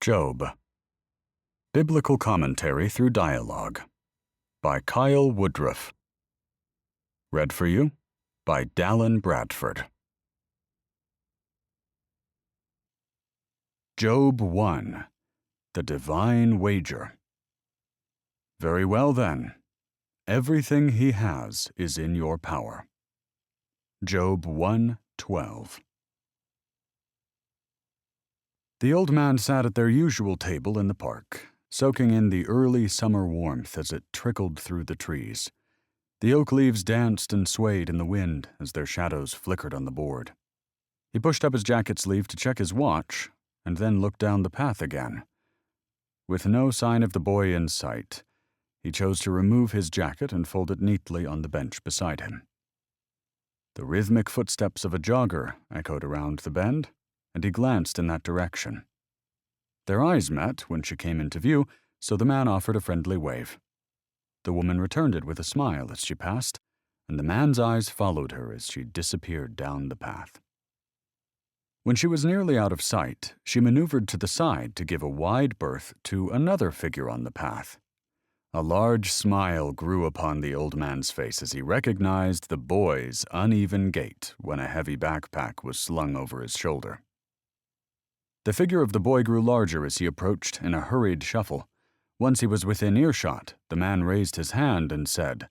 Job. Biblical Commentary Through Dialogue by Kyle Woodruff. Read for you by Dallin Bradford. Job 1. The Divine Wager. Very well then. Everything he has is in your power. Job 1:12. The old man sat at their usual table in the park, soaking in the early summer warmth as it trickled through the trees. The oak leaves danced and swayed in the wind as their shadows flickered on the board. He pushed up his jacket sleeve to check his watch, and then looked down the path again. With no sign of the boy in sight, he chose to remove his jacket and fold it neatly on the bench beside him. The rhythmic footsteps of a jogger echoed around the bend, and he glanced in that direction. Their eyes met when she came into view, so the man offered a friendly wave. The woman returned it with a smile as she passed, and the man's eyes followed her as she disappeared down the path. When she was nearly out of sight, she maneuvered to the side to give a wide berth to another figure on the path. A large smile grew upon the old man's face as he recognized the boy's uneven gait when a heavy backpack was slung over his shoulder. The figure of the boy grew larger as he approached in a hurried shuffle. Once he was within earshot, the man raised his hand and said,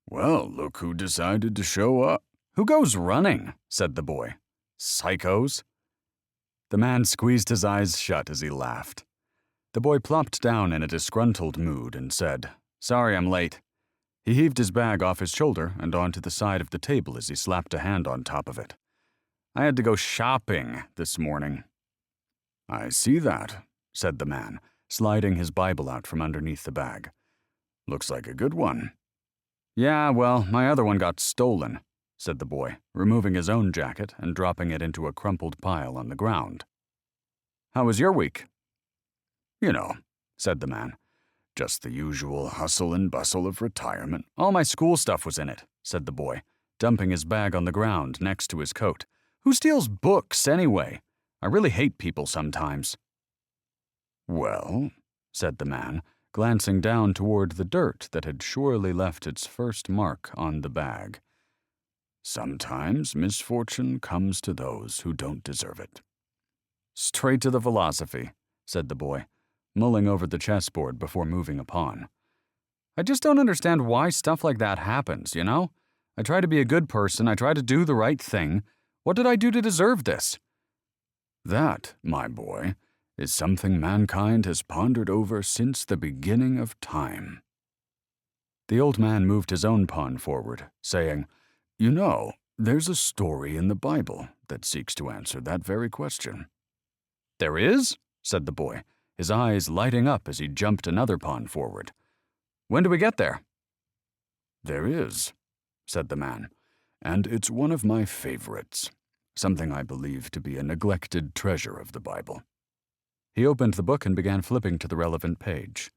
"Well, look who decided to show up." "Who goes running?" said the boy. "Psychos." The man squeezed his eyes shut as he laughed. The boy plopped down in a disgruntled mood and said, "Sorry I'm late." He heaved his bag off his shoulder and onto the side of the table as he slapped a hand on top of it. "I had to go shopping this morning." "I see that," said the man, sliding his Bible out from underneath the bag. "Looks like a good one." "Yeah, well, my other one got stolen," said the boy, removing his own jacket and dropping it into a crumpled pile on the ground. "How was your week?" "You know," said the man, "just the usual hustle and bustle of retirement." "All my school stuff was in it," said the boy, dumping his bag on the ground next to his coat. "Who steals books, anyway? I really hate people sometimes." "Well," said the man, glancing down toward the dirt that had surely left its first mark on the bag, "sometimes misfortune comes to those who don't deserve it." "Straight to the philosophy," said the boy, mulling over the chessboard before moving a pawn. "I just don't understand why stuff like that happens, you know? I try to be a good person, I try to do the right thing. What did I do to deserve this?" "That, my boy, is something mankind has pondered over since the beginning of time." The old man moved his own pawn forward, saying, "You know, there's a story in the Bible that seeks to answer that very question." "There is?" said the boy, his eyes lighting up as he jumped another pawn forward. "When do we get there?" "There is," said the man, "and it's one of my favorites, something I believe to be a neglected treasure of the Bible." He opened the book and began flipping to the relevant page.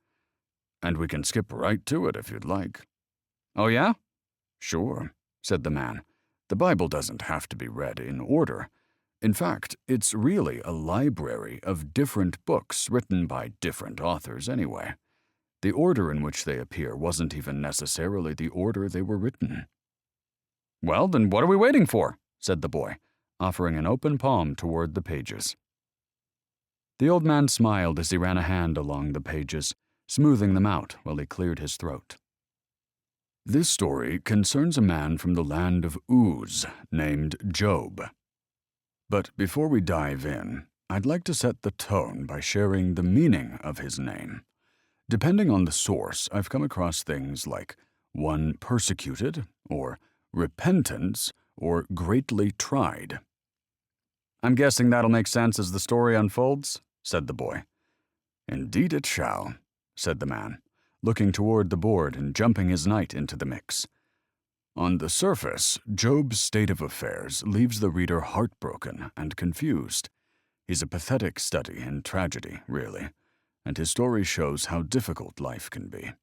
"And we can skip right to it if you'd like." "Oh yeah?" "Sure," said the man. "The Bible doesn't have to be read in order. In fact, it's really a library of different books written by different authors anyway. The order in which they appear wasn't even necessarily the order they were written." "Well, then what are we waiting for?" said the boy, offering an open palm toward the pages. The old man smiled as he ran a hand along the pages, smoothing them out while he cleared his throat. "This story concerns a man from the land of Uz named Job. But before we dive in, I'd like to set the tone by sharing the meaning of his name. Depending on the source, I've come across things like one persecuted, or repentance, or greatly tried." "I'm guessing that'll make sense as the story unfolds," said the boy. "Indeed it shall," said the man, looking toward the board and jumping his knight into the mix. On the surface, Job's state of affairs leaves the reader heartbroken and confused. He's a pathetic study in tragedy, really, and his story shows how difficult life can be.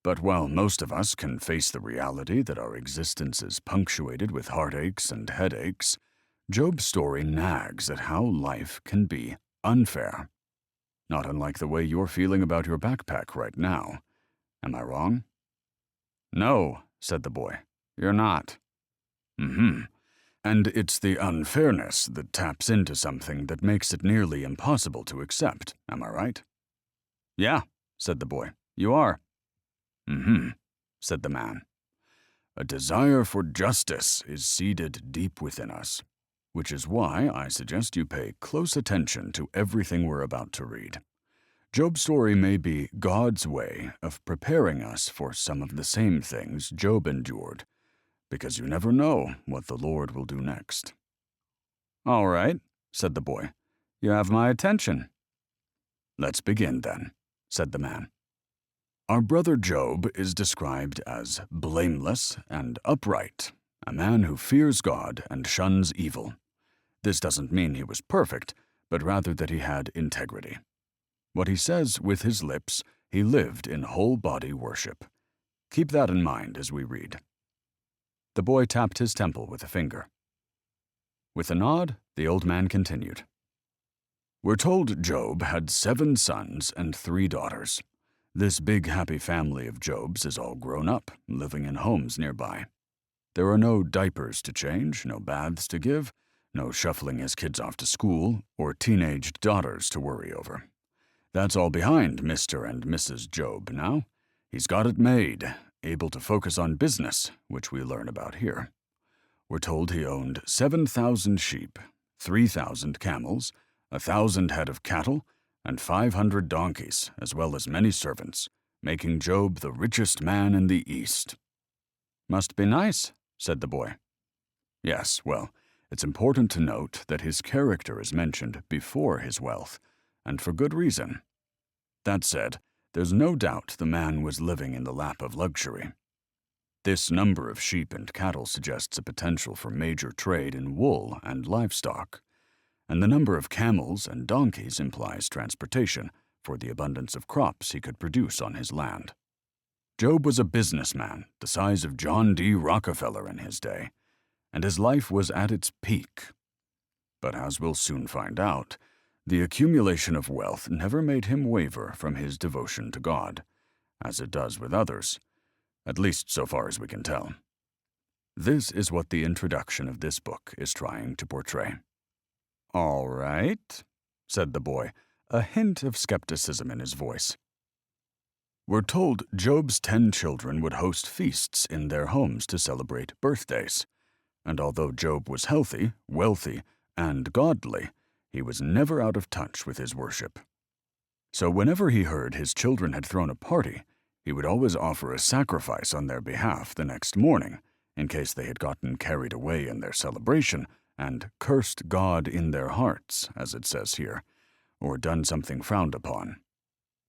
But while most of us can face the reality that our existence is punctuated with heartaches and headaches, Job's story nags at how life can be unfair. not unlike the way you're feeling about your backpack right now. Am I wrong?" "No," said the boy. "You're not." "Mm-hmm. And it's the unfairness that taps into something that makes it nearly impossible to accept, am I right?" "Yeah," said the boy. "You are." "Mm-hmm," said the man. "A desire for justice is seated deep within us, which is why I suggest you pay close attention to everything we're about to read. Job's story may be God's way of preparing us for some of the same things Job endured, because you never know what the Lord will do next." "All right," said the boy. "You have my attention." "Let's begin then," said the man. "Our brother Job is described as blameless and upright, a man who fears God and shuns evil. This doesn't mean he was perfect, but rather that he had integrity. What he says with his lips, he lived in whole-body worship. Keep that in mind as we read." The boy tapped his temple with a finger. With a nod, the old man continued. "We're told Job had 7 sons and 3 daughters. This big happy family of Job's is all grown up, living in homes nearby. There are no diapers to change, no baths to give, no shuffling his kids off to school, or teenaged daughters to worry over. That's all behind Mr. and Mrs. Job now. He's got it made, able to focus on business, which we learn about here. We're told he owned 7,000 sheep, 3,000 camels, 1,000 head of cattle, and 500 donkeys, as well as many servants, making Job the richest man in the East." "Must be nice," said the boy. "Yes, well, it's important to note that his character is mentioned before his wealth, and for good reason. That said, there's no doubt the man was living in the lap of luxury. This number of sheep and cattle suggests a potential for major trade in wool and livestock, and the number of camels and donkeys implies transportation for the abundance of crops he could produce on his land. Job was a businessman the size of John D. Rockefeller in his day, and his life was at its peak. But as we'll soon find out, the accumulation of wealth never made him waver from his devotion to God, as it does with others, at least so far as we can tell. This is what the introduction of this book is trying to portray." "All right," said the boy, a hint of skepticism in his voice. "We're told Job's 10 children would host feasts in their homes to celebrate birthdays, and although Job was healthy, wealthy, and godly, he was never out of touch with his worship. So whenever he heard his children had thrown a party, he would always offer a sacrifice on their behalf the next morning, in case they had gotten carried away in their celebration and cursed God in their hearts, as it says here, or done something frowned upon.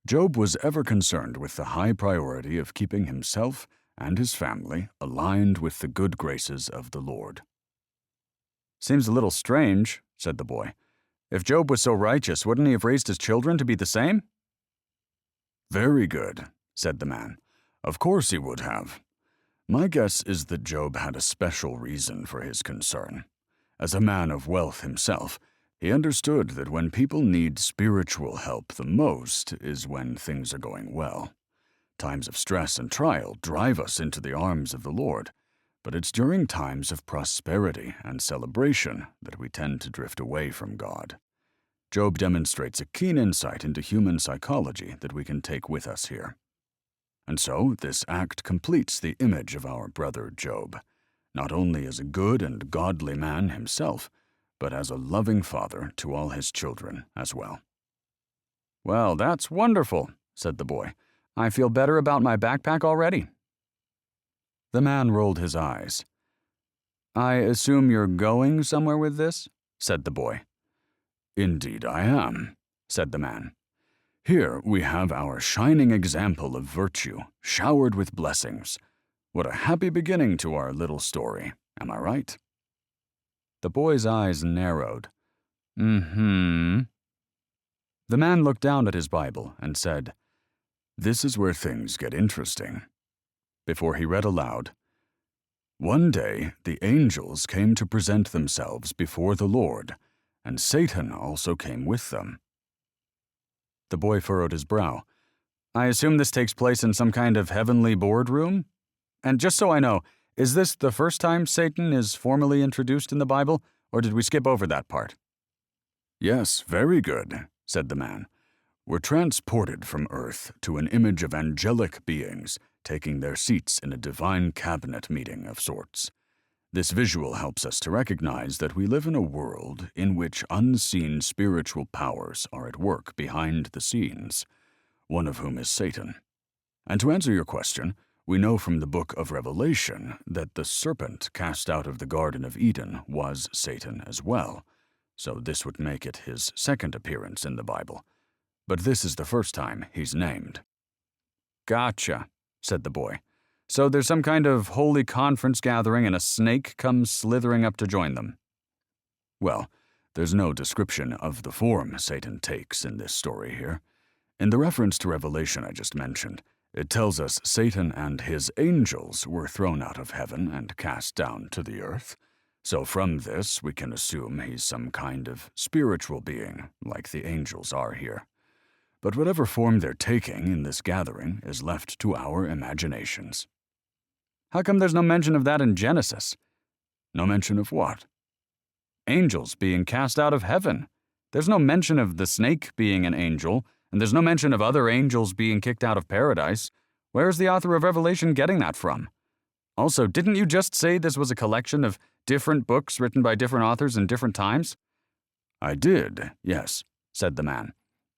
Job was ever concerned with the high priority of keeping himself and his family aligned with the good graces of the Lord." "Seems a little strange," said the boy. "If Job was so righteous, wouldn't he have raised his children to be the same?" "Very good," said the man. "Of course he would have. My guess is that Job had a special reason for his concern. As a man of wealth himself, he understood that when people need spiritual help the most is when things are going well. Times of stress and trial drive us into the arms of the Lord, but it's during times of prosperity and celebration that we tend to drift away from God. Job demonstrates a keen insight into human psychology that we can take with us here. And so this act completes the image of our brother Job, not only as a good and godly man himself, but as a loving father to all his children as well." "Well, that's wonderful," said the boy. "I feel better about my backpack already." The man rolled his eyes. "I assume you're going somewhere with this?" said the boy. "Indeed I am," said the man. "Here we have our shining example of virtue, showered with blessings. What a happy beginning to our little story, am I right?" The boy's eyes narrowed. "Mm-hmm." The man looked down at his Bible and said, "This is where things get interesting." Before he read aloud, "One day the angels came to present themselves before the Lord, and Satan also came with them." The boy furrowed his brow. I assume this takes place in some kind of heavenly boardroom? And just so I know, is this the first time Satan is formally introduced in the Bible, or did we skip over that part? Yes, very good, said the man. We're transported from Earth to an image of angelic beings taking their seats in a divine cabinet meeting of sorts. This visual helps us to recognize that we live in a world in which unseen spiritual powers are at work behind the scenes, one of whom is Satan. And to answer your question, we know from the book of Revelation that the serpent cast out of the Garden of Eden was Satan as well, so this would make it his second appearance in the Bible. But this is the first time he's named. Gotcha, said the boy. So there's some kind of holy conference gathering and a snake comes slithering up to join them. Well, there's no description of the form Satan takes in this story here. In the reference to Revelation I just mentioned, it tells us Satan and his angels were thrown out of heaven and cast down to the earth. So from this, we can assume he's some kind of spiritual being, like the angels are here. But whatever form they're taking in this gathering is left to our imaginations. How come there's no mention of that in Genesis? No mention of what? Angels being cast out of heaven. There's no mention of the snake being an angel, and there's no mention of other angels being kicked out of paradise. Where's the author of Revelation getting that from? Also, didn't you just say this was a collection of different books written by different authors in different times? I did, yes, said the man.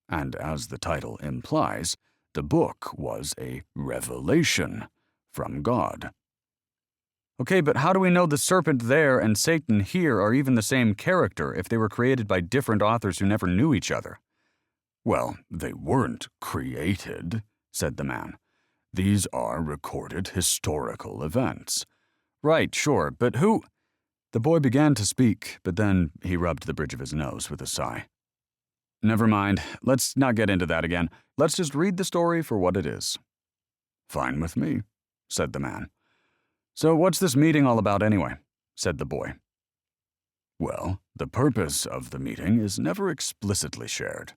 And as the title implies, the book was a revelation from God. Okay, but how do we know the serpent there and Satan here are even the same character if they were created by different authors who never knew each other? Well, they weren't created, said the man. These are recorded historical events. Right, sure, but who? The boy began to speak, but then he rubbed the bridge of his nose with a sigh. Never mind, let's not get into that again. Let's just read the story for what it is. Fine with me, said the man. So what's this meeting all about anyway? Said the boy. Well, the purpose of the meeting is never explicitly shared.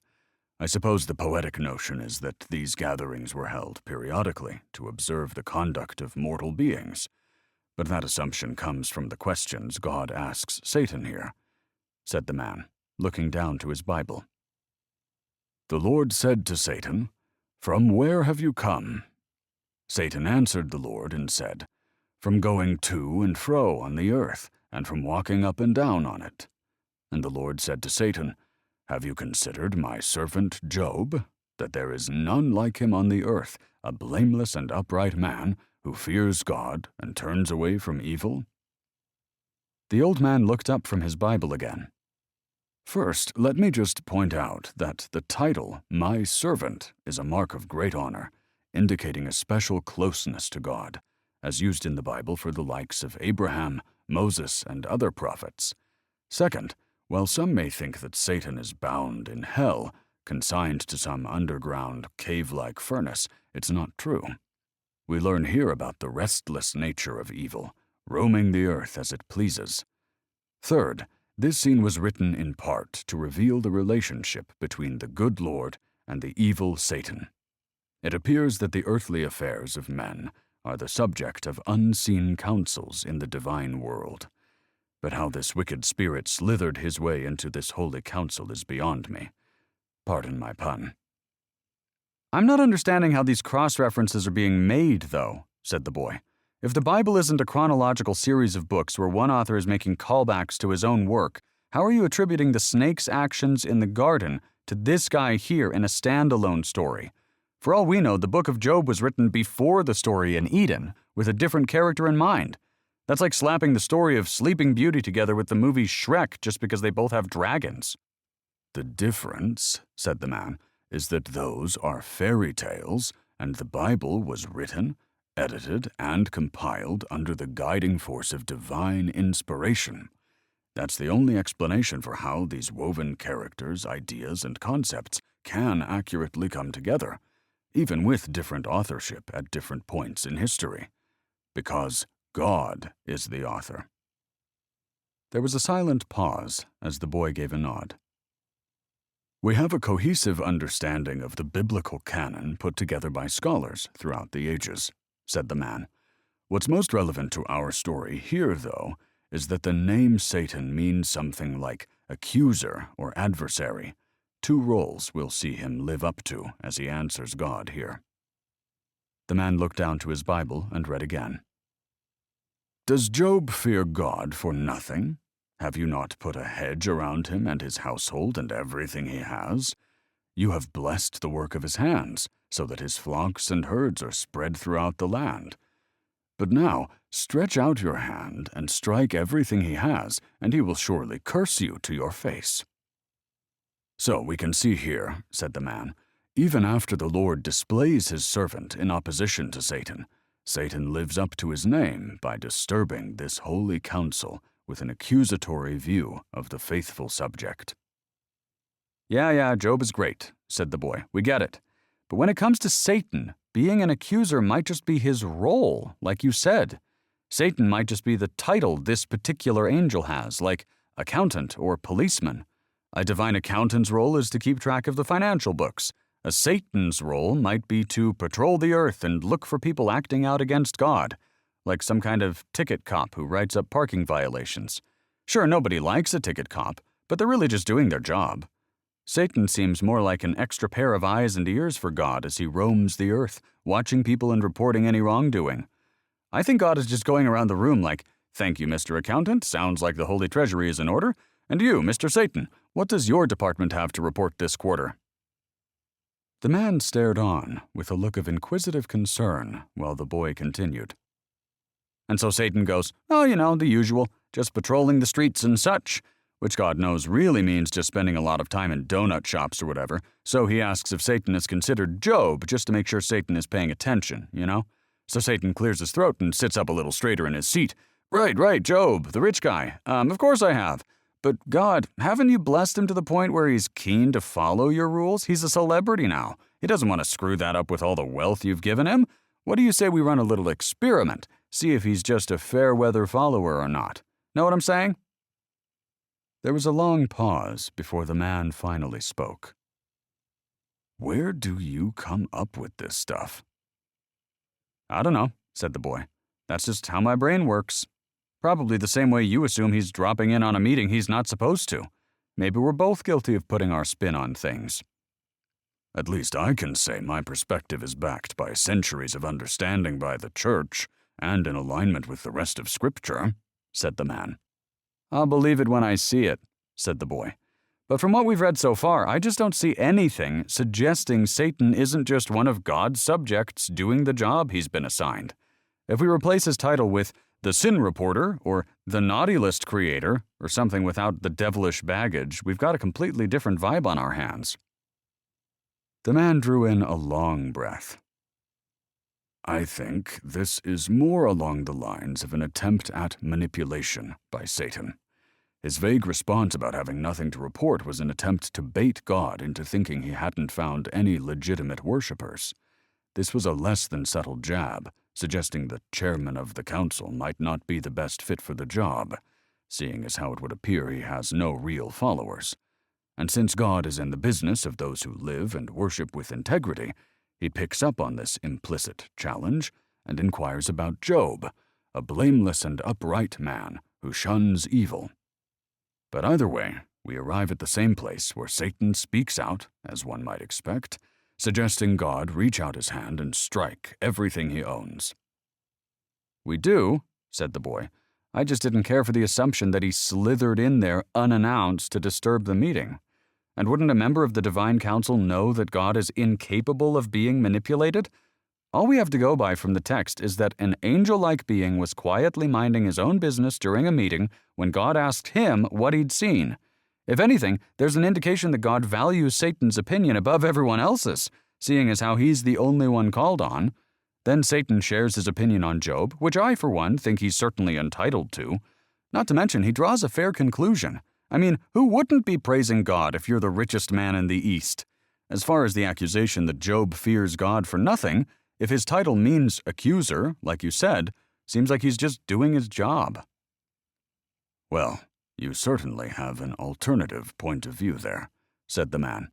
I suppose the poetic notion is that these gatherings were held periodically to observe the conduct of mortal beings. But that assumption comes from the questions God asks Satan here, said the man, looking down to his Bible. The Lord said to Satan, "From where have you come?" Satan answered the Lord and said, "From going to and fro on the earth, and from walking up and down on it." And the Lord said to Satan, "Have you considered my servant Job, that there is none like him on the earth, a blameless and upright man, who fears God and turns away from evil?" The old man looked up from his Bible again. First, let me just point out that the title, "My Servant," is a mark of great honor, indicating a special closeness to God, as used in the Bible for the likes of Abraham, Moses, and other prophets. Second, while some may think that Satan is bound in hell, consigned to some underground, cave-like furnace, it's not true. We learn here about the restless nature of evil, roaming the earth as it pleases. Third, this scene was written in part to reveal the relationship between the good Lord and the evil Satan. It appears that the earthly affairs of men are the subject of unseen counsels in the divine world. But how this wicked spirit slithered his way into this holy council is beyond me. Pardon my pun. I'm not understanding how these cross-references are being made, though, said the boy. If the Bible isn't a chronological series of books where one author is making callbacks to his own work, how are you attributing the snake's actions in the garden to this guy here in a standalone story? For all we know, the book of Job was written before the story in Eden, with a different character in mind. That's like slapping the story of Sleeping Beauty together with the movie Shrek just because they both have dragons. The difference, said the man, is that those are fairy tales, and the Bible was written, edited, and compiled under the guiding force of divine inspiration. That's the only explanation for how these woven characters, ideas, and concepts can accurately come together, even with different authorship at different points in history. Because God is the author. There was a silent pause as the boy gave a nod. We have a cohesive understanding of the biblical canon put together by scholars throughout the ages, said the man. What's most relevant to our story here, though, is that the name Satan means something like accuser or adversary, two roles we'll see him live up to as he answers God here. The man looked down to his Bible and read again. Does Job fear God for nothing? Have you not put a hedge around him and his household and everything he has? You have blessed the work of his hands, so that his flocks and herds are spread throughout the land. But now stretch out your hand and strike everything he has, and he will surely curse you to your face. So we can see here, said the man, even after the Lord displays his servant in opposition to Satan, Satan lives up to his name by disturbing this holy counsel with an accusatory view of the faithful subject. Yeah, Job is great, said the boy. We get it. But when it comes to Satan, being an accuser might just be his role, like you said. Satan might just be the title this particular angel has, like accountant or policeman. A divine accountant's role is to keep track of the financial books. A Satan's role might be to patrol the earth and look for people acting out against God, like some kind of ticket cop who writes up parking violations. Sure, nobody likes a ticket cop, but they're really just doing their job. Satan seems more like an extra pair of eyes and ears for God as he roams the earth, watching people and reporting any wrongdoing. I think God is just going around the room like, "Thank you, Mr. Accountant, sounds like the Holy Treasury is in order. And you, Mr. Satan, what does your department have to report this quarter?" The man stared on with a look of inquisitive concern while the boy continued. And so Satan goes, "Oh, the usual, just patrolling the streets and such," which God knows really means just spending a lot of time in donut shops or whatever, so he asks if Satan is considered Job just to make sure Satan is paying attention, So Satan clears his throat and sits up a little straighter in his seat. Right, Job, the rich guy. Of course I have. But God, haven't you blessed him to the point where he's keen to follow your rules? He's a celebrity now. He doesn't want to screw that up with all the wealth you've given him. What do you say we run a little experiment, see if he's just a fair-weather follower or not? Know what I'm saying? There was a long pause before the man finally spoke. Where do you come up with this stuff? I don't know, said the boy. That's just how my brain works. Probably the same way you assume he's dropping in on a meeting he's not supposed to. Maybe we're both guilty of putting our spin on things. At least I can say my perspective is backed by centuries of understanding by the church and in alignment with the rest of Scripture, said the man. I'll believe it when I see it, said the boy. But from what we've read so far, I just don't see anything suggesting Satan isn't just one of God's subjects doing the job he's been assigned. If we replace his title with the Sin Reporter or the Naughty List Creator or something without the devilish baggage, we've got a completely different vibe on our hands. The man drew in a long breath. I think this is more along the lines of an attempt at manipulation by Satan. His vague response about having nothing to report was an attempt to bait God into thinking he hadn't found any legitimate worshippers. This was a less than subtle jab, suggesting the chairman of the council might not be the best fit for the job, seeing as how it would appear he has no real followers. And since God is in the business of those who live and worship with integrity, he picks up on this implicit challenge and inquires about Job, a blameless and upright man who shuns evil. But either way, we arrive at the same place where Satan speaks out, as one might expect, suggesting God reach out his hand and strike everything he owns. We do, said the boy. I just didn't care for the assumption that he slithered in there unannounced to disturb the meeting. And wouldn't a member of the divine council know that God is incapable of being manipulated? All we have to go by from the text is that an angel-like being was quietly minding his own business during a meeting when God asked him what he'd seen. If anything, there's an indication that God values Satan's opinion above everyone else's, seeing as how he's the only one called on. Then Satan shares his opinion on Job, which I, for one, think he's certainly entitled to. Not to mention, he draws a fair conclusion. I mean, who wouldn't be praising God if you're the richest man in the East? As far as the accusation that Job fears God for nothing, if his title means accuser, like you said, seems like he's just doing his job. Well, you certainly have an alternative point of view there, said the man.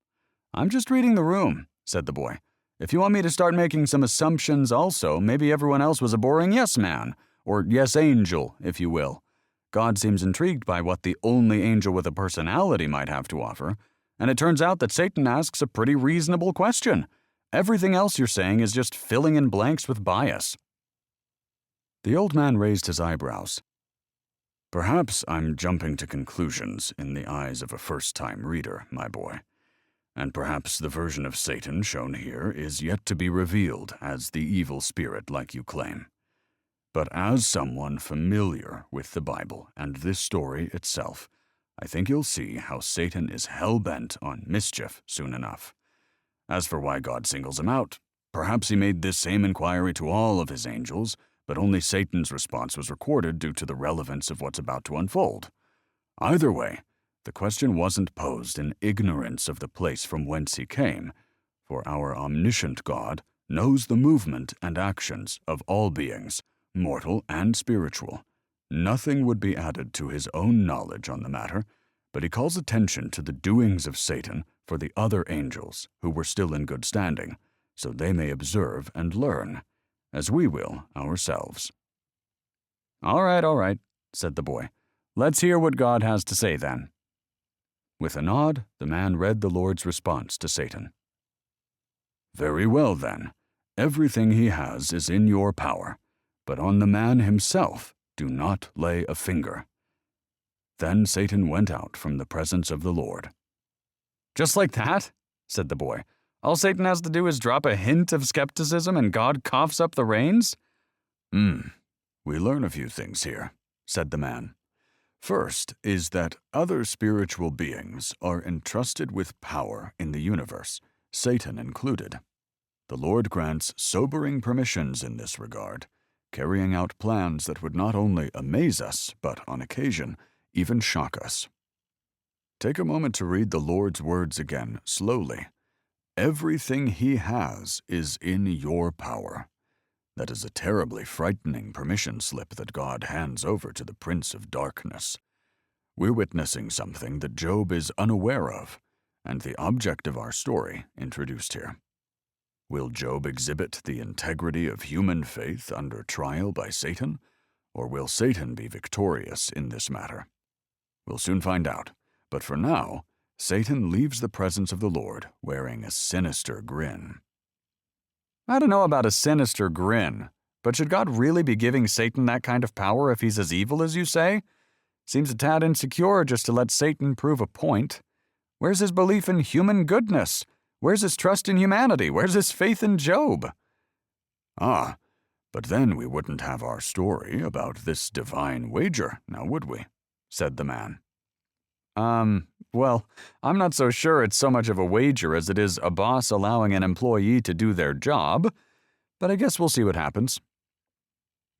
I'm just reading the room, said the boy. If you want me to start making some assumptions also, maybe everyone else was a boring yes man, or yes angel, if you will. God seems intrigued by what the only angel with a personality might have to offer, and it turns out that Satan asks a pretty reasonable question. Everything else you're saying is just filling in blanks with bias. The old man raised his eyebrows. Perhaps I'm jumping to conclusions in the eyes of a first-time reader, my boy. And perhaps the version of Satan shown here is yet to be revealed as the evil spirit like you claim. But as someone familiar with the Bible and this story itself, I think you'll see how Satan is hell-bent on mischief soon enough. As for why God singles him out, perhaps he made this same inquiry to all of his angels, but only Satan's response was recorded due to the relevance of what's about to unfold. Either way, the question wasn't posed in ignorance of the place from whence he came, for our omniscient God knows the movement and actions of all beings, mortal and spiritual. Nothing would be added to his own knowledge on the matter, but he calls attention to the doings of Satan for the other angels who were still in good standing, so they may observe and learn, as we will ourselves. All right, said the boy. Let's hear what God has to say then. With a nod, the man read the Lord's response to Satan. Very well, then. Everything he has is in your power, but on the man himself do not lay a finger. Then Satan went out from the presence of the Lord. Just like that? Said the boy. All Satan has to do is drop a hint of skepticism and God coughs up the reins? We learn a few things here, said the man. First is that other spiritual beings are entrusted with power in the universe, Satan included. The Lord grants sobering permissions in this regard, carrying out plans that would not only amaze us, but, on occasion, even shock us. Take a moment to read the Lord's words again, slowly. Everything he has is in your power. That is a terribly frightening permission slip that God hands over to the Prince of Darkness. We're witnessing something that Job is unaware of, and the object of our story introduced here. Will Job exhibit the integrity of human faith under trial by Satan, or will Satan be victorious in this matter? We'll soon find out, but for now, Satan leaves the presence of the Lord wearing a sinister grin. I don't know about a sinister grin, but should God really be giving Satan that kind of power if he's as evil as you say? Seems a tad insecure just to let Satan prove a point. Where's his belief in human goodness? Where's his trust in humanity? Where's his faith in Job? Ah, but then we wouldn't have our story about this divine wager, now would we? Said the man. Well, I'm not so sure it's so much of a wager as it is a boss allowing an employee to do their job, but I guess we'll see what happens.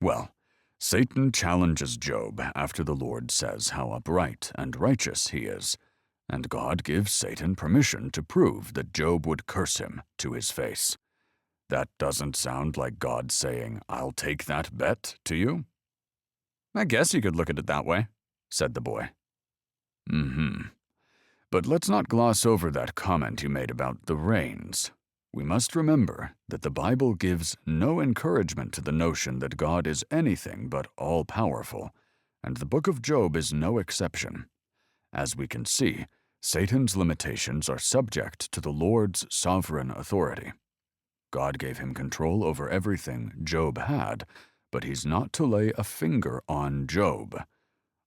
Well, Satan challenges Job after the Lord says how upright and righteous he is, and God gives Satan permission to prove that Job would curse him to his face. That doesn't sound like God saying, "I'll take that bet," to you? I guess you could look at it that way, said the boy. But let's not gloss over that comment you made about the reins. We must remember that the Bible gives no encouragement to the notion that God is anything but all-powerful, and the book of Job is no exception. As we can see, Satan's limitations are subject to the Lord's sovereign authority. God gave him control over everything Job had, but he's not to lay a finger on Job.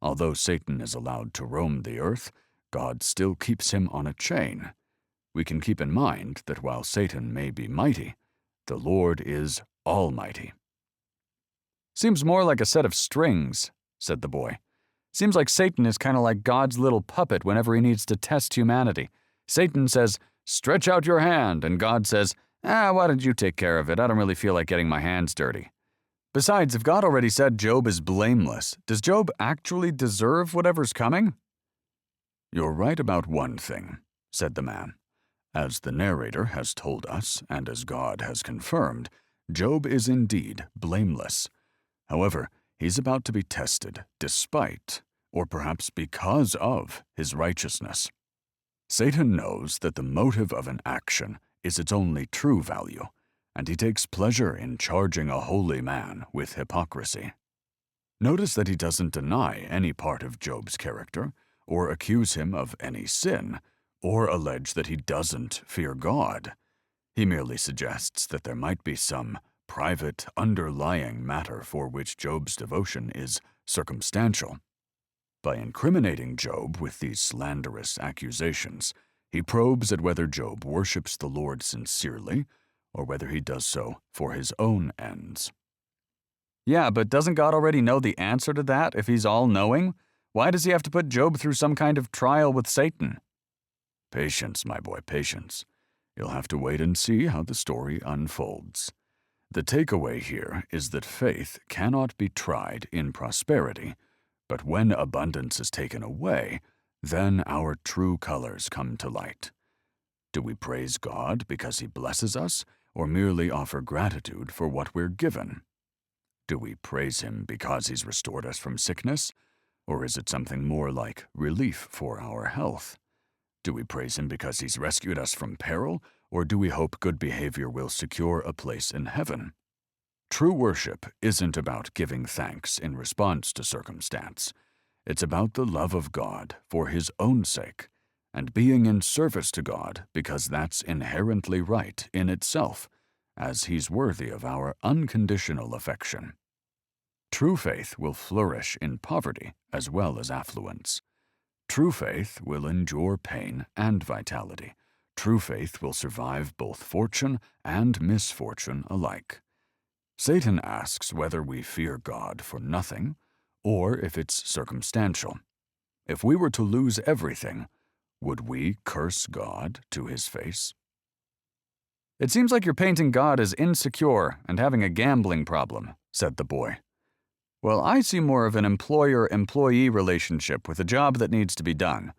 Although Satan is allowed to roam the earth, God still keeps him on a chain. We can keep in mind that while Satan may be mighty, the Lord is almighty. Seems more like a set of strings, said the boy. Seems like Satan is kind of like God's little puppet whenever he needs to test humanity. Satan says, "Stretch out your hand," and God says, "Why don't you take care of it? I don't really feel like getting my hands dirty." Besides, if God already said Job is blameless, does Job actually deserve whatever's coming? You're right about one thing, said the man. As the narrator has told us, and as God has confirmed, Job is indeed blameless. However, he's about to be tested despite, or perhaps because of, his righteousness. Satan knows that the motive of an action is its only true value, and he takes pleasure in charging a holy man with hypocrisy. Notice that he doesn't deny any part of Job's character, or accuse him of any sin, or allege that he doesn't fear God. He merely suggests that there might be some private, underlying matter for which Job's devotion is circumstantial. By incriminating Job with these slanderous accusations, he probes at whether Job worships the Lord sincerely, or whether he does so for his own ends. Yeah, but doesn't God already know the answer to that if he's all-knowing? Why does he have to put Job through some kind of trial with Satan? Patience, my boy, patience. You'll have to wait and see how the story unfolds. The takeaway here is that faith cannot be tried in prosperity, but when abundance is taken away, then our true colors come to light. Do we praise God because He blesses us, or merely offer gratitude for what we're given? Do we praise Him because He's restored us from sickness, or is it something more like relief for our health? Do we praise Him because He's rescued us from peril, or do we hope good behavior will secure a place in heaven? True worship isn't about giving thanks in response to circumstance. It's about the love of God for His own sake, and being in service to God because that's inherently right in itself, as He's worthy of our unconditional affection. True faith will flourish in poverty as well as affluence. True faith will endure pain and vitality. True faith will survive both fortune and misfortune alike. Satan asks whether we fear God for nothing, or if it's circumstantial. If we were to lose everything, would we curse God to His face? It seems like you're painting God as insecure and having a gambling problem, said the boy. Well, I see more of an employer-employee relationship with a job that needs to be done.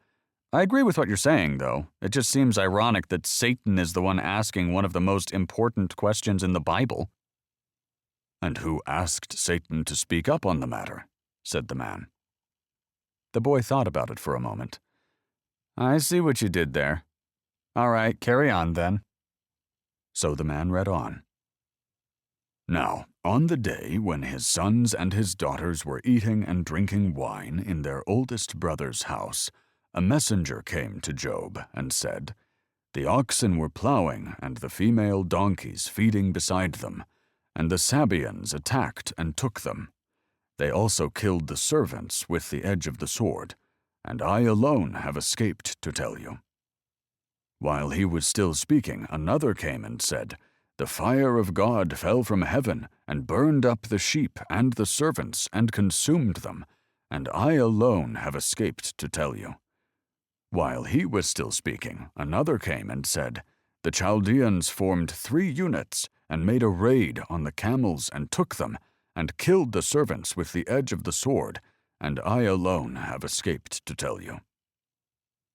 I agree with what you're saying, though. It just seems ironic that Satan is the one asking one of the most important questions in the Bible. And who asked Satan to speak up on the matter? Said the man. The boy thought about it for a moment. I see what you did there. All right, carry on then. So the man read on. Now, on the day when his sons and his daughters were eating and drinking wine in their oldest brother's house, a messenger came to Job and said, "The oxen were plowing and the female donkeys feeding beside them, and the Sabaeans attacked and took them. They also killed the servants with the edge of the sword, and I alone have escaped to tell you." While he was still speaking, another came and said, "The fire of God fell from heaven and burned up the sheep and the servants and consumed them, and I alone have escaped to tell you." While he was still speaking, another came and said, "The Chaldeans formed 3 units and made a raid on the camels and took them, and killed the servants with the edge of the sword, and I alone have escaped to tell you."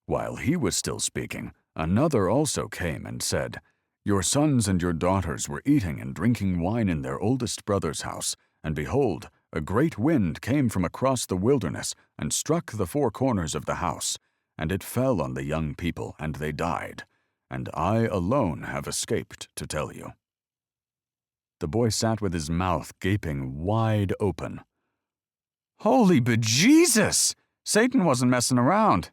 While he was still speaking, another also came and said, "Your sons and your daughters were eating and drinking wine in their oldest brother's house, and behold, a great wind came from across the wilderness and struck the 4 corners of the house, and it fell on the young people, and they died, and I alone have escaped to tell you." The boy sat with his mouth gaping wide open. Holy bejesus! Satan wasn't messing around.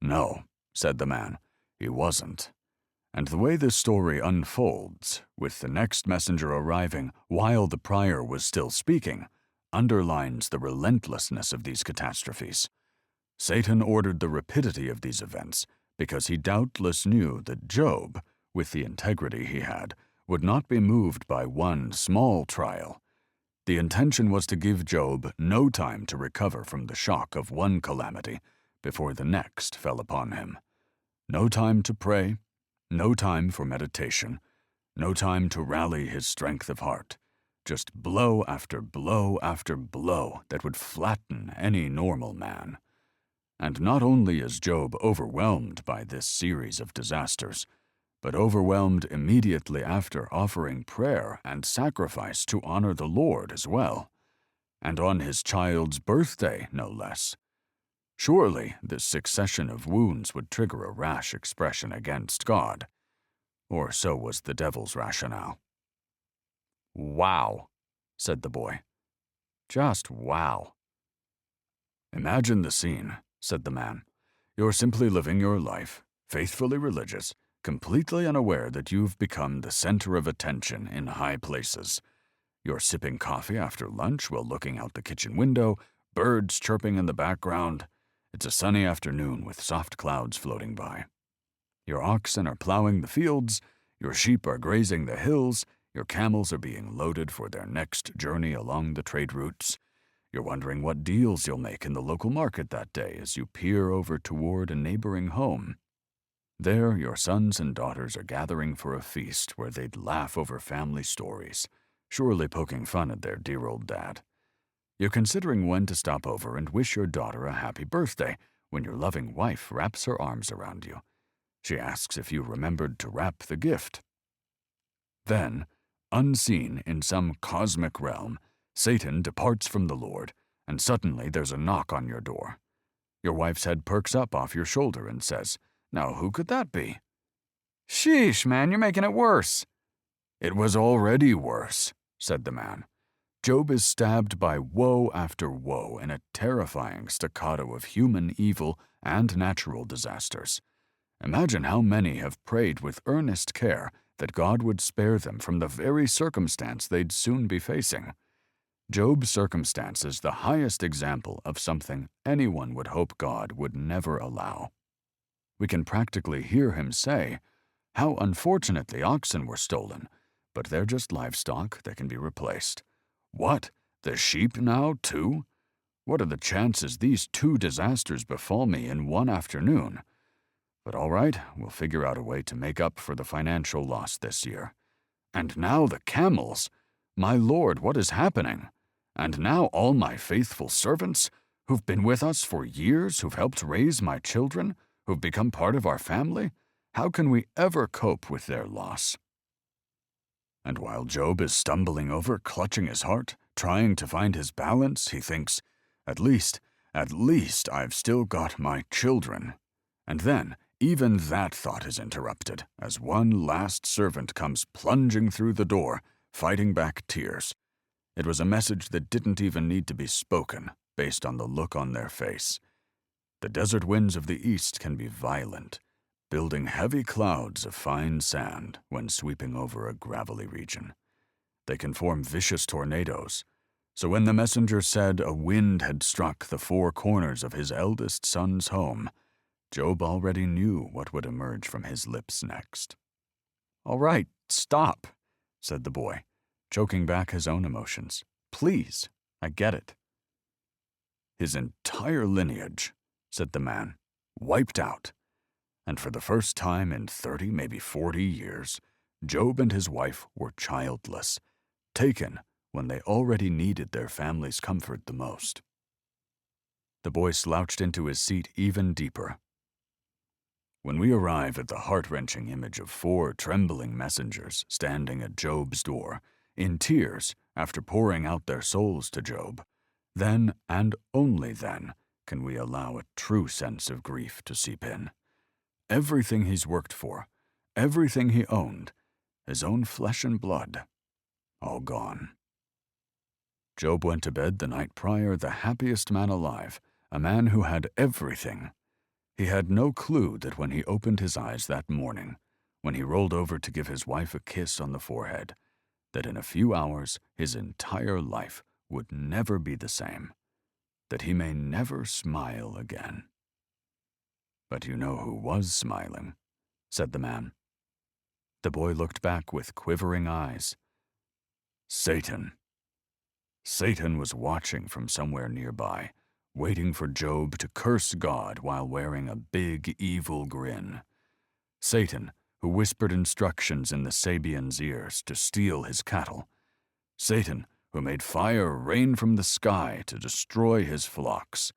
"No," said the man, "he wasn't. And the way this story unfolds, with the next messenger arriving while the prior was still speaking, underlines the relentlessness of these catastrophes. Satan ordered the rapidity of these events because he doubtless knew that Job, with the integrity he had, would not be moved by one small trial. The intention was to give Job no time to recover from the shock of one calamity before the next fell upon him. No time to pray, no time for meditation, no time to rally his strength of heart. Just blow after blow after blow that would flatten any normal man. And not only is Job overwhelmed by this series of disasters, but overwhelmed immediately after offering prayer and sacrifice to honor the Lord as well, and on his child's birthday, no less. Surely this succession of wounds would trigger a rash expression against God. Or so was the devil's rationale. Wow, said the boy. Just wow. Imagine the scene, said the man. You're simply living your life, faithfully religious, completely unaware that you've become the center of attention in high places. You're sipping coffee after lunch while looking out the kitchen window, birds chirping in the background. It's a sunny afternoon with soft clouds floating by. Your oxen are plowing the fields, your sheep are grazing the hills, your camels are being loaded for their next journey along the trade routes. You're wondering what deals you'll make in the local market that day as you peer over toward a neighboring home. There, your sons and daughters are gathering for a feast where they'd laugh over family stories, surely poking fun at their dear old dad. You're considering when to stop over and wish your daughter a happy birthday when your loving wife wraps her arms around you. She asks if you remembered to wrap the gift. Then, unseen in some cosmic realm, Satan departs from the Lord, and suddenly there's a knock on your door. Your wife's head perks up off your shoulder and says, "Now who could that be?" Sheesh, man, you're making it worse. It was already worse, said the man. Job is stabbed by woe after woe in a terrifying staccato of human evil and natural disasters. Imagine how many have prayed with earnest care that God would spare them from the very circumstance they'd soon be facing. Job's circumstance is the highest example of something anyone would hope God would never allow. We can practically hear him say, "How unfortunate the oxen were stolen, but they're just livestock that can be replaced. What? The sheep now, too? What are the chances these two disasters befall me in one afternoon? But all right, we'll figure out a way to make up for the financial loss this year. And now the camels! My Lord, what is happening? And now all my faithful servants, who've been with us for years, who've helped raise my children, who've become part of our family, how can we ever cope with their loss?" And while Job is stumbling over, clutching his heart, trying to find his balance, he thinks, at least I've still got my children. And then, even that thought is interrupted as one last servant comes plunging through the door, fighting back tears. It was a message that didn't even need to be spoken, based on the look on their face. The desert winds of the east can be violent, building heavy clouds of fine sand when sweeping over a gravelly region. They can form vicious tornadoes. So when the messenger said a wind had struck the four corners of his eldest son's home, Job already knew what would emerge from his lips next. "All right, stop," said the boy, choking back his own emotions. "Please, I get it." His entire lineage, said the man, wiped out. And for the first time in 30, maybe 40 years, Job and his wife were childless, taken when they already needed their family's comfort the most. The boy slouched into his seat even deeper. When we arrive at the heart-wrenching image of four trembling messengers standing at Job's door, in tears after pouring out their souls to Job, then and only then can we allow a true sense of grief to seep in. Everything he's worked for, everything he owned, his own flesh and blood, all gone. Job went to bed the night prior the happiest man alive, a man who had everything. He had no clue that when he opened his eyes that morning, when he rolled over to give his wife a kiss on the forehead, that in a few hours his entire life would never be the same, that he may never smile again. "But you know who was smiling," said the man. The boy looked back with quivering eyes. Satan. Satan was watching from somewhere nearby, waiting for Job to curse God while wearing a big, evil grin. Satan, who whispered instructions in the Sabian's ears to steal his cattle. Satan, who made fire rain from the sky to destroy his flocks.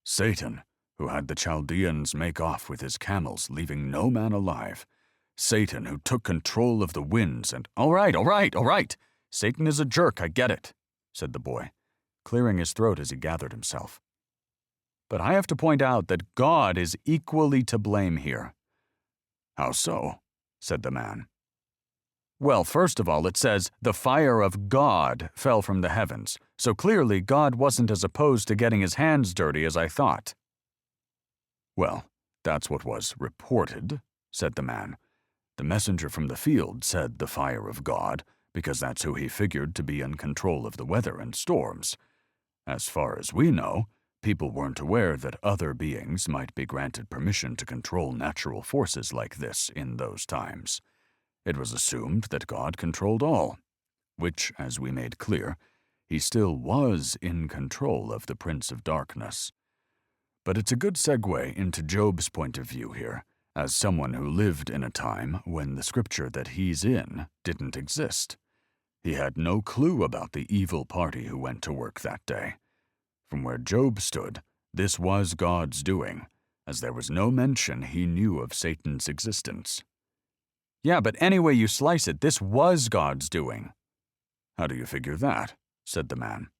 Satan, who had the Chaldeans make off with his camels, leaving no man alive. Satan, who took control of the winds and— All right. Satan is a jerk, I get it," said the boy, clearing his throat as he gathered himself. But I have to point out that God is equally to blame here." "How so?" said the man. "Well, first of all, it says, 'The fire of God fell from the heavens,' so clearly God wasn't as opposed to getting his hands dirty as I thought." "Well, that's what was reported," said the man. "The messenger from the field said the fire of God, because that's who he figured to be in control of the weather and storms. As far as we know, people weren't aware that other beings might be granted permission to control natural forces like this in those times. It was assumed that God controlled all, which, as we made clear, he still was in control of the Prince of Darkness. But it's a good segue into Job's point of view here, as someone who lived in a time when the scripture that he's in didn't exist. He had no clue about the evil party who went to work that day. From where Job stood, this was God's doing, as there was no mention he knew of Satan's existence. "Yeah, but any way you slice it, this was God's doing." "How do you figure that?" said the man.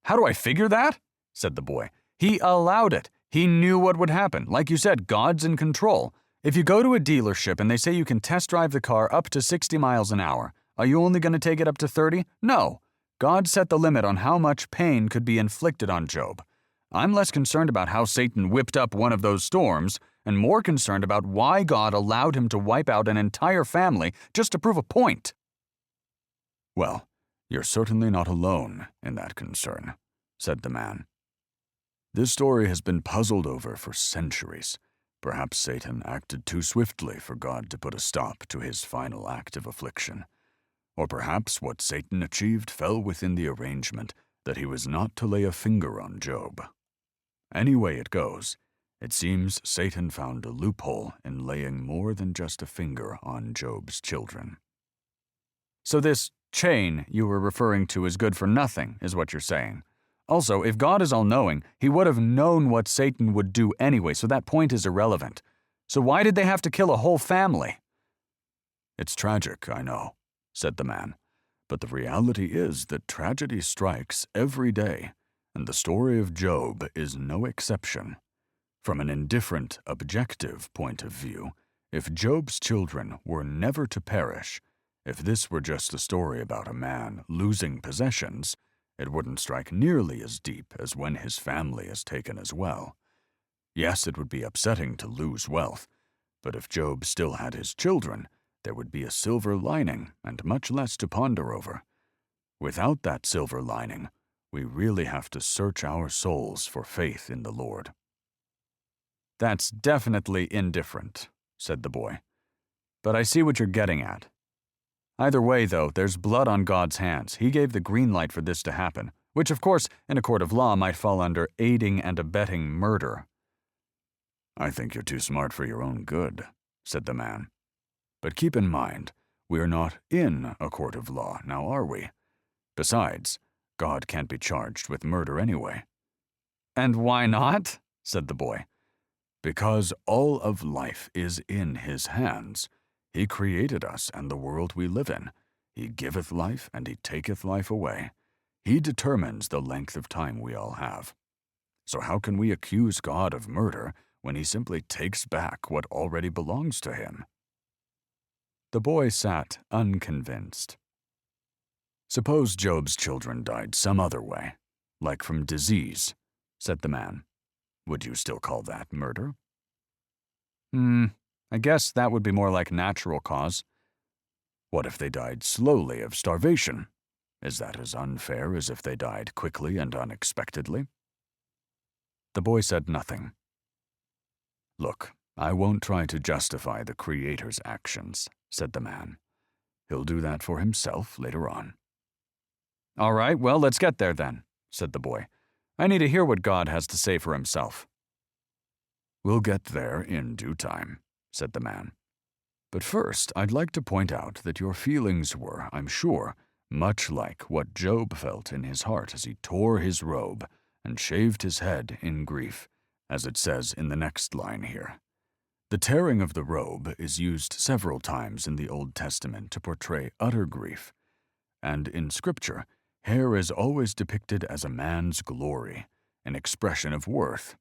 "How do I figure that?" said the boy. "He allowed it. He knew what would happen. Like you said, God's in control. If you go to a dealership and they say you can test drive the car up to 60 miles an hour, are you only going to take it up to 30? No. God set the limit on how much pain could be inflicted on Job. I'm less concerned about how Satan whipped up one of those storms, and more concerned about why God allowed him to wipe out an entire family just to prove a point." "Well, you're certainly not alone in that concern," said the man. "This story has been puzzled over for centuries. Perhaps Satan acted too swiftly for God to put a stop to his final act of affliction. Or perhaps what Satan achieved fell within the arrangement that he was not to lay a finger on Job. Any way it goes, it seems Satan found a loophole in laying more than just a finger on Job's children." So this chain you were referring to is good for nothing, is what you're saying. Also, if God is all-knowing, he would have known what Satan would do anyway, so that point is irrelevant. So why did they have to kill a whole family? "It's tragic, I know," said the man, "but the reality is that tragedy strikes every day, and the story of Job is no exception. From an indifferent, objective point of view, if Job's children were never to perish, if this were just a story about a man losing possessions, it wouldn't strike nearly as deep as when his family is taken as well. Yes, it would be upsetting to lose wealth, but if Job still had his children, there would be a silver lining and much less to ponder over. Without that silver lining, we really have to search our souls for faith in the Lord." "That's definitely indifferent," said the boy. "But I see what you're getting at. Either way, though, there's blood on God's hands. He gave the green light for this to happen, which, of course, in a court of law might fall under aiding and abetting murder." "I think you're too smart for your own good," said the man. "But keep in mind, we're not in a court of law, now are we? Besides, God can't be charged with murder anyway." "And why not?" said the boy. "Because all of life is in his hands. He created us and the world we live in. He giveth life and he taketh life away. He determines the length of time we all have. So how can we accuse God of murder when he simply takes back what already belongs to him?" The boy sat unconvinced. "Suppose Job's children died some other way, like from disease," said the man. "Would you still call that murder?" I guess that would be more like natural cause." "What if they died slowly of starvation? Is that as unfair as if they died quickly and unexpectedly?" The boy said nothing. "Look, I won't try to justify the Creator's actions," said the man. "He'll do that for himself later on." "All right, well, let's get there then," said the boy. "I need to hear what God has to say for himself." "We'll get there in due time," said the man. "But first, I'd like to point out that your feelings were, I'm sure, much like what Job felt in his heart as he tore his robe and shaved his head in grief, as it says in the next line here. The tearing of the robe is used several times in the Old Testament to portray utter grief, and in Scripture, hair is always depicted as a man's glory, an expression of worth,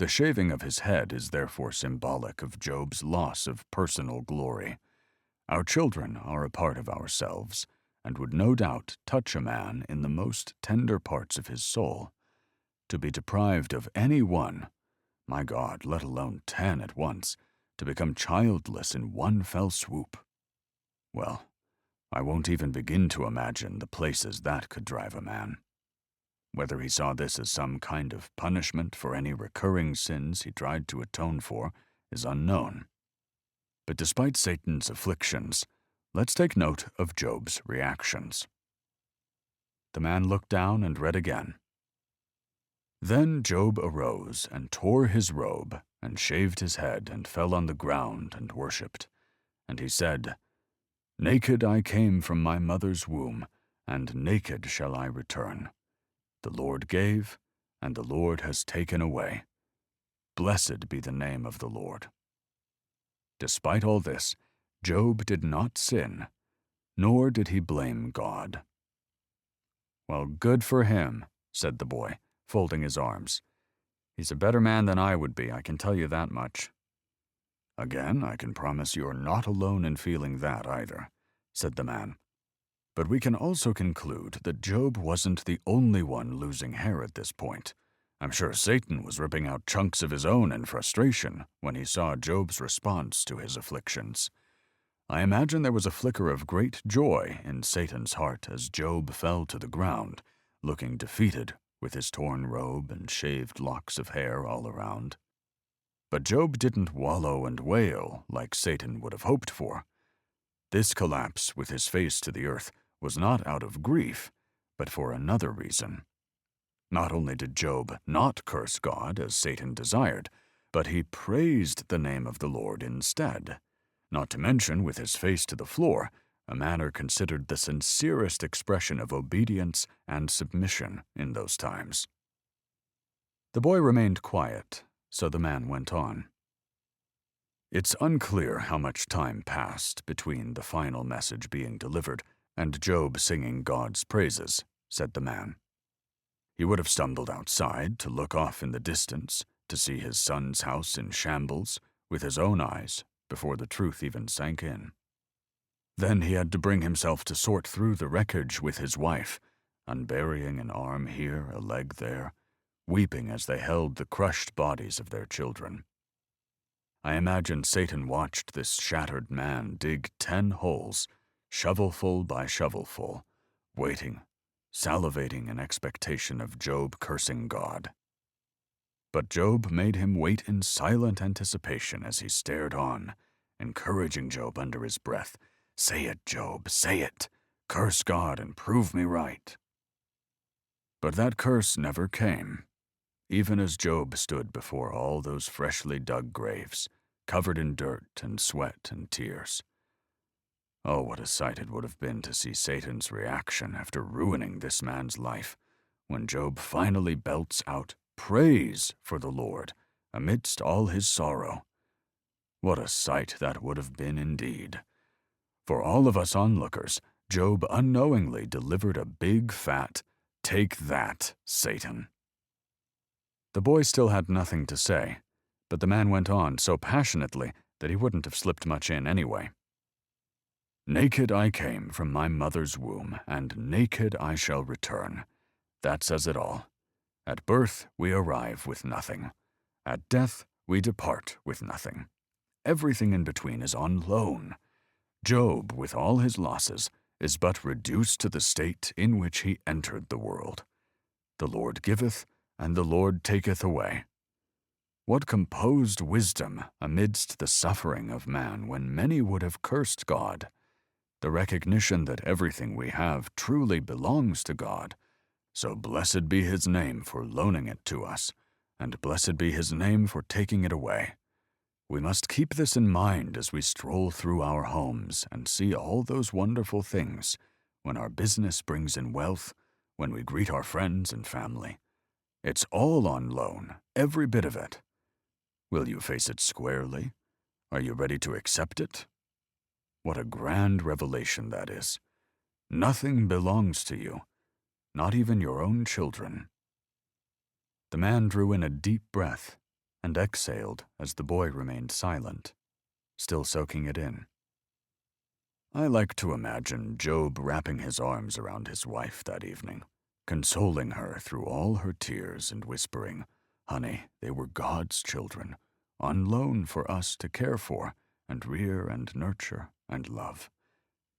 The shaving of his head is therefore symbolic of Job's loss of personal glory. Our children are a part of ourselves, and would no doubt touch a man in the most tender parts of his soul. To be deprived of any one, my God, let alone 10 at once, to become childless in one fell swoop. Well, I won't even begin to imagine the places that could drive a man. Whether he saw this as some kind of punishment for any recurring sins he tried to atone for is unknown. But despite Satan's afflictions, let's take note of Job's reactions. The man looked down and read again. Then Job arose and tore his robe and shaved his head and fell on the ground and worshipped. And he said, "Naked I came from my mother's womb, and naked shall I return. The Lord gave, and the Lord has taken away. Blessed be the name of the Lord." Despite all this, Job did not sin, nor did he blame God. "Well, good for him," said the boy, folding his arms. "He's a better man than I would be, I can tell you that much." "Again, I can promise you're not alone in feeling that either," said the man. But we can also conclude that Job wasn't the only one losing hair at this point. I'm sure Satan was ripping out chunks of his own in frustration when he saw Job's response to his afflictions. I imagine there was a flicker of great joy in Satan's heart as Job fell to the ground, looking defeated with his torn robe and shaved locks of hair all around. But Job didn't wallow and wail like Satan would have hoped for. This collapse with his face to the earth was not out of grief, but for another reason. Not only did Job not curse God as Satan desired, but he praised the name of the Lord instead, not to mention with his face to the floor, a manner considered the sincerest expression of obedience and submission in those times. The boy remained quiet, so the man went on. It's unclear how much time passed between the final message being delivered and Job singing God's praises, said the man. He would have stumbled outside to look off in the distance to see his son's house in shambles with his own eyes before the truth even sank in. Then he had to bring himself to sort through the wreckage with his wife, unburying an arm here, a leg there, weeping as they held the crushed bodies of their children. I imagine Satan watched this shattered man dig 10 holes, shovelful by shovelful, waiting, salivating in expectation of Job cursing God. But Job made him wait in silent anticipation as he stared on, encouraging Job under his breath, "Say it, Job, say it. Curse God and prove me right." But that curse never came, even as Job stood before all those freshly dug graves, covered in dirt and sweat and tears. Oh, what a sight it would have been to see Satan's reaction after ruining this man's life, when Job finally belts out praise for the Lord amidst all his sorrow. What a sight that would have been indeed. For all of us onlookers, Job unknowingly delivered a big fat, "Take that, Satan." The boy still had nothing to say, but the man went on so passionately that he wouldn't have slipped much in anyway. "Naked I came from my mother's womb, and naked I shall return." That says it all. At birth we arrive with nothing. At death we depart with nothing. Everything in between is on loan. Job, with all his losses, is but reduced to the state in which he entered the world. The Lord giveth, and the Lord taketh away. What composed wisdom amidst the suffering of man when many would have cursed God. The recognition that everything we have truly belongs to God. So blessed be his name for loaning it to us, and blessed be his name for taking it away. We must keep this in mind as we stroll through our homes and see all those wonderful things, when our business brings in wealth, when we greet our friends and family. It's all on loan, every bit of it. Will you face it squarely? Are you ready to accept it? What a grand revelation that is. Nothing belongs to you, not even your own children. The man drew in a deep breath and exhaled as the boy remained silent, still soaking it in. I like to imagine Job wrapping his arms around his wife that evening, consoling her through all her tears and whispering, "Honey, they were God's children, on loan for us to care for and rear and nurture and love.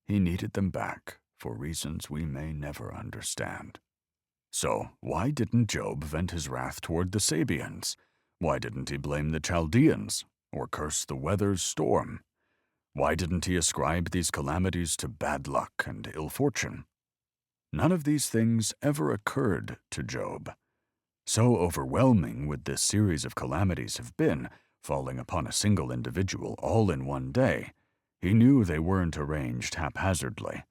He needed them back for reasons we may never understand." So, why didn't Job vent his wrath toward the Sabians? Why didn't he blame the Chaldeans or curse the weather's storm? Why didn't he ascribe these calamities to bad luck and ill fortune? None of these things ever occurred to Job. So overwhelming would this series of calamities have been, falling upon a single individual all in one day, he knew they weren't arranged haphazardly,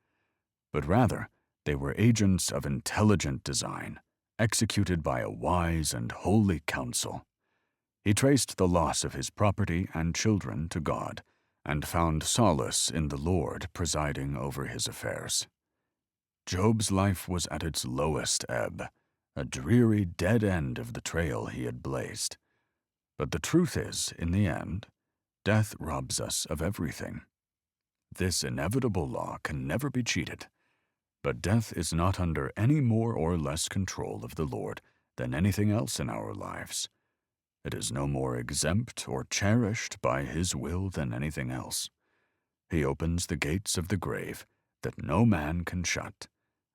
but rather they were agents of intelligent design, executed by a wise and holy counsel. He traced the loss of his property and children to God, and found solace in the Lord presiding over his affairs. Job's life was at its lowest ebb, a dreary dead end of the trail he had blazed. But the truth is, in the end, death robs us of everything. This inevitable law can never be cheated, but death is not under any more or less control of the Lord than anything else in our lives. It is no more exempt or cherished by his will than anything else. He opens the gates of the grave that no man can shut,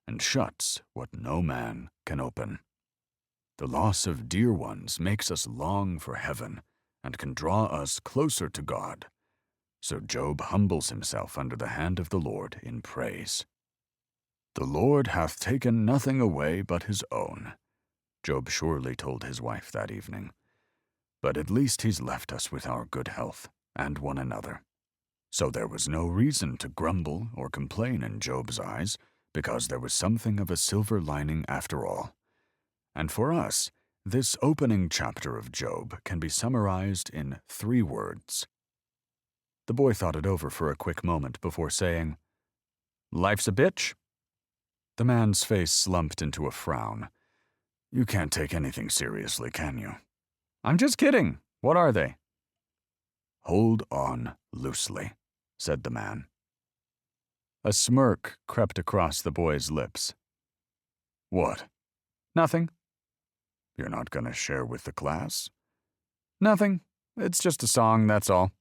and shuts what no man can open. The loss of dear ones makes us long for heaven and can draw us closer to God. So Job humbles himself under the hand of the Lord in praise. "The Lord hath taken nothing away but his own," Job surely told his wife that evening. "But at least he's left us with our good health and one another." So there was no reason to grumble or complain in Job's eyes, because there was something of a silver lining after all. And for us, this opening chapter of Job can be summarized in 3 words. The boy thought it over for a quick moment before saying, "Life's a bitch." The man's face slumped into a frown. "You can't take anything seriously, can you?" "I'm just kidding. What are they?" "Hold on loosely," said the man. A smirk crept across the boy's lips. "What?" "Nothing." "You're not going to share with the class?" "Nothing. It's just a song, that's all."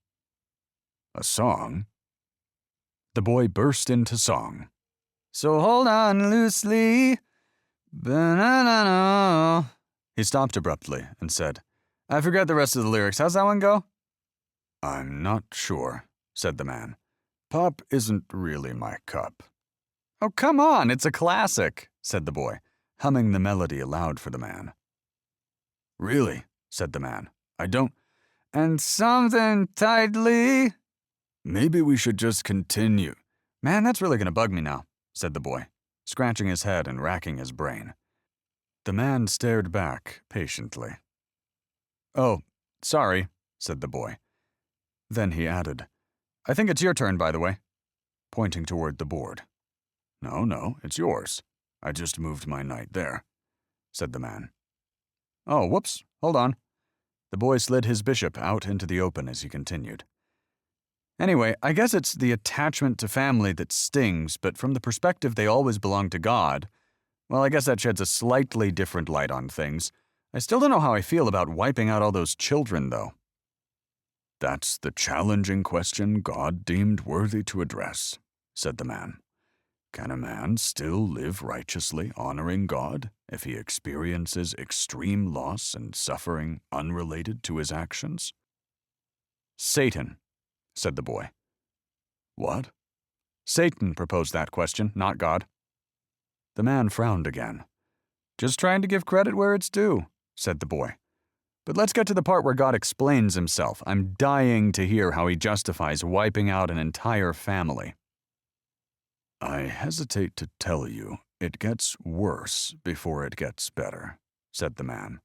"A song?" The boy burst into song. "So hold on loosely, banana." He stopped abruptly and said, "I forget the rest of the lyrics. How's that one go?" "I'm not sure," said the man. "Pop isn't really my cup." "Oh, come on, it's a classic," said the boy, humming the melody aloud for the man. "Really," said the man, "I don't—" "And something tightly—" "Maybe we should just continue." "Man, that's really gonna bug me now," said the boy, scratching his head and racking his brain. The man stared back patiently. "Oh, sorry," said the boy. Then he added, "I think it's your turn, by the way," pointing toward the board. No, it's yours. I just moved my knight there," said the man. "Oh, whoops, hold on." The boy slid his bishop out into the open as he continued. "Anyway, I guess it's the attachment to family that stings, but from the perspective they always belong to God, well, I guess that sheds a slightly different light on things. I still don't know how I feel about wiping out all those children, though." "That's the challenging question God deemed worthy to address," said the man. "Can a man still live righteously honoring God if he experiences extreme loss and suffering unrelated to his actions?" "Satan," said the boy. "What?" "Satan proposed that question, not God." The man frowned again. "Just trying to give credit where it's due," said the boy. "But let's get to the part where God explains himself. I'm dying to hear how he justifies wiping out an entire family." "I hesitate to tell you, it gets worse before it gets better," said the man,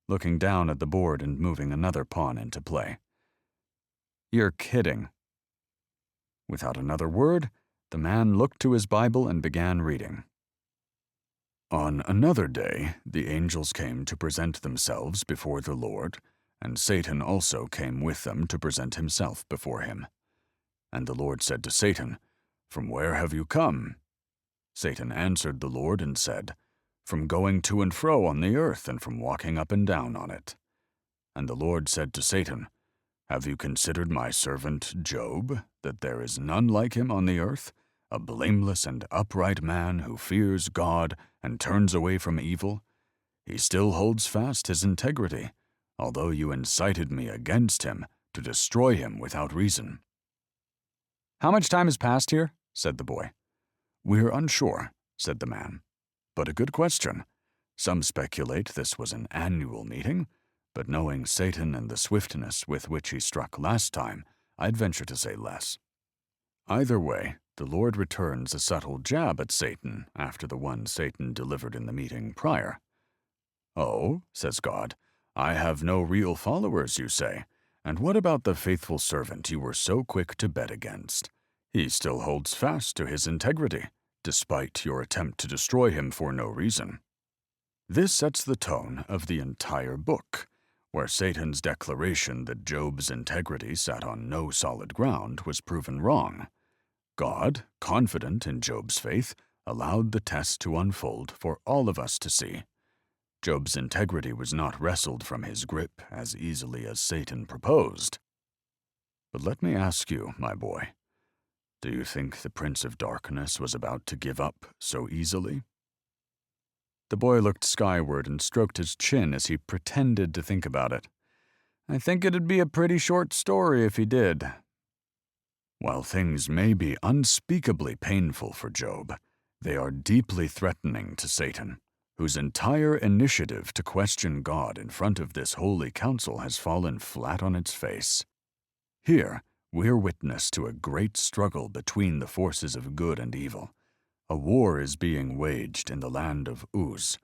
looking down at the board and moving another pawn into play. "You're kidding." Without another word, the man looked to his Bible and began reading. "On another day, the angels came to present themselves before the Lord, and Satan also came with them to present himself before him. And the Lord said to Satan, "From where have you come?" Satan answered the Lord and said, "From going to and fro on the earth and from walking up and down on it." And the Lord said to Satan, "Have you considered my servant Job, that there is none like him on the earth, a blameless and upright man who fears God and turns away from evil? He still holds fast his integrity, although you incited me against him to destroy him without reason." How much time has passed here? Said the boy. "We're unsure," said the man. "But a good question. Some speculate this was an annual meeting, but knowing Satan and the swiftness with which he struck last time, I'd venture to say less. Either way, the Lord returns a subtle jab at Satan after the one Satan delivered in the meeting prior. "Oh," says God, "I have no real followers, you say. And what about the faithful servant you were so quick to bet against? He still holds fast to his integrity, despite your attempt to destroy him for no reason." This sets the tone of the entire book, where Satan's declaration that Job's integrity sat on no solid ground was proven wrong. God, confident in Job's faith, allowed the test to unfold for all of us to see. Job's integrity was not wrestled from his grip as easily as Satan proposed. But let me ask you, my boy, do you think the Prince of Darkness was about to give up so easily? The boy looked skyward and stroked his chin as he pretended to think about it. "I think it'd be a pretty short story if he did." While things may be unspeakably painful for Job, they are deeply threatening to Satan, whose entire initiative to question God in front of this holy council has fallen flat on its face. Here, we're witness to a great struggle between the forces of good and evil. A war is being waged in the land of Uz,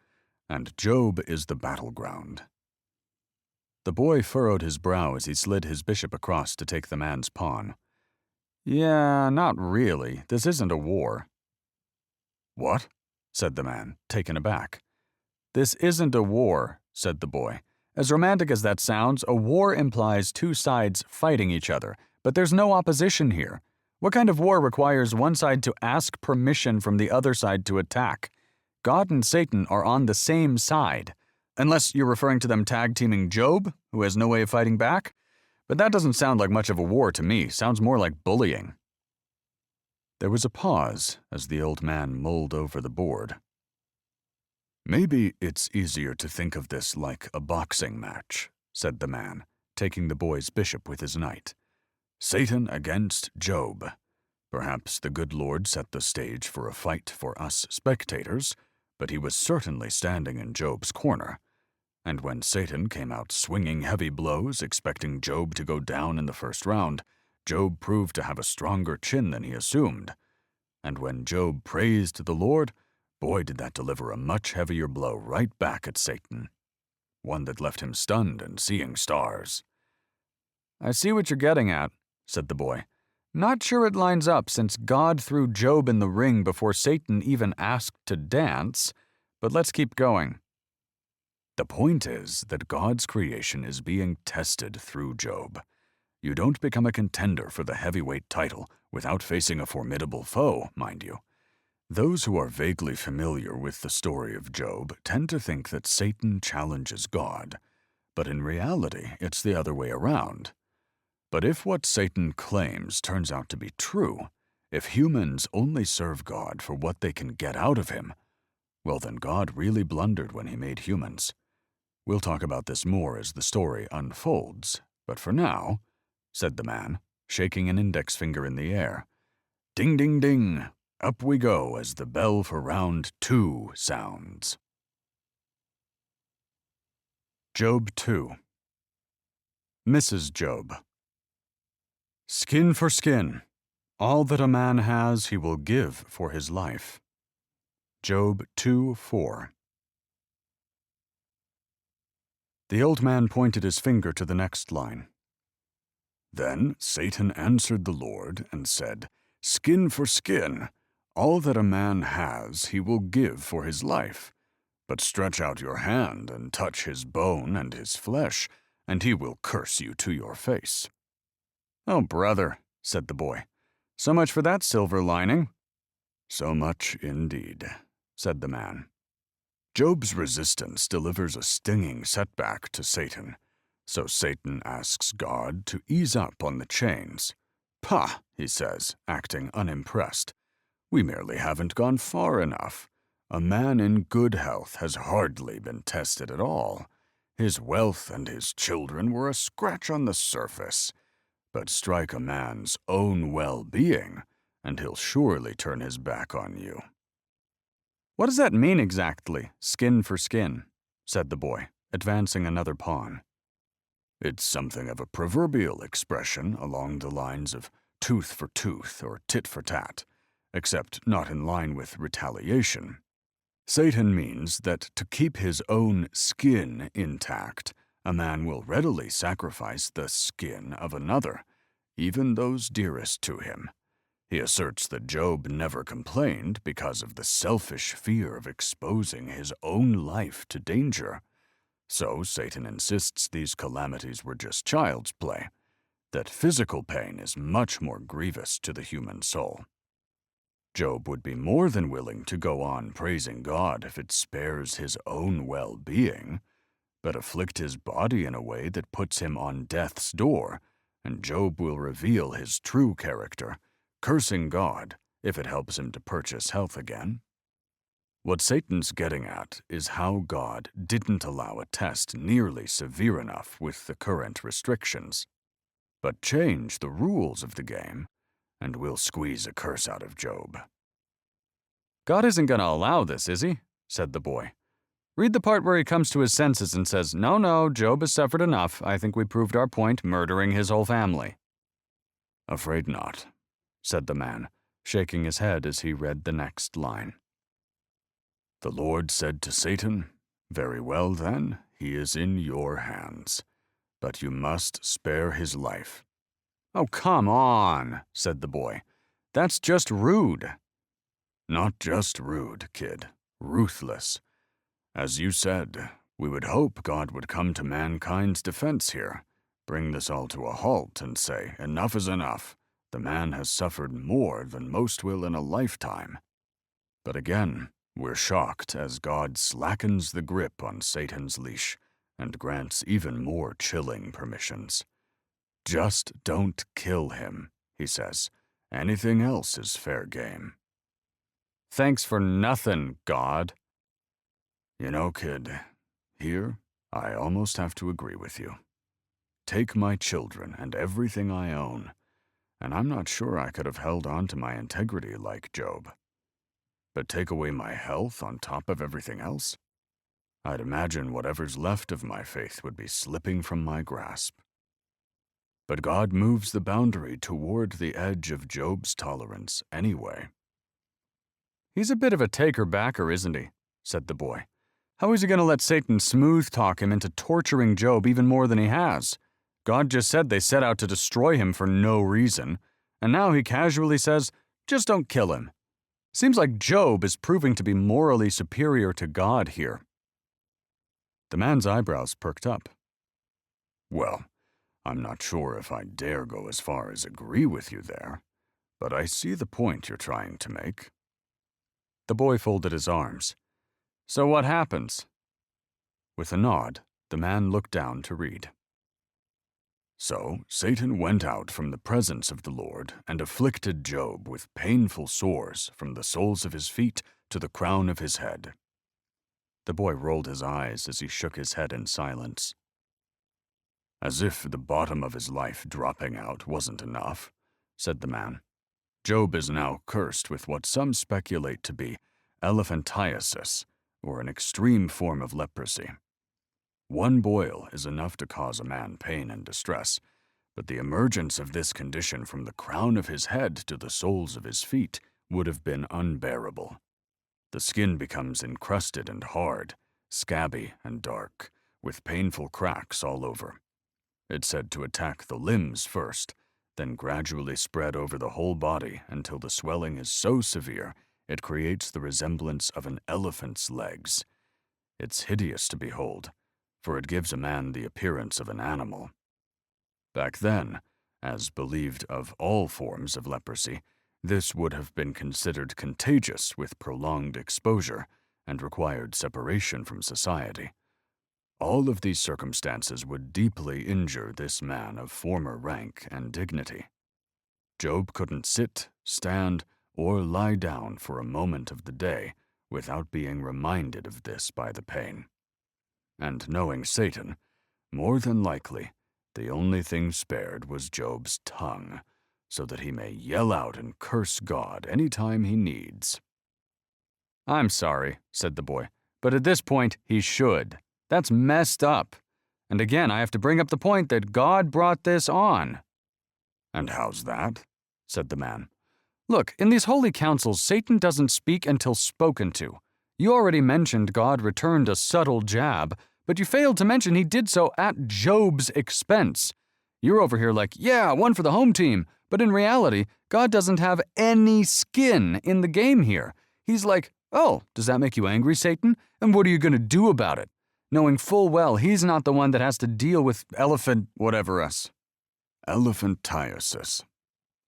and Job is the battleground. The boy furrowed his brow as he slid his bishop across to take the man's pawn. "Yeah, not really. This isn't a war." "What?" said the man, taken aback. "This isn't a war," said the boy. "As romantic as that sounds, a war implies two sides fighting each other, but there's no opposition here. What kind of war requires one side to ask permission from the other side to attack? God and Satan are on the same side. Unless you're referring to them tag-teaming Job, who has no way of fighting back? But that doesn't sound like much of a war to me. Sounds more like bullying." There was a pause as the old man mulled over the board. "Maybe it's easier to think of this like a boxing match," said the man, taking the boy's bishop with his knight. "Satan against Job. Perhaps the good Lord set the stage for a fight for us spectators, but he was certainly standing in Job's corner. And when Satan came out swinging heavy blows, expecting Job to go down in the first round, Job proved to have a stronger chin than he assumed. And when Job praised the Lord, boy, did that deliver a much heavier blow right back at Satan. One that left him stunned and seeing stars." "I see what you're getting at," said the boy. "Not sure it lines up since God threw Job in the ring before Satan even asked to dance, but let's keep going." The point is that God's creation is being tested through Job. You don't become a contender for the heavyweight title without facing a formidable foe, mind you. Those who are vaguely familiar with the story of Job tend to think that Satan challenges God, but in reality it's the other way around. But if what Satan claims turns out to be true, if humans only serve God for what they can get out of him, well then God really blundered when he made humans. We'll talk about this more as the story unfolds, but for now, said the man, shaking an index finger in the air, ding ding ding, up we go as the bell for round 2 sounds. Job 2. Mrs. Job. Skin for skin. All that a man has he will give for his life. Job 2:4. The old man pointed his finger to the next line. Then Satan answered the Lord and said, Skin for skin. All that a man has he will give for his life. But stretch out your hand and touch his bone and his flesh, and he will curse you to your face." "Oh, brother," said the boy. "So much for that silver lining." "So much indeed," said the man. "Job's resistance delivers a stinging setback to Satan, so Satan asks God to ease up on the chains. 'Pah,' he says, acting unimpressed. 'We merely haven't gone far enough. A man in good health has hardly been tested at all. His wealth and his children were a scratch on the surface. But strike a man's own well-being, and he'll surely turn his back on you.'" "What does that mean exactly, skin for skin?" said the boy, advancing another pawn. "It's something of a proverbial expression along the lines of tooth for tooth or tit for tat, except not in line with retaliation. Satan means that to keep his own skin intact, a man will readily sacrifice the skin of another, even those dearest to him. He asserts that Job never complained because of the selfish fear of exposing his own life to danger. So Satan insists these calamities were just child's play, that physical pain is much more grievous to the human soul. Job would be more than willing to go on praising God if it spares his own well-being, but afflict his body in a way that puts him on death's door, and Job will reveal his true character, cursing God if it helps him to purchase health again. What Satan's getting at is how God didn't allow a test nearly severe enough with the current restrictions, but change the rules of the game, and we'll squeeze a curse out of Job. "God isn't going to allow this, is he?" said the boy. "Read the part where he comes to his senses and says, 'No, Job has suffered enough. I think we proved our point, murdering his whole family.'" "Afraid not," said the man, shaking his head as he read the next line. "The Lord said to Satan, 'Very well then, he is in your hands, but you must spare his life.'" "Oh, come on," said the boy. "That's just rude." "Not just rude, kid. Ruthless. As you said, we would hope God would come to mankind's defense here, bring this all to a halt and say, 'Enough is enough. The man has suffered more than most will in a lifetime.' But again, we're shocked as God slackens the grip on Satan's leash and grants even more chilling permissions. 'Just don't kill him,' he says. 'Anything else is fair game.'" "Thanks for nothing, God." "You know, kid, here I almost have to agree with you. Take my children and everything I own, and I'm not sure I could have held on to my integrity like Job. But take away my health on top of everything else? I'd imagine whatever's left of my faith would be slipping from my grasp. But God moves the boundary toward the edge of Job's tolerance anyway." "He's a bit of a taker-backer, isn't he?" said the boy. "How is he going to let Satan smooth-talk him into torturing Job even more than he has? God just said they set out to destroy him for no reason, and now he casually says, 'Just don't kill him.' Seems like Job is proving to be morally superior to God here." The man's eyebrows perked up. "Well, I'm not sure if I dare go as far as agree with you there, but I see the point you're trying to make." The boy folded his arms. "So what happens?" With a nod, the man looked down to read. "So Satan went out from the presence of the Lord and afflicted Job with painful sores from the soles of his feet to the crown of his head." The boy rolled his eyes as he shook his head in silence. "As if the bottom of his life dropping out wasn't enough," said the man. "Job is now cursed with what some speculate to be elephantiasis, or an extreme form of leprosy. One boil is enough to cause a man pain and distress, but the emergence of this condition from the crown of his head to the soles of his feet would have been unbearable. The skin becomes encrusted and hard, scabby and dark, with painful cracks all over. It's said to attack the limbs first, then gradually spread over the whole body until the swelling is so severe it creates the resemblance of an elephant's legs. It's hideous to behold, for it gives a man the appearance of an animal. Back then, as believed of all forms of leprosy, this would have been considered contagious with prolonged exposure and required separation from society. All of these circumstances would deeply injure this man of former rank and dignity. Job couldn't sit, stand, or lie down for a moment of the day without being reminded of this by the pain. And knowing Satan, more than likely, the only thing spared was Job's tongue, so that he may yell out and curse God any time he needs. I'm sorry, said the boy, but at this point he should. That's messed up. And again, I have to bring up the point that God brought this on. And how's that? Said the man. Look, in these holy councils, Satan doesn't speak until spoken to. You already mentioned God returned a subtle jab, but you failed to mention he did so at Job's expense. You're over here like, yeah, one for the home team, but in reality, God doesn't have any skin in the game here. He's like, oh, does that make you angry, Satan? And what are you going to do about it? Knowing full well he's not the one that has to deal with elephantiasis.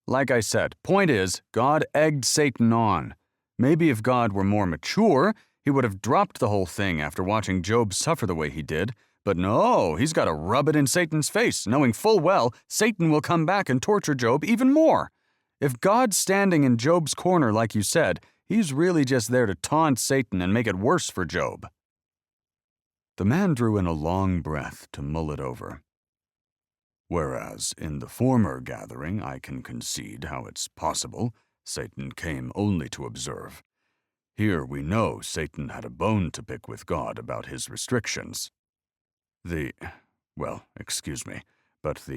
Like I said, point is, God egged Satan on. Maybe if God were more mature, he would have dropped the whole thing after watching Job suffer the way he did. But no, he's got to rub it in Satan's face, knowing full well Satan will come back and torture Job even more. If God's standing in Job's corner like you said, he's really just there to taunt Satan and make it worse for Job. The man drew in a long breath to mull it over. Whereas in the former gathering I can concede how it's possible Satan came only to observe. Here we know Satan had a bone to pick with God about his restrictions. The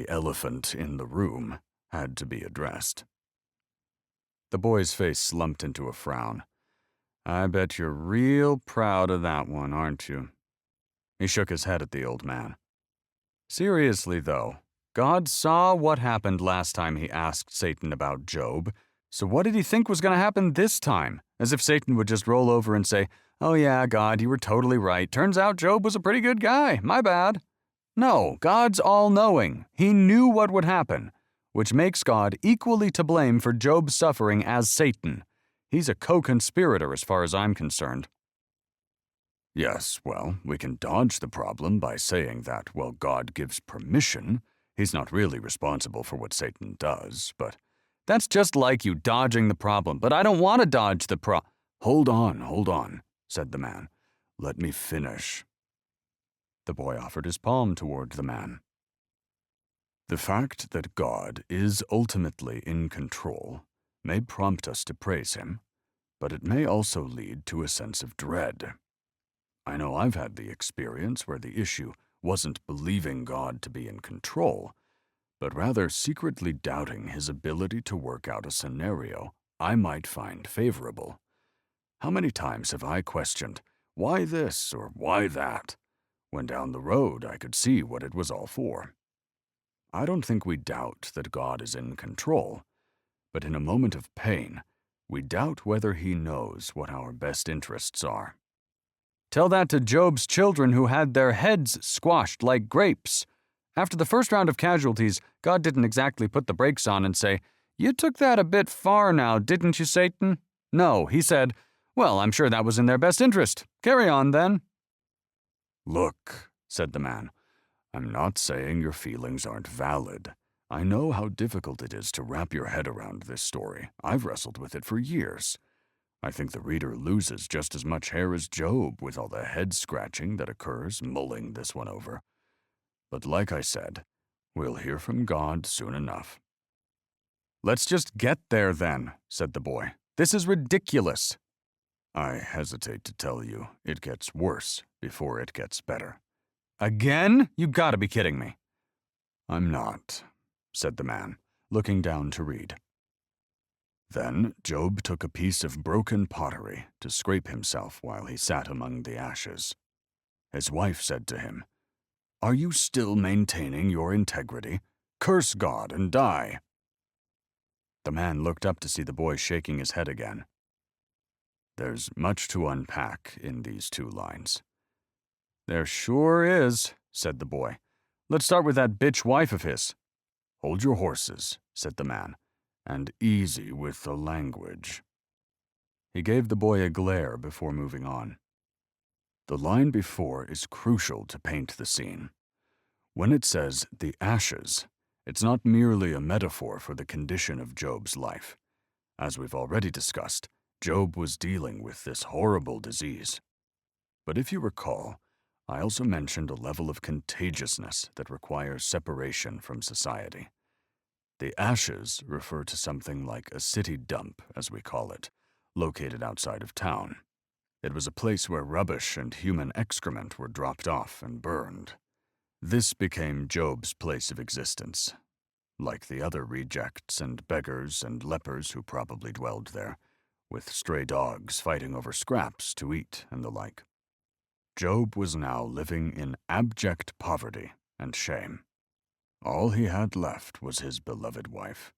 elephant in the room had to be addressed. The boy's face slumped into a frown. I bet you're real proud of that one, aren't you? He shook his head at the old man. Seriously, though, God saw what happened last time he asked Satan about Job, so what did he think was going to happen this time? As if Satan would just roll over and say, oh yeah, God, you were totally right. Turns out Job was a pretty good guy. My bad. No, God's all-knowing. He knew what would happen, which makes God equally to blame for Job's suffering as Satan. He's a co-conspirator as far as I'm concerned. Yes, well, we can dodge the problem by saying that, while God gives permission, he's not really responsible for what Satan does, but that's just like you dodging the problem, but I don't want to dodge the Hold on, said the man. Let me finish. The boy offered his palm toward the man. The fact that God is ultimately in control may prompt us to praise him, but it may also lead to a sense of dread. I know I've had the experience where the issue wasn't believing God to be in control, but rather secretly doubting his ability to work out a scenario I might find favorable. How many times have I questioned, why this or why that, when down the road I could see what it was all for? I don't think we doubt that God is in control, but in a moment of pain, we doubt whether he knows what our best interests are. Tell that to Job's children who had their heads squashed like grapes. After the first round of casualties, God didn't exactly put the brakes on and say, you took that a bit far now, didn't you, Satan? No, he said, well, I'm sure that was in their best interest. Carry on, then. Look, said the man, I'm not saying your feelings aren't valid. I know how difficult it is to wrap your head around this story. I've wrestled with it for years. I think the reader loses just as much hair as Job with all the head-scratching that occurs mulling this one over. But like I said, we'll hear from God soon enough. Let's just get there then, said the boy. This is ridiculous. I hesitate to tell you it gets worse before it gets better. Again? You gotta be kidding me. I'm not, said the man, looking down to read. Then Job took a piece of broken pottery to scrape himself while he sat among the ashes. His wife said to him, Are you still maintaining your integrity? Curse God and die. The man looked up to see the boy shaking his head again. There's much to unpack in these two lines. There sure is, said the boy. Let's start with that bitch wife of his. Hold your horses, said the man, and easy with the language. He gave the boy a glare before moving on. The line before is crucial to paint the scene. When it says the ashes, it's not merely a metaphor for the condition of Job's life. As we've already discussed, Job was dealing with this horrible disease. But if you recall, I also mentioned a level of contagiousness that requires separation from society. The ashes refer to something like a city dump, as we call it, located outside of town. It was a place where rubbish and human excrement were dropped off and burned. This became Job's place of existence, like the other rejects and beggars and lepers who probably dwelled there, with stray dogs fighting over scraps to eat and the like. Job was now living in abject poverty and shame. All he had left was his beloved wife.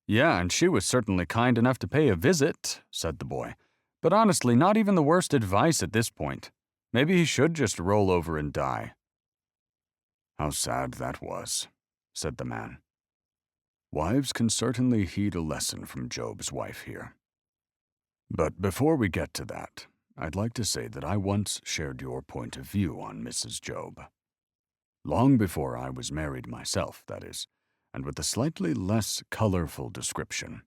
Yeah, and she was certainly kind enough to pay a visit, said the boy. But honestly, not even the worst advice at this point. Maybe he should just roll over and die. How sad that was, said the man. Wives can certainly heed a lesson from Job's wife here. But before we get to that, I'd like to say that I once shared your point of view on Mrs. Job. Long before I was married myself, that is, and with a slightly less colorful description.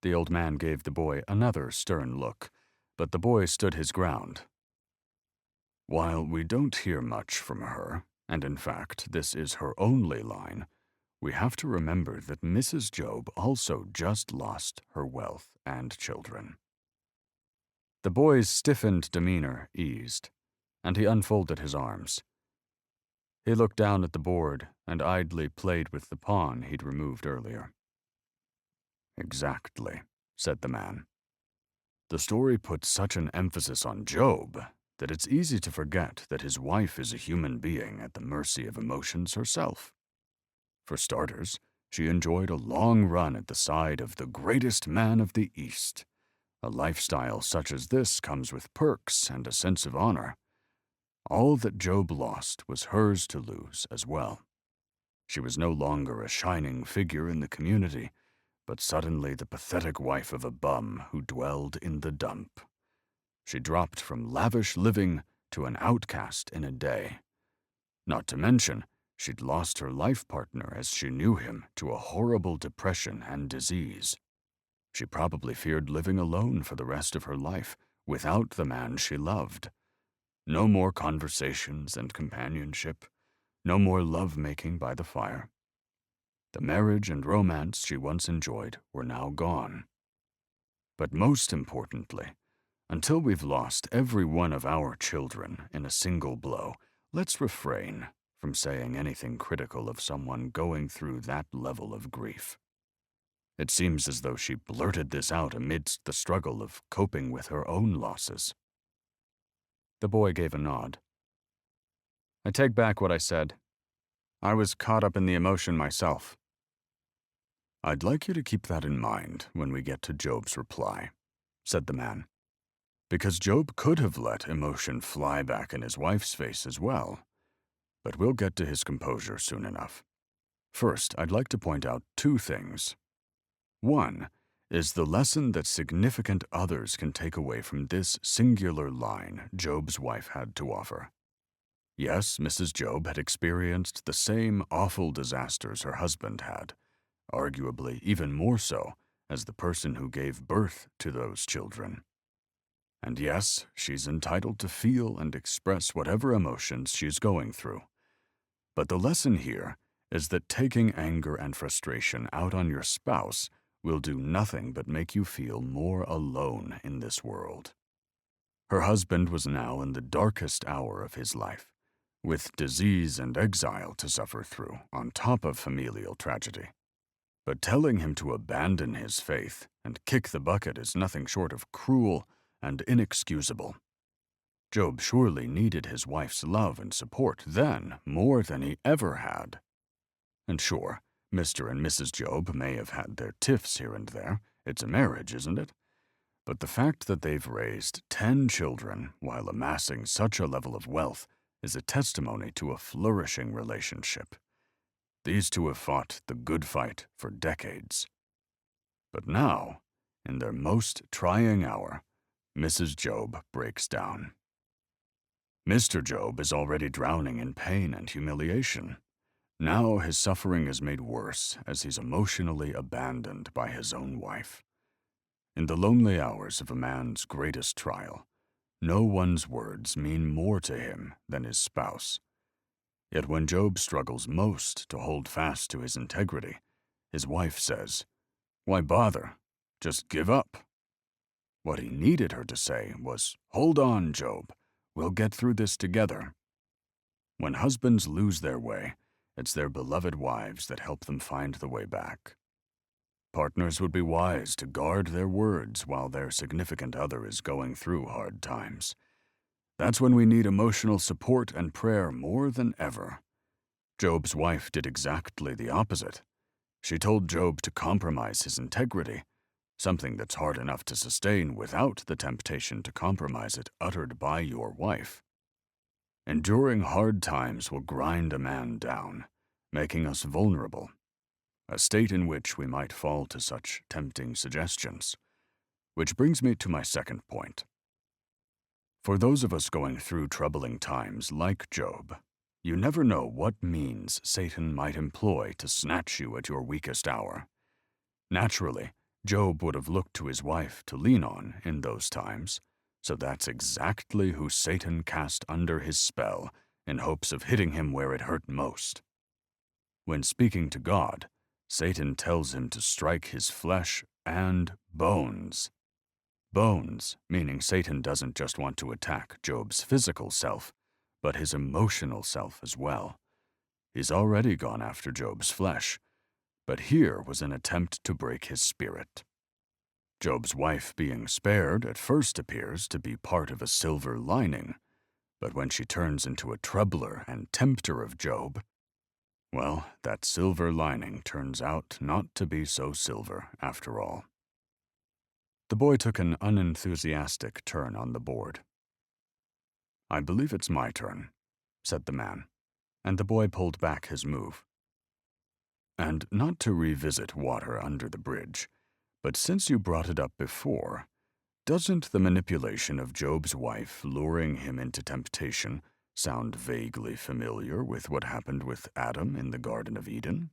The old man gave the boy another stern look, but the boy stood his ground. While we don't hear much from her, and in fact this is her only line, we have to remember that Mrs. Job also just lost her wealth and children. The boy's stiffened demeanor eased, and he unfolded his arms. He looked down at the board and idly played with the pawn he'd removed earlier. Exactly, said the man. The story puts such an emphasis on Job that it's easy to forget that his wife is a human being at the mercy of emotions herself. For starters, she enjoyed a long run at the side of the greatest man of the East. A lifestyle such as this comes with perks and a sense of honor. All that Job lost was hers to lose as well. She was no longer a shining figure in the community, but suddenly the pathetic wife of a bum who dwelled in the dump. She dropped from lavish living to an outcast in a day. Not to mention, she'd lost her life partner as she knew him to a horrible depression and disease. She probably feared living alone for the rest of her life, without the man she loved. No more conversations and companionship, no more love-making by the fire. The marriage and romance she once enjoyed were now gone. But most importantly, until we've lost every one of our children in a single blow, let's refrain from saying anything critical of someone going through that level of grief. It seems as though she blurted this out amidst the struggle of coping with her own losses. The boy gave a nod. I take back what I said. I was caught up in the emotion myself. I'd like you to keep that in mind when we get to Job's reply, said the man. Because Job could have let emotion fly back in his wife's face as well. But we'll get to his composure soon enough. First, I'd like to point out two things. One is the lesson that significant others can take away from this singular line Job's wife had to offer. Yes, Mrs. Job had experienced the same awful disasters her husband had, arguably even more so as the person who gave birth to those children. And yes, she's entitled to feel and express whatever emotions she's going through. But the lesson here is that taking anger and frustration out on your spouse will do nothing but make you feel more alone in this world. Her husband was now in the darkest hour of his life, with disease and exile to suffer through on top of familial tragedy. But telling him to abandon his faith and kick the bucket is nothing short of cruel and inexcusable. Job surely needed his wife's love and support then more than he ever had. And sure, Mr. and Mrs. Job may have had their tiffs here and there. It's a marriage, isn't it? But the fact that they've raised 10 children while amassing such a level of wealth is a testimony to a flourishing relationship. These two have fought the good fight for decades. But now, in their most trying hour, Mrs. Job breaks down. Mr. Job is already drowning in pain and humiliation. Now his suffering is made worse as he's emotionally abandoned by his own wife. In the lonely hours of a man's greatest trial, no one's words mean more to him than his spouse. Yet when Job struggles most to hold fast to his integrity, his wife says, "Why bother? Just give up." What he needed her to say was, "Hold on, Job. We'll get through this together." When husbands lose their way, it's their beloved wives that help them find the way back. Partners would be wise to guard their words while their significant other is going through hard times. That's when we need emotional support and prayer more than ever. Job's wife did exactly the opposite. She told Job to compromise his integrity, something that's hard enough to sustain without the temptation to compromise it uttered by your wife. Enduring hard times will grind a man down, making us vulnerable, a state in which we might fall to such tempting suggestions. Which brings me to my second point. For those of us going through troubling times like Job, you never know what means Satan might employ to snatch you at your weakest hour. Naturally, Job would have looked to his wife to lean on in those times, so that's exactly who Satan cast under his spell in hopes of hitting him where it hurt most. When speaking to God, Satan tells him to strike his flesh and bones. Bones, meaning Satan doesn't just want to attack Job's physical self, but his emotional self as well. He's already gone after Job's flesh, but here was an attempt to break his spirit. Job's wife being spared at first appears to be part of a silver lining, but when she turns into a troubler and tempter of Job, well, that silver lining turns out not to be so silver after all. The boy took an unenthusiastic turn on the board. "I believe it's my turn," said the man, and the boy pulled back his move. "And not to revisit water under the bridge, but since you brought it up before, doesn't the manipulation of Job's wife luring him into temptation sound vaguely familiar with what happened with Adam in the Garden of Eden?"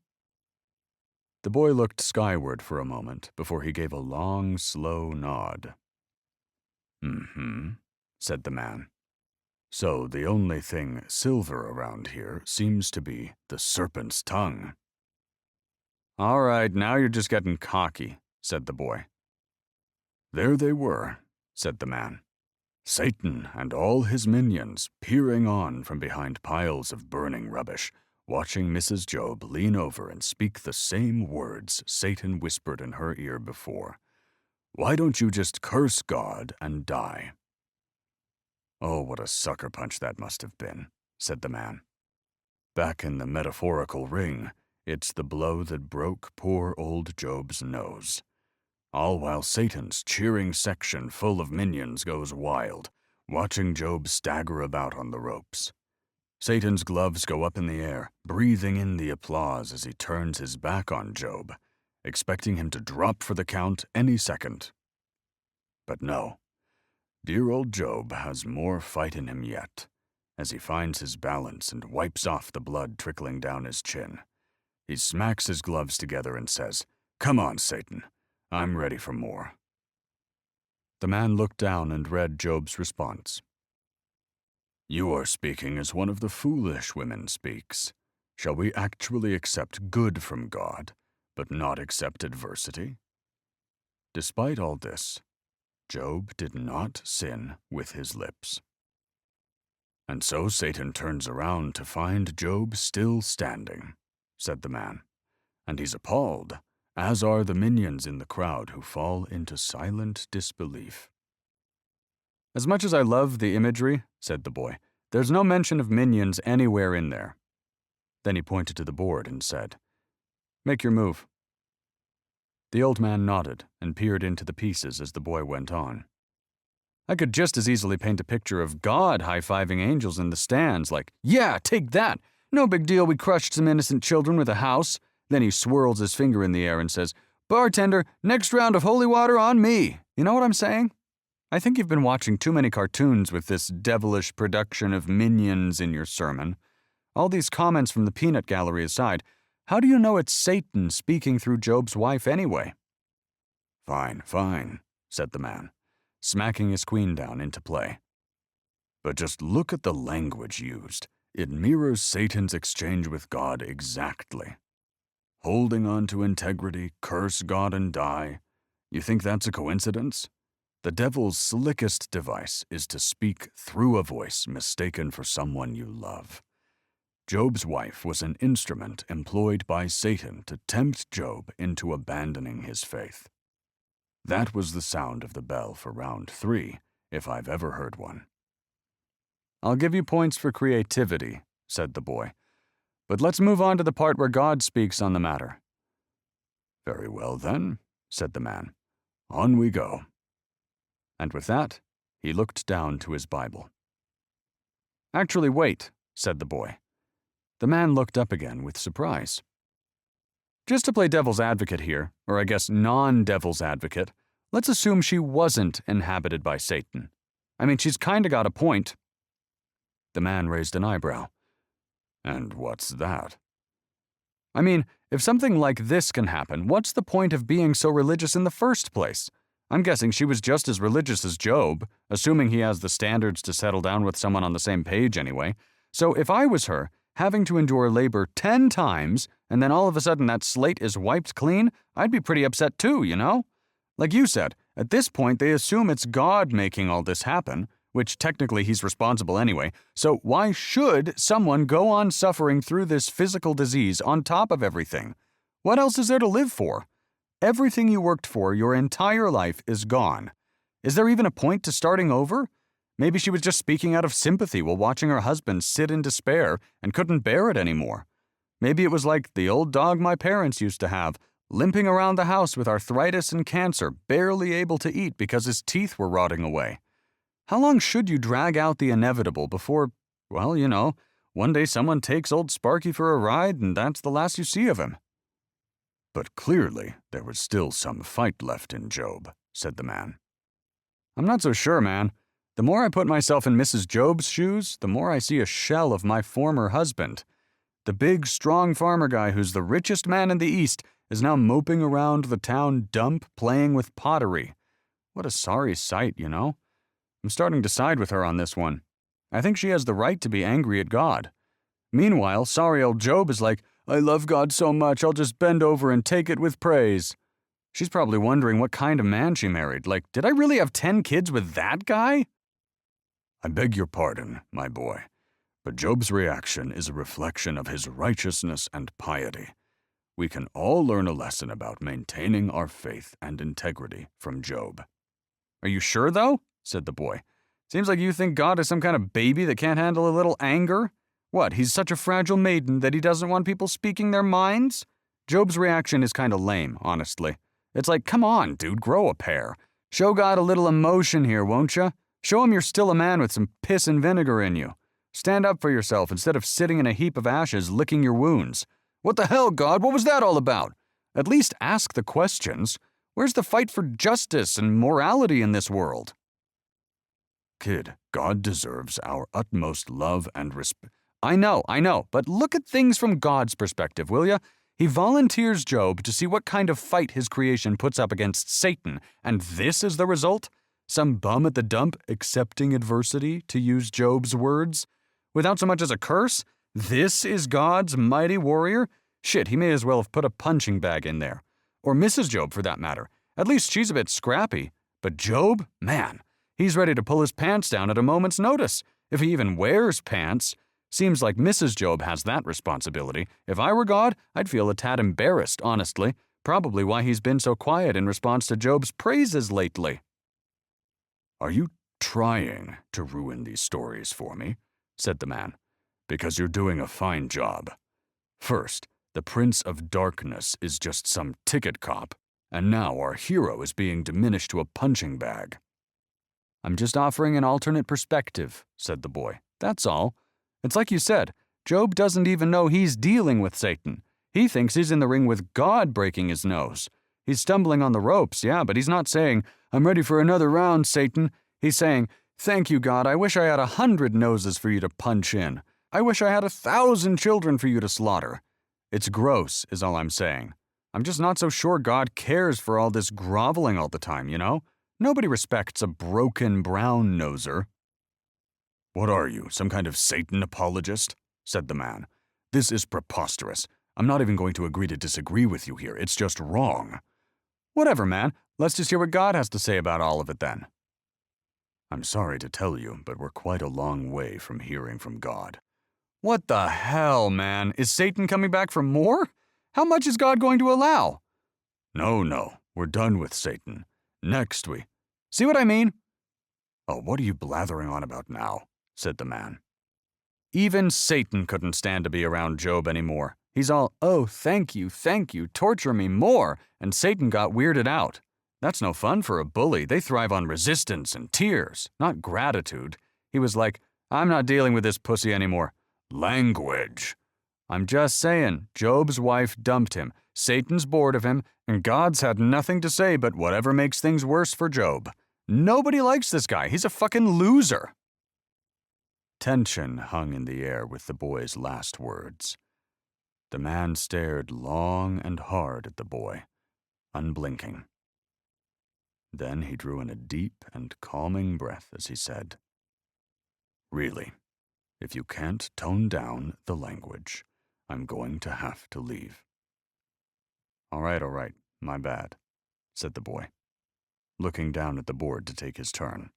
The boy looked skyward for a moment before he gave a long, slow nod. "Mm-hmm," said the man. "So the only thing silver around here seems to be the serpent's tongue." "All right, now you're just getting cocky," said the boy. "There they were," said the man. "Satan and all his minions peering on from behind piles of burning rubbish, watching Mrs. Job lean over and speak the same words Satan whispered in her ear before. 'Why don't you just curse God and die?'" "Oh, what a sucker punch that must have been," said the man. "Back in the metaphorical ring, it's the blow that broke poor old Job's nose. All while Satan's cheering section full of minions goes wild, watching Job stagger about on the ropes. Satan's gloves go up in the air, breathing in the applause as he turns his back on Job, expecting him to drop for the count any second. But no, dear old Job has more fight in him yet, as he finds his balance and wipes off the blood trickling down his chin. He smacks his gloves together and says, "Come on, Satan, I'm ready for more." The man looked down and read Job's response. "You are speaking as one of the foolish women speaks. Shall we actually accept good from God, but not accept adversity?" Despite all this, Job did not sin with his lips. "And so Satan turns around to find Job still standing," said the man, "and he's appalled, as are the minions in the crowd who fall into silent disbelief." "As much as I love the imagery," said the boy, "there's no mention of minions anywhere in there." Then he pointed to the board and said, "Make your move." The old man nodded and peered into the pieces as the boy went on. I could just as easily paint a picture of God high-fiving angels in the stands, like, "Yeah, take that! No big deal, we crushed some innocent children with a house." Then he swirls his finger in the air and says, "Bartender, next round of holy water on me." You know what I'm saying? I think you've been watching too many cartoons with this devilish production of minions in your sermon. All these comments from the peanut gallery aside, how do you know it's Satan speaking through Job's wife anyway? Fine, fine, said the man, smacking his queen down into play. But just look at the language used. It mirrors Satan's exchange with God exactly. Holding on to integrity, curse God and die. You think that's a coincidence? The devil's slickest device is to speak through a voice mistaken for someone you love. Job's wife was an instrument employed by Satan to tempt Job into abandoning his faith. That was the sound of the bell for round 3, if I've ever heard one. I'll give you points for creativity, said the boy. But let's move on to the part where God speaks on the matter. Very well then, said the man. On we go. And with that, he looked down to his Bible. Actually, wait, said the boy. The man looked up again with surprise. Just to play devil's advocate here, or I guess non-devil's advocate, let's assume she wasn't inhabited by Satan. I mean, she's kinda got a point. The man raised an eyebrow. And what's that? I mean, if something like this can happen, what's the point of being so religious in the first place? I'm guessing she was just as religious as Job, assuming he has the standards to settle down with someone on the same page anyway. So if I was her, having to endure labor 10 times, and then all of a sudden that slate is wiped clean, I'd be pretty upset too, you know? Like you said, at this point they assume it's God making all this happen, which technically he's responsible anyway, so why should someone go on suffering through this physical disease on top of everything? What else is there to live for? Everything you worked for your entire life is gone. Is there even a point to starting over? Maybe she was just speaking out of sympathy while watching her husband sit in despair and couldn't bear it anymore. Maybe it was like the old dog my parents used to have, limping around the house with arthritis and cancer, barely able to eat because his teeth were rotting away. How long should you drag out the inevitable before, well, you know, one day someone takes old Sparky for a ride and that's the last you see of him? But clearly there was still some fight left in Job, said the man. I'm not so sure, man. The more I put myself in Mrs. Job's shoes, the more I see a shell of my former husband. The big, strong farmer guy who's the richest man in the East is now moping around the town dump playing with pottery. What a sorry sight, you know? I'm starting to side with her on this one. I think she has the right to be angry at God. Meanwhile, sorry old Job is like, I love God so much, I'll just bend over and take it with praise. She's probably wondering what kind of man she married. Like, did I really have 10 kids with that guy? I beg your pardon, my boy, but Job's reaction is a reflection of his righteousness and piety. We can all learn a lesson about maintaining our faith and integrity from Job. Are you sure, though? Said the boy. Seems like you think God is some kind of baby that can't handle a little anger. What, he's such a fragile maiden that he doesn't want people speaking their minds? Job's reaction is kind of lame, honestly. It's like, come on, dude, grow a pair. Show God a little emotion here, won't you? Show him you're still a man with some piss and vinegar in you. Stand up for yourself instead of sitting in a heap of ashes licking your wounds. What the hell, God? What was that all about? At least ask the questions. Where's the fight for justice and morality in this world? Kid, God deserves our utmost love and respect. I know, but look at things from God's perspective, will ya? He volunteers Job to see what kind of fight his creation puts up against Satan, and this is the result? Some bum at the dump accepting adversity, to use Job's words? Without so much as a curse? This is God's mighty warrior? Shit, he may as well have put a punching bag in there. Or Mrs. Job, for that matter. At least she's a bit scrappy. But Job? Man, he's ready to pull his pants down at a moment's notice. If he even wears pants. Seems like Mrs. Job has that responsibility. If I were God, I'd feel a tad embarrassed, honestly. Probably why he's been so quiet in response to Job's praises lately. Are you trying to ruin these stories for me? Said the man. Because you're doing a fine job. First, the Prince of Darkness is just some ticket cop, and now our hero is being diminished to a punching bag." "I'm just offering an alternate perspective," said the boy. "That's all. It's like you said, Job doesn't even know he's dealing with Satan. He thinks he's in the ring with God breaking his nose. He's stumbling on the ropes, yeah, but he's not saying, 'I'm ready for another round, Satan.' He's saying, 'Thank you, God, I wish I had 100 noses for you to punch in. I wish I had 1,000 children for you to slaughter.' It's gross, is all I'm saying. I'm just not so sure God cares for all this groveling all the time, you know? Nobody respects a broken brown noser." "What are you, some kind of Satan apologist?" said the man. "This is preposterous. I'm not even going to agree to disagree with you here. It's just wrong." "Whatever, man. Let's just hear what God has to say about all of it then." "I'm sorry to tell you, but we're quite a long way from hearing from God." "What the hell, man? Is Satan coming back for more? How much is God going to allow?" No, we're done with Satan. Next we— "See what I mean?" "Oh, what are you blathering on about now?" said the man. Even Satan couldn't stand to be around Job anymore. He's all, "Oh, thank you, torture me more," and Satan got weirded out. That's no fun for a bully. They thrive on resistance and tears, not gratitude. He was like, "I'm not dealing with this pussy anymore." Language. "I'm just saying, Job's wife dumped him, Satan's bored of him, and God's had nothing to say but whatever makes things worse for Job. Nobody likes this guy. He's a fucking loser." Tension hung in the air with the boy's last words. The man stared long and hard at the boy, unblinking. Then he drew in a deep and calming breath as he said, "Really, if you can't tone down the language, I'm going to have to leave." All right, my bad," said the boy, looking down at the board to take his turn.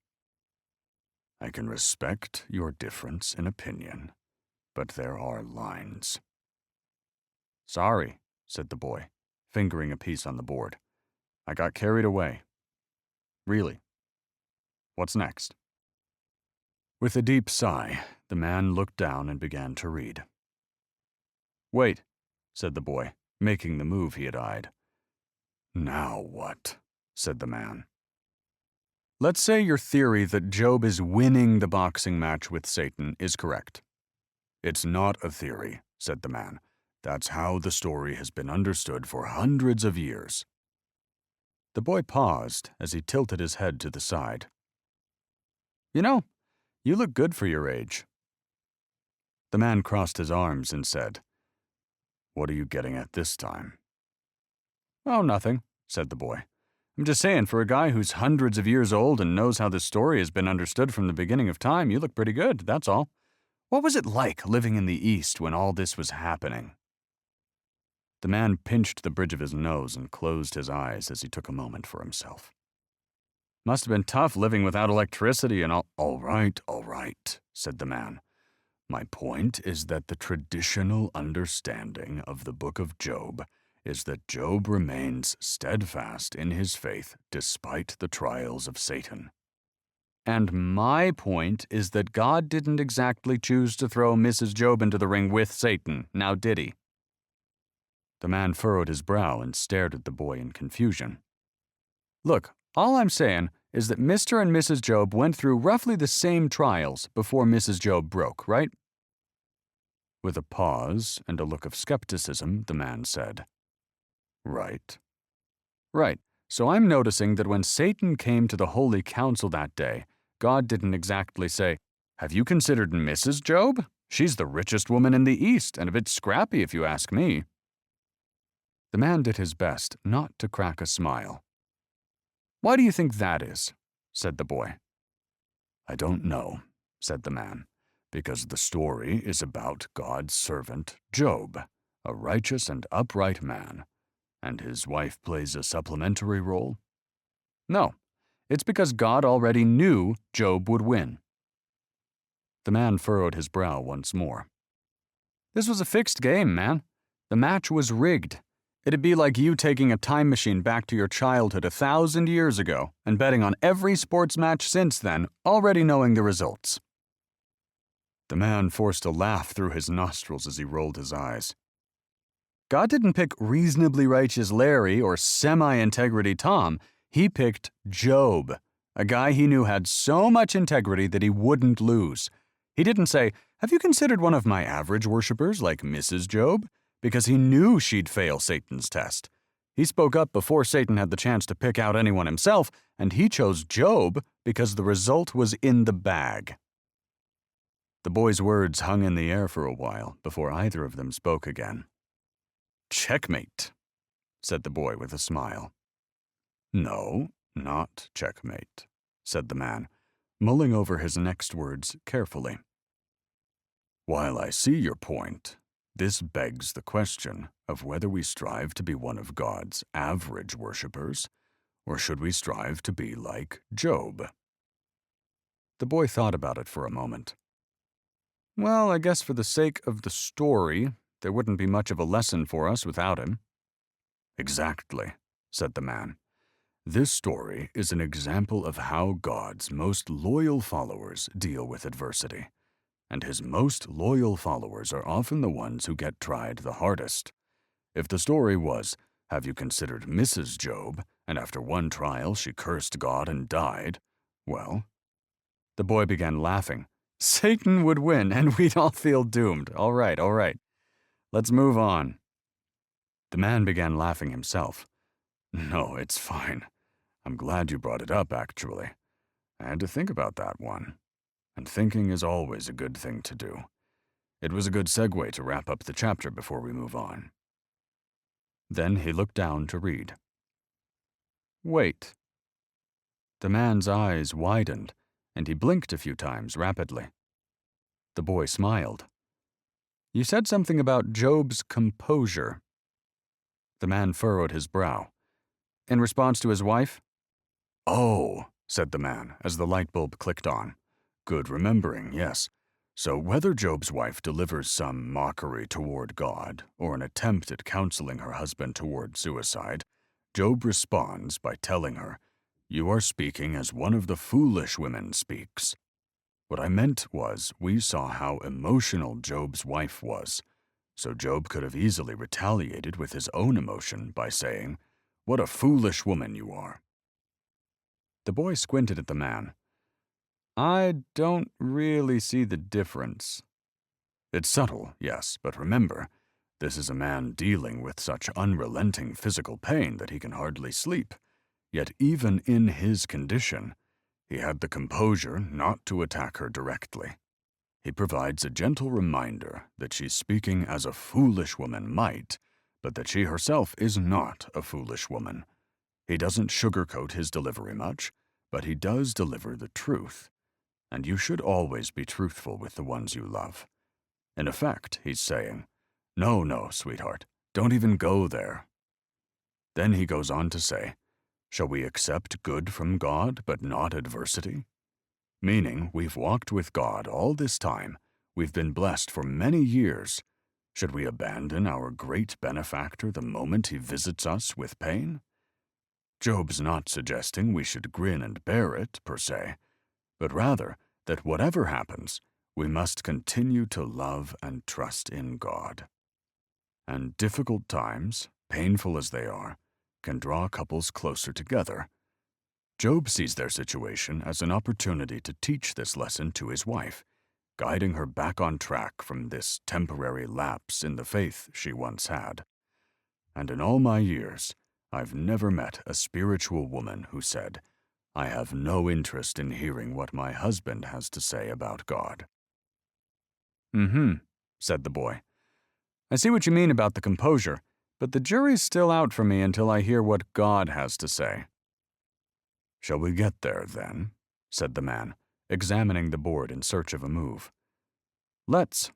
"I can respect your difference in opinion, but there are lines." "Sorry," said the boy, fingering a piece on the board. "I got carried away. Really. What's next?" With a deep sigh, the man looked down and began to read. "Wait," said the boy, making the move he had eyed. "Now what?" said the man. "Let's say your theory that Job is winning the boxing match with Satan is correct." "It's not a theory," said the man. "That's how the story has been understood for hundreds of years." The boy paused as he tilted his head to the side. "You know, you look good for your age." The man crossed his arms and said, "What are you getting at this time?" "Oh, nothing," said the boy. "I'm just saying, for a guy who's hundreds of years old and knows how this story has been understood from the beginning of time, you look pretty good, that's all. What was it like living in the East when all this was happening?" The man pinched the bridge of his nose and closed his eyes as he took a moment for himself. "Must have been tough living without electricity and all." All right, said the man. "My point is that the traditional understanding of the book of Job is that Job remains steadfast in his faith despite the trials of Satan." "And my point is that God didn't exactly choose to throw Mrs. Job into the ring with Satan, now did he?" The man furrowed his brow and stared at the boy in confusion. "Look, all I'm saying is that Mr. and Mrs. Job went through roughly the same trials before Mrs. Job broke, right?" With a pause and a look of skepticism, the man said, "Right." "Right. So I'm noticing that when Satan came to the Holy Council that day, God didn't exactly say, 'Have you considered Mrs. Job? She's the richest woman in the East, and a bit scrappy if you ask me.'" The man did his best not to crack a smile. "Why do you think that is?" said the boy. "I don't know," said the man, "because the story is about God's servant Job, a righteous and upright man, and his wife plays a supplementary role." "No, it's because God already knew Job would win." The man furrowed his brow once more. "This was a fixed game, man. The match was rigged. It'd be like you taking a time machine back to your childhood 1,000 years ago and betting on every sports match since then, already knowing the results." The man forced a laugh through his nostrils as he rolled his eyes. God didn't pick reasonably righteous Larry or semi-integrity Tom. He picked Job, a guy he knew had so much integrity that he wouldn't lose. He didn't say, "Have you considered one of my average worshippers like Mrs. Job?" because he knew she'd fail Satan's test. He spoke up before Satan had the chance to pick out anyone himself, and he chose Job because the result was in the bag. The boy's words hung in the air for a while before either of them spoke again. "Checkmate," said the boy with a smile. "No, not checkmate," said the man, mulling over his next words carefully. "While I see your point, this begs the question of whether we strive to be one of God's average worshippers, or should we strive to be like Job?" The boy thought about it for a moment. "Well, I guess for the sake of the story, there wouldn't be much of a lesson for us without him." "Exactly," said the man. "This story is an example of how God's most loyal followers deal with adversity. And his most loyal followers are often the ones who get tried the hardest. If the story was, 'Have you considered Mrs. Job?' and after one trial she cursed God and died, well..." The boy began laughing. "Satan would win, and we'd all feel doomed. All right. Let's move on." The man began laughing himself. "No, it's fine. I'm glad you brought it up, actually. I had to think about that one. And thinking is always a good thing to do. It was a good segue to wrap up the chapter before we move on." Then he looked down to read. "Wait." The man's eyes widened, and he blinked a few times rapidly. The boy smiled. "You said something about Job's composure." The man furrowed his brow. "In response to his wife?" "Oh," said the man as the light bulb clicked on. "Good remembering, yes. So whether Job's wife delivers some mockery toward God or an attempt at counseling her husband toward suicide, Job responds by telling her, 'You are speaking as one of the foolish women speaks.' What I meant was we saw how emotional Job's wife was, so Job could have easily retaliated with his own emotion by saying, 'What a foolish woman you are.'" The boy squinted at the man. "I don't really see the difference." "It's subtle, yes, but remember, this is a man dealing with such unrelenting physical pain that he can hardly sleep. Yet even in his condition, he had the composure not to attack her directly. He provides a gentle reminder that she's speaking as a foolish woman might, but that she herself is not a foolish woman. He doesn't sugarcoat his delivery much, but he does deliver the truth. And you should always be truthful with the ones you love. In effect, he's saying, 'No, sweetheart, don't even go there.' Then he goes on to say, 'Shall we accept good from God but not adversity?' Meaning, we've walked with God all this time, we've been blessed for many years. Should we abandon our great benefactor the moment he visits us with pain? Job's not suggesting we should grin and bear it, per se, but rather that whatever happens, we must continue to love and trust in God. And difficult times, painful as they are, can draw couples closer together. Job sees their situation as an opportunity to teach this lesson to his wife, guiding her back on track from this temporary lapse in the faith she once had. And in all my years, I've never met a spiritual woman who said, 'I have no interest in hearing what my husband has to say about God.'" "Mm-hmm," said the boy. "I see what you mean about the composure, but the jury's still out for me until I hear what God has to say." "Shall we get there, then?" said the man, examining the board in search of a move. "Let's."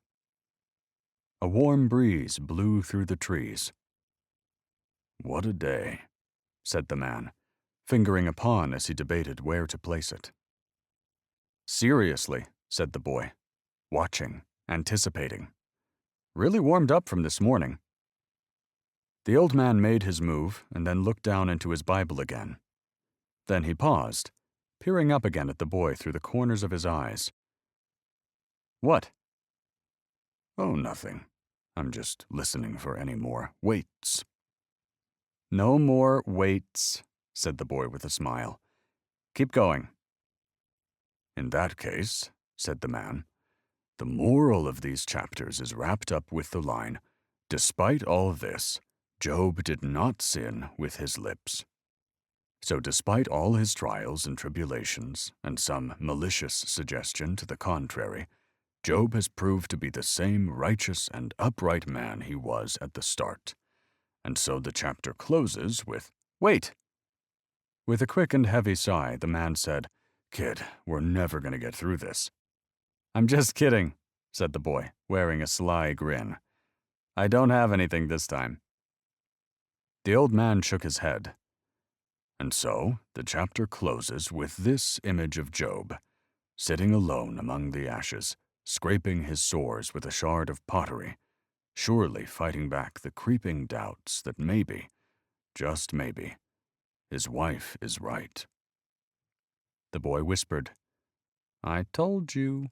A warm breeze blew through the trees. "What a day," said the man, fingering a pawn as he debated where to place it. "Seriously," said the boy, watching, anticipating. "Really warmed up from this morning." The old man made his move and then looked down into his Bible again. Then he paused, peering up again at the boy through the corners of his eyes. "What?" "Oh, nothing. I'm just listening for any more waits." "No more waits," said the boy with a smile. "Keep going." "In that case," said the man, "the moral of these chapters is wrapped up with the line, 'Despite all this, Job did not sin with his lips.' So despite all his trials and tribulations, and some malicious suggestion to the contrary, Job has proved to be the same righteous and upright man he was at the start. And so the chapter closes with, "Wait!" With a quick and heavy sigh, the man said, "Kid, we're never going to get through this." "I'm just kidding," said the boy, wearing a sly grin. "I don't have anything this time." The old man shook his head. And so the chapter closes with this image of Job, sitting alone among the ashes, scraping his sores with a shard of pottery, surely fighting back the creeping doubts that maybe, just maybe, his wife is right. The boy whispered, "I told you,"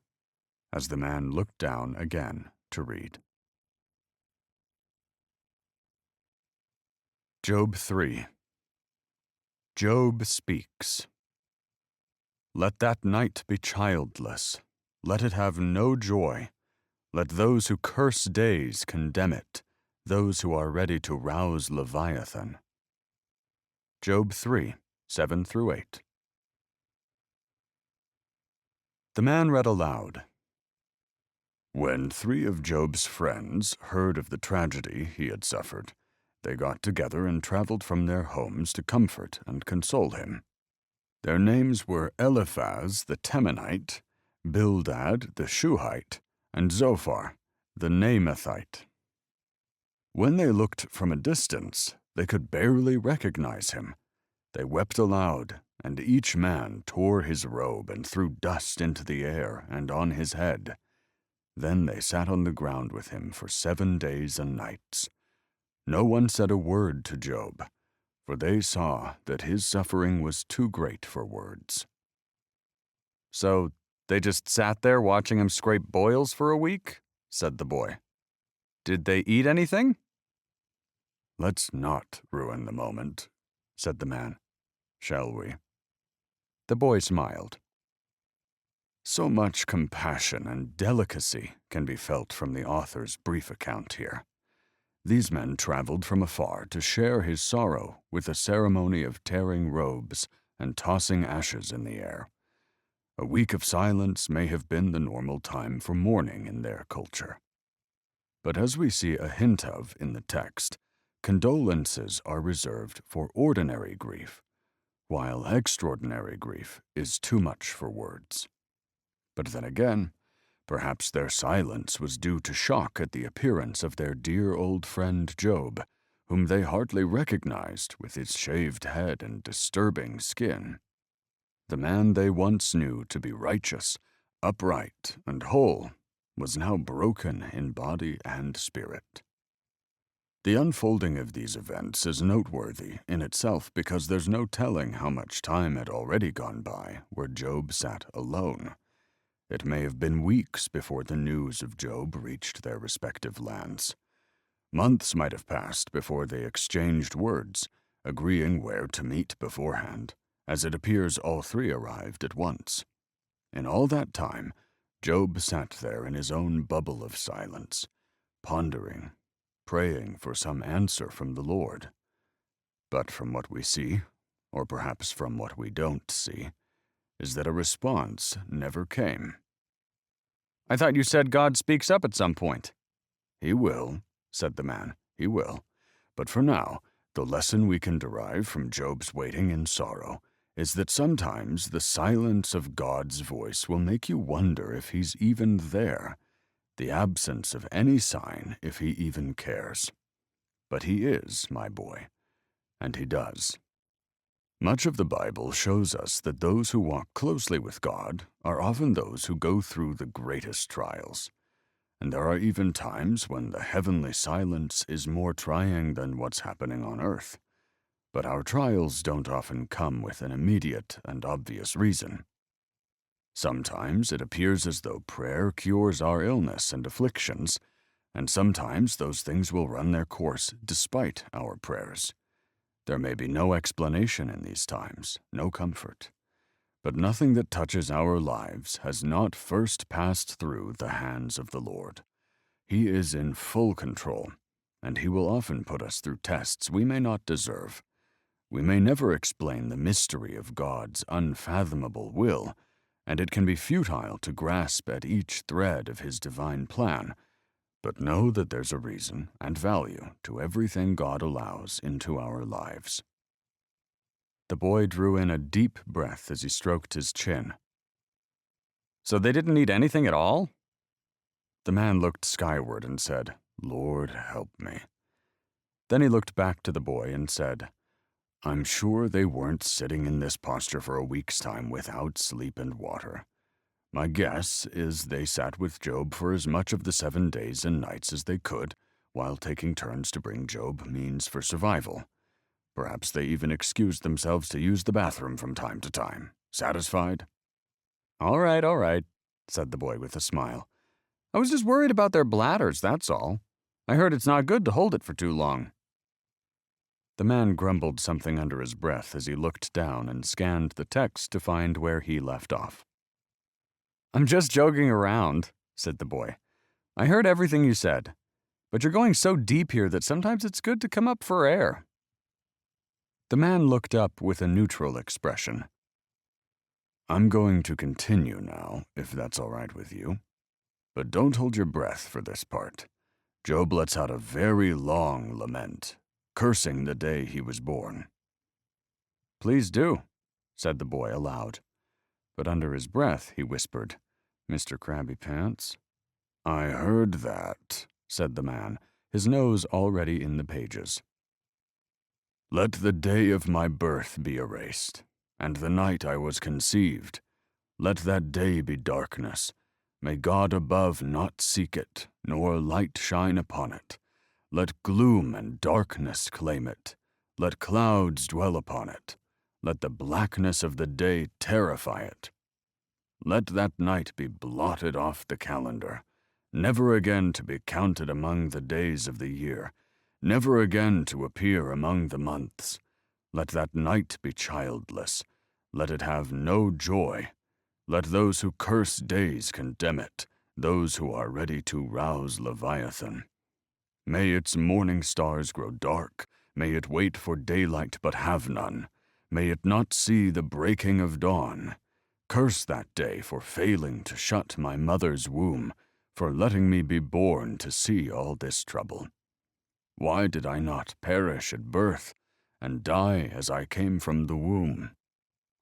as the man looked down again to read. Job 3. Job speaks. "Let that night be childless. Let it have no joy. Let those who curse days condemn it, those who are ready to rouse Leviathan." Job 3, 7-8. The man read aloud. When 3 of Job's friends heard of the tragedy he had suffered, they got together and traveled from their homes to comfort and console him. Their names were Eliphaz the Temanite, Bildad the Shuhite, and Zophar the Naamathite. When they looked from a distance, they could barely recognize him. They wept aloud, and each man tore his robe and threw dust into the air and on his head. Then they sat on the ground with him for 7 days and nights. No one said a word to Job, for they saw that his suffering was too great for words. "So they just sat there watching him scrape boils for a week?" said the boy. "Did they eat anything?" "Let's not ruin the moment," said the man. "Shall we?" The boy smiled. So much compassion and delicacy can be felt from the author's brief account here. These men traveled from afar to share his sorrow with a ceremony of tearing robes and tossing ashes in the air. A week of silence may have been the normal time for mourning in their culture. But as we see a hint of in the text, condolences are reserved for ordinary grief, while extraordinary grief is too much for words. But then again, perhaps their silence was due to shock at the appearance of their dear old friend Job, whom they hardly recognized with his shaved head and disturbing skin. The man they once knew to be righteous, upright, and whole was now broken in body and spirit. The unfolding of these events is noteworthy in itself because there's no telling how much time had already gone by where Job sat alone. It may have been weeks before the news of Job reached their respective lands. Months might have passed before they exchanged words, agreeing where to meet beforehand, as it appears all 3 arrived at once. In all that time, Job sat there in his own bubble of silence, pondering, praying for some answer from the Lord. But from what we see, or perhaps from what we don't see, is that a response never came. "I thought you said God speaks up at some point." "He will," said the man, "he will. But for now, the lesson we can derive from Job's waiting in sorrow is that sometimes the silence of God's voice will make you wonder if he's even there, the absence of any sign if he even cares. But he is, my boy, and he does. Much of the Bible shows us that those who walk closely with God are often those who go through the greatest trials. And there are even times when the heavenly silence is more trying than what's happening on earth. But our trials don't often come with an immediate and obvious reason. Sometimes it appears as though prayer cures our illness and afflictions, and sometimes those things will run their course despite our prayers. There may be no explanation in these times, no comfort. But nothing that touches our lives has not first passed through the hands of the Lord. He is in full control, and He will often put us through tests we may not deserve. We may never explain the mystery of God's unfathomable will, and it can be futile to grasp at each thread of His divine plan, but know that there's a reason and value to everything God allows into our lives. The boy drew in a deep breath as he stroked his chin. So they didn't need anything at all? The man looked skyward and said, "Lord, help me." Then he looked back to the boy and said, "I'm sure they weren't sitting in this posture for a week's time without sleep and water. My guess is they sat with Job for as much of the 7 days and nights as they could, while taking turns to bring Job means for survival. Perhaps they even excused themselves to use the bathroom from time to time. Satisfied?" All right, said the boy with a smile. I was just worried about their bladders, that's all. I heard it's not good to hold it for too long. The man grumbled something under his breath as he looked down and scanned the text to find where he left off. I'm just joking around, said the boy. I heard everything you said, but you're going so deep here that sometimes it's good to come up for air. The man looked up with a neutral expression. I'm going to continue now, if that's all right with you. But don't hold your breath for this part. Job lets out a very long lament, cursing the day he was born. Please do, said the boy aloud. But under his breath he whispered, Mr. Krabby Pants. I heard that, said the man, his nose already in the pages. Let the day of my birth be erased, and the night I was conceived. Let that day be darkness. May God above not seek it, nor light shine upon it. Let gloom and darkness claim it. Let clouds dwell upon it. Let the blackness of the day terrify it. Let that night be blotted off the calendar, never again to be counted among the days of the year, never again to appear among the months. Let that night be childless. Let it have no joy. Let those who curse days condemn it, those who are ready to rouse Leviathan. May its morning stars grow dark. May it wait for daylight but have none. May it not see the breaking of dawn. Curse that day for failing to shut my mother's womb, for letting me be born to see all this trouble. Why did I not perish at birth, and die as I came from the womb?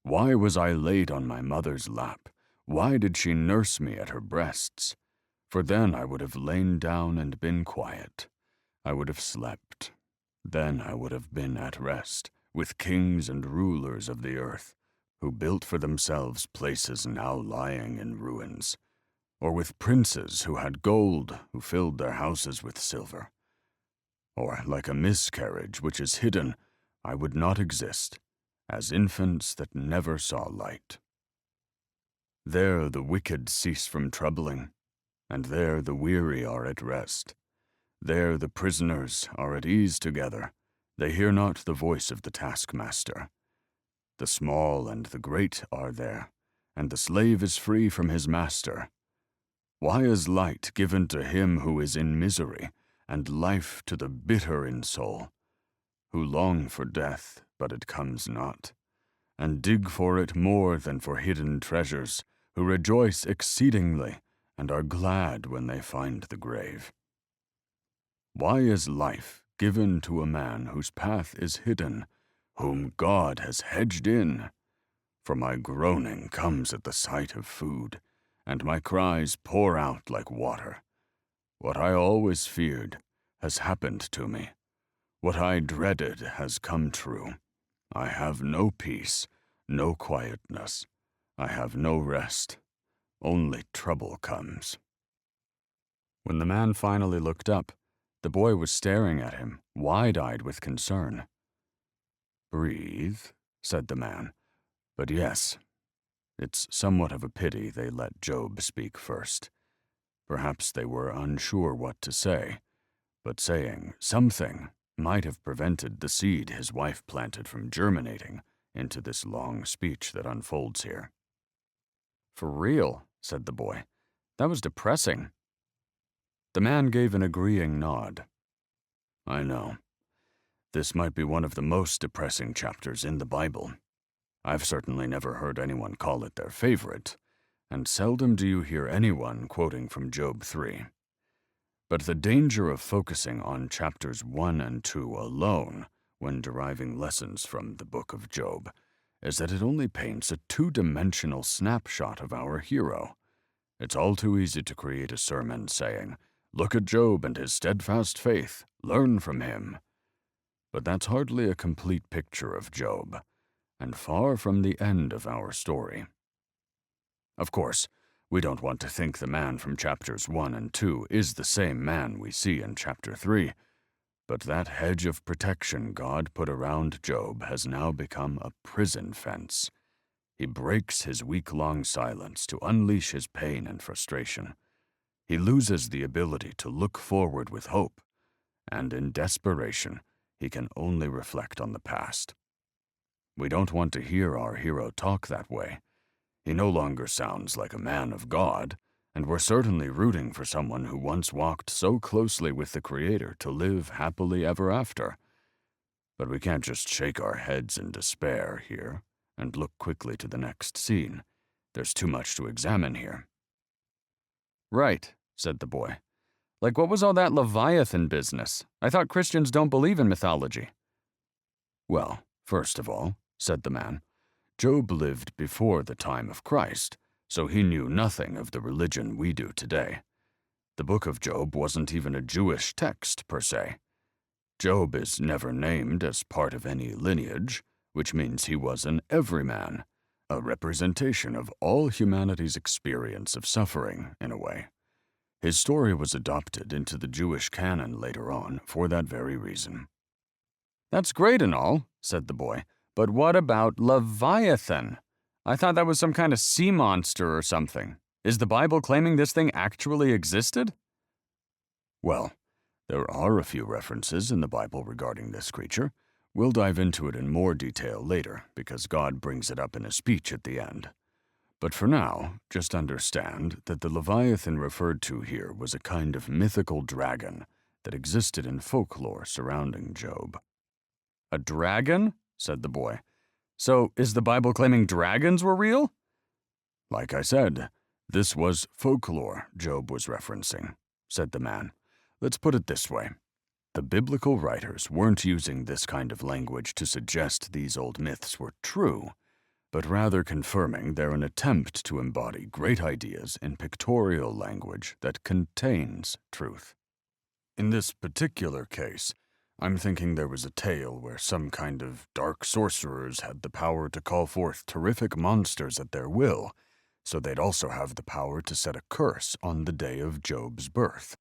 Why was I laid on my mother's lap? Why did she nurse me at her breasts? For then I would have lain down and been quiet. I would have slept. Then I would have been at rest, with kings and rulers of the earth, who built for themselves places now lying in ruins, or with princes who had gold, who filled their houses with silver. Or, like a miscarriage which is hidden, I would not exist, as infants that never saw light. There the wicked cease from troubling, and there the weary are at rest. There the prisoners are at ease together, they hear not the voice of the taskmaster. The small and the great are there, and the slave is free from his master. Why is light given to him who is in misery, and life to the bitter in soul, who long for death, but it comes not, and dig for it more than for hidden treasures, who rejoice exceedingly, and are glad when they find the grave? Why is life given to a man whose path is hidden, whom God has hedged in? For my groaning comes at the sight of food, and my cries pour out like water. What I always feared has happened to me. What I dreaded has come true. I have no peace, no quietness. I have no rest. Only trouble comes. When the man finally looked up, the boy was staring at him, wide-eyed with concern. Breathe, said the man. But yes, it's somewhat of a pity they let Job speak first. Perhaps they were unsure what to say, but saying something might have prevented the seed his wife planted from germinating into this long speech that unfolds here. For real, said the boy. That was depressing. The man gave an agreeing nod. I know. This might be one of the most depressing chapters in the Bible. I've certainly never heard anyone call it their favorite, and seldom do you hear anyone quoting from Job 3. But the danger of focusing on chapters 1 and 2 alone when deriving lessons from the book of Job is that it only paints a two-dimensional snapshot of our hero. It's all too easy to create a sermon saying, "Look at Job and his steadfast faith, learn from him." But that's hardly a complete picture of Job, and far from the end of our story. Of course, we don't want to think the man from chapters 1 and 2 is the same man we see in chapter 3, but that hedge of protection God put around Job has now become a prison fence. He breaks his week-long silence to unleash his pain and frustration. He loses the ability to look forward with hope, and in desperation, he can only reflect on the past. We don't want to hear our hero talk that way. He no longer sounds like a man of God, and we're certainly rooting for someone who once walked so closely with the Creator to live happily ever after. But we can't just shake our heads in despair here and look quickly to the next scene. There's too much to examine here. Right, said the boy. Like, what was all that Leviathan business? I thought Christians don't believe in mythology. Well, first of all, said the man, Job lived before the time of Christ, so he knew nothing of the religion we do today. The book of Job wasn't even a Jewish text, per se. Job is never named as part of any lineage, which means he was an everyman, a representation of all humanity's experience of suffering, in a way. His story was adopted into the Jewish canon later on for that very reason. That's great and all, said the boy, but what about Leviathan? I thought that was some kind of sea monster or something. Is the Bible claiming this thing actually existed? Well, there are a few references in the Bible regarding this creature. We'll dive into it in more detail later, because God brings it up in a speech at the end. But for now, just understand that the Leviathan referred to here was a kind of mythical dragon that existed in folklore surrounding Job. A dragon? Said the boy. So, is the Bible claiming dragons were real? Like I said, this was folklore Job was referencing, said the man. Let's put it this way. The biblical writers weren't using this kind of language to suggest these old myths were true, but rather confirming they're an attempt to embody great ideas in pictorial language that contains truth. In this particular case, I'm thinking there was a tale where some kind of dark sorcerers had the power to call forth terrific monsters at their will, so they'd also have the power to set a curse on the day of Job's birth.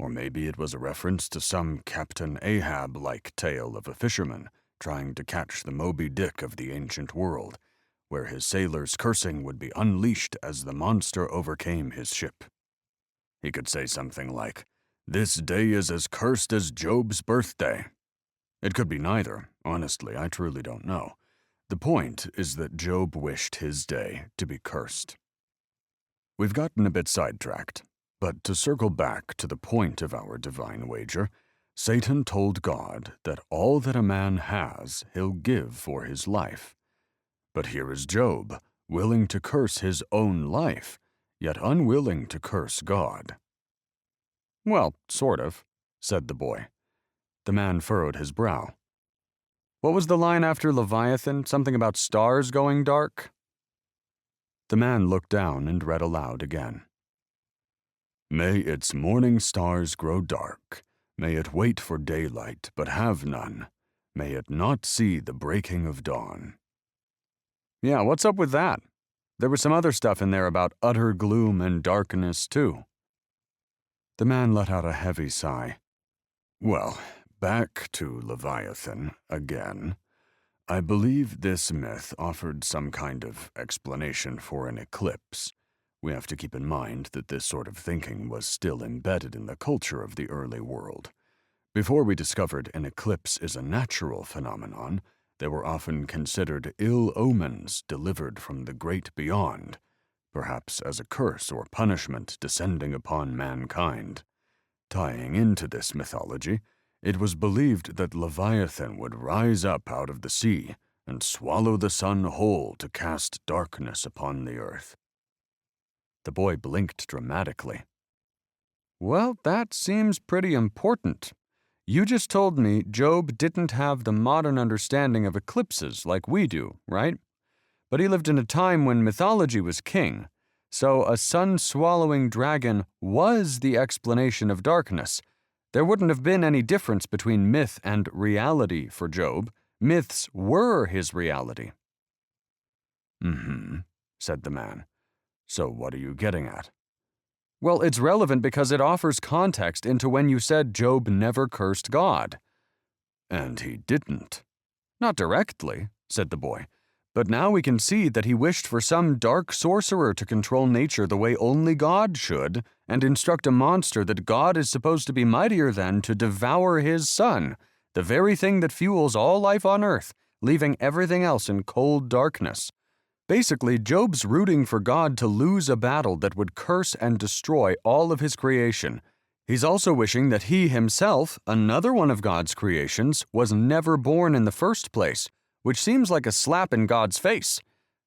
Or maybe it was a reference to some Captain Ahab-like tale of a fisherman trying to catch the Moby Dick of the ancient world, where his sailors' cursing would be unleashed as the monster overcame his ship. He could say something like, "This day is as cursed as Job's birthday." It could be neither. Honestly, I truly don't know. The point is that Job wished his day to be cursed. We've gotten a bit sidetracked, but to circle back to the point of our divine wager, Satan told God that all that a man has he'll give for his life. But here is Job, willing to curse his own life, yet unwilling to curse God. Well, sort of, said the boy. The man furrowed his brow. What was the line after Leviathan? Something about stars going dark? The man looked down and read aloud again. May its morning stars grow dark. May it wait for daylight, but have none. May it not see the breaking of dawn. Yeah, what's up with that? There was some other stuff in there about utter gloom and darkness, too. The man let out a heavy sigh. Well, back to Leviathan again. I believe this myth offered some kind of explanation for an eclipse, We have to keep in mind that this sort of thinking was still embedded in the culture of the early world. Before we discovered an eclipse is a natural phenomenon, they were often considered ill omens delivered from the great beyond, perhaps as a curse or punishment descending upon mankind. Tying into this mythology, it was believed that Leviathan would rise up out of the sea and swallow the sun whole to cast darkness upon the earth. The boy blinked dramatically. Well, that seems pretty important. You just told me Job didn't have the modern understanding of eclipses like we do, right? But he lived in a time when mythology was king, so a sun-swallowing dragon was the explanation of darkness. There wouldn't have been any difference between myth and reality for Job. Myths were his reality. "Mm-hmm," said the man. "So what are you getting at?" Well, it's relevant because it offers context into when you said Job never cursed God. "And he didn't." Not directly, said the boy, but now we can see that he wished for some dark sorcerer to control nature the way only God should, and instruct a monster that God is supposed to be mightier than to devour his son, the very thing that fuels all life on earth, leaving everything else in cold darkness. Basically, Job's rooting for God to lose a battle that would curse and destroy all of his creation. He's also wishing that he himself, another one of God's creations, was never born in the first place, which seems like a slap in God's face.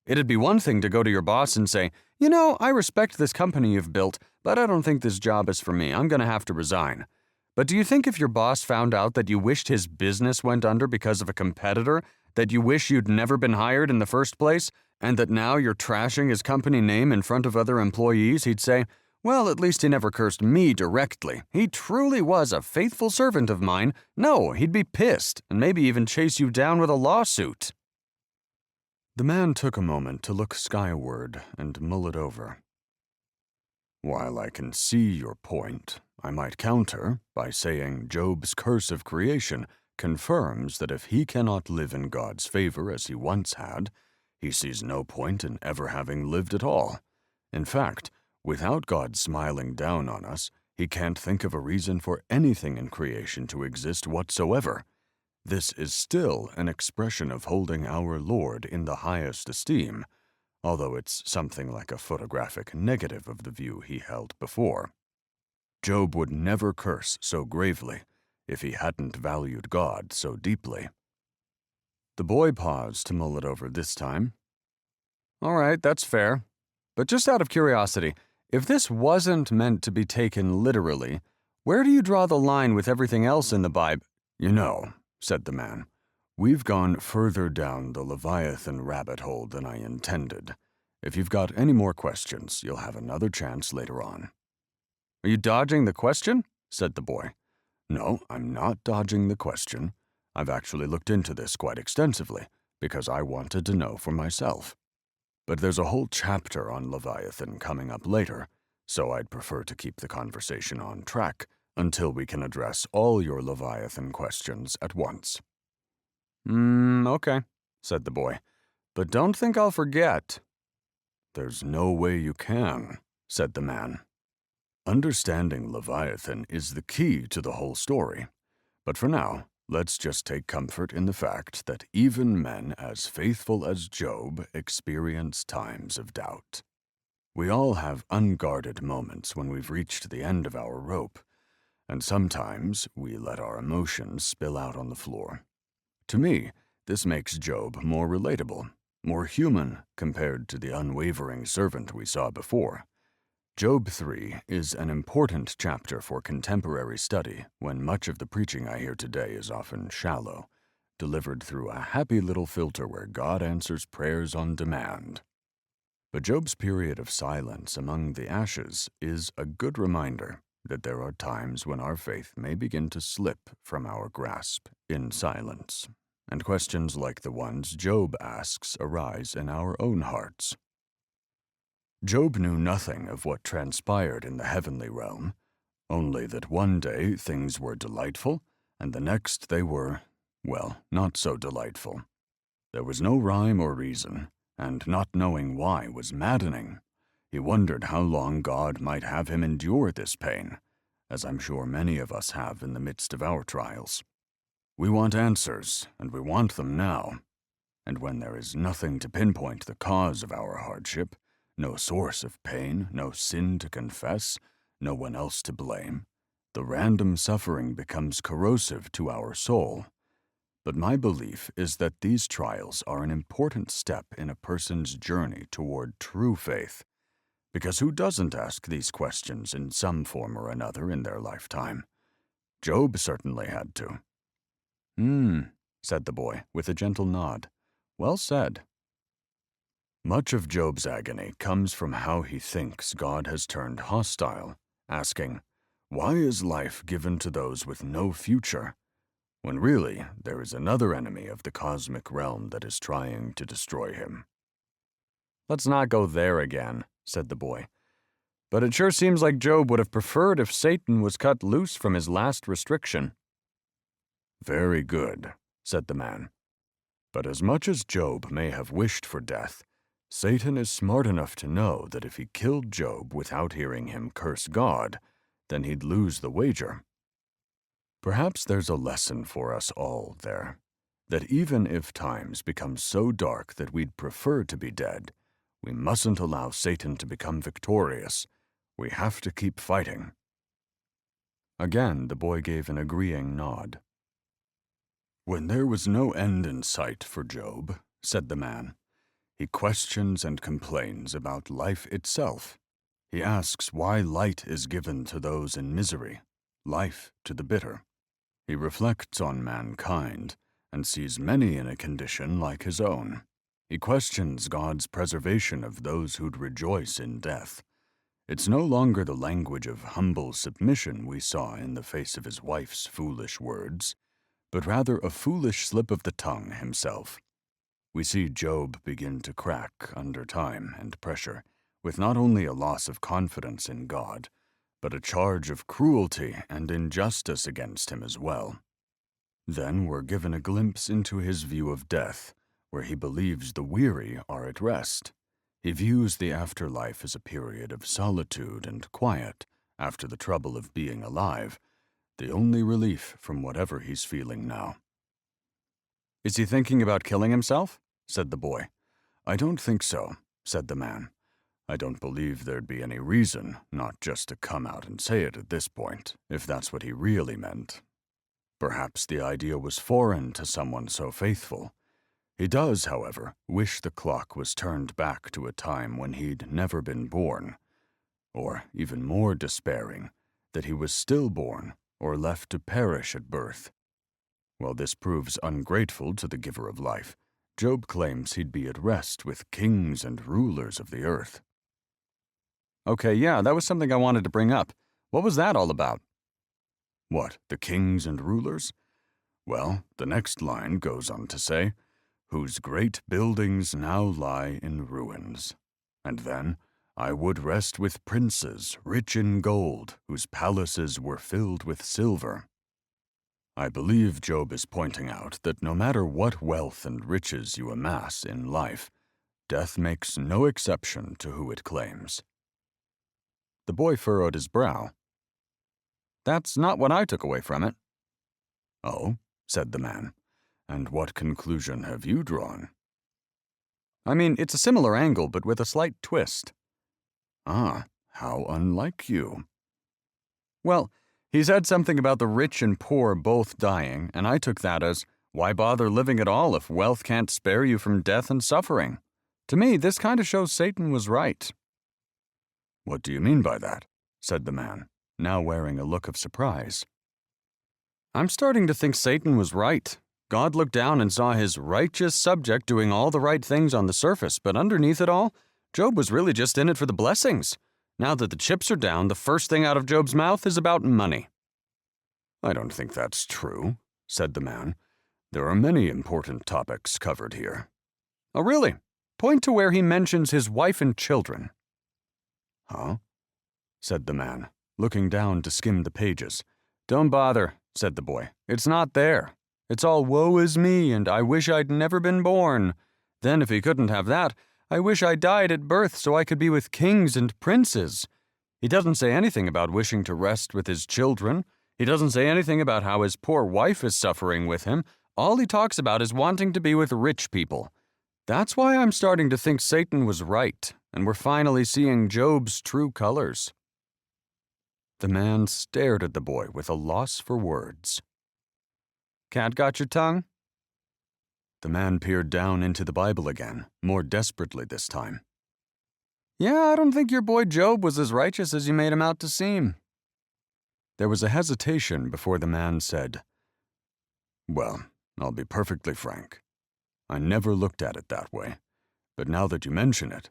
It'd be one thing to go to your boss and say, "You know, I respect this company you've built, but I don't think this job is for me. I'm going to have to resign." But do you think if your boss found out that you wished his business went under because of a competitor, that you wish you'd never been hired in the first place, and that now you're trashing his company name in front of other employees, he'd say, "Well, at least he never cursed me directly. He truly was a faithful servant of mine." No, he'd be pissed, and maybe even chase you down with a lawsuit. The man took a moment to look skyward and mull it over. "While I can see your point, I might counter by saying Job's curse of creation confirms that if he cannot live in God's favor as he once had, he sees no point in ever having lived at all. In fact, without God smiling down on us, he can't think of a reason for anything in creation to exist whatsoever. This is still an expression of holding our Lord in the highest esteem, although it's something like a photographic negative of the view he held before. Job would never curse so gravely if he hadn't valued God so deeply." The boy paused to mull it over this time. All right, that's fair. But just out of curiosity, if this wasn't meant to be taken literally, where do you draw the line with everything else in the Bible? "You know," said the man, "we've gone further down the Leviathan rabbit hole than I intended. If you've got any more questions, you'll have another chance later on." Are you dodging the question? Said the boy. "No, I'm not dodging the question. I've actually looked into this quite extensively, because I wanted to know for myself. But there's a whole chapter on Leviathan coming up later, so I'd prefer to keep the conversation on track until we can address all your Leviathan questions at once." Okay, said the boy. But don't think I'll forget. "There's no way you can," said the man. "Understanding Leviathan is the key to the whole story. But for now, let's just take comfort in the fact that even men as faithful as Job experience times of doubt. We all have unguarded moments when we've reached the end of our rope, and sometimes we let our emotions spill out on the floor. To me, this makes Job more relatable, more human compared to the unwavering servant we saw before. Job 3 is an important chapter for contemporary study when much of the preaching I hear today is often shallow, delivered through a happy little filter where God answers prayers on demand. But Job's period of silence among the ashes is a good reminder that there are times when our faith may begin to slip from our grasp in silence, and questions like the ones Job asks arise in our own hearts. Job knew nothing of what transpired in the heavenly realm, only that one day things were delightful, and the next they were, well, not so delightful. There was no rhyme or reason, and not knowing why was maddening. He wondered how long God might have him endure this pain, as I'm sure many of us have in the midst of our trials. We want answers, and we want them now. And when there is nothing to pinpoint the cause of our hardship, no source of pain, no sin to confess, no one else to blame, the random suffering becomes corrosive to our soul. But my belief is that these trials are an important step in a person's journey toward true faith, because who doesn't ask these questions in some form or another in their lifetime? Job certainly had to. Said the boy, with a gentle nod. Well said. Much of Job's agony comes from how he thinks God has turned hostile, asking, "Why is life given to those with no future?" when really there is another enemy of the cosmic realm that is trying to destroy him. Let's not go there again, said the boy. But it sure seems like Job would have preferred if Satan was cut loose from his last restriction. Very good, said the man. But as much as Job may have wished for death, Satan is smart enough to know that if he killed Job without hearing him curse God, then he'd lose the wager. Perhaps there's a lesson for us all there, that even if times become so dark that we'd prefer to be dead, we mustn't allow Satan to become victorious. We have to keep fighting. Again, the boy gave an agreeing nod. When there was no end in sight for Job, said the man, he questions and complains about life itself. He asks why light is given to those in misery, life to the bitter. He reflects on mankind and sees many in a condition like his own. He questions God's preservation of those who'd rejoice in death. It's no longer the language of humble submission we saw in the face of his wife's foolish words, but rather a foolish slip of the tongue himself. We see Job begin to crack under time and pressure, with not only a loss of confidence in God, but a charge of cruelty and injustice against him as well. Then we're given a glimpse into his view of death, where he believes the weary are at rest. He views the afterlife as a period of solitude and quiet after the trouble of being alive, the only relief from whatever he's feeling now. Is he thinking about killing himself? Said the boy. I don't think so, said the man. I don't believe there'd be any reason not just to come out and say it at this point, if that's what he really meant. Perhaps the idea was foreign to someone so faithful. He does, however, wish the clock was turned back to a time when he'd never been born, or, even more despairing, that he was stillborn or left to perish at birth. While this proves ungrateful to the giver of life, Job claims he'd be at rest with kings and rulers of the earth. Okay, yeah, that was something I wanted to bring up. What was that all about? What, the kings and rulers? Well, the next line goes on to say, whose great buildings now lie in ruins. And then, I would rest with princes, rich in gold, whose palaces were filled with silver. I believe Job is pointing out that no matter what wealth and riches you amass in life, death makes no exception to who it claims. The boy furrowed his brow. That's not what I took away from it. Oh, said the man, and what conclusion have you drawn? I mean, it's a similar angle, but with a slight twist. Ah, how unlike you. Well, he said something about the rich and poor both dying, and I took that as, why bother living at all if wealth can't spare you from death and suffering? To me, this kind of shows Satan was right. What do you mean by that? Said the man, now wearing a look of surprise. I'm starting to think Satan was right. God looked down and saw his righteous subject doing all the right things on the surface, but underneath it all, Job was really just in it for the blessings. Now that the chips are down, the first thing out of Job's mouth is about money. I don't think that's true, said the man. There are many important topics covered here. Oh, really? Point to where he mentions his wife and children. Huh? Said the man, looking down to skim the pages. Don't bother, said the boy. It's not there. It's all woe is me, and I wish I'd never been born. Then if he couldn't have that, I wish I died at birth so I could be with kings and princes. He doesn't say anything about wishing to rest with his children. He doesn't say anything about how his poor wife is suffering with him. All he talks about is wanting to be with rich people. That's why I'm starting to think Satan was right, and we're finally seeing Job's true colors." The man stared at the boy with a loss for words. "Cat got your tongue?" The man peered down into the Bible again, more desperately this time. "Yeah, I don't think your boy Job was as righteous as you made him out to seem." There was a hesitation before the man said, "Well, I'll be perfectly frank. I never looked at it that way, but now that you mention it,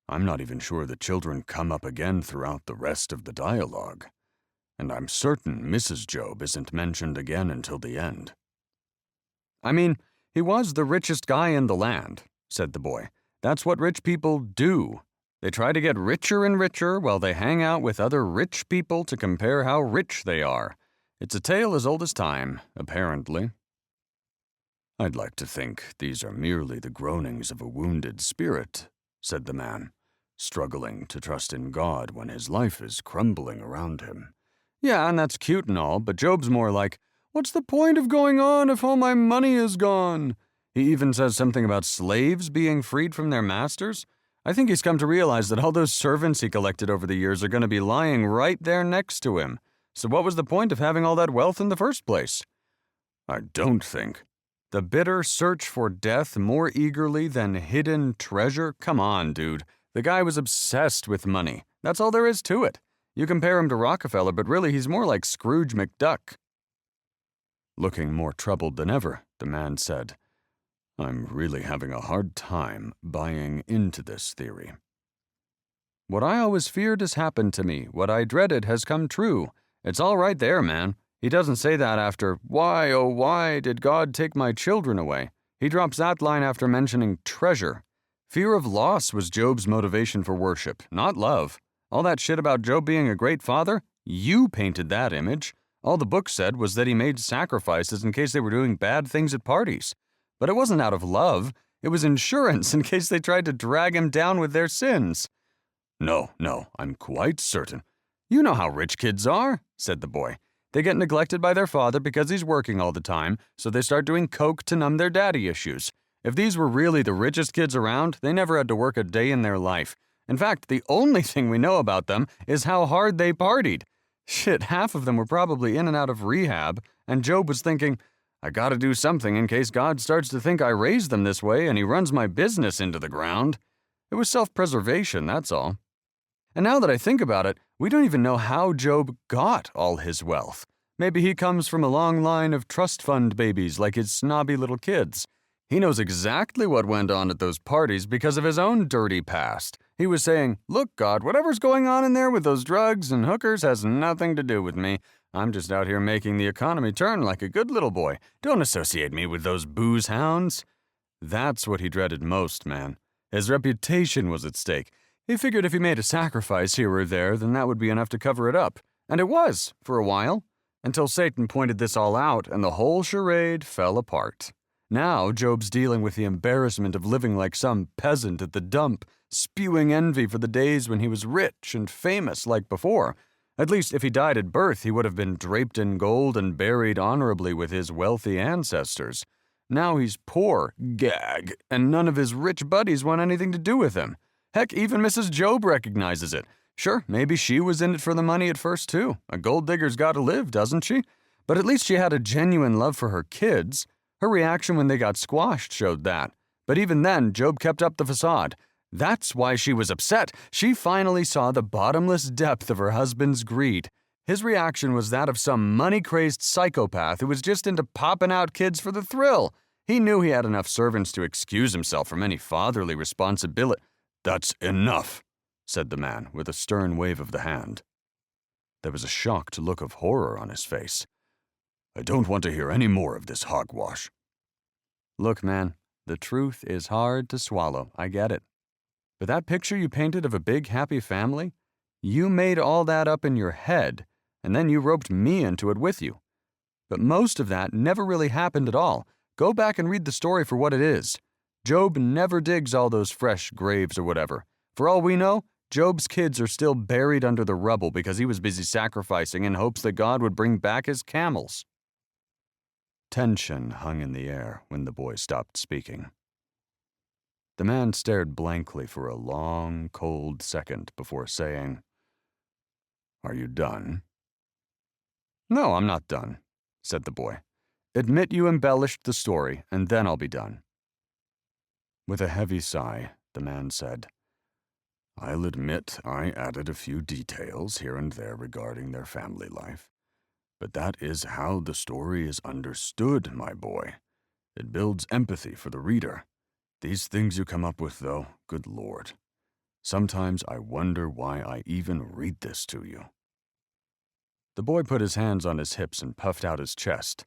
I'm not even sure the children come up again throughout the rest of the dialogue, and I'm certain Mrs. Job isn't mentioned again until the end." "I mean, he was the richest guy in the land," said the boy. "That's what rich people do. They try to get richer and richer while they hang out with other rich people to compare how rich they are. It's a tale as old as time, apparently." "I'd like to think these are merely the groanings of a wounded spirit," said the man, struggling to trust in God when his life is crumbling around him. "Yeah, and that's cute and all, but Job's more like, 'What's the point of going on if all my money is gone?' He even says something about slaves being freed from their masters. I think he's come to realize that all those servants he collected over the years are going to be lying right there next to him. So what was the point of having all that wealth in the first place?" "I don't think." "The bitter search for death more eagerly than hidden treasure? Come on, dude. The guy was obsessed with money. That's all there is to it. You compare him to Rockefeller, but really he's more like Scrooge McDuck." Looking more troubled than ever, the man said, "I'm really having a hard time buying into this theory." "What I always feared has happened to me. What I dreaded has come true. It's all right there, man." He doesn't say that after, "Why, oh why did God take my children away?" He drops that line after mentioning treasure. Fear of loss was Job's motivation for worship, not love. All that shit about Job being a great father? You painted that image. All the book said was that he made sacrifices in case they were doing bad things at parties. But it wasn't out of love. It was insurance in case they tried to drag him down with their sins. No, I'm quite certain." "You know how rich kids are," said the boy. "They get neglected by their father because he's working all the time, so they start doing coke to numb their daddy issues. If these were really the richest kids around, they never had to work a day in their life. In fact, the only thing we know about them is how hard they partied. Shit, half of them were probably in and out of rehab, and Job was thinking, I gotta do something in case God starts to think I raised them this way and he runs my business into the ground. It was self-preservation, that's all. And now that I think about it, we don't even know how Job got all his wealth. Maybe he comes from a long line of trust fund babies like his snobby little kids. He knows exactly what went on at those parties because of his own dirty past. He was saying, "Look, God, whatever's going on in there with those drugs and hookers has nothing to do with me. I'm just out here making the economy turn like a good little boy. Don't associate me with those booze hounds." That's what he dreaded most, man. His reputation was at stake. He figured if he made a sacrifice here or there, then that would be enough to cover it up. And it was, for a while. Until Satan pointed this all out and the whole charade fell apart. Now Job's dealing with the embarrassment of living like some peasant at the dump, spewing envy for the days when he was rich and famous like before. At least if he died at birth, he would have been draped in gold and buried honorably with his wealthy ancestors. Now he's poor, gag, and none of his rich buddies want anything to do with him. Heck, even Mrs. Job recognizes it. Sure, maybe she was in it for the money at first too. A gold digger's got to live, doesn't she? But at least she had a genuine love for her kids. Her reaction when they got squashed showed that. But even then, Job kept up the facade. That's why she was upset. She finally saw the bottomless depth of her husband's greed. His reaction was that of some money-crazed psychopath who was just into popping out kids for the thrill. He knew he had enough servants to excuse himself from any fatherly responsibility. "That's enough," said the man with a stern wave of the hand. There was a shocked look of horror on his face. "I don't want to hear any more of this hogwash." "Look, man, the truth is hard to swallow. I get it. But that picture you painted of a big, happy family, you made all that up in your head, and then you roped me into it with you. But most of that never really happened at all. Go back and read the story for what it is. Job never digs all those fresh graves or whatever. For all we know, Job's kids are still buried under the rubble because he was busy sacrificing in hopes that God would bring back his camels." Tension hung in the air when the boy stopped speaking. The man stared blankly for a long, cold second before saying, "Are you done?" "No, I'm not done," said the boy. "Admit you embellished the story, and then I'll be done." With a heavy sigh, the man said, "I'll admit I added a few details here and there regarding their family life. But that is how the story is understood, my boy. It builds empathy for the reader. These things you come up with, though, good Lord. Sometimes I wonder why I even read this to you." The boy put his hands on his hips and puffed out his chest.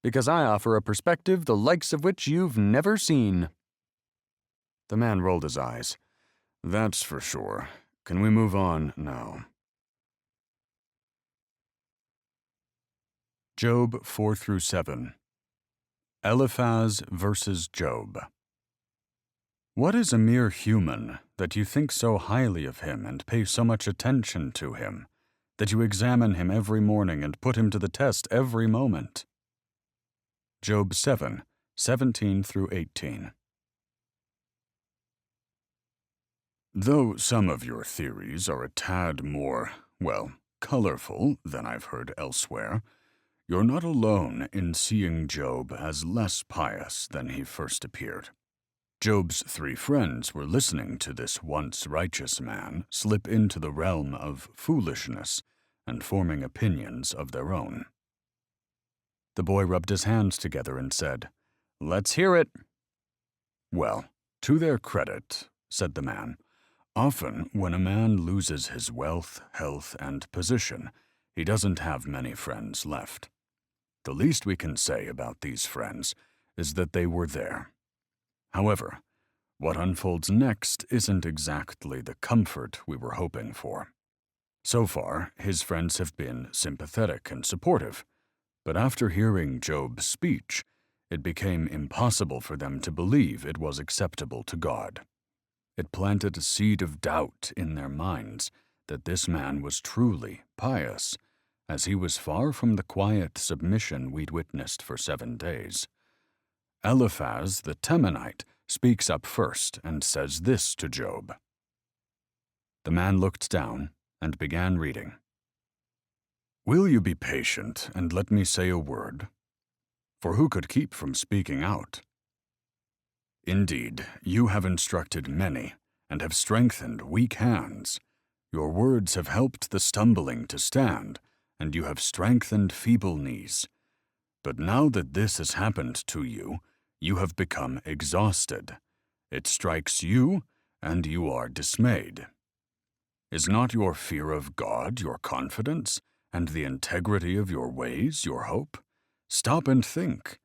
"Because I offer a perspective the likes of which you've never seen." The man rolled his eyes. "That's for sure. Can we move on now?" Job 4-7. Eliphaz versus Job. What is a mere human that you think so highly of him and pay so much attention to him, that you examine him every morning and put him to the test every moment? Job 7:17-18. Though some of your theories are a tad more, well, colorful than I've heard elsewhere, you're not alone in seeing Job as less pious than he first appeared. Job's 3 friends were listening to this once righteous man slip into the realm of foolishness and forming opinions of their own. The boy rubbed his hands together and said, "Let's hear it." "Well, to their credit," said the man, "often when a man loses his wealth, health, and position, he doesn't have many friends left. The least we can say about these friends is that they were there. However, what unfolds next isn't exactly the comfort we were hoping for. So far, his friends have been sympathetic and supportive, but after hearing Job's speech, it became impossible for them to believe it was acceptable to God. It planted a seed of doubt in their minds that this man was truly pious, as he was far from the quiet submission we'd witnessed for 7 days. Eliphaz the Temanite speaks up first and says this to Job. The man looked down and began reading. "Will you be patient and let me say a word? For who could keep from speaking out? Indeed, you have instructed many and have strengthened weak hands. Your words have helped the stumbling to stand, and you have strengthened feeble knees. But now that this has happened to you, you have become exhausted. It strikes you, and you are dismayed. Is not your fear of God your confidence, and the integrity of your ways your hope? Stop and think.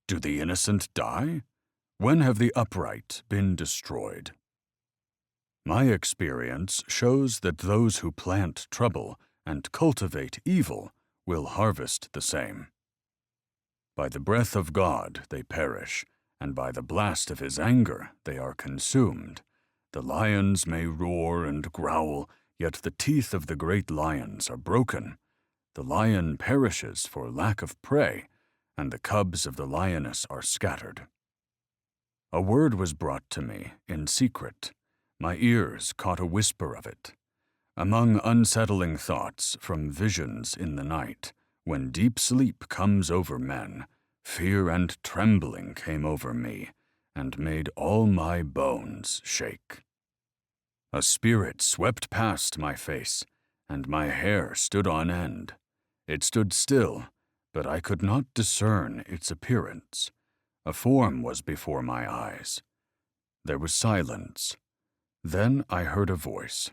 Do the innocent die? When have the upright been destroyed? My experience shows that those who plant trouble and cultivate evil will harvest the same. By the breath of God they perish, and by the blast of his anger they are consumed. The lions may roar and growl, yet the teeth of the great lions are broken. The lion perishes for lack of prey, and the cubs of the lioness are scattered. A word was brought to me in secret. My ears caught a whisper of it. Among unsettling thoughts from visions in the night, when deep sleep comes over men, fear and trembling came over me, and made all my bones shake. A spirit swept past my face, and my hair stood on end. It stood still, but I could not discern its appearance. A form was before my eyes. There was silence. Then I heard a voice.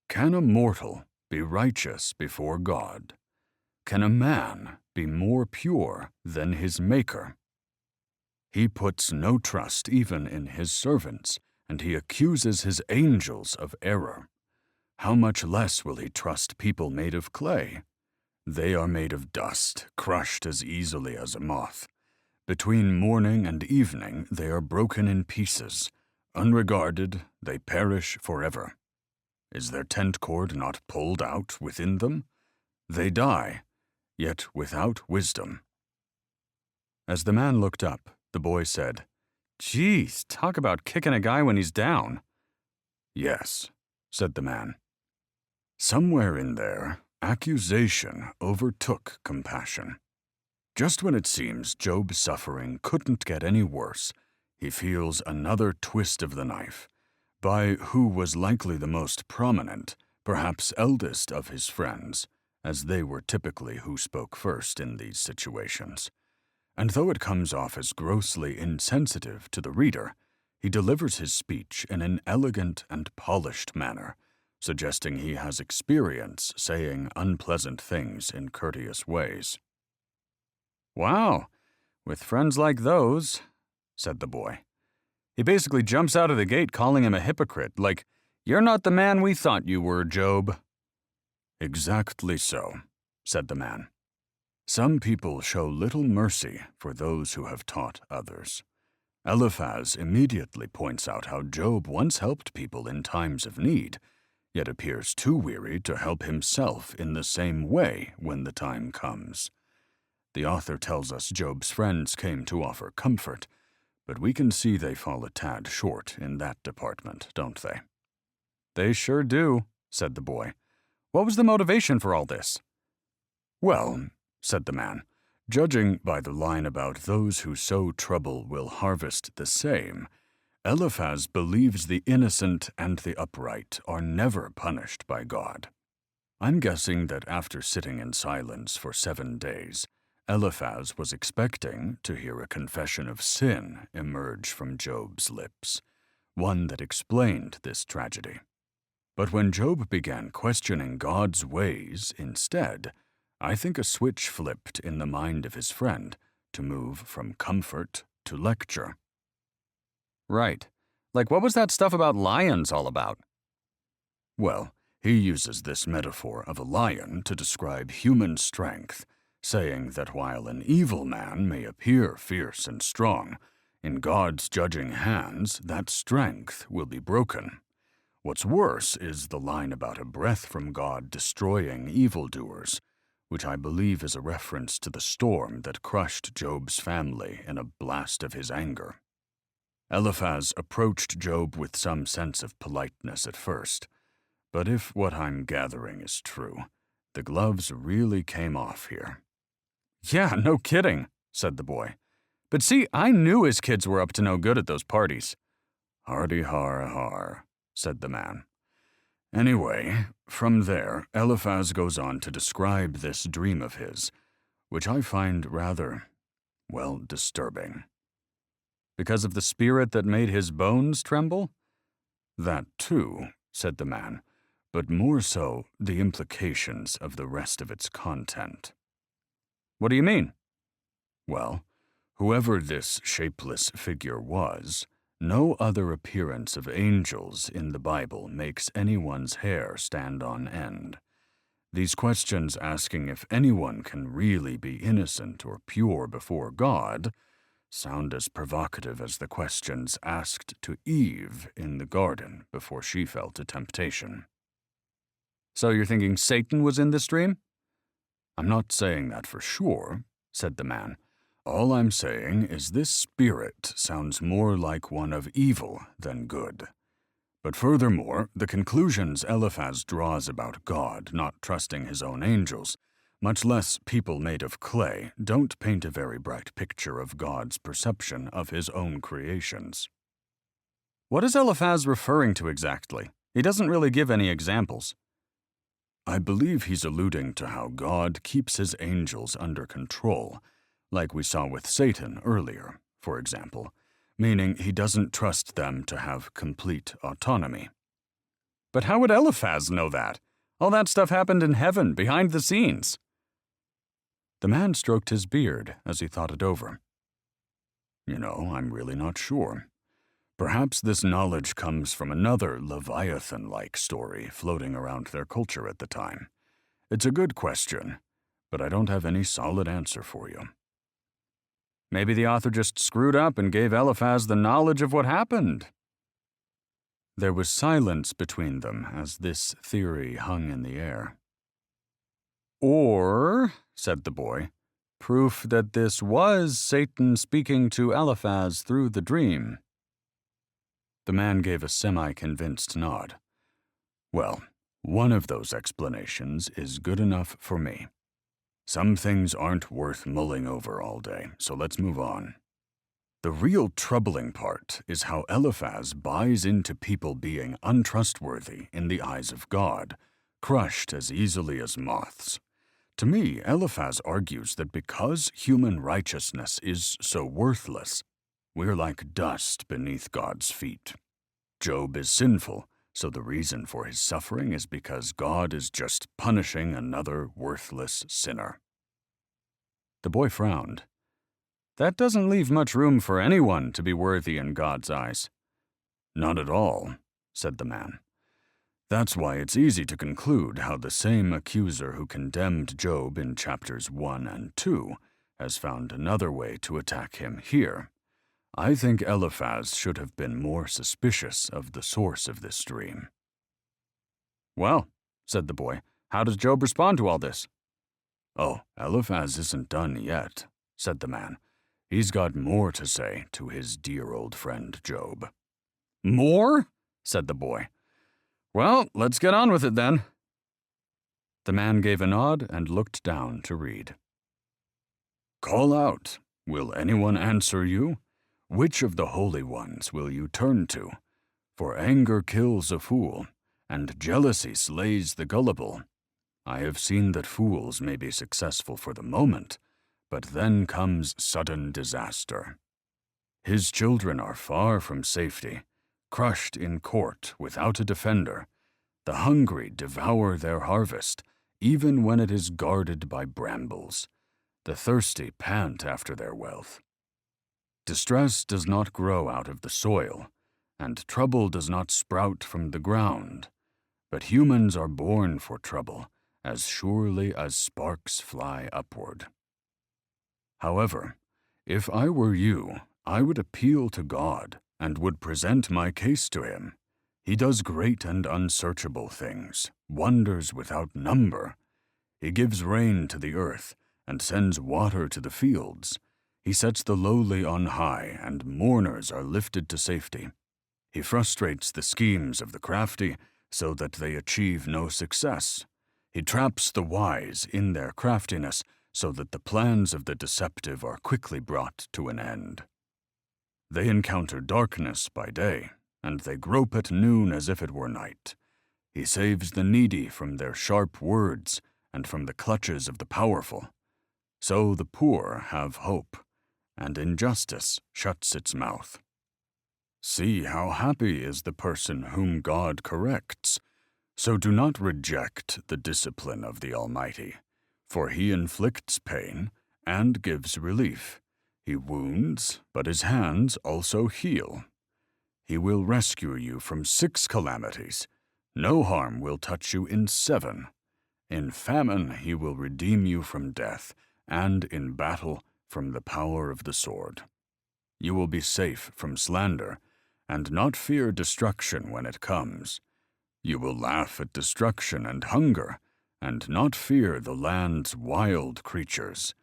Can a mortal be righteous before God? Can a man be more pure than his Maker? He puts no trust even in his servants, and he accuses his angels of error. How much less will he trust people made of clay? They are made of dust, crushed as easily as a moth. Between morning and evening they are broken in pieces. Unregarded, they perish forever. Is their tent cord not pulled out within them? They die, yet without wisdom." As the man looked up, the boy said, "Geez, talk about kicking a guy when he's down." "Yes," said the man. "Somewhere in there, accusation overtook compassion. Just when it seems Job's suffering couldn't get any worse, he feels another twist of the knife, by who was likely the most prominent, perhaps eldest of his friends, as they were typically who spoke first in these situations. And though it comes off as grossly insensitive to the reader, he delivers his speech in an elegant and polished manner, suggesting he has experience saying unpleasant things in courteous ways. "Wow, with friends like those," said the boy. "He basically jumps out of the gate calling him a hypocrite, like, 'You're not the man we thought you were, Job.'" "Exactly so," said the man. "Some people show little mercy for those who have taught others. Eliphaz immediately points out how Job once helped people in times of need, yet appears too weary to help himself in the same way when the time comes. The author tells us Job's friends came to offer comfort, but we can see they fall a tad short in that department, don't they?" "They sure do," said the boy. "What was the motivation for all this?" "Well," said the man, "judging by the line about those who sow trouble will harvest the same, Eliphaz believes the innocent and the upright are never punished by God. I'm guessing that after sitting in silence for 7 days, Eliphaz was expecting to hear a confession of sin emerge from Job's lips, one that explained this tragedy. But when Job began questioning God's ways instead, I think a switch flipped in the mind of his friend to move from comfort to lecture." "Right. Like, what was that stuff about lions all about?" "Well, he uses this metaphor of a lion to describe human strength, saying that while an evil man may appear fierce and strong, in God's judging hands that strength will be broken. What's worse is the line about a breath from God destroying evildoers, which I believe is a reference to the storm that crushed Job's family in a blast of his anger. Eliphaz approached Job with some sense of politeness at first, but if what I'm gathering is true, the gloves really came off here." "Yeah, no kidding," said the boy. "But see, I knew his kids were up to no good at those parties." "Hardy har har," said the man. "Anyway, from there, Eliphaz goes on to describe this dream of his, which I find rather, well, disturbing." "Because of the spirit that made his bones tremble?" "That too," said the man, "but more so the implications of the rest of its content." "What do you mean?" "Well, whoever this shapeless figure was, no other appearance of angels in the Bible makes anyone's hair stand on end. These questions asking if anyone can really be innocent or pure before God sound as provocative as the questions asked to Eve in the garden before she fell to temptation." "So you're thinking Satan was in this dream?" "I'm not saying that for sure," said the man. "All I'm saying is this spirit sounds more like one of evil than good. But furthermore, the conclusions Eliphaz draws about God not trusting his own angels, much less people made of clay, don't paint a very bright picture of God's perception of his own creations." "What is Eliphaz referring to exactly? He doesn't really give any examples." "I believe he's alluding to how God keeps his angels under control, like we saw with Satan earlier, for example, meaning he doesn't trust them to have complete autonomy." "But how would Eliphaz know that? All that stuff happened in heaven, behind the scenes." The man stroked his beard as he thought it over. I'm really not sure. Perhaps this knowledge comes from another Leviathan-like story floating around their culture at the time. It's a good question, but I don't have any solid answer for you." Maybe the author just screwed up and gave Eliphaz the knowledge of what happened. There was silence between them as this theory hung in the air. Or, said the boy, proof that this was Satan speaking to Eliphaz through the dream. The man gave a semi-convinced nod. Well, one of those explanations is good enough for me. Some things aren't worth mulling over all day, so let's move on. The real troubling part is how Eliphaz buys into people being untrustworthy in the eyes of God, crushed as easily as moths. To me, Eliphaz argues that because human righteousness is so worthless, we're like dust beneath God's feet. Job is sinful, so the reason for his suffering is because God is just punishing another worthless sinner. The boy frowned. That doesn't leave much room for anyone to be worthy in God's eyes. Not at all, said the man. That's why it's easy to conclude how the same accuser who condemned Job in chapters 1 and 2 has found another way to attack him here. I think Eliphaz should have been more suspicious of the source of this dream. Well, said the boy, how does Job respond to all this? Oh, Eliphaz isn't done yet, said the man. He's got more to say to his dear old friend Job. More? Said the boy. Well, let's get on with it then. The man gave a nod and looked down to read. Call out. Will anyone answer you? Which of the holy ones will you turn to? For anger kills a fool, and jealousy slays the gullible. I have seen that fools may be successful for the moment, but then comes sudden disaster. His children are far from safety, crushed in court without a defender. The hungry devour their harvest, even when it is guarded by brambles. The thirsty pant after their wealth. Distress does not grow out of the soil, and trouble does not sprout from the ground. But humans are born for trouble, as surely as sparks fly upward. However, if I were you, I would appeal to God and would present my case to him. He does great and unsearchable things, wonders without number. He gives rain to the earth and sends water to the fields. He sets the lowly on high, and mourners are lifted to safety. He frustrates the schemes of the crafty so that they achieve no success. He traps the wise in their craftiness so that the plans of the deceptive are quickly brought to an end. They encounter darkness by day, and they grope at noon as if it were night. He saves the needy from their sharp words and from the clutches of the powerful. So the poor have hope, and injustice shuts its mouth. See how happy is the person whom God corrects. So do not reject the discipline of the Almighty, for he inflicts pain and gives relief. He wounds, but his hands also heal. He will rescue you from 6 calamities. No harm will touch you in 7. In famine he will redeem you from death, and in battle from the power of the sword. You will be safe from slander, and not fear destruction when it comes. You will laugh at destruction and hunger, and not fear the land's wild creatures.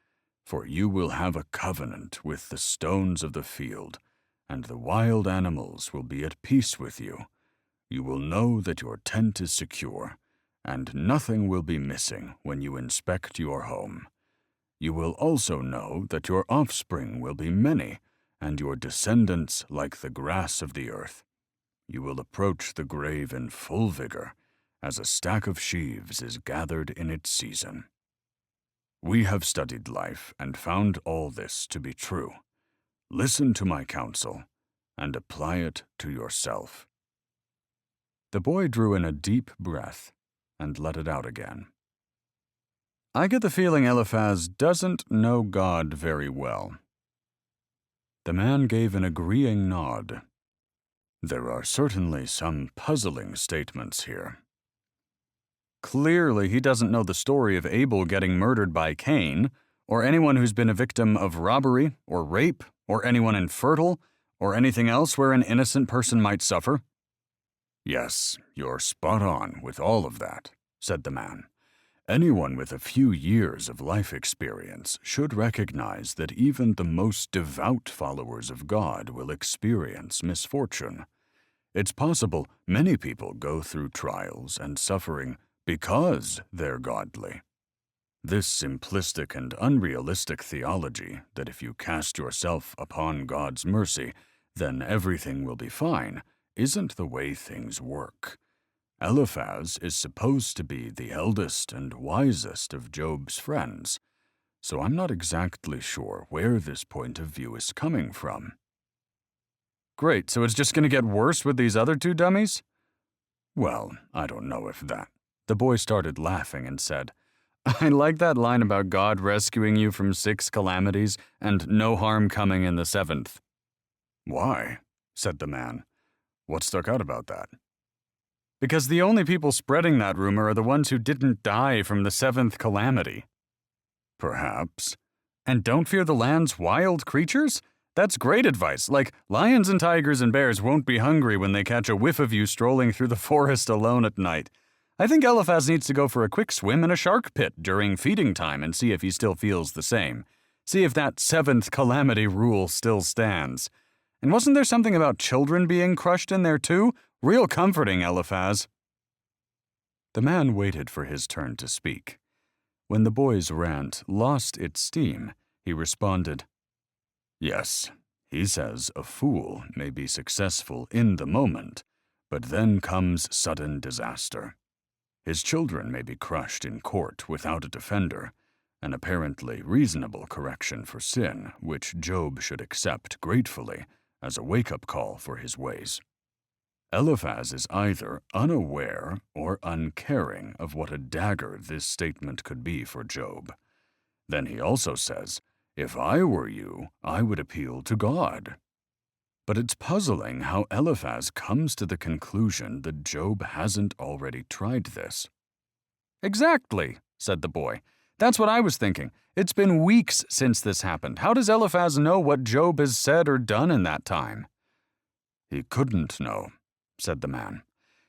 For you will have a covenant with the stones of the field, and the wild animals will be at peace with you. You will know that your tent is secure, and nothing will be missing when you inspect your home. You will also know that your offspring will be many, and your descendants like the grass of the earth. You will approach the grave in full vigor, as a stack of sheaves is gathered in its season. We have studied life and found all this to be true. Listen to my counsel, and apply it to yourself. The boy drew in a deep breath and let it out again. I get the feeling Eliphaz doesn't know God very well. The man gave an agreeing nod. There are certainly some puzzling statements here. Clearly, he doesn't know the story of Abel getting murdered by Cain, or anyone who's been a victim of robbery or rape, or anyone infertile, or anything else where an innocent person might suffer?" "Yes, you're spot on with all of that," said the man. "Anyone with a few years of life experience should recognize that even the most devout followers of God will experience misfortune. It's possible many people go through trials and suffering because they're godly. This simplistic and unrealistic theology that if you cast yourself upon God's mercy, then everything will be fine, isn't the way things work. Eliphaz is supposed to be the eldest and wisest of Job's friends, so I'm not exactly sure where this point of view is coming from." Great, so it's just going to get worse with these other two dummies? "Well, I don't know if that." The boy started laughing and said, "I like that line about God rescuing you from 6 calamities and no harm coming in the 7th. "Why?" said the man. "What stuck out about that?" Because the only people spreading that rumor are the ones who didn't die from the 7th calamity." "Perhaps." "And don't fear the land's wild creatures? That's great advice. Like, lions and tigers and bears won't be hungry when they catch a whiff of you strolling through the forest alone at night. I think Eliphaz needs to go for a quick swim in a shark pit during feeding time and see if he still feels the same. See if that 7th calamity rule still stands. And wasn't there something about children being crushed in there too? Real comforting, Eliphaz." The man waited for his turn to speak. When the boy's rant lost its steam, he responded, "Yes, he says a fool may be successful in the moment, but then comes sudden disaster. His children may be crushed in court without a defender, an apparently reasonable correction for sin, which Job should accept gratefully as a wake-up call for his ways. Eliphaz is either unaware or uncaring of what a dagger this statement could be for Job. Then he also says, 'If I were you, I would appeal to God.' But it's puzzling how Eliphaz comes to the conclusion that Job hasn't already tried this." "Exactly," said the boy. "That's what I was thinking. It's been weeks since this happened. How does Eliphaz know what Job has said or done in that time?" "He couldn't know," said the man.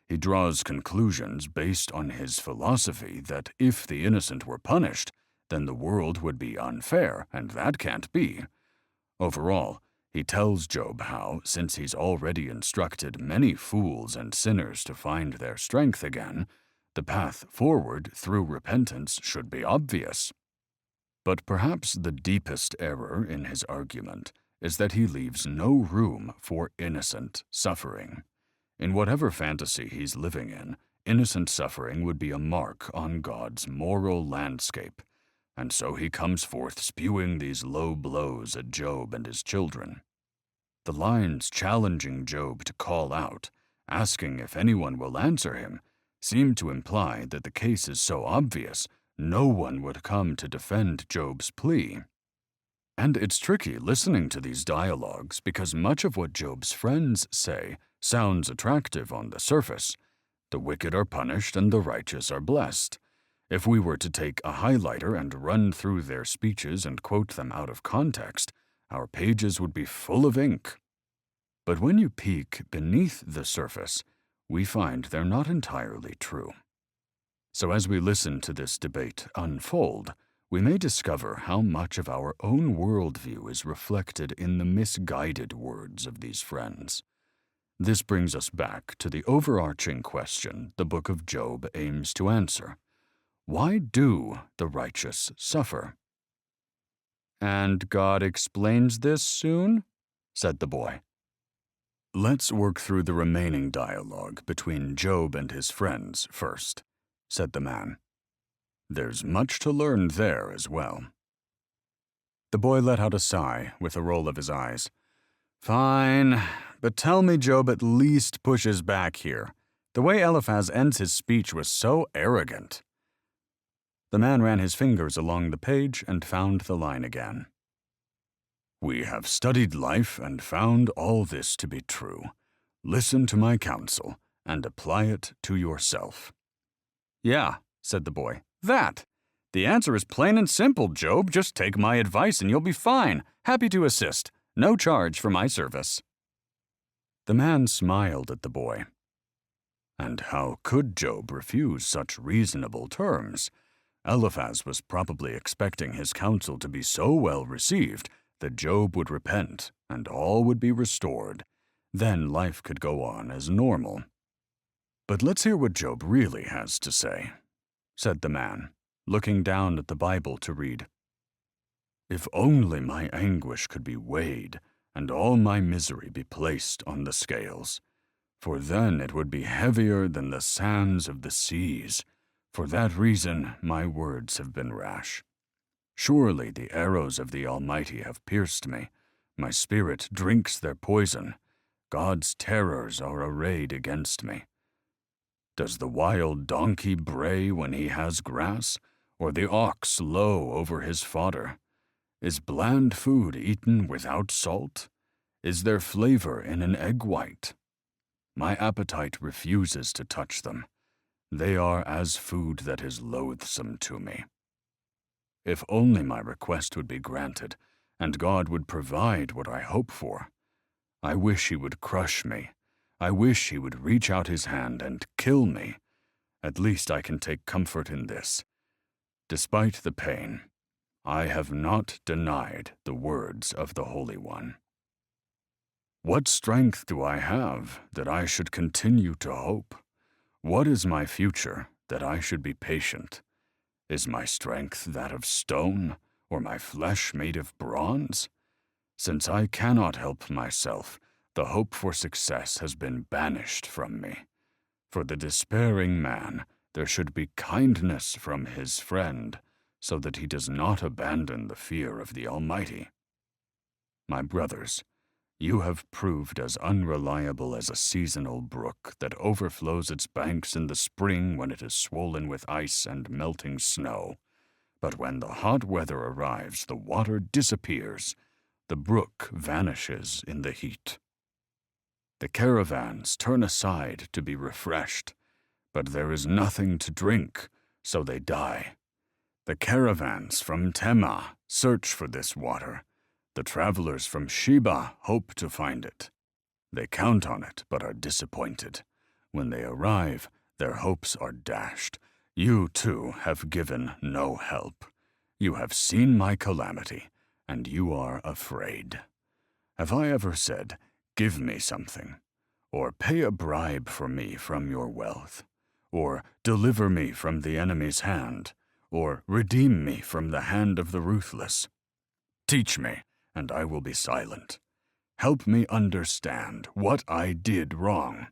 "He draws conclusions based on his philosophy that if the innocent were punished, then the world would be unfair, and that can't be. Overall, he tells Job how, since he's already instructed many fools and sinners to find their strength again, the path forward through repentance should be obvious. But perhaps the deepest error in his argument is that he leaves no room for innocent suffering. In whatever fantasy he's living in, innocent suffering would be a mark on God's moral landscape, and so he comes forth spewing these low blows at Job and his children. The lines challenging Job to call out, asking if anyone will answer him, seem to imply that the case is so obvious no one would come to defend Job's plea. And it's tricky listening to these dialogues because much of what Job's friends say sounds attractive on the surface. The wicked are punished and the righteous are blessed. If we were to take a highlighter and run through their speeches and quote them out of context, our pages would be full of ink. But when you peek beneath the surface, we find they're not entirely true. So as we listen to this debate unfold, we may discover how much of our own worldview is reflected in the misguided words of these friends. This brings us back to the overarching question the book of Job aims to answer. Why do the righteous suffer? "And God explains this soon?" said the boy. "Let's work through the remaining dialogue between Job and his friends first," said the man. "There's much to learn there as well." The boy let out a sigh with a roll of his eyes. "Fine, but tell me Job at least pushes back here. The way Eliphaz ends his speech was so arrogant." The man ran his fingers along the page and found the line again. "We have studied life and found all this to be true. Listen to my counsel and apply it to yourself." "Yeah," said the boy, "that. The answer is plain and simple, Job. Just take my advice and you'll be fine. Happy to assist. No charge for my service. The man smiled at the boy. And how could Job refuse such reasonable terms? Eliphaz was probably expecting his counsel to be so well received that Job would repent and all would be restored. Then life could go on as normal. But let's hear what Job really has to say, said the man, looking down at the Bible to read. If only my anguish could be weighed and all my misery be placed on the scales, for then it would be heavier than the sands of the seas. For that reason my words have been rash. Surely the arrows of the Almighty have pierced me. My spirit drinks their poison. God's terrors are arrayed against me. Does the wild donkey bray when he has grass, or the ox low over his fodder? Is bland food eaten without salt? Is there flavor in an egg white? My appetite refuses to touch them. They are as food that is loathsome to me. If only my request would be granted, and God would provide what I hope for. I wish he would crush me. I wish he would reach out his hand and kill me. At least I can take comfort in this. Despite the pain, I have not denied the words of the Holy One. What strength do I have that I should continue to hope? What is my future that I should be patient? Is my strength that of stone, or my flesh made of bronze? Since I cannot help myself, the hope for success has been banished from me. For the despairing man, there should be kindness from his friend, so that he does not abandon the fear of the Almighty. My brothers, you have proved as unreliable as a seasonal brook that overflows its banks in the spring when it is swollen with ice and melting snow. But when the hot weather arrives, the water disappears. The brook vanishes in the heat. The caravans turn aside to be refreshed, but there is nothing to drink, so they die. The caravans from Tema search for this water. The travelers from Sheba hope to find it. They count on it, but are disappointed. When they arrive, their hopes are dashed. You, too, have given no help. You have seen my calamity, and you are afraid. Have I ever said, "Give me something," or "Pay a bribe for me from your wealth," or "Deliver me from the enemy's hand," or "Redeem me from the hand of the ruthless"? Teach me, and I will be silent. Help me understand what I did wrong.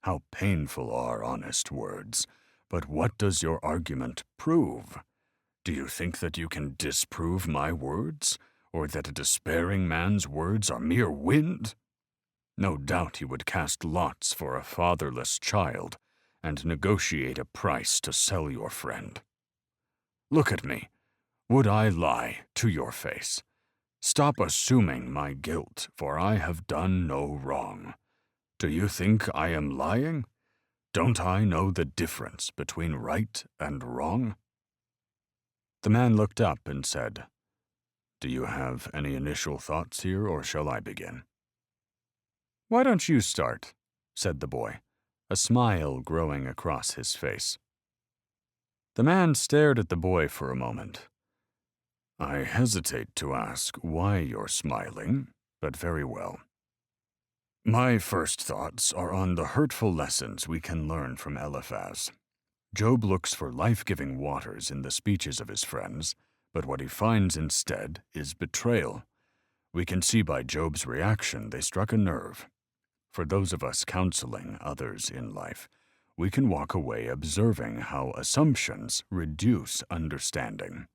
How painful are honest words, but what does your argument prove? Do you think that you can disprove my words, or that a despairing man's words are mere wind? No doubt you would cast lots for a fatherless child, and negotiate a price to sell your friend. Look at me. Would I lie to your face? Stop assuming my guilt, for I have done no wrong. Do you think I am lying? Don't I know the difference between right and wrong? The man looked up and said, Do you have any initial thoughts here, or shall I begin? Why don't you start? Said the boy, a smile growing across his face. The man stared at the boy for a moment. I hesitate to ask why you're smiling, but very well. My first thoughts are on the hurtful lessons we can learn from Eliphaz. Job looks for life-giving waters in the speeches of his friends, but what he finds instead is betrayal. We can see by Job's reaction they struck a nerve. For those of us counseling others in life, we can walk away observing how assumptions reduce understanding.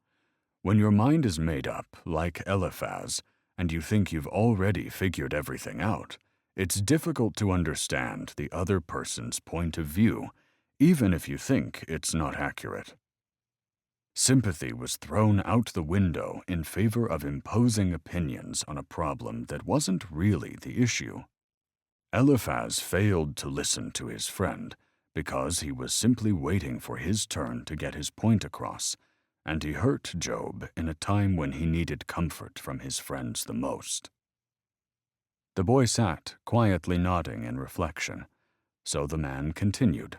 When your mind is made up, like Eliphaz, and you think you've already figured everything out, it's difficult to understand the other person's point of view, even if you think it's not accurate. Sympathy was thrown out the window in favor of imposing opinions on a problem that wasn't really the issue. Eliphaz failed to listen to his friend because he was simply waiting for his turn to get his point across, and he hurt Job in a time when he needed comfort from his friends the most. The boy sat, quietly nodding in reflection, so the man continued.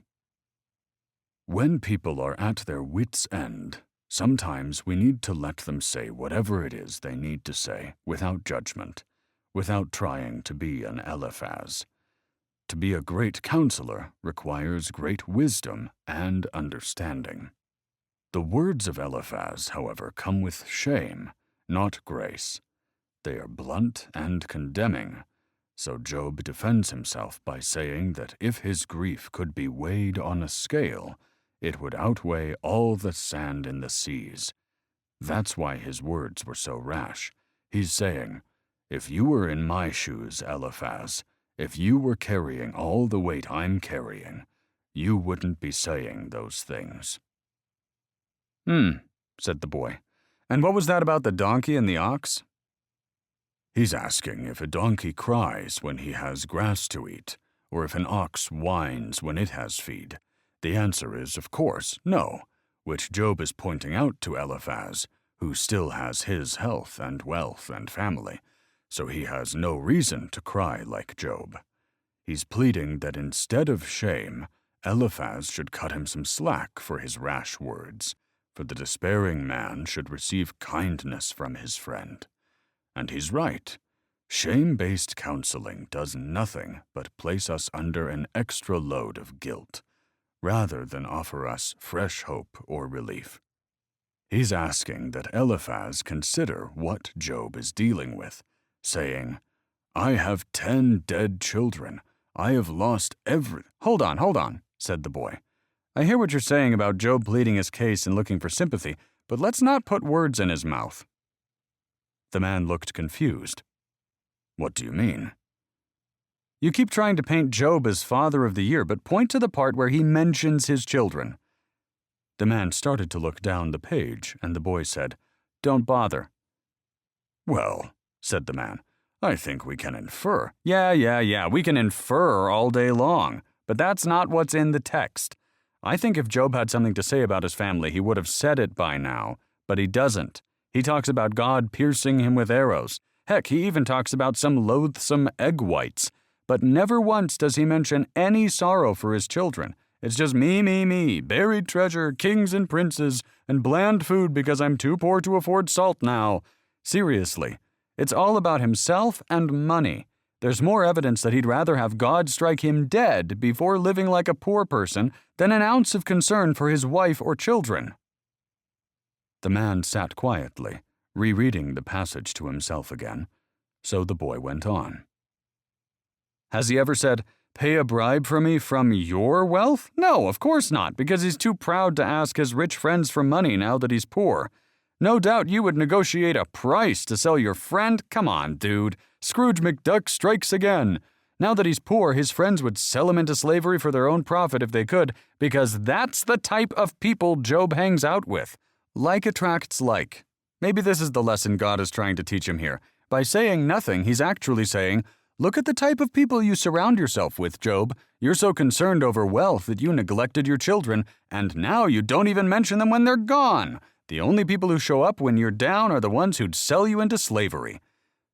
When people are at their wits' end, sometimes we need to let them say whatever it is they need to say without judgment, without trying to be an Eliphaz. To be a great counselor requires great wisdom and understanding. The words of Eliphaz, however, come with shame, not grace. They are blunt and condemning, so Job defends himself by saying that if his grief could be weighed on a scale, it would outweigh all the sand in the seas. That's why his words were so rash. He's saying, if you were in my shoes, Eliphaz, if you were carrying all the weight I'm carrying, you wouldn't be saying those things. Said the boy. And what was that about the donkey and the ox? He's asking if a donkey cries when he has grass to eat, or if an ox whines when it has feed. The answer is, of course, no, which Job is pointing out to Eliphaz, who still has his health and wealth and family, so he has no reason to cry like Job. He's pleading that instead of shame, Eliphaz should cut him some slack for his rash words, for the despairing man should receive kindness from his friend. And he's right. Shame-based counseling does nothing but place us under an extra load of guilt, rather than offer us fresh hope or relief. He's asking that Eliphaz consider what Job is dealing with, saying, I have 10 dead children. I have lost every— Hold on, said the boy. I hear what you're saying about Job pleading his case and looking for sympathy, but let's not put words in his mouth. The man looked confused. What do you mean? You keep trying to paint Job as father of the year, but point to the part where he mentions his children. The man started to look down the page, and the boy said, Don't bother. Well, said the man, I think we can infer. Yeah, we can infer all day long, but that's not what's in the text. I think if Job had something to say about his family, he would have said it by now, but he doesn't. He talks about God piercing him with arrows. Heck, he even talks about some loathsome egg whites. But never once does he mention any sorrow for his children. It's just me, buried treasure, kings and princes, and bland food because I'm too poor to afford salt now. Seriously, it's all about himself and money. There's more evidence that he'd rather have God strike him dead before living like a poor person than an ounce of concern for his wife or children. The man sat quietly, rereading the passage to himself again, so the boy went on. Has he ever said, pay a bribe for me from your wealth? No, of course not, because he's too proud to ask his rich friends for money now that he's poor. No doubt you would negotiate a price to sell your friend. Come on, dude. Scrooge McDuck strikes again. Now that he's poor, his friends would sell him into slavery for their own profit if they could, because that's the type of people Job hangs out with. Like attracts like. Maybe this is the lesson God is trying to teach him here. By saying nothing, he's actually saying, look at the type of people you surround yourself with, Job. You're so concerned over wealth that you neglected your children, and now you don't even mention them when they're gone. The only people who show up when you're down are the ones who'd sell you into slavery.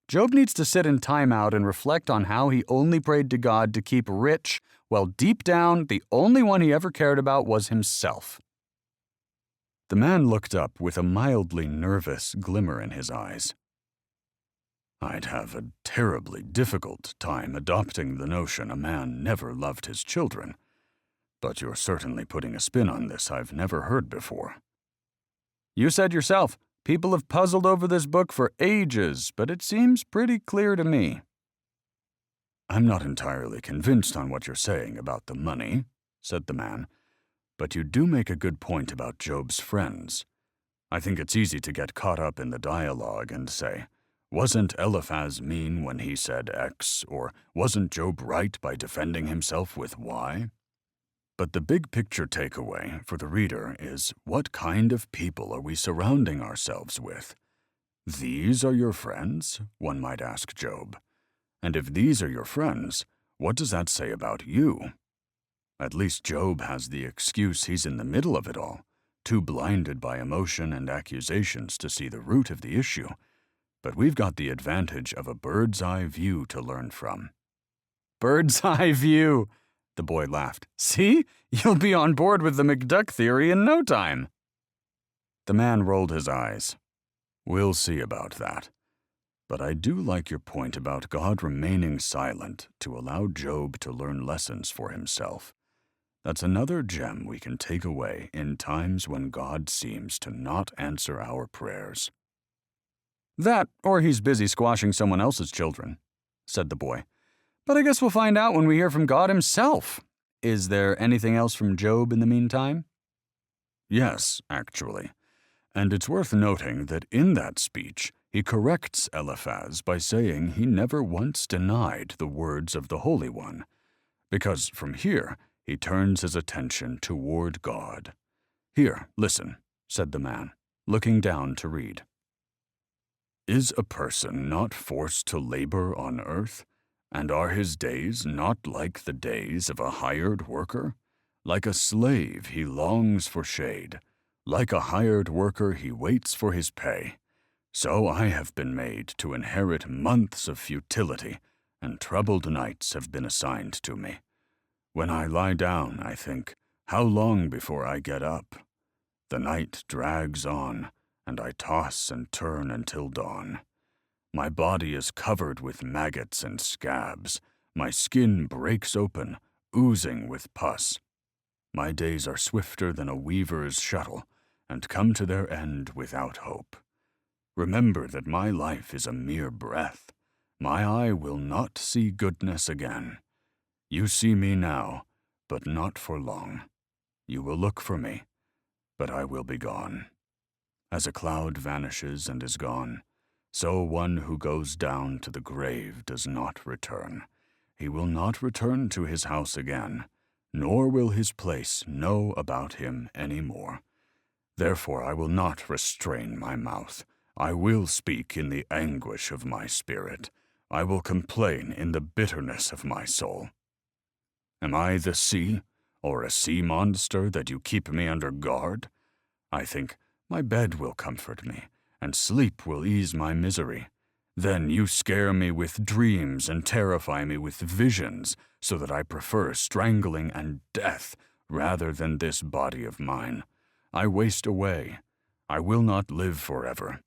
Job needs to sit in timeout and reflect on how he only prayed to God to keep rich, while deep down, the only one he ever cared about was himself. The man looked up with a mildly nervous glimmer in his eyes. I'd have a terribly difficult time adopting the notion a man never loved his children, but you're certainly putting a spin on this I've never heard before. You said yourself, people have puzzled over this book for ages, but it seems pretty clear to me. I'm not entirely convinced on what you're saying about the money, said the man, but you do make a good point about Job's friends. I think it's easy to get caught up in the dialogue and say, wasn't Eliphaz mean when he said X, or wasn't Job right by defending himself with Y? But the big picture takeaway for the reader is, what kind of people are we surrounding ourselves with? These are your friends, one might ask Job. And if these are your friends, what does that say about you? At least Job has the excuse he's in the middle of it all. too blinded by emotion and accusations to see the root of the issue. But we've got the advantage of a bird's-eye view to learn from." "Bird's eye view," the boy laughed. "See? You'll be on board with the McDuck theory in no time." The man rolled his eyes. "We'll see about that. But I do like your point about God remaining silent to allow Job to learn lessons for himself. That's another gem we can take away in times when God seems to not answer our prayers." "That, or he's busy squashing someone else's children," said the boy. "But I guess we'll find out when we hear from God himself. Is there anything else from Job in the meantime?" Yes, actually. And it's worth noting that in that speech, he corrects Eliphaz by saying he never once denied the words of the Holy One, because from here he turns his attention toward God. "Here, listen," said the man, looking down to read. "Is a person not forced to labor on earth? And are his days not like the days of a hired worker? Like a slave he longs for shade. Like a hired worker he waits for his pay. So I have been made to inherit months of futility, and troubled nights have been assigned to me. When I lie down, I think, how long before I get up? The night drags on, and I toss and turn until dawn. My body is covered with maggots and scabs. My skin breaks open, oozing with pus. My days are swifter than a weaver's shuttle, and come to their end without hope. Remember that my life is a mere breath. My eye will not see goodness again. You see me now, but not for long. You will look for me, but I will be gone. As a cloud vanishes and is gone, so one who goes down to the grave does not return. He will not return to his house again, nor will his place know about him any more. Therefore I will not restrain my mouth. I will speak in the anguish of my spirit. I will complain in the bitterness of my soul. Am I the sea, or a sea monster that you keep me under guard? I think, my bed will comfort me, and sleep will ease my misery. Then you scare me with dreams and terrify me with visions, so that I prefer strangling and death rather than this body of mine. I waste away. I will not live forever.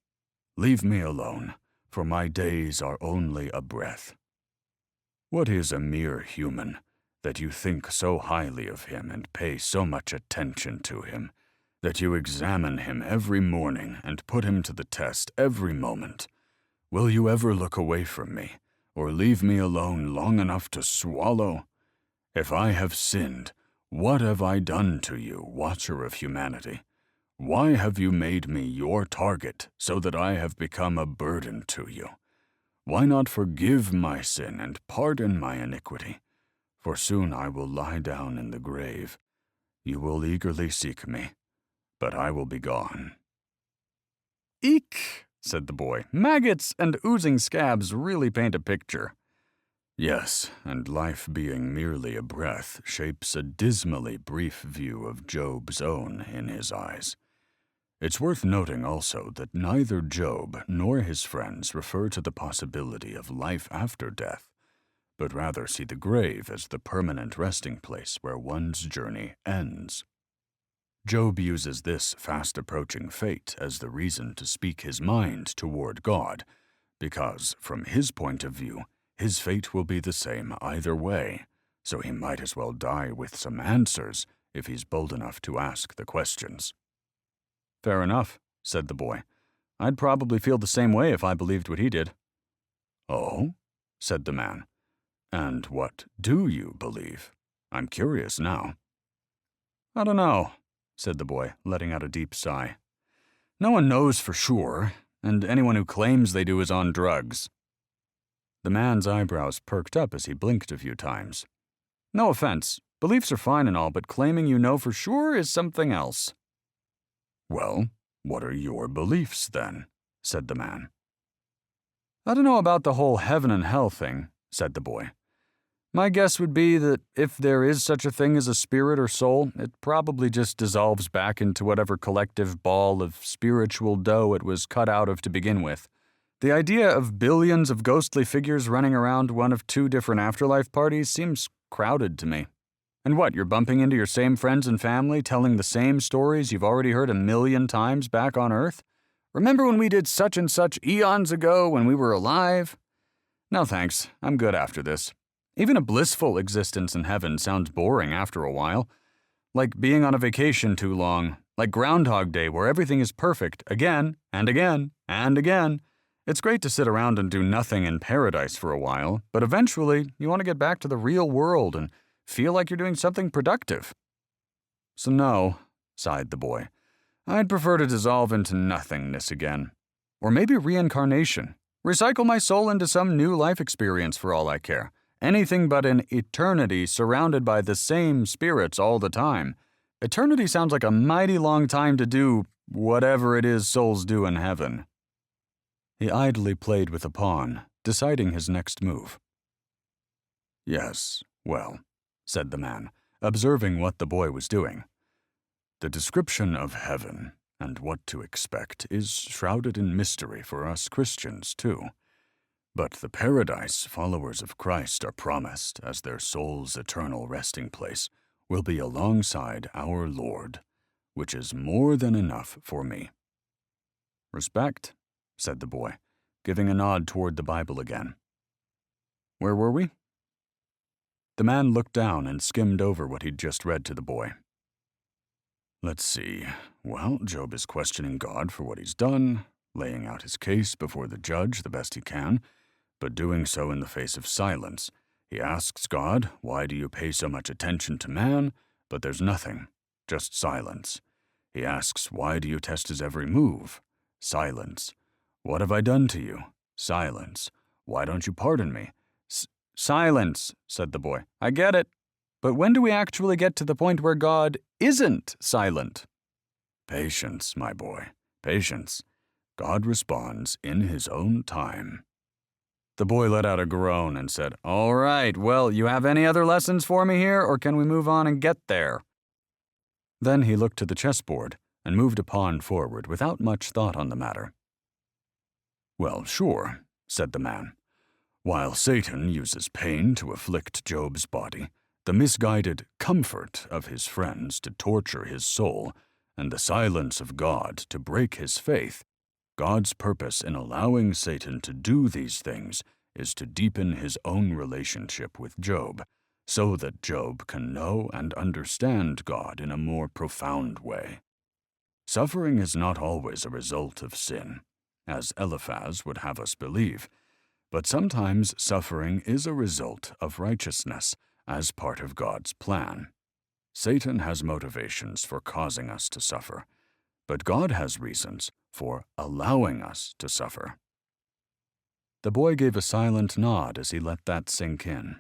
Leave me alone, for my days are only a breath. What is a mere human, that you think so highly of him and pay so much attention to him, that you examine him every morning and put him to the test every moment? Will you ever look away from me, or leave me alone long enough to swallow? If I have sinned, what have I done to you, watcher of humanity? Why have you made me your target so that I have become a burden to you? Why not forgive my sin and pardon my iniquity? For soon I will lie down in the grave. You will eagerly seek me, but I will be gone." "Eek," said the boy. "Maggots and oozing scabs really paint a picture." Yes, and life being merely a breath shapes a dismally brief view of Job's own in his eyes. It's worth noting also that neither Job nor his friends refer to the possibility of life after death, but rather see the grave as the permanent resting place where one's journey ends. Job uses this fast-approaching fate as the reason to speak his mind toward God, because, from his point of view, his fate will be the same either way, so he might as well die with some answers if he's bold enough to ask the questions. "Fair enough," said the boy. "I'd probably feel the same way if I believed what he did." "Oh?" said the man. "And what do you believe? I'm curious now." "I don't know," said the boy, letting out a deep sigh. "No one knows for sure, and anyone who claims they do is on drugs." The man's eyebrows perked up as he blinked a few times. "No offense. Beliefs are fine and all, but claiming you know for sure is something else." "Well, what are your beliefs, then?" said the man. "I don't know about the whole heaven and hell thing," said the boy. My guess would be that if there is such a thing as a spirit or soul, it probably just dissolves back into whatever collective ball of spiritual dough it was cut out of to begin with. The idea of billions of ghostly figures running around one of two different afterlife parties seems crowded to me. And what, you're bumping into your same friends and family, telling the same stories you've already heard a million times back on Earth? Remember when we did such and such eons ago when we were alive? No thanks, I'm good after this. Even a blissful existence in heaven sounds boring after a while. Like being on a vacation too long, like Groundhog Day where everything is perfect again and again and again. It's great to sit around and do nothing in paradise for a while, but eventually you want to get back to the real world and feel like you're doing something productive. So no, sighed the boy. I'd prefer to dissolve into nothingness again. Or maybe reincarnation. Recycle my soul into some new life experience for all I care. Anything but an eternity surrounded by the same spirits all the time. Eternity sounds like a mighty long time to do whatever it is souls do in heaven. He idly played with a pawn, deciding his next move. Yes, well, said the man, observing what the boy was doing. The description of heaven and what to expect is shrouded in mystery for us Christians, too. But the paradise followers of Christ are promised as their soul's eternal resting place will be alongside our Lord, which is more than enough for me. Respect, said the boy, giving a nod toward the Bible again. Where were we? The man looked down and skimmed over what he'd just read to the boy. Let's see. Well, Job is questioning God for what he's done, laying out his case before the judge the best he can, but doing so in the face of silence. He asks God, why do you pay so much attention to man? But there's nothing, just silence. He asks, why do you test his every move? Silence. What have I done to you? Silence. Why don't you pardon me? Silence, said the boy. I get it. But when do we actually get to the point where God isn't silent? Patience, my boy, patience. God responds in his own time. The boy let out a groan and said, All right, well, you have any other lessons for me here, or can we move on and get there? Then he looked to the chessboard and moved a pawn forward without much thought on the matter. Well, sure, said the man. While Satan uses pain to afflict Job's body, the misguided comfort of his friends to torture his soul, and the silence of God to break his faith, God's purpose in allowing Satan to do these things is to deepen his own relationship with Job, so that Job can know and understand God in a more profound way. Suffering is not always a result of sin, as Eliphaz would have us believe, but sometimes suffering is a result of righteousness, as part of God's plan. Satan has motivations for causing us to suffer, but God has reasons for allowing us to suffer. The boy gave a silent nod as he let that sink in.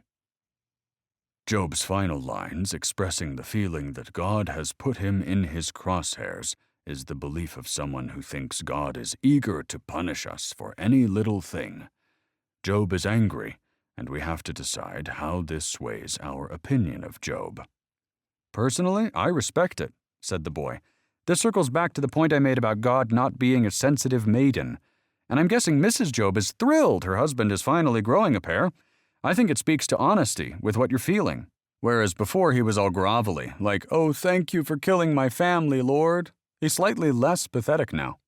Job's final lines expressing the feeling that God has put him in his crosshairs is the belief of someone who thinks God is eager to punish us for any little thing. Job is angry, and we have to decide how this sways our opinion of Job. Personally, I respect it, said the boy. This circles back to the point I made about God not being a sensitive maiden. And I'm guessing Mrs. Job is thrilled her husband is finally growing a pair. I think it speaks to honesty with what you're feeling. Whereas before he was all grovelly, like, oh, thank you for killing my family, Lord. He's slightly less pathetic now.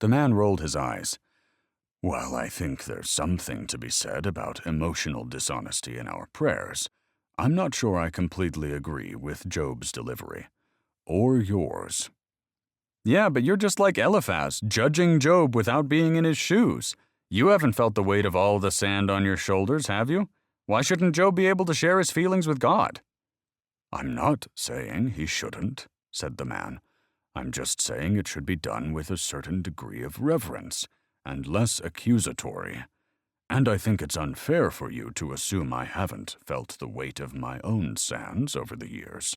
The man rolled his eyes. Well, I think there's something to be said about emotional dishonesty in our prayers. I'm not sure I completely agree with Job's delivery. Or yours. Yeah, but you're just like Eliphaz, judging Job without being in his shoes. You haven't felt the weight of all the sand on your shoulders, have you? Why shouldn't Job be able to share his feelings with God? I'm not saying he shouldn't, said the man. I'm just saying it should be done with a certain degree of reverence, and less accusatory. And I think it's unfair for you to assume I haven't felt the weight of my own sands over the years.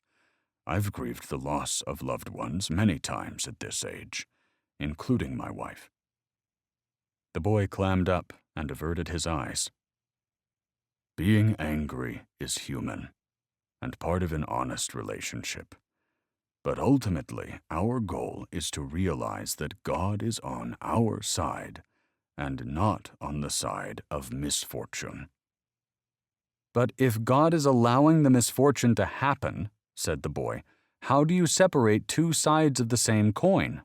I've grieved the loss of loved ones many times at this age, including my wife. The boy clammed up and averted his eyes. Being angry is human, and part of an honest relationship. But ultimately, our goal is to realize that God is on our side and not on the side of misfortune. But if God is allowing the misfortune to happen, said the boy, how do you separate two sides of the same coin?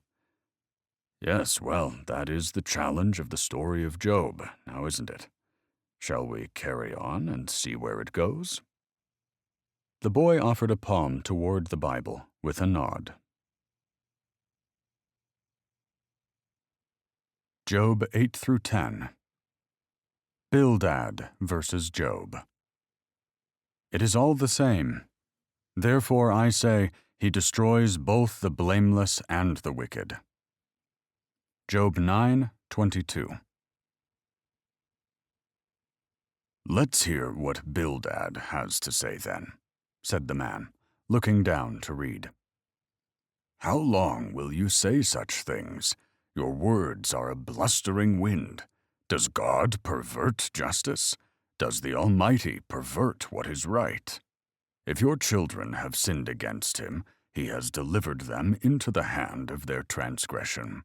Yes, well, that is the challenge of the story of Job, now isn't it? Shall we carry on and see where it goes? The boy offered a palm toward the Bible with a nod. Job 8 through 10. Bildad versus Job. It is all the same. Therefore I say, he destroys both the blameless and the wicked. Job 9:22. Let's hear what Bildad has to say then, said the man, looking down to read. How long will you say such things? Your words are a blustering wind. Does God pervert justice? Does the Almighty pervert what is right? If your children have sinned against him, he has delivered them into the hand of their transgression.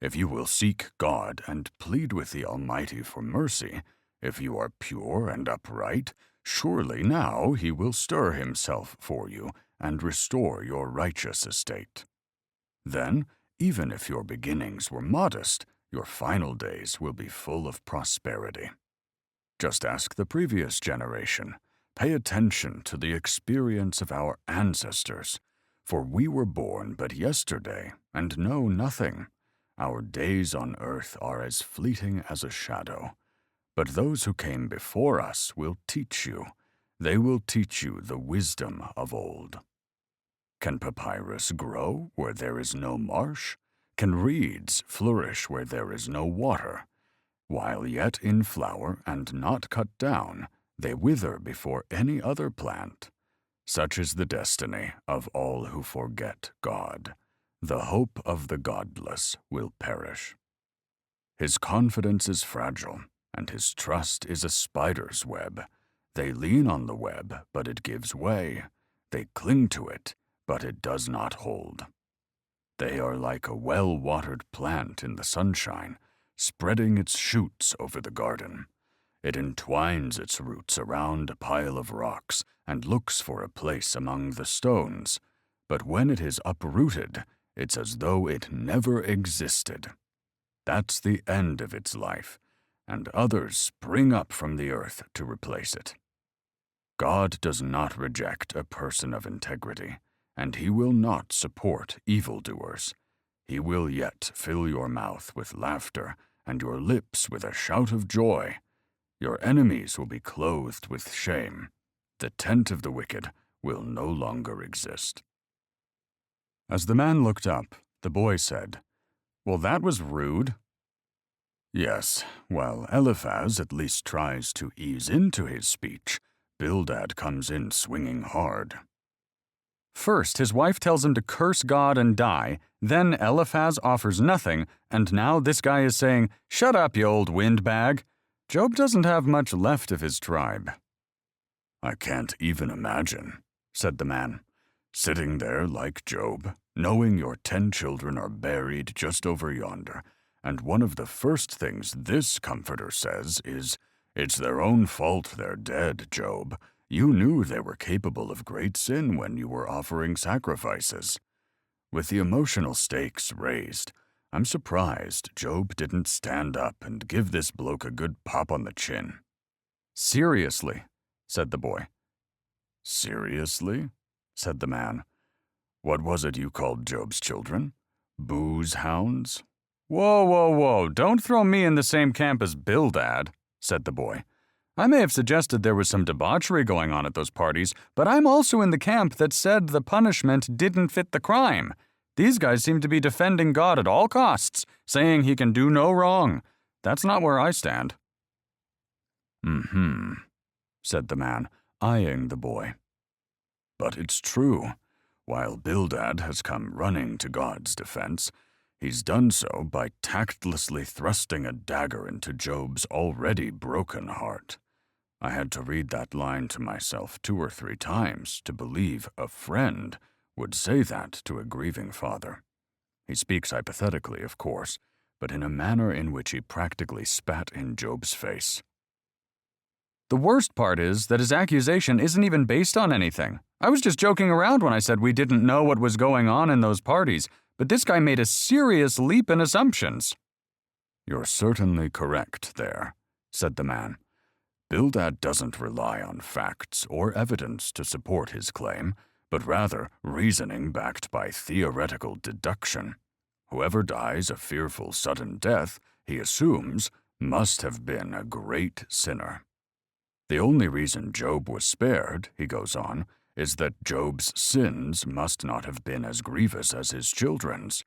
If you will seek God and plead with the Almighty for mercy, if you are pure and upright, surely now he will stir himself for you and restore your righteous estate. Then, even if your beginnings were modest, your final days will be full of prosperity. Just ask the previous generation. Pay attention to the experience of our ancestors, for we were born but yesterday and know nothing. Our days on earth are as fleeting as a shadow. But those who came before us will teach you. They will teach you the wisdom of old. Can papyrus grow where there is no marsh? Can reeds flourish where there is no water? While yet in flower and not cut down, they wither before any other plant. Such is the destiny of all who forget God. The hope of the godless will perish. His confidence is fragile, and his trust is a spider's web. They lean on the web, but it gives way. They cling to it, but it does not hold. They are like a well-watered plant in the sunshine, spreading its shoots over the garden. It entwines its roots around a pile of rocks and looks for a place among the stones. But when it is uprooted, it's as though it never existed. That's the end of its life, and others spring up from the earth to replace it. God does not reject a person of integrity, and he will not support evildoers. He will yet fill your mouth with laughter and your lips with a shout of joy. Your enemies will be clothed with shame. The tent of the wicked will no longer exist. As the man looked up, the boy said, Well, that was rude. Yes, while Eliphaz at least tries to ease into his speech, Bildad comes in swinging hard. First, his wife tells him to curse God and die, then Eliphaz offers nothing, and now this guy is saying, Shut up, you old windbag. Job doesn't have much left of his tribe. I can't even imagine, said the man, sitting there like Job, knowing your 10 children are buried just over yonder, and one of the first things this comforter says is, It's their own fault they're dead, Job. You knew they were capable of great sin when you were offering sacrifices. With the emotional stakes raised, I'm surprised Job didn't stand up and give this bloke a good pop on the chin. Seriously, said the boy. Seriously? Said the man. What was it you called Job's children? Booze hounds? Whoa, don't throw me in the same camp as Bildad, said the boy. I may have suggested there was some debauchery going on at those parties, but I'm also in the camp that said the punishment didn't fit the crime. These guys seem to be defending God at all costs, saying he can do no wrong. That's not where I stand. Said the man, eyeing the boy. But it's true. While Bildad has come running to God's defense, he's done so by tactlessly thrusting a dagger into Job's already broken heart. I had to read that line to myself 2 or 3 times to believe a friend would say that to a grieving father. He speaks hypothetically, of course, but in a manner in which he practically spat in Job's face. The worst part is that his accusation isn't even based on anything. I was just joking around when I said we didn't know what was going on in those parties, but this guy made a serious leap in assumptions. You're certainly correct there, said the man. Bildad doesn't rely on facts or evidence to support his claim, but rather reasoning backed by theoretical deduction. Whoever dies a fearful sudden death, he assumes, must have been a great sinner. The only reason Job was spared, he goes on, is that Job's sins must not have been as grievous as his children's.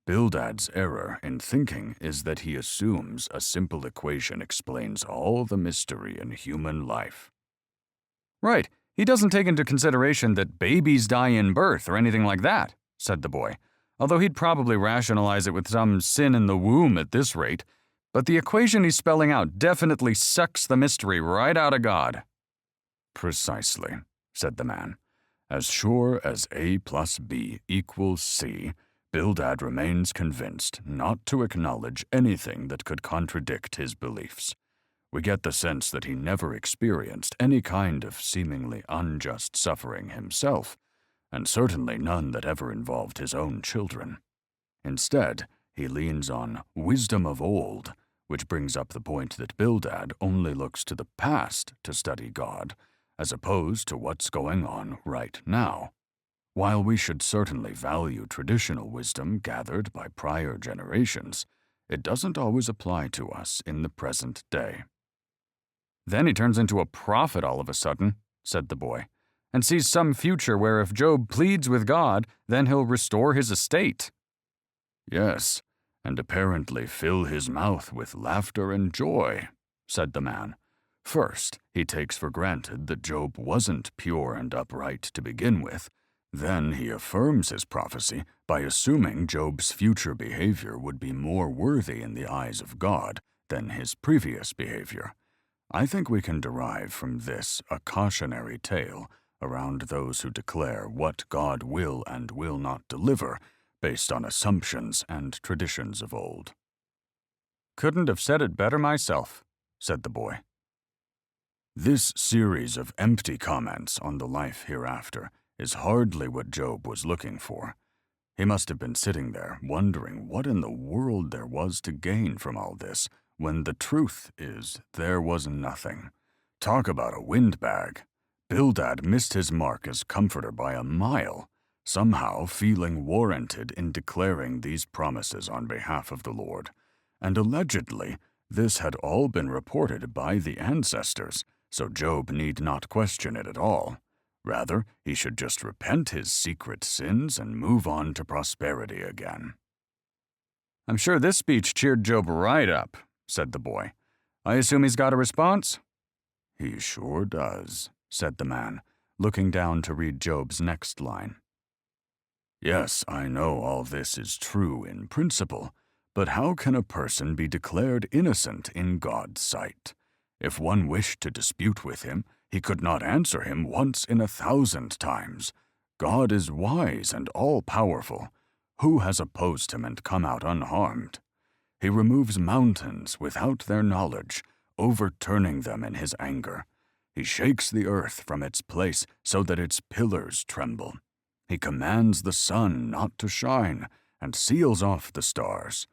Bildad's error in thinking is that he assumes a simple equation explains all the mystery in human life. Right, he doesn't take into consideration that babies die in birth or anything like that, said the boy, although he'd probably rationalize it with some sin in the womb at this rate. But the equation he's spelling out definitely sucks the mystery right out of God. Precisely, said the man. As sure as A plus B equals C, Bildad remains convinced not to acknowledge anything that could contradict his beliefs. We get the sense that he never experienced any kind of seemingly unjust suffering himself, and certainly none that ever involved his own children. Instead, he leans on wisdom of old, which brings up the point that Bildad only looks to the past to study God, as opposed to what's going on right now. While we should certainly value traditional wisdom gathered by prior generations, it doesn't always apply to us in the present day. Then he turns into a prophet all of a sudden, said the boy, and sees some future where if Job pleads with God, then he'll restore his estate. Yes, and apparently fill his mouth with laughter and joy, said the man. First, he takes for granted that Job wasn't pure and upright to begin with. Then he affirms his prophecy by assuming Job's future behavior would be more worthy in the eyes of God than his previous behavior. I think we can derive from this a cautionary tale around those who declare what God will and will not deliver based on assumptions and traditions of old. Couldn't have said it better myself, said the boy. This series of empty comments on the life hereafter is hardly what Job was looking for. He must have been sitting there wondering what in the world there was to gain from all this, when the truth is there was nothing. Talk about a windbag. Bildad missed his mark as comforter by a mile, somehow feeling warranted in declaring these promises on behalf of the Lord. And allegedly, this had all been reported by the ancestors, so Job need not question it at all. Rather, he should just repent his secret sins and move on to prosperity again. I'm sure this speech cheered Job right up, said the boy. I assume he's got a response? He sure does, said the man, looking down to read Job's next line. Yes, I know all this is true in principle, but how can a person be declared innocent in God's sight? If one wished to dispute with him, he could not answer him once in 1,000 times. God is wise and all-powerful. Who has opposed him and come out unharmed? He removes mountains without their knowledge, overturning them in his anger. He shakes the earth from its place so that its pillars tremble. He commands the sun not to shine and seals off the stars.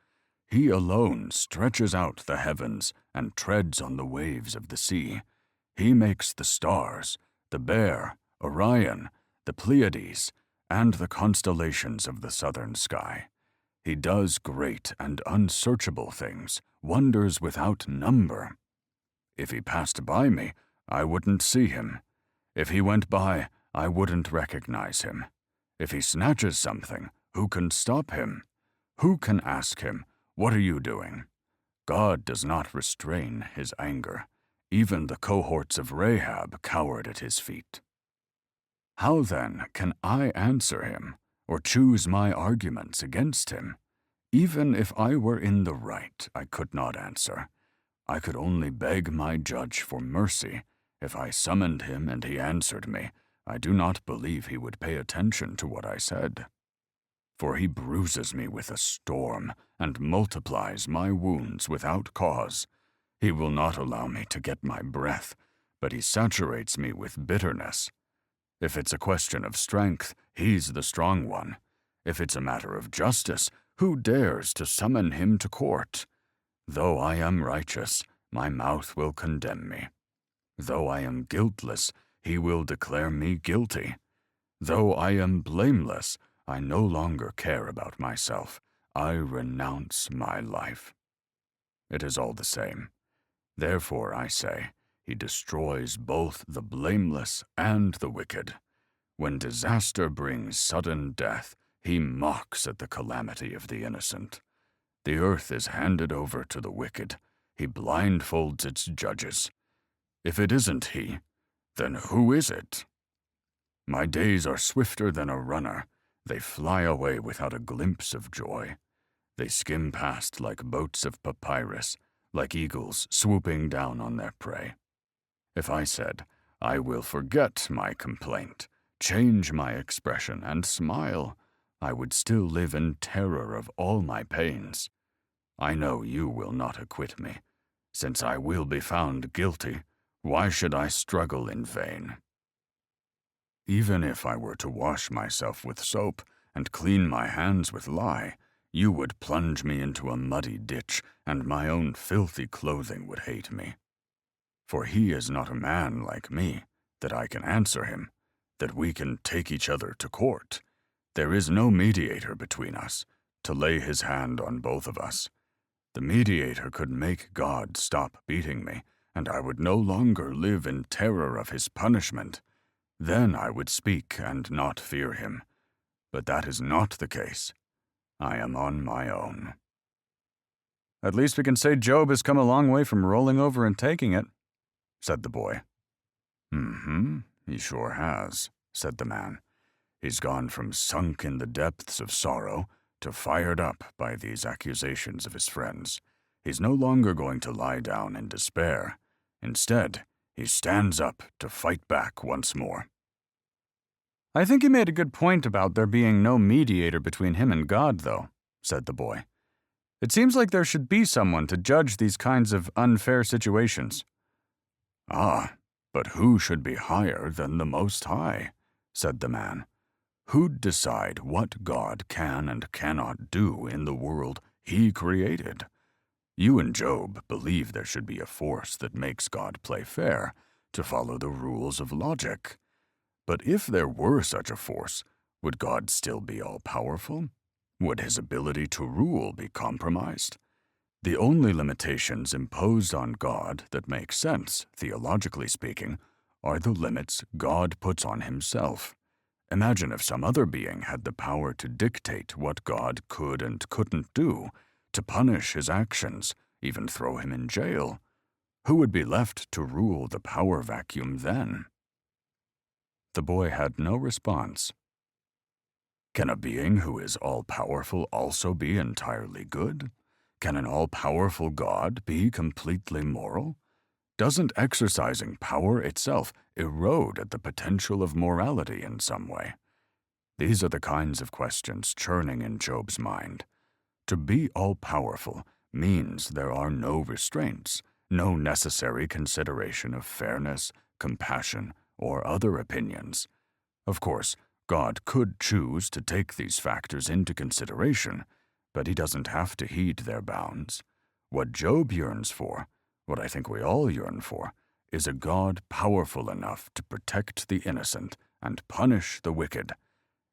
He alone stretches out the heavens and treads on the waves of the sea. He makes the stars, the Bear, Orion, the Pleiades, and the constellations of the southern sky. He does great and unsearchable things, wonders without number. If he passed by me, I wouldn't see him. If he went by, I wouldn't recognize him. If he snatches something, who can stop him? Who can ask him, "What are you doing?" God does not restrain his anger. Even the cohorts of Rahab cowered at his feet. How then can I answer him, or choose my arguments against him? Even if I were in the right, I could not answer. I could only beg my judge for mercy, If I summoned him and he answered me, I do not believe he would pay attention to what I said. For he bruises me with a storm and multiplies my wounds without cause. He will not allow me to get my breath, but he saturates me with bitterness. If it's a question of strength, he's the strong one. If it's a matter of justice, who dares to summon him to court? Though I am righteous, my mouth will condemn me. Though I am guiltless, he will declare me guilty. Though I am blameless, I no longer care about myself. I renounce my life. It is all the same. Therefore, I say, he destroys both the blameless and the wicked. When disaster brings sudden death, he mocks at the calamity of the innocent. The earth is handed over to the wicked. He blindfolds its judges. If it isn't he, then who is it? My days are swifter than a runner. They fly away without a glimpse of joy. They skim past like boats of papyrus, like eagles swooping down on their prey. If I said, I will forget my complaint, change my expression, and smile, I would still live in terror of all my pains. I know you will not acquit me. Since I will be found guilty, why should I struggle in vain? Even if I were to wash myself with soap and clean my hands with lye, you would plunge me into a muddy ditch, and my own filthy clothing would hate me. For he is not a man like me, that I can answer him, that we can take each other to court. There is no mediator between us, to lay his hand on both of us. The mediator could make God stop beating me, and I would no longer live in terror of his punishment. Then I would speak and not fear him. But that is not the case. I am on my own. At least we can say Job has come a long way from rolling over and taking it, said the boy. He sure has, said the man. He's gone from sunk in the depths of sorrow to fired up by these accusations of his friends. He's no longer going to lie down in despair. Instead, he stands up to fight back once more. I think he made a good point about there being no mediator between him and God, though, said the boy. It seems like there should be someone to judge these kinds of unfair situations. Ah, but who should be higher than the Most High? Said the man. Who'd decide what God can and cannot do in the world he created? You and Job believe there should be a force that makes God play fair, to follow the rules of logic. But if there were such a force, would God still be all-powerful? Would his ability to rule be compromised? The only limitations imposed on God that make sense, theologically speaking, are the limits God puts on himself. Imagine if some other being had the power to dictate what God could and couldn't do, to punish his actions, even throw him in jail. Who would be left to rule the power vacuum then? The boy had no response. Can a being who is all-powerful also be entirely good? Can an all-powerful God be completely moral? Doesn't exercising power itself erode at the potential of morality in some way? These are the kinds of questions churning in Job's mind. To be all-powerful means there are no restraints, no necessary consideration of fairness, compassion, or other opinions. Of course, God could choose to take these factors into consideration, but he doesn't have to heed their bounds. What Job yearns for, what I think we all yearn for, is a God powerful enough to protect the innocent and punish the wicked,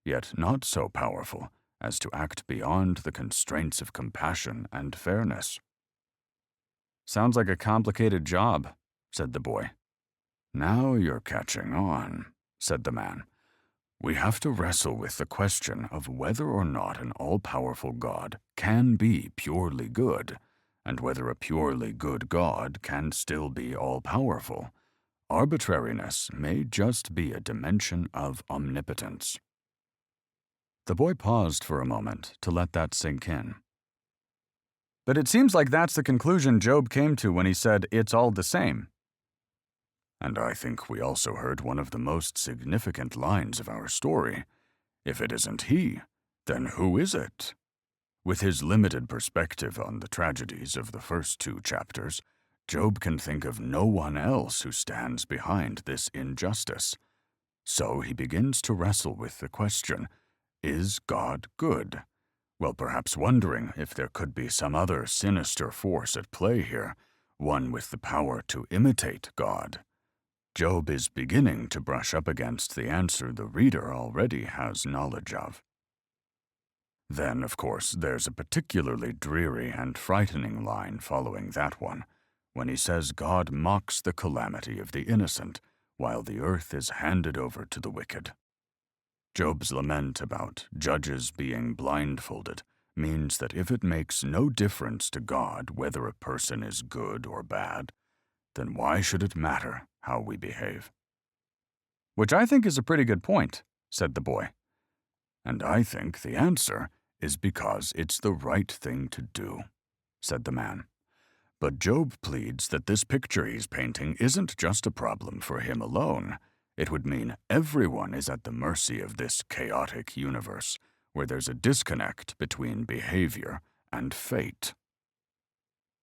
yet not so powerful as to act beyond the constraints of compassion and fairness. Sounds like a complicated job, said the boy. Now you're catching on, said the man. We have to wrestle with the question of whether or not an all-powerful God can be purely good, and whether a purely good God can still be all-powerful. Arbitrariness may just be a dimension of omnipotence. The boy paused for a moment to let that sink in. But it seems like that's the conclusion Job came to when he said it's all the same. And I think we also heard one of the most significant lines of our story. If it isn't he, then who is it? With his limited perspective on the tragedies of the first 2 chapters, Job can think of no one else who stands behind this injustice. So he begins to wrestle with the question, is God good? While perhaps wondering if there could be some other sinister force at play here, one with the power to imitate God. Job is beginning to brush up against the answer the reader already has knowledge of. Then, of course, there's a particularly dreary and frightening line following that one, when he says God mocks the calamity of the innocent, while the earth is handed over to the wicked. Job's lament about judges being blindfolded means that if it makes no difference to God whether a person is good or bad, then why should it matter how we behave? Which I think is a pretty good point, said the boy. And I think the answer is because it's the right thing to do, said the man. But Job pleads that this picture he's painting isn't just a problem for him alone. It would mean everyone is at the mercy of this chaotic universe, where there's a disconnect between behavior and fate.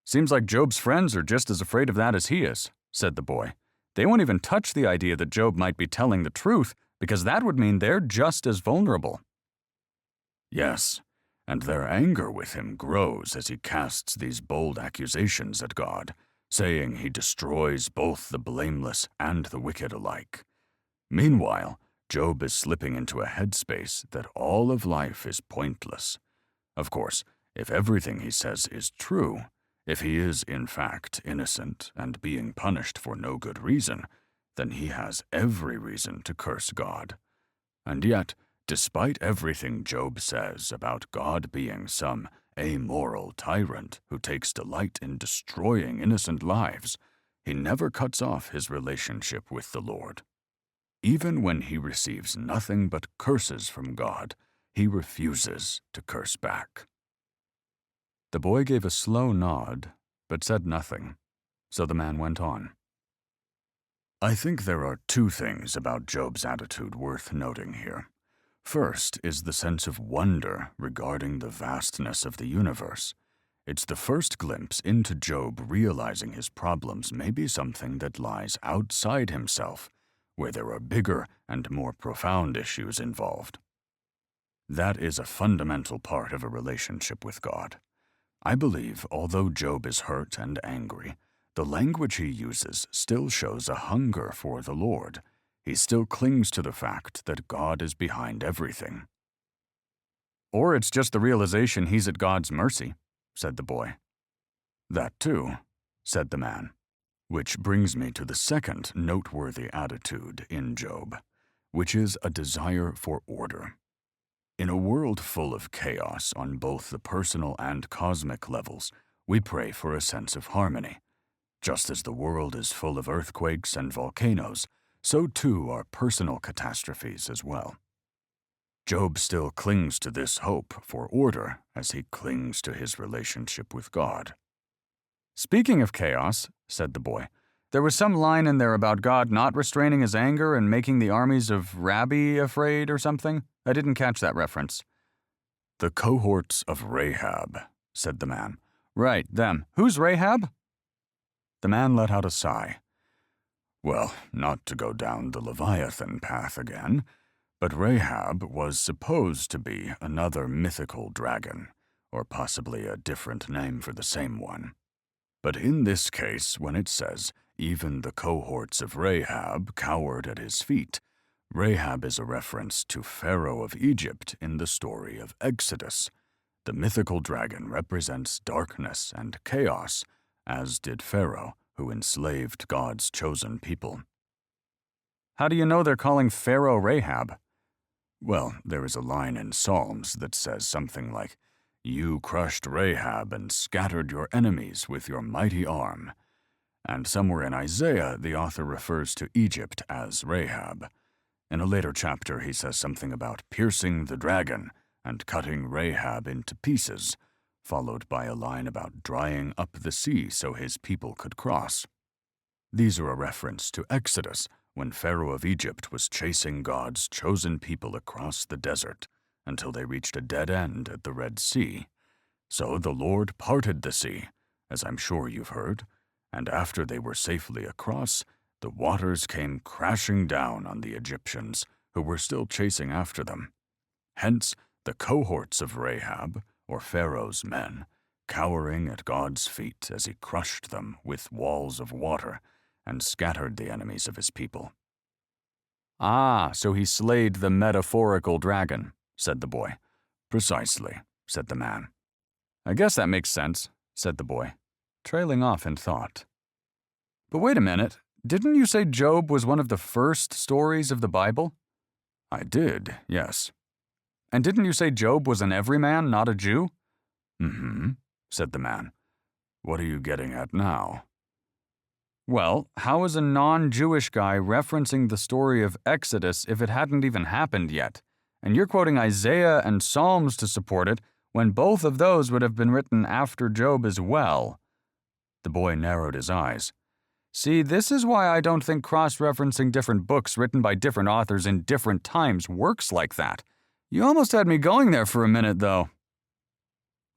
Seems like Job's friends are just as afraid of that as he is, said the boy. They won't even touch the idea that Job might be telling the truth, because that would mean they're just as vulnerable. Yes, and their anger with him grows as he casts these bold accusations at God, saying he destroys both the blameless and the wicked alike. Meanwhile, Job is slipping into a headspace that all of life is pointless. Of course, if everything he says is true, if he is in fact innocent and being punished for no good reason, then he has every reason to curse God. And yet, despite everything Job says about God being some amoral tyrant who takes delight in destroying innocent lives, he never cuts off his relationship with the Lord. Even when he receives nothing but curses from God, he refuses to curse back. The boy gave a slow nod, but said nothing, so the man went on. I think there are 2 things about Job's attitude worth noting here. First is the sense of wonder regarding the vastness of the universe. It's the first glimpse into Job realizing his problems may be something that lies outside himself, where there are bigger and more profound issues involved. That is a fundamental part of a relationship with God. I believe, although Job is hurt and angry, the language he uses still shows a hunger for the Lord. He still clings to the fact that God is behind everything. Or it's just the realization he's at God's mercy, said the boy. That too, said the man. Which brings me to the second noteworthy attitude in Job, which is a desire for order. In a world full of chaos on both the personal and cosmic levels, we pray for a sense of harmony. Just as the world is full of earthquakes and volcanoes, so too are personal catastrophes as well. Job still clings to this hope for order as he clings to his relationship with God. Speaking of chaos, said the boy, there was some line in there about God not restraining his anger and making the armies of Rabbi afraid or something. I didn't catch that reference. The cohorts of Rahab, said the man. Right, them. Who's Rahab? The man let out a sigh. Well, not to go down the Leviathan path again, but Rahab was supposed to be another mythical dragon, or possibly a different name for the same one. But in this case, when it says, even the cohorts of Rahab cowered at his feet, Rahab is a reference to Pharaoh of Egypt in the story of Exodus. The mythical dragon represents darkness and chaos, as did Pharaoh, who enslaved God's chosen people. How do you know they're calling Pharaoh Rahab? Well, there is a line in Psalms that says something like, "You crushed Rahab and scattered your enemies with your mighty arm." And somewhere in Isaiah, the author refers to Egypt as Rahab. In a later chapter, he says something about piercing the dragon and cutting Rahab into pieces, followed by a line about drying up the sea so his people could cross. These are a reference to Exodus, when Pharaoh of Egypt was chasing God's chosen people across the desert until they reached a dead end at the Red Sea. So the Lord parted the sea, as I'm sure you've heard, and after they were safely across, the waters came crashing down on the Egyptians, who were still chasing after them. Hence, the cohorts of Rahab, or Pharaoh's men, cowering at God's feet as he crushed them with walls of water and scattered the enemies of his people. Ah, so he slayed the metaphorical dragon, said the boy. Precisely, said the man. I guess that makes sense, said the boy, trailing off in thought. But wait a minute, didn't you say Job was one of the first stories of the Bible? I did, yes. And didn't you say Job was an everyman, not a Jew? Mm-hmm, said the man. What are you getting at now? Well, how is a non-Jewish guy referencing the story of Exodus if it hadn't even happened yet? And you're quoting Isaiah and Psalms to support it, when both of those would have been written after Job as well. The boy narrowed his eyes. See, this is why I don't think cross-referencing different books written by different authors in different times works like that. You almost had me going there for a minute, though.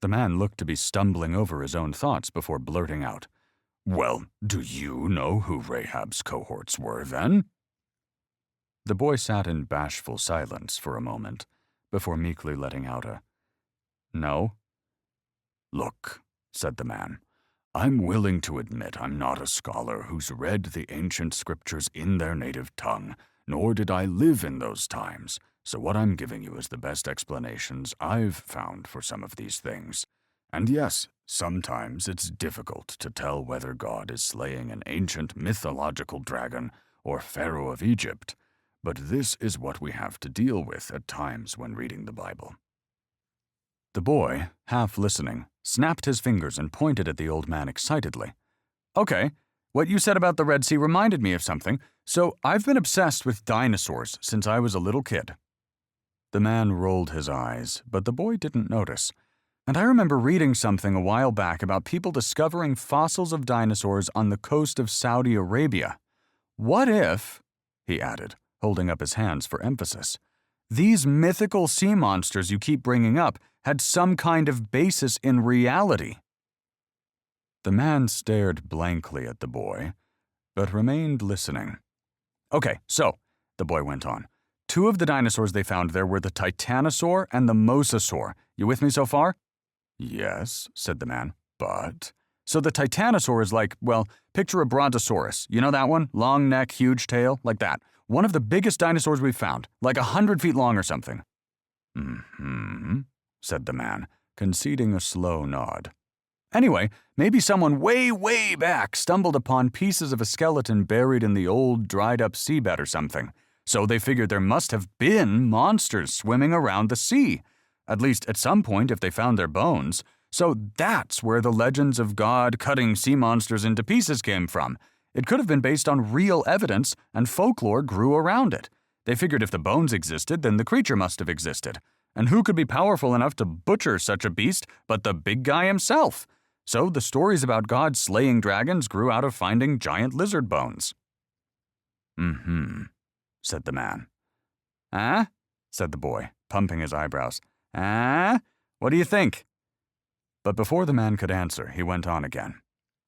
The man looked to be stumbling over his own thoughts before blurting out, "Well, do you know who Rahab's cohorts were, then?" The boy sat in bashful silence for a moment, before meekly letting out a, "No." "Look," said the man, "I'm willing to admit I'm not a scholar who's read the ancient scriptures in their native tongue, nor did I live in those times, so what I'm giving you is the best explanations I've found for some of these things. And yes, sometimes it's difficult to tell whether God is slaying an ancient mythological dragon or Pharaoh of Egypt, but this is what we have to deal with at times when reading the Bible." The boy, half listening, snapped his fingers and pointed at the old man excitedly. "Okay, what you said about the Red Sea reminded me of something, so I've been obsessed with dinosaurs since I was a little kid." The man rolled his eyes, but the boy didn't notice. "And I remember reading something a while back about people discovering fossils of dinosaurs on the coast of Saudi Arabia. What if," he added, holding up his hands for emphasis, "these mythical sea monsters you keep bringing up had some kind of basis in reality?" The man stared blankly at the boy, but remained listening. "Okay, so," the boy went on, "two of the dinosaurs they found there were the titanosaur and the mosasaur. You with me so far?" "Yes," said the man, "but—" "So the titanosaur is like, well, picture a brontosaurus. You know that one? Long neck, huge tail, like that. One of the biggest dinosaurs we've found, like 100 feet long or something." "Mm-hmm," said the man, conceding a slow nod. "Anyway, maybe someone way, way back stumbled upon pieces of a skeleton buried in the old, dried-up seabed or something. So they figured there must have been monsters swimming around the sea, at least at some point if they found their bones. So that's where the legends of God cutting sea monsters into pieces came from. It could have been based on real evidence, and folklore grew around it. They figured if the bones existed, then the creature must have existed. And who could be powerful enough to butcher such a beast but the big guy himself? So the stories about God slaying dragons grew out of finding giant lizard bones." "Mm-hmm," said the man. "Ah?" said the boy, pumping his eyebrows. "Ah? What do you think?" But before the man could answer, he went on again.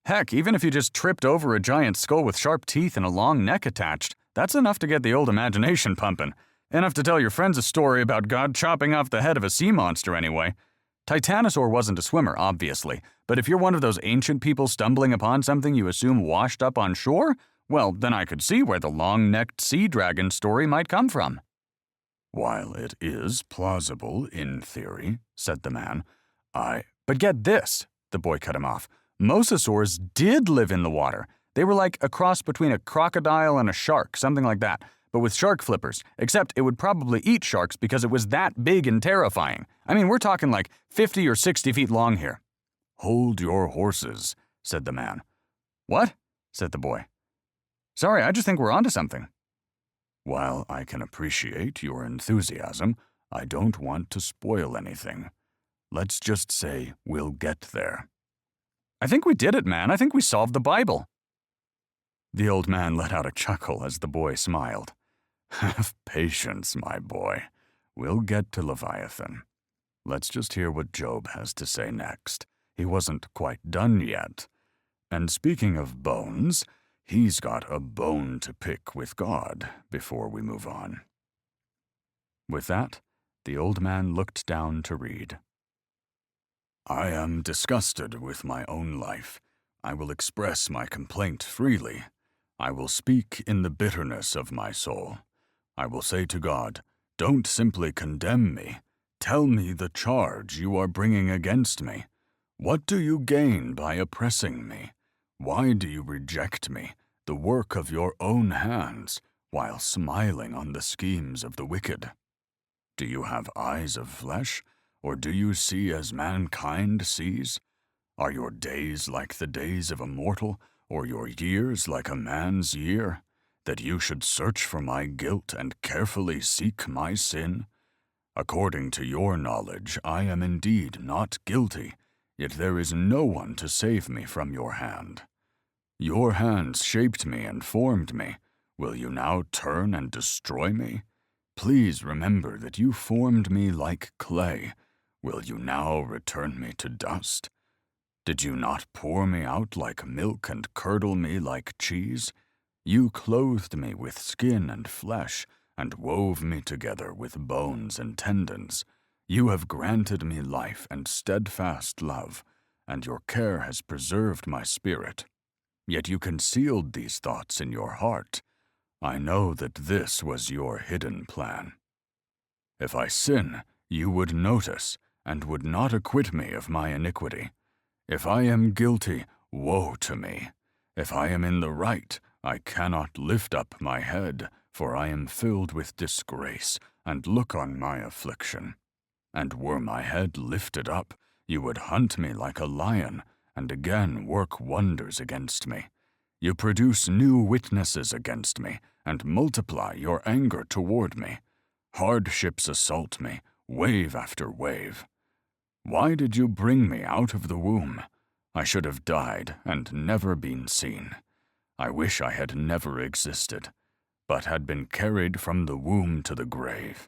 "Heck, even if you just tripped over a giant skull with sharp teeth and a long neck attached, that's enough to get the old imagination pumping. Enough to tell your friends a story about God chopping off the head of a sea monster anyway. Titanosaur wasn't a swimmer, obviously, but if you're one of those ancient people stumbling upon something you assume washed up on shore, well, then I could see where the long-necked sea dragon story might come from." "While it is plausible in theory," said the man, But get this," the boy cut him off. "Mosasaurs did live in the water. They were like a cross between a crocodile and a shark, something like that, but with shark flippers, except it would probably eat sharks because it was that big and terrifying. I mean, we're talking like 50 or 60 feet long here." "Hold your horses," said the man. "What?" said the boy. "Sorry, I just think we're onto something." "While I can appreciate your enthusiasm, I don't want to spoil anything. Let's just say we'll get there." "I think we did it, man. I think we solved the Bible." The old man let out a chuckle as the boy smiled. Have patience, my boy. We'll get to Leviathan. Let's just hear what Job has to say next. He wasn't quite done yet. And speaking of bones, he's got a bone to pick with God before we move on. With that, the old man looked down to read. I am disgusted with my own life. I will express my complaint freely. I will speak in the bitterness of my soul. I will say to God, don't simply condemn me. Tell me the charge you are bringing against me. What do you gain by oppressing me? Why do you reject me, the work of your own hands, while smiling on the schemes of the wicked? Do you have eyes of flesh, or do you see as mankind sees? Are your days like the days of a mortal, or your years like a man's year, that you should search for my guilt and carefully seek my sin? According to your knowledge, I am indeed not guilty, yet there is no one to save me from your hand. Your hands shaped me and formed me. Will you now turn and destroy me? Please remember that you formed me like clay. Will you now return me to dust? Did you not pour me out like milk and curdle me like cheese? You clothed me with skin and flesh, and wove me together with bones and tendons. You have granted me life and steadfast love, and your care has preserved my spirit. Yet you concealed these thoughts in your heart. I know that this was your hidden plan. If I sin, you would notice, and would not acquit me of my iniquity. If I am guilty, woe to me. If I am in the right, I cannot lift up my head, for I am filled with disgrace, and look on my affliction. And were my head lifted up, you would hunt me like a lion, and again work wonders against me. You produce new witnesses against me, and multiply your anger toward me. Hardships assault me, wave after wave. Why did you bring me out of the womb? I should have died and never been seen. I wish I had never existed, but had been carried from the womb to the grave.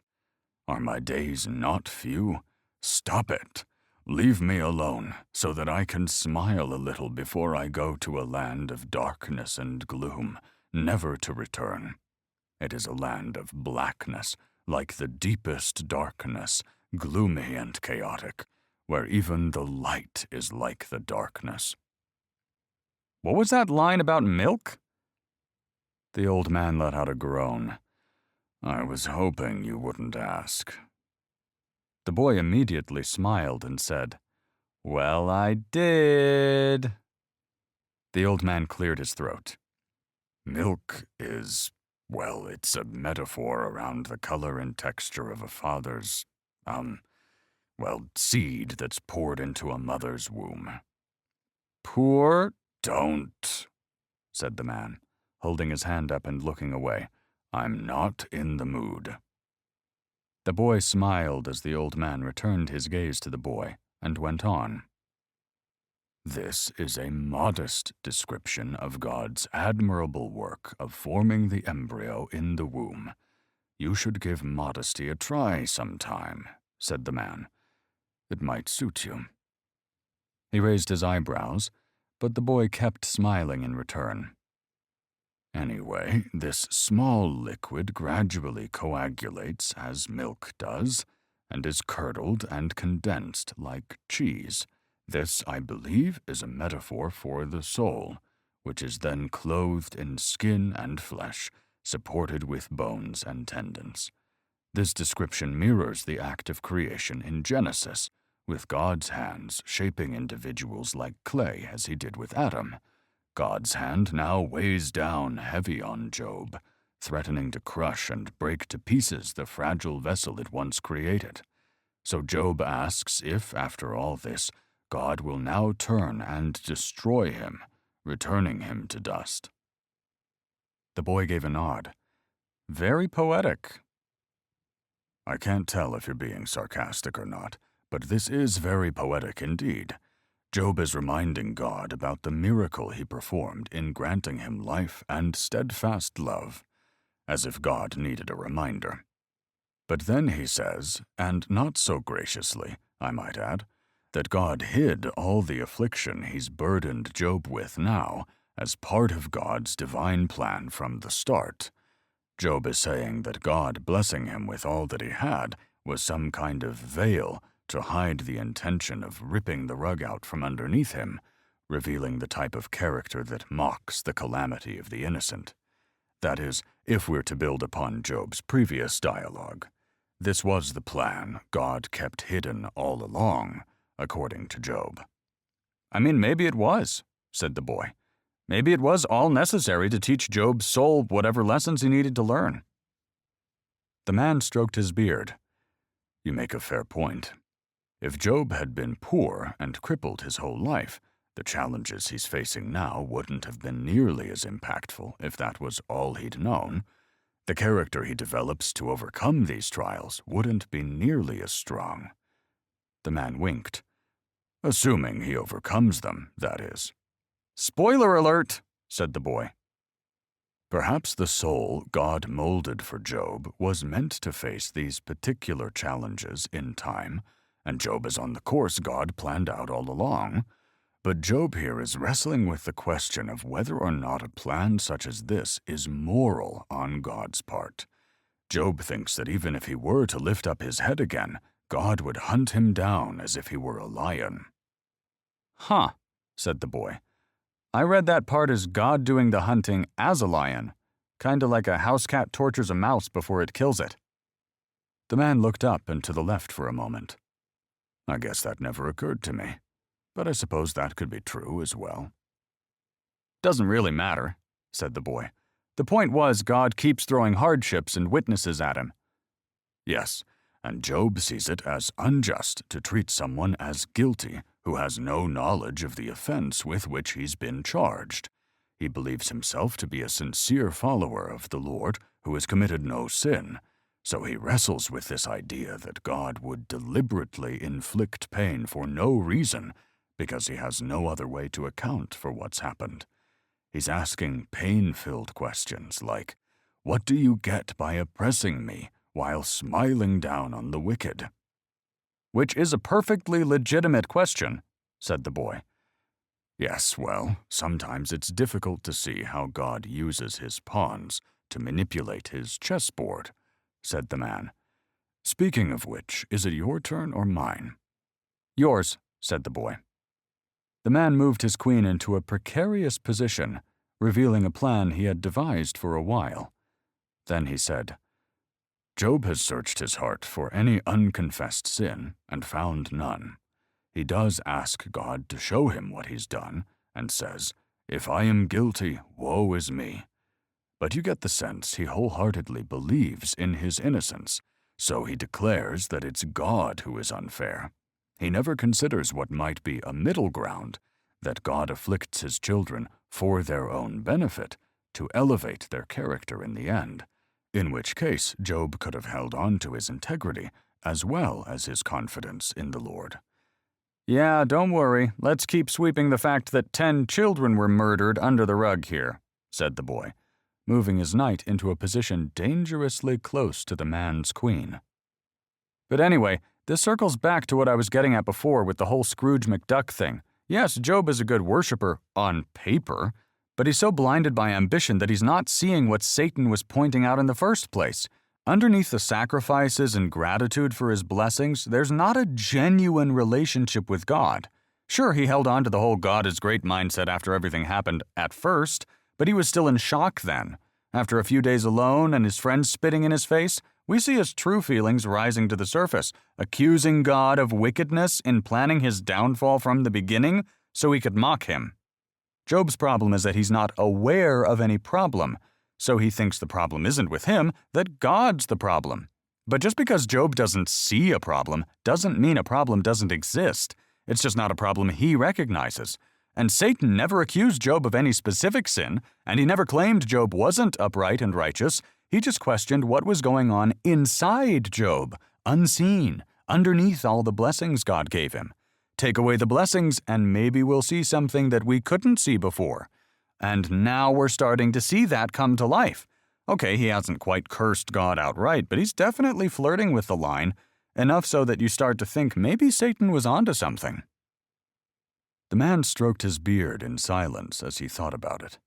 Are my days not few? Stop it. Leave me alone, so that I can smile a little before I go to a land of darkness and gloom, never to return. It is a land of blackness, like the deepest darkness, gloomy and chaotic, where even the light is like the darkness. What was that line about milk? The old man let out a groan. I was hoping you wouldn't ask. The boy immediately smiled and said, Well, I did. The old man cleared his throat. Milk is, well, it's a metaphor around the color and texture of a father's, seed that's poured into a mother's womb. Poor? Don't, said the man, holding his hand up and looking away. I'm not in the mood. The boy smiled as the old man returned his gaze to the boy and went on. This is a modest description of God's admirable work of forming the embryo in the womb. You should give modesty a try sometime, said the man. It might suit you. He raised his eyebrows, but the boy kept smiling in return. Anyway, this small liquid gradually coagulates as milk does, and is curdled and condensed like cheese. This, I believe, is a metaphor for the soul, which is then clothed in skin and flesh, supported with bones and tendons. This description mirrors the act of creation in Genesis, with God's hands shaping individuals like clay as he did with Adam. God's hand now weighs down heavy on Job, threatening to crush and break to pieces the fragile vessel it once created. So Job asks if, after all this, God will now turn and destroy him, returning him to dust. The boy gave a nod. Very poetic. I can't tell if you're being sarcastic or not, but this is very poetic indeed. Job is reminding God about the miracle he performed in granting him life and steadfast love, as if God needed a reminder. But then he says, and not so graciously, I might add, that God hid all the affliction he's burdened Job with now as part of God's divine plan from the start. Job is saying that God blessing him with all that he had was some kind of veil to hide the intention of ripping the rug out from underneath him, revealing the type of character that mocks the calamity of the innocent. That is, if we're to build upon Job's previous dialogue. This was the plan God kept hidden all along, according to Job. I mean, maybe it was, said the boy. Maybe it was all necessary to teach Job's soul whatever lessons he needed to learn. The man stroked his beard. You make a fair point. If Job had been poor and crippled his whole life, the challenges he's facing now wouldn't have been nearly as impactful if that was all he'd known. The character he develops to overcome these trials wouldn't be nearly as strong. The man winked. Assuming he overcomes them, that is. Spoiler alert, said the boy. Perhaps the soul God molded for Job was meant to face these particular challenges in time, and Job is on the course God planned out all along. But Job here is wrestling with the question of whether or not a plan such as this is moral on God's part. Job thinks that even if he were to lift up his head again, God would hunt him down as if he were a lion. Huh, said the boy. I read that part as God doing the hunting as a lion, kinda like a house cat tortures a mouse before it kills it. The man looked up and to the left for a moment. I guess that never occurred to me, but I suppose that could be true as well. Doesn't really matter, said the boy. The point was God keeps throwing hardships and witnesses at him. Yes, and Job sees it as unjust to treat someone as guilty who has no knowledge of the offense with which he's been charged. He believes himself to be a sincere follower of the Lord who has committed no sin, so he wrestles with this idea that God would deliberately inflict pain for no reason because he has no other way to account for what's happened. He's asking pain-filled questions like, what do you get by oppressing me while smiling down on the wicked? Which is a perfectly legitimate question, said the boy. Yes, well, sometimes it's difficult to see how God uses his pawns to manipulate his chessboard, said the man. Speaking of which, is it your turn or mine? Yours, said the boy. The man moved his queen into a precarious position, revealing a plan he had devised for a while. Then he said, Job has searched his heart for any unconfessed sin and found none. He does ask God to show him what he's done and says, if I am guilty, woe is me. But you get the sense he wholeheartedly believes in his innocence, so he declares that it's God who is unfair. He never considers what might be a middle ground, that God afflicts his children for their own benefit, to elevate their character in the end, in which case Job could have held on to his integrity as well as his confidence in the Lord. Yeah, don't worry. Let's keep sweeping the fact that 10 children were murdered under the rug here, said the boy, moving his knight into a position dangerously close to the man's queen. But anyway, this circles back to what I was getting at before with the whole Scrooge McDuck thing. Yes, Job is a good worshiper on paper, but he's so blinded by ambition that he's not seeing what Satan was pointing out in the first place. Underneath the sacrifices and gratitude for his blessings, there's not a genuine relationship with God. Sure, he held on to the whole God is great mindset after everything happened at first, but he was still in shock then. After a few days alone and his friends spitting in his face, we see his true feelings rising to the surface, accusing God of wickedness in planning his downfall from the beginning so he could mock him. Job's problem is that he's not aware of any problem, so he thinks the problem isn't with him, that God's the problem. But just because Job doesn't see a problem doesn't mean a problem doesn't exist. It's just not a problem he recognizes. And Satan never accused Job of any specific sin, and he never claimed Job wasn't upright and righteous. He just questioned what was going on inside Job, unseen, underneath all the blessings God gave him. take away the blessings, and maybe we'll see something that we couldn't see before. And now we're starting to see that come to life. Okay, he hasn't quite cursed God outright, but he's definitely flirting with the line, enough so that you start to think maybe Satan was onto something. The man stroked his beard in silence as he thought about it.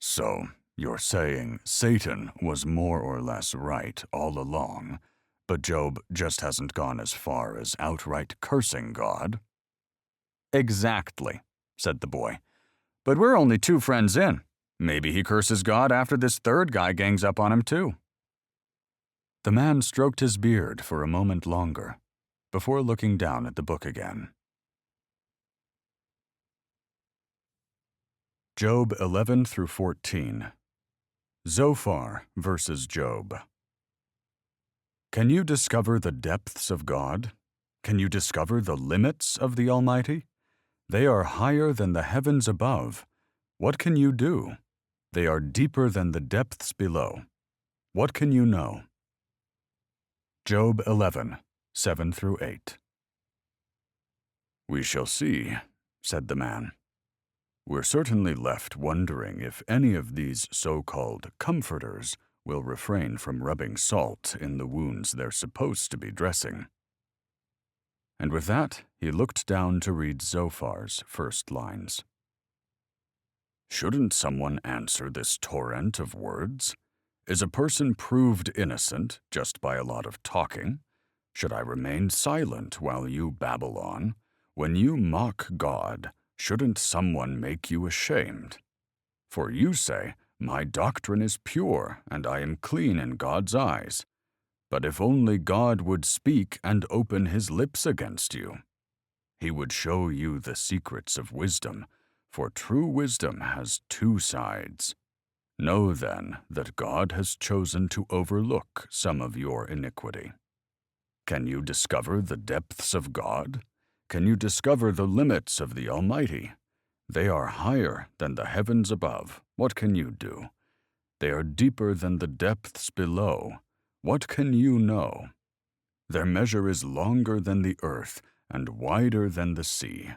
So, you're saying Satan was more or less right all along, but Job just hasn't gone as far as outright cursing God? Exactly, said the boy. But we're only 2 friends in. Maybe he curses God after this third guy gangs up on him too. The man stroked his beard for a moment longer, before looking down at the book again. Job 11 through 14. Zophar versus Job. Can you discover the depths of God? Can you discover the limits of the Almighty? They are higher than the heavens above. What can you do? They are deeper than the depths below. What can you know? Job 11, 7 through 8. We shall see, said the man. We're certainly left wondering if any of these so-called comforters will refrain from rubbing salt in the wounds they're supposed to be dressing. And with that, he looked down to read Zophar's first lines. Shouldn't someone answer this torrent of words? Is a person proved innocent just by a lot of talking? Should I remain silent while you babble on? When you mock God, shouldn't someone make you ashamed? For you say, my doctrine is pure, and I am clean in God's eyes. But if only God would speak and open his lips against you, he would show you the secrets of wisdom, for true wisdom has 2 sides. Know then that God has chosen to overlook some of your iniquity. Can you discover the depths of God? Can you discover the limits of the Almighty? They are higher than the heavens above. What can you do? They are deeper than the depths below. What can you know? Their measure is longer than the earth and wider than the sea.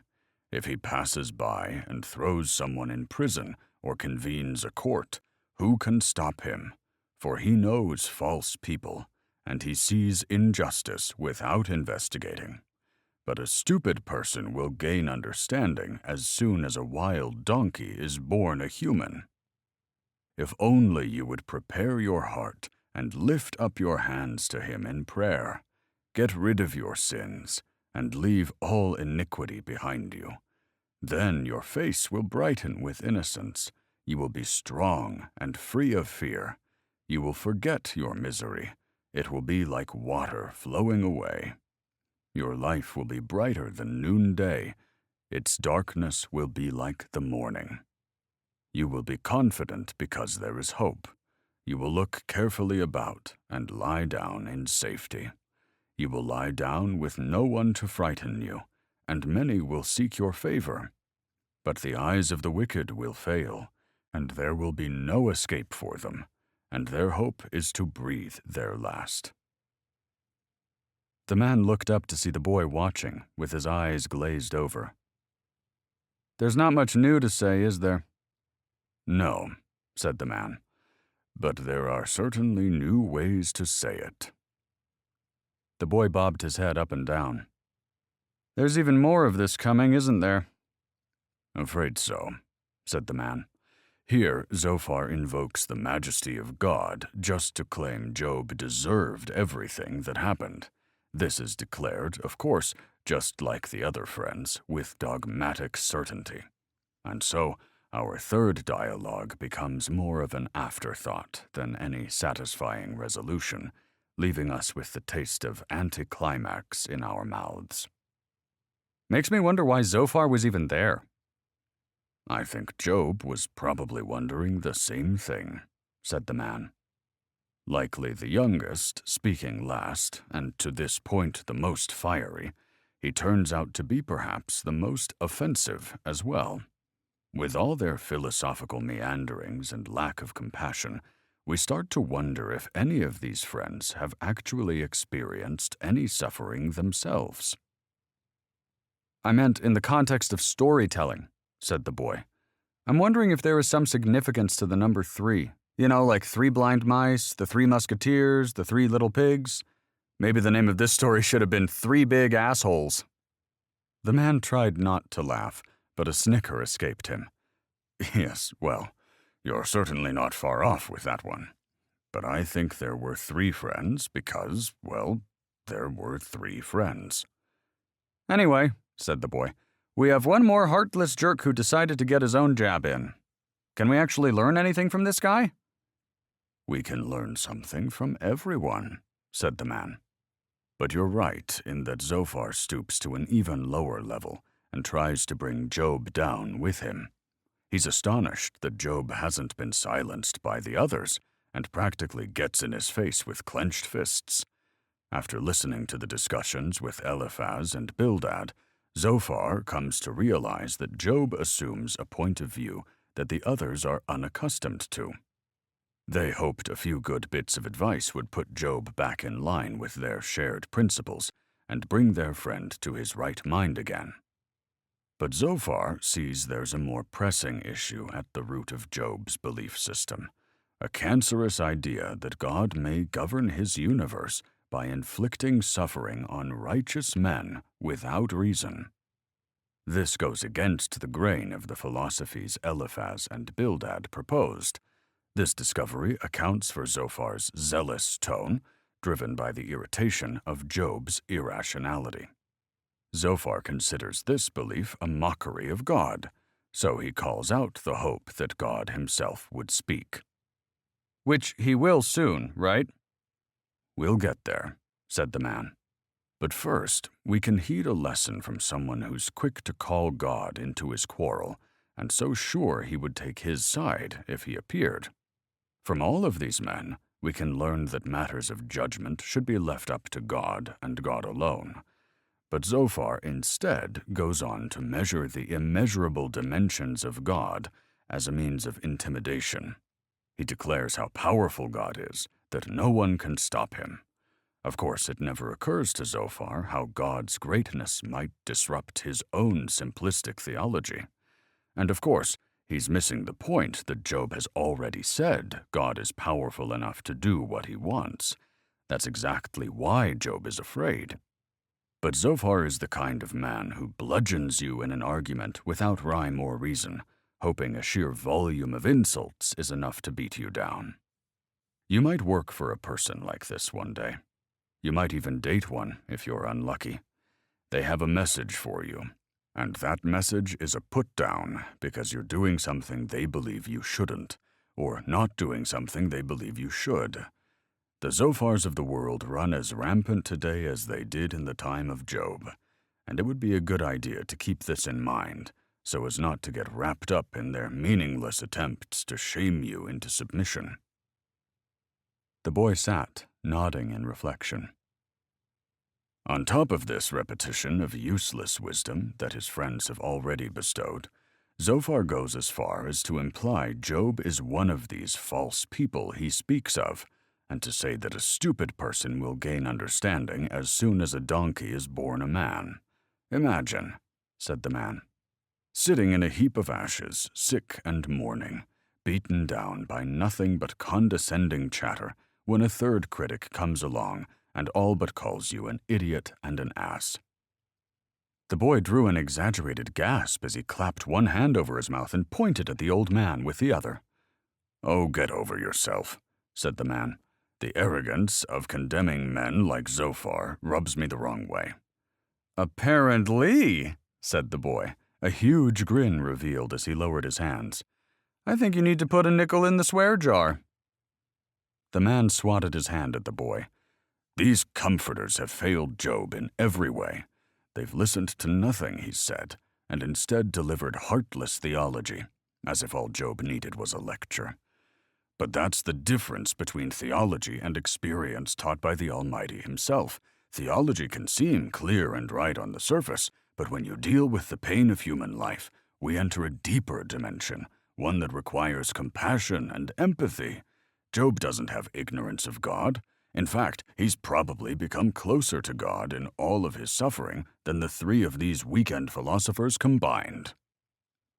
If he passes by and throws someone in prison or convenes a court, who can stop him? For he knows false people, and he sees injustice without investigating. But a stupid person will gain understanding as soon as a wild donkey is born a human. If only you would prepare your heart and lift up your hands to him in prayer. Get rid of your sins and leave all iniquity behind you. Then your face will brighten with innocence. You will be strong and free of fear. You will forget your misery. It will be like water flowing away. Your life will be brighter than noonday. Its darkness will be like the morning. You will be confident because there is hope. You will look carefully about and lie down in safety. You will lie down with no one to frighten you, and many will seek your favor. But the eyes of the wicked will fail, and there will be no escape for them, and their hope is to breathe their last. The man looked up to see the boy watching, with his eyes glazed over. There's not much new to say, is there? No, said the man, but there are certainly new ways to say it. The boy bobbed his head up and down. There's even more of this coming, isn't there? Afraid so, said the man. Here, Zophar invokes the majesty of God just to claim Job deserved everything that happened. This is declared, of course, just like the other friends, with dogmatic certainty. And so, our third dialogue becomes more of an afterthought than any satisfying resolution, leaving us with the taste of anticlimax in our mouths. Makes me wonder why Zophar was even there. I think Job was probably wondering the same thing, said the man. Likely the youngest, speaking last, and to this point the most fiery, he turns out to be perhaps the most offensive as well. With all their philosophical meanderings and lack of compassion, we start to wonder if any of these friends have actually experienced any suffering themselves. I meant in the context of storytelling, said the boy. I'm wondering if there is some significance to the number 3. You know, like 3 blind mice, the 3 musketeers, the 3 little pigs. Maybe the name of this story should have been 3 big assholes. The man tried not to laugh, but a snicker escaped him. Yes, well, you're certainly not far off with that one. But I think there were 3 friends because, well, there were 3 friends. Anyway, said the boy, we have one more heartless jerk who decided to get his own jab in. Can we actually learn anything from this guy? We can learn something from everyone, said the man. But you're right in that Zophar stoops to an even lower level and tries to bring Job down with him. He's astonished that Job hasn't been silenced by the others and practically gets in his face with clenched fists. After listening to the discussions with Eliphaz and Bildad, Zophar comes to realize that Job assumes a point of view that the others are unaccustomed to. They hoped a few good bits of advice would put Job back in line with their shared principles and bring their friend to his right mind again. But Zophar sees there's a more pressing issue at the root of Job's belief system, a cancerous idea that God may govern his universe by inflicting suffering on righteous men without reason. This goes against the grain of the philosophies Eliphaz and Bildad proposed. This discovery accounts for Zophar's zealous tone, driven by the irritation of Job's irrationality. Zophar considers this belief a mockery of God, so he calls out the hope that God himself would speak. Which he will soon, right? We'll get there, said the man. But first, we can heed a lesson from someone who's quick to call God into his quarrel, and so sure he would take his side if he appeared. From all of these men, we can learn that matters of judgment should be left up to God and God alone. But Zophar instead goes on to measure the immeasurable dimensions of God as a means of intimidation. He declares how powerful God is, that no one can stop him. Of course, it never occurs to Zophar how God's greatness might disrupt his own simplistic theology. And of course, he's missing the point that Job has already said God is powerful enough to do what he wants. That's exactly why Job is afraid. But Zophar is the kind of man who bludgeons you in an argument without rhyme or reason, hoping a sheer volume of insults is enough to beat you down. You might work for a person like this one day. You might even date one if you're unlucky. They have a message for you, and that message is a put-down because you're doing something they believe you shouldn't, or not doing something they believe you should. The Zophars of the world run as rampant today as they did in the time of Job, and it would be a good idea to keep this in mind, so as not to get wrapped up in their meaningless attempts to shame you into submission. The boy sat, nodding in reflection. On top of this repetition of useless wisdom that his friends have already bestowed, Zophar goes as far as to imply Job is one of these false people he speaks of, and to say that a stupid person will gain understanding as soon as a donkey is born a man. Imagine, said the man, sitting in a heap of ashes, sick and mourning, beaten down by nothing but condescending chatter, when a third critic comes along and all but calls you an idiot and an ass. The boy drew an exaggerated gasp as he clapped one hand over his mouth and pointed at the old man with the other. Oh, get over yourself, said the man. The arrogance of condemning men like Zophar rubs me the wrong way. Apparently, said the boy, a huge grin revealed as he lowered his hands. I think you need to put a nickel in the swear jar. The man swatted his hand at the boy. These comforters have failed Job in every way. They've listened to nothing he said, and instead delivered heartless theology, as if all Job needed was a lecture. But that's the difference between theology and experience taught by the Almighty himself. Theology can seem clear and right on the surface, but when you deal with the pain of human life, we enter a deeper dimension, one that requires compassion and empathy. Job doesn't have ignorance of God. In fact, he's probably become closer to God in all of his suffering than the three of these weekend philosophers combined."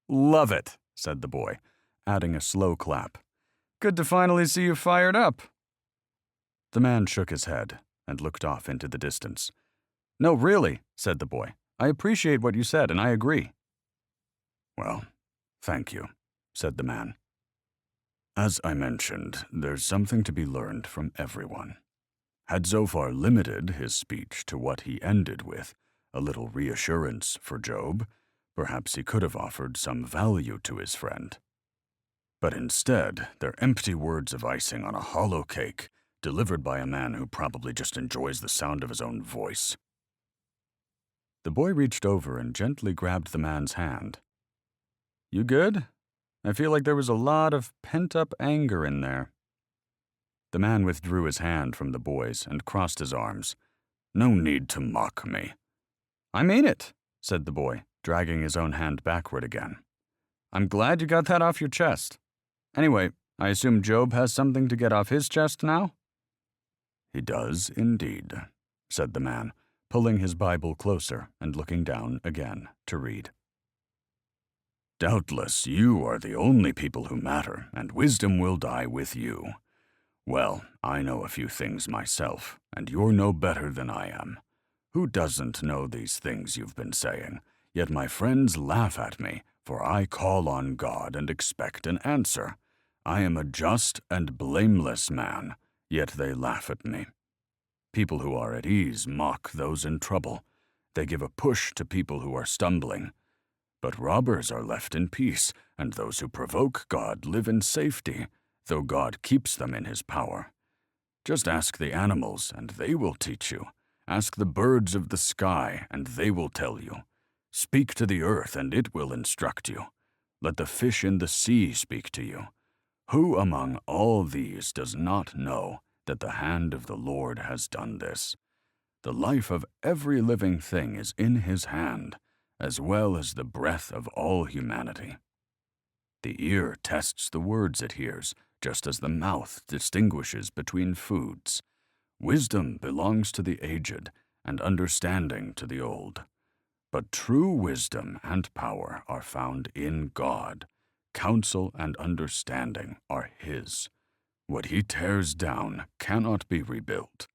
"Love it," said the boy, adding a slow clap. "Good to finally see you fired up." The man shook his head and looked off into the distance. "No, really," said the boy. "I appreciate what you said, and I agree." "Well, thank you," said the man. "As I mentioned, there's something to be learned from everyone." Had Zophar limited his speech to what he ended with, a little reassurance for Job, perhaps he could have offered some value to his friend. But instead, they're empty words of icing on a hollow cake, delivered by a man who probably just enjoys the sound of his own voice. The boy reached over and gently grabbed the man's hand. "You good? I feel like there was a lot of pent-up anger in there." The man withdrew his hand from the boy's and crossed his arms. "No need to mock me." "I mean it," said the boy, dragging his own hand backward again. "I'm glad you got that off your chest. Anyway, I assume Job has something to get off his chest now?" "He does indeed," said the man, pulling his Bible closer and looking down again to read. "Doubtless you are the only people who matter, and wisdom will die with you. Well, I know a few things myself, and you're no better than I am. Who doesn't know these things you've been saying? Yet my friends laugh at me, for I call on God and expect an answer. I am a just and blameless man, yet they laugh at me. People who are at ease mock those in trouble. They give a push to people who are stumbling. But robbers are left in peace, and those who provoke God live in safety, though God keeps them in his power. Just ask the animals, and they will teach you. Ask the birds of the sky, and they will tell you. Speak to the earth, and it will instruct you. Let the fish in the sea speak to you. Who among all these does not know that the hand of the Lord has done this? The life of every living thing is in his hand, as well as the breath of all humanity. The ear tests the words it hears, just as the mouth distinguishes between foods. Wisdom belongs to the aged, and understanding to the old. But true wisdom and power are found in God. Counsel and understanding are his. What he tears down cannot be rebuilt.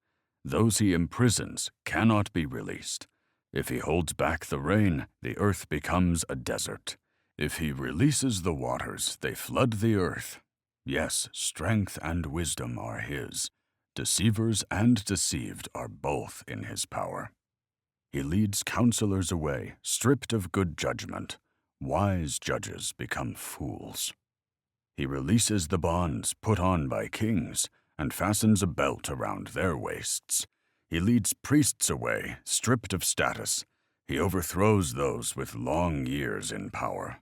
Those he imprisons cannot be released. If he holds back the rain, the earth becomes a desert. If he releases the waters, they flood the earth. Yes, strength and wisdom are his. Deceivers and deceived are both in his power. He leads counselors away, stripped of good judgment. Wise judges become fools. He releases the bonds put on by kings, and fastens a belt around their waists. He leads priests away, stripped of status. He overthrows those with long years in power.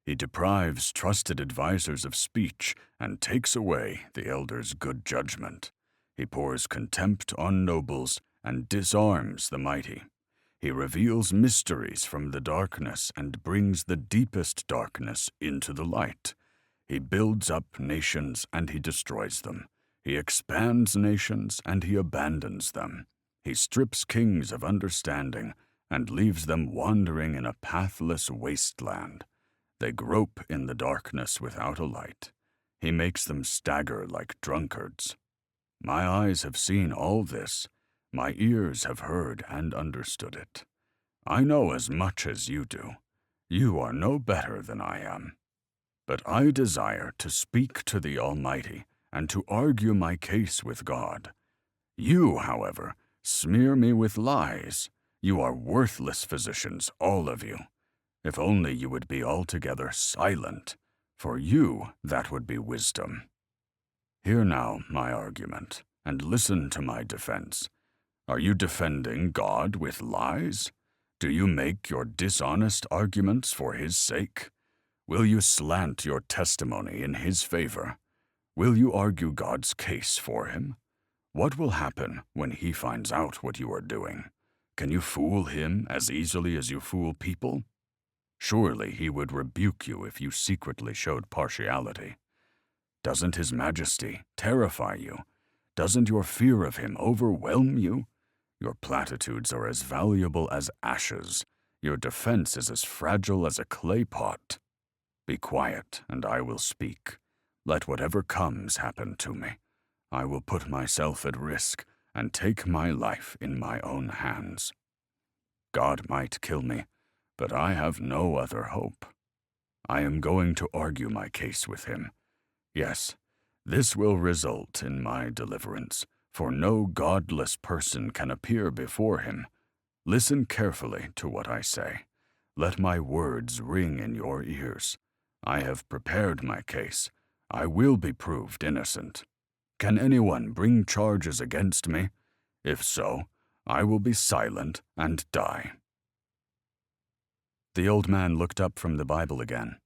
He deprives trusted advisers of speech and takes away the elders' good judgment. He pours contempt on nobles and disarms the mighty. He reveals mysteries from the darkness and brings the deepest darkness into the light. He builds up nations and he destroys them. He expands nations and he abandons them. He strips kings of understanding and leaves them wandering in a pathless wasteland. They grope in the darkness without a light. He makes them stagger like drunkards. My eyes have seen all this. My ears have heard and understood it. I know as much as you do. You are no better than I am. But I desire to speak to the Almighty and to argue my case with God. You, however, smear me with lies. You are worthless physicians, all of you. If only you would be altogether silent. For you, that would be wisdom. Hear now my argument, and listen to my defense. Are you defending God with lies? Do you make your dishonest arguments for his sake? Will you slant your testimony in his favor? Will you argue God's case for him? What will happen when he finds out what you are doing? Can you fool him as easily as you fool people? Surely he would rebuke you if you secretly showed partiality. Doesn't his majesty terrify you? Doesn't your fear of him overwhelm you? Your platitudes are as valuable as ashes. Your defense is as fragile as a clay pot. Be quiet, and I will speak. Let whatever comes happen to me. I will put myself at risk and take my life in my own hands. God might kill me, but I have no other hope. I am going to argue my case with him. Yes, this will result in my deliverance, for no godless person can appear before him. Listen carefully to what I say. Let my words ring in your ears. I have prepared my case. I will be proved innocent. Can anyone bring charges against me? If so, I will be silent and die." The old man looked up from the Bible again.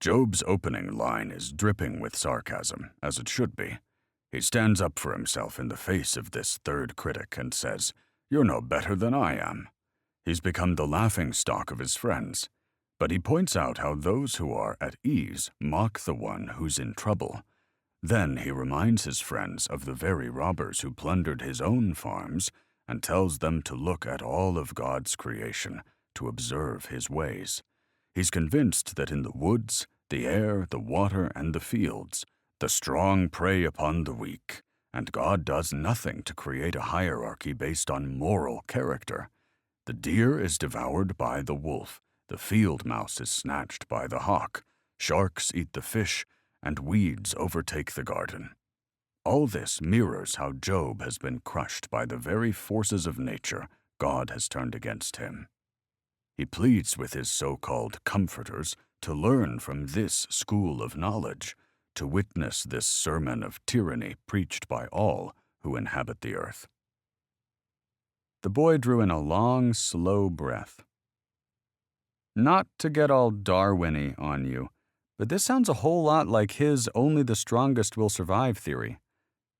Job's opening line is dripping with sarcasm, as it should be. He stands up for himself in the face of this third critic and says, "You're no better than I am." He's become the laughingstock of his friends. But he points out how those who are at ease mock the one who's in trouble. Then he reminds his friends of the very robbers who plundered his own farms and tells them to look at all of God's creation, to observe his ways. He's convinced that in the woods, the air, the water, and the fields, the strong prey upon the weak, and God does nothing to create a hierarchy based on moral character. The deer is devoured by the wolf, the field mouse is snatched by the hawk, sharks eat the fish, and weeds overtake the garden. All this mirrors how Job has been crushed by the very forces of nature God has turned against him. He pleads with his so-called comforters to learn from this school of knowledge, to witness this sermon of tyranny preached by all who inhabit the earth. The boy drew in a long, slow breath. Not to get all Darwin-y on you, but this sounds a whole lot like his only the strongest will survive theory.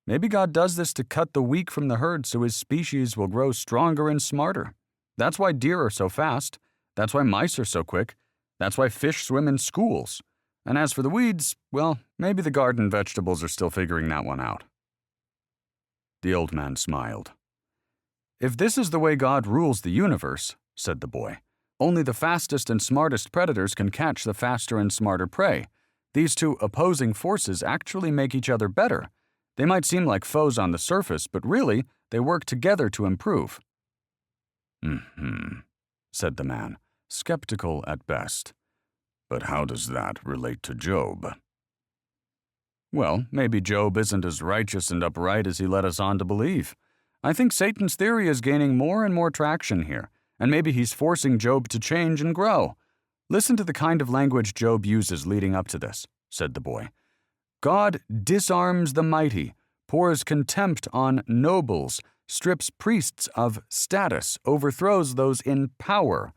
Maybe God does this to cut the weak from the herd so his species will grow stronger and smarter. That's why deer are so fast. That's why mice are so quick. That's why fish swim in schools. And as for the weeds, well, maybe the garden vegetables are still figuring that one out. The old man smiled. "If this is the way God rules the universe," said the boy, "only the fastest and smartest predators can catch the faster and smarter prey. These two opposing forces actually make each other better. They might seem like foes on the surface, but really, they work together to improve." Said the man, skeptical at best. "But how does that relate to Job?" Well, maybe Job isn't as righteous and upright as he led us on to believe. I think Satan's theory is gaining more and more traction here, and maybe he's forcing Job to change and grow. Listen to the kind of language Job uses leading up to this, said the boy. God disarms the mighty, pours contempt on nobles, strips priests of status, overthrows those in power.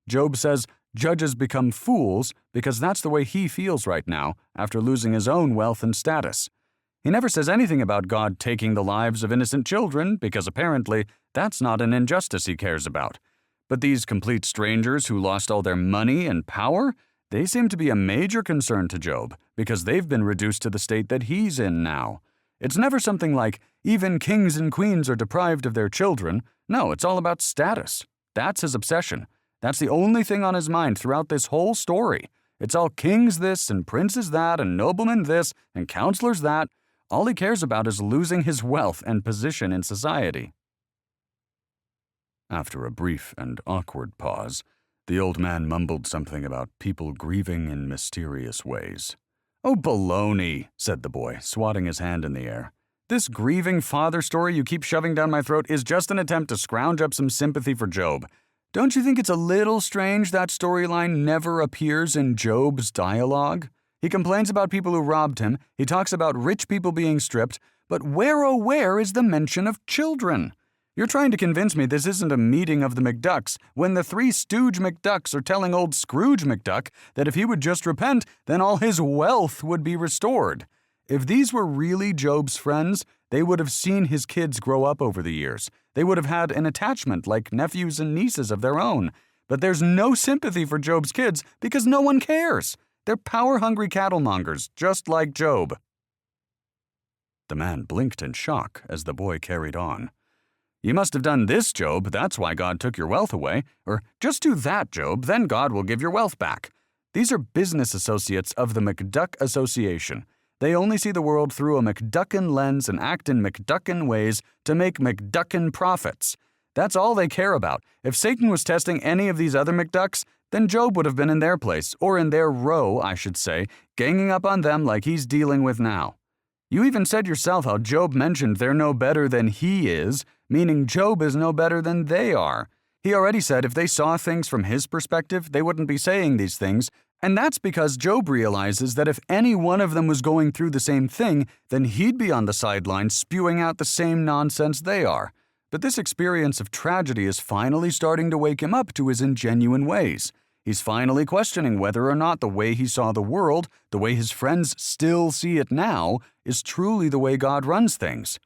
Job says judges become fools because that's the way he feels right now after losing his own wealth and status. He never says anything about God taking the lives of innocent children because apparently that's not an injustice he cares about. But these complete strangers who lost all their money and power, they seem to be a major concern to Job because they've been reduced to the state that he's in now. It's never something like, even kings and queens are deprived of their children. No, it's all about status. That's his obsession. That's the only thing on his mind throughout this whole story. It's all kings this and princes that and noblemen this and counselors that. All he cares about is losing his wealth and position in society. After a brief and awkward pause, the old man mumbled something about people grieving in mysterious ways. "Oh, baloney," said the boy, swatting his hand in the air. "This grieving father story you keep shoving down my throat is just an attempt to scrounge up some sympathy for Job. Don't you think it's a little strange that storyline never appears in Job's dialogue? He complains about people who robbed him, he talks about rich people being stripped, but where oh where is the mention of children? You're trying to convince me this isn't a meeting of the McDucks when the three stooge McDucks are telling old Scrooge McDuck that if he would just repent, then all his wealth would be restored. If these were really Job's friends, they would have seen his kids grow up over the years. They would have had an attachment like nephews and nieces of their own. But there's no sympathy for Job's kids because no one cares. They're power-hungry cattle mongers, just like Job." The man blinked in shock as the boy carried on. You must have done this, Job, that's why God took your wealth away. Or just do that, Job, then God will give your wealth back. These are business associates of the McDuck Association. They only see the world through a McDuckin lens and act in McDuckin ways to make McDuckin profits. That's all they care about. If Satan was testing any of these other McDucks, then Job would have been in their place, or in their row, I should say, ganging up on them like he's dealing with now. You even said yourself how Job mentioned they're no better than he is, meaning Job is no better than they are. He already said if they saw things from his perspective, they wouldn't be saying these things, and that's because Job realizes that if any one of them was going through the same thing, then he'd be on the sidelines spewing out the same nonsense they are. But this experience of tragedy is finally starting to wake him up to his ingenuine ways. He's finally questioning whether or not the way he saw the world, the way his friends still see it now, is truly the way God runs things.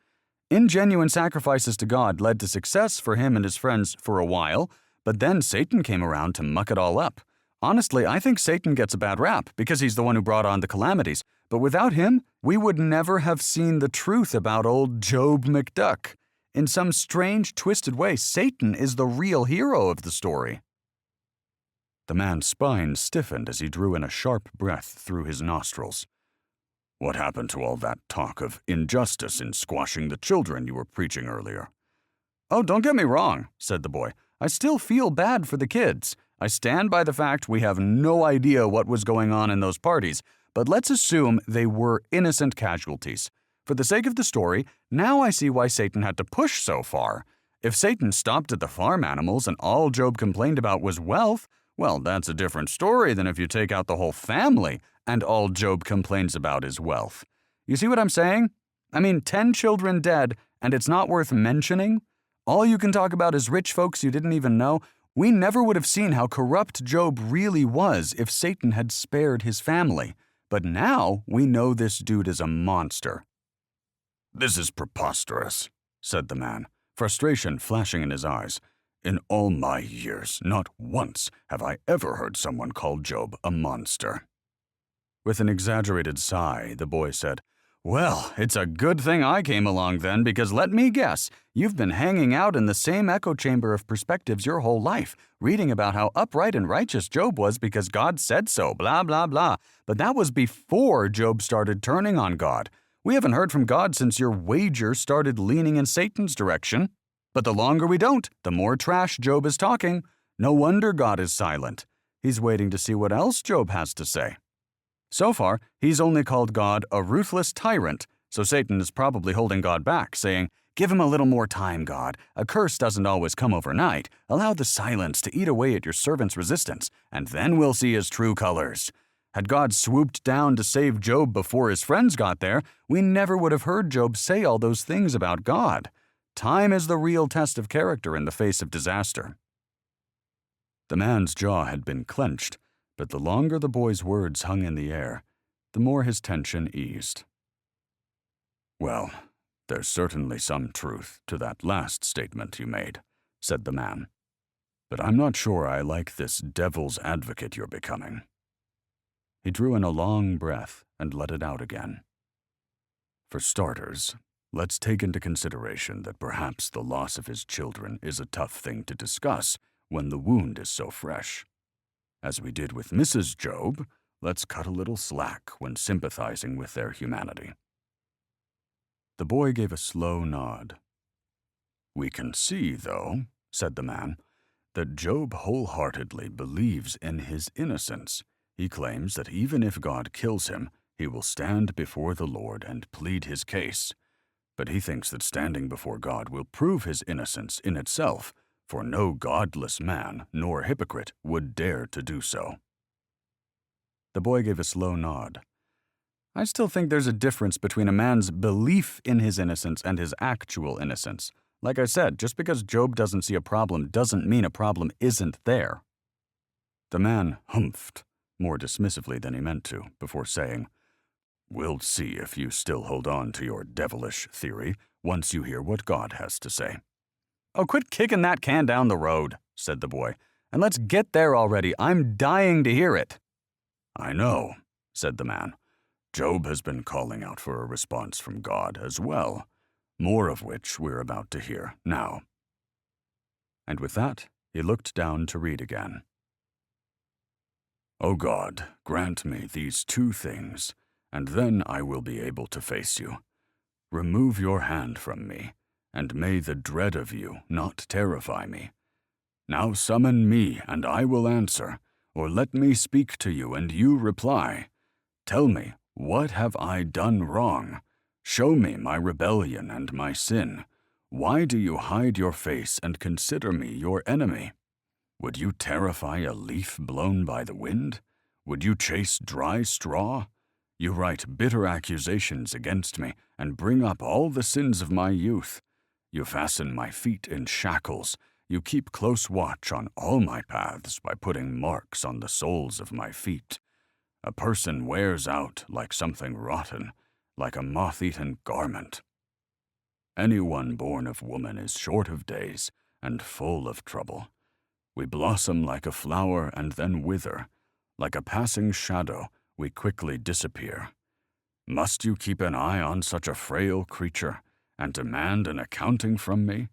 Ingenuine sacrifices to God led to success for him and his friends for a while, but then Satan came around to muck it all up. Honestly, I think Satan gets a bad rap because he's the one who brought on the calamities, but without him, we would never have seen the truth about old Job McDuck. In some strange, twisted way, Satan is the real hero of the story. The man's spine stiffened as he drew in a sharp breath through his nostrils. What happened to all that talk of injustice in squashing the children you were preaching earlier? Oh, don't get me wrong, said the boy. I still feel bad for the kids. I stand by the fact we have no idea what was going on in those parties, but let's assume they were innocent casualties. For the sake of the story, now I see why Satan had to push so far. If Satan stopped at the farm animals and all Job complained about was wealth, well, that's a different story than if you take out the whole family and all Job complains about is wealth. You see what I'm saying? I mean, 10 children dead, and it's not worth mentioning? All you can talk about is rich folks you didn't even know. We never would have seen how corrupt Job really was if Satan had spared his family. But now we know this dude is a monster. This is preposterous, said the man, frustration flashing in his eyes. In all my years, not once have I ever heard someone call Job a monster. With an exaggerated sigh, the boy said, Well, it's a good thing I came along then, because let me guess, you've been hanging out in the same echo chamber of perspectives your whole life, reading about how upright and righteous Job was because God said so, blah, blah, blah. But that was before Job started turning on God. We haven't heard from God since your wager started leaning in Satan's direction. But the longer we don't, the more trash Job is talking. No wonder God is silent. He's waiting to see what else Job has to say. So far, he's only called God a ruthless tyrant, so Satan is probably holding God back, saying, Give him a little more time, God. A curse doesn't always come overnight. Allow the silence to eat away at your servant's resistance, and then we'll see his true colors. Had God swooped down to save Job before his friends got there, we never would have heard Job say all those things about God. Time is the real test of character in the face of disaster. The man's jaw had been clenched, but the longer the boy's words hung in the air, the more his tension eased. Well, there's certainly some truth to that last statement you made, said the man. But I'm not sure I like this devil's advocate you're becoming. He drew in a long breath and let it out again. For starters, let's take into consideration that perhaps the loss of his children is a tough thing to discuss when the wound is so fresh. As we did with Mrs. Job, let's cut a little slack when sympathizing with their humanity. The boy gave a slow nod. We can see, though, said the man, that Job wholeheartedly believes in his innocence. He claims that even if God kills him, he will stand before the Lord and plead his case. But he thinks that standing before God will prove his innocence in itself, for no godless man nor hypocrite would dare to do so. The boy gave a slow nod. I still think there's a difference between a man's belief in his innocence and his actual innocence. Like I said, just because Job doesn't see a problem doesn't mean a problem isn't there. The man humphed, more dismissively than he meant to, before saying, We'll see if you still hold on to your devilish theory once you hear what God has to say. Oh, quit kicking that can down the road, said the boy, and let's get there already. I'm dying to hear it. I know, said the man. Job has been calling out for a response from God as well, more of which we're about to hear now." And with that, he looked down to read again. "O God, grant me these two things, and then I will be able to face you. Remove your hand from me, and may the dread of you not terrify me. Now summon me, and I will answer, or let me speak to you, and you reply. Tell me, what have I done wrong? Show me my rebellion and my sin. Why do you hide your face and consider me your enemy? Would you terrify a leaf blown by the wind? Would you chase dry straw? You write bitter accusations against me and bring up all the sins of my youth. You fasten my feet in shackles. You keep close watch on all my paths by putting marks on the soles of my feet. A person wears out like something rotten, like a moth-eaten garment. Anyone born of woman is short of days and full of trouble. We blossom like a flower and then wither. Like a passing shadow, we quickly disappear. Must you keep an eye on such a frail creature and demand an accounting from me?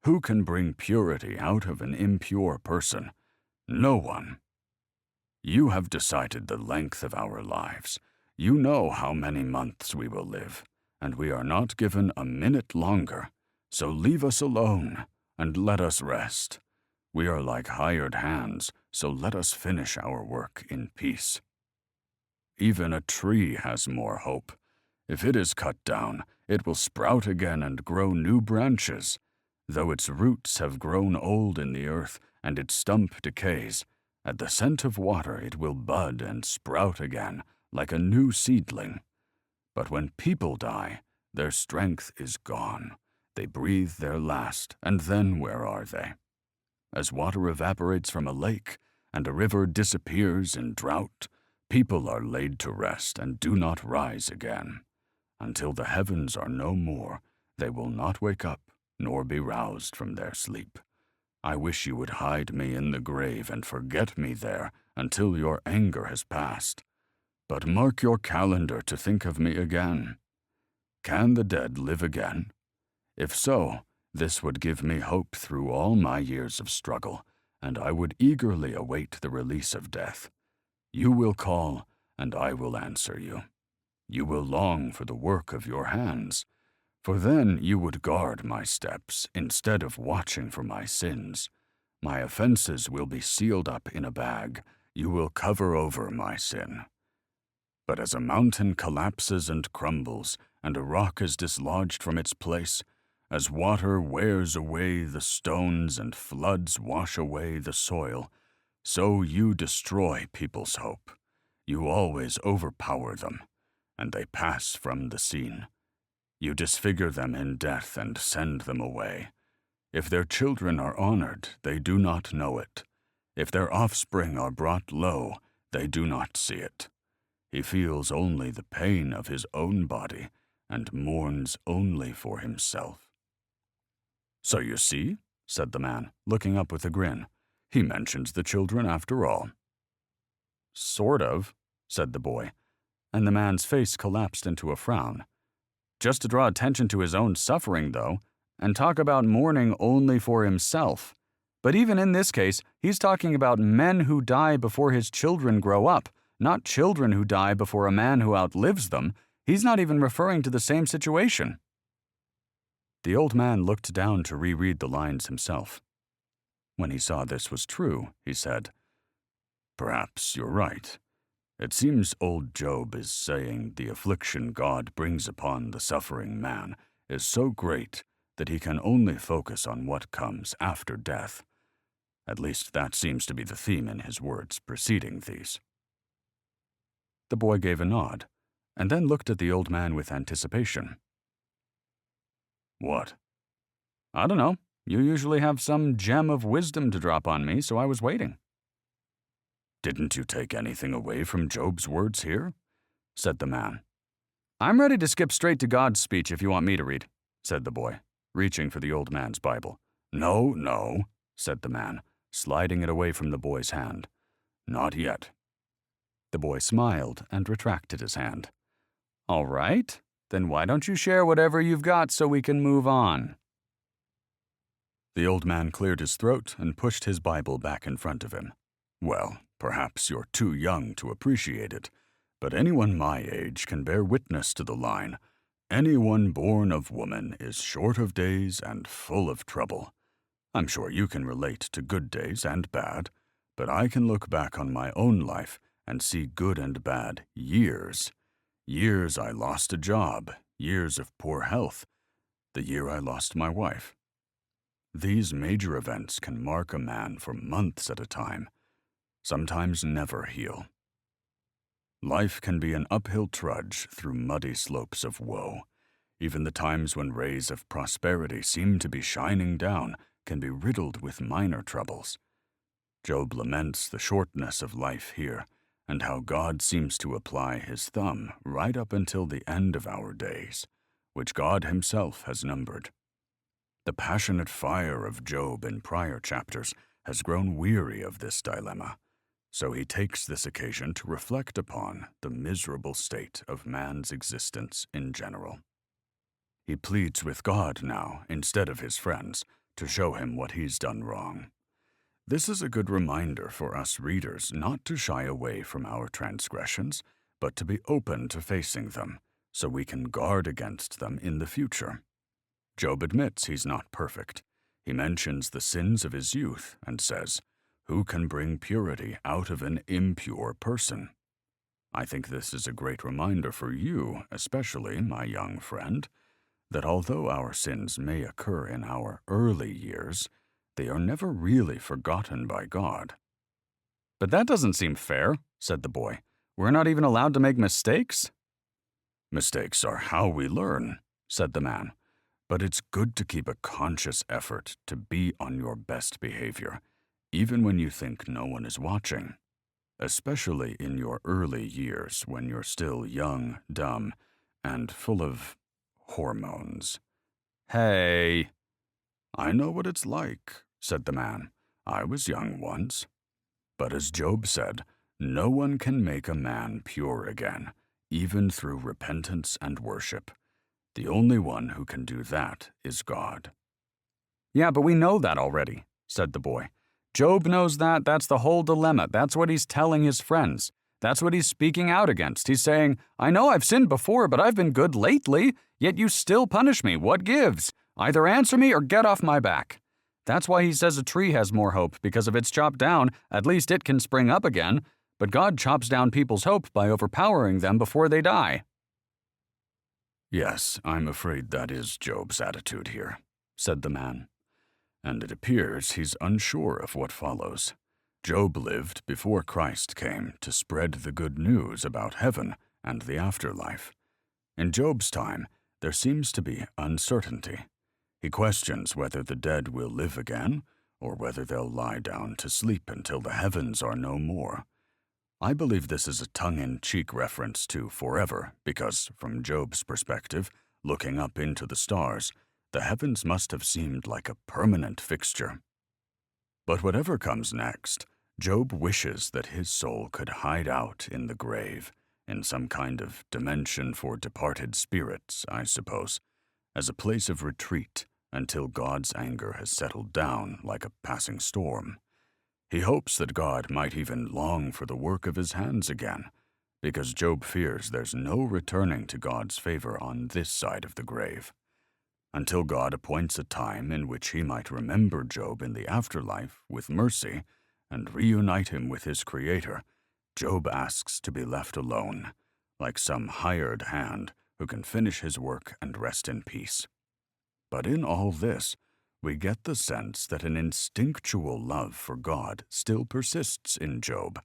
Who can bring purity out of an impure person? No one. You have decided the length of our lives. You know how many months we will live, and we are not given a minute longer. So leave us alone and let us rest. We are like hired hands, so let us finish our work in peace. Even a tree has more hope. If it is cut down, it will sprout again and grow new branches. Though its roots have grown old in the earth and its stump decays, at the scent of water it will bud and sprout again like a new seedling. But when people die, their strength is gone. They breathe their last, and then where are they? As water evaporates from a lake and a river disappears in drought, people are laid to rest and do not rise again. Until the heavens are no more, they will not wake up nor be roused from their sleep. I wish you would hide me in the grave and forget me there until your anger has passed. But mark your calendar to think of me again. Can the dead live again? If so, this would give me hope through all my years of struggle, and I would eagerly await the release of death. You will call, and I will answer you. You will long for the work of your hands, for then you would guard my steps instead of watching for my sins. My offenses will be sealed up in a bag. You will cover over my sin. But as a mountain collapses and crumbles, and a rock is dislodged from its place, as water wears away the stones and floods wash away the soil, so you destroy people's hope. You always overpower them, and they pass from the scene. You disfigure them in death and send them away. If their children are honored, they do not know it. If their offspring are brought low, they do not see it. He feels only the pain of his own body and mourns only for himself. So you see, said the man, looking up with a grin, he mentions the children after all. Sort of, said the boy, and the man's face collapsed into a frown. Just to draw attention to his own suffering, though, and talk about mourning only for himself. But even in this case, he's talking about men who die before his children grow up, not children who die before a man who outlives them. He's not even referring to the same situation. The old man looked down to reread the lines himself. When he saw this was true, he said, "Perhaps you're right. It seems old Job is saying the affliction God brings upon the suffering man is so great that he can only focus on what comes after death. At least that seems to be the theme in his words preceding these." The boy gave a nod, and then looked at the old man with anticipation. What? I don't know. You usually have some gem of wisdom to drop on me, so I was waiting. Didn't you take anything away from Job's words here? Said the man. I'm ready to skip straight to God's speech if you want me to read, said the boy, reaching for the old man's Bible. No, said the man, sliding it away from the boy's hand. Not yet. The boy smiled and retracted his hand. All right, then why don't you share whatever you've got so we can move on? The old man cleared his throat and pushed his Bible back in front of him. Well, perhaps you're too young to appreciate it, but anyone my age can bear witness to the line, "Anyone born of woman is short of days and full of trouble." I'm sure you can relate to good days and bad, but I can look back on my own life and see good and bad years. Years I lost a job, years of poor health, the year I lost my wife. These major events can mark a man for months at a time, sometimes never heal. Life can be an uphill trudge through muddy slopes of woe. Even the times when rays of prosperity seem to be shining down can be riddled with minor troubles. Job laments the shortness of life here, and how God seems to apply his thumb right up until the end of our days, which God himself has numbered. The passionate fire of Job in prior chapters has grown weary of this dilemma, so he takes this occasion to reflect upon the miserable state of man's existence in general. He pleads with God now, instead of his friends, to show him what he's done wrong. This is a good reminder for us readers not to shy away from our transgressions, but to be open to facing them, so we can guard against them in the future. Job admits he's not perfect. He mentions the sins of his youth and says, "Who can bring purity out of an impure person?" I think this is a great reminder for you, especially, my young friend, that although our sins may occur in our early years, they are never really forgotten by God. But that doesn't seem fair, said the boy. We're not even allowed to make mistakes? Mistakes are how we learn, said the man. But it's good to keep a conscious effort to be on your best behavior, even when you think no one is watching. Especially in your early years when you're still young, dumb, and full of hormones. Hey. I know what it's like, said the man. I was young once. But as Job said, no one can make a man pure again, even through repentance and worship. The only one who can do that is God. Yeah, but we know that already, said the boy. Job knows that. That's the whole dilemma. That's what he's telling his friends. That's what he's speaking out against. He's saying, I know I've sinned before, but I've been good lately, yet you still punish me. What gives? Either answer me or get off my back. That's why he says a tree has more hope, because if it's chopped down, at least it can spring up again. But God chops down people's hope by overpowering them before they die. Yes, I'm afraid that is Job's attitude here, said the man. And it appears he's unsure of what follows. Job lived before Christ came to spread the good news about heaven and the afterlife. In Job's time, there seems to be uncertainty. He questions whether the dead will live again, or whether they'll lie down to sleep until the heavens are no more. I believe this is a tongue-in-cheek reference to forever, because, from Job's perspective, looking up into the stars, the heavens must have seemed like a permanent fixture. But whatever comes next, Job wishes that his soul could hide out in the grave, in some kind of dimension for departed spirits, I suppose, as a place of retreat until God's anger has settled down like a passing storm. He hopes that God might even long for the work of his hands again, because Job fears there's no returning to God's favor on this side of the grave. Until God appoints a time in which he might remember Job in the afterlife with mercy and reunite him with his Creator, Job asks to be left alone, like some hired hand who can finish his work and rest in peace. But in all this, we get the sense that an instinctual love for God still persists in Job,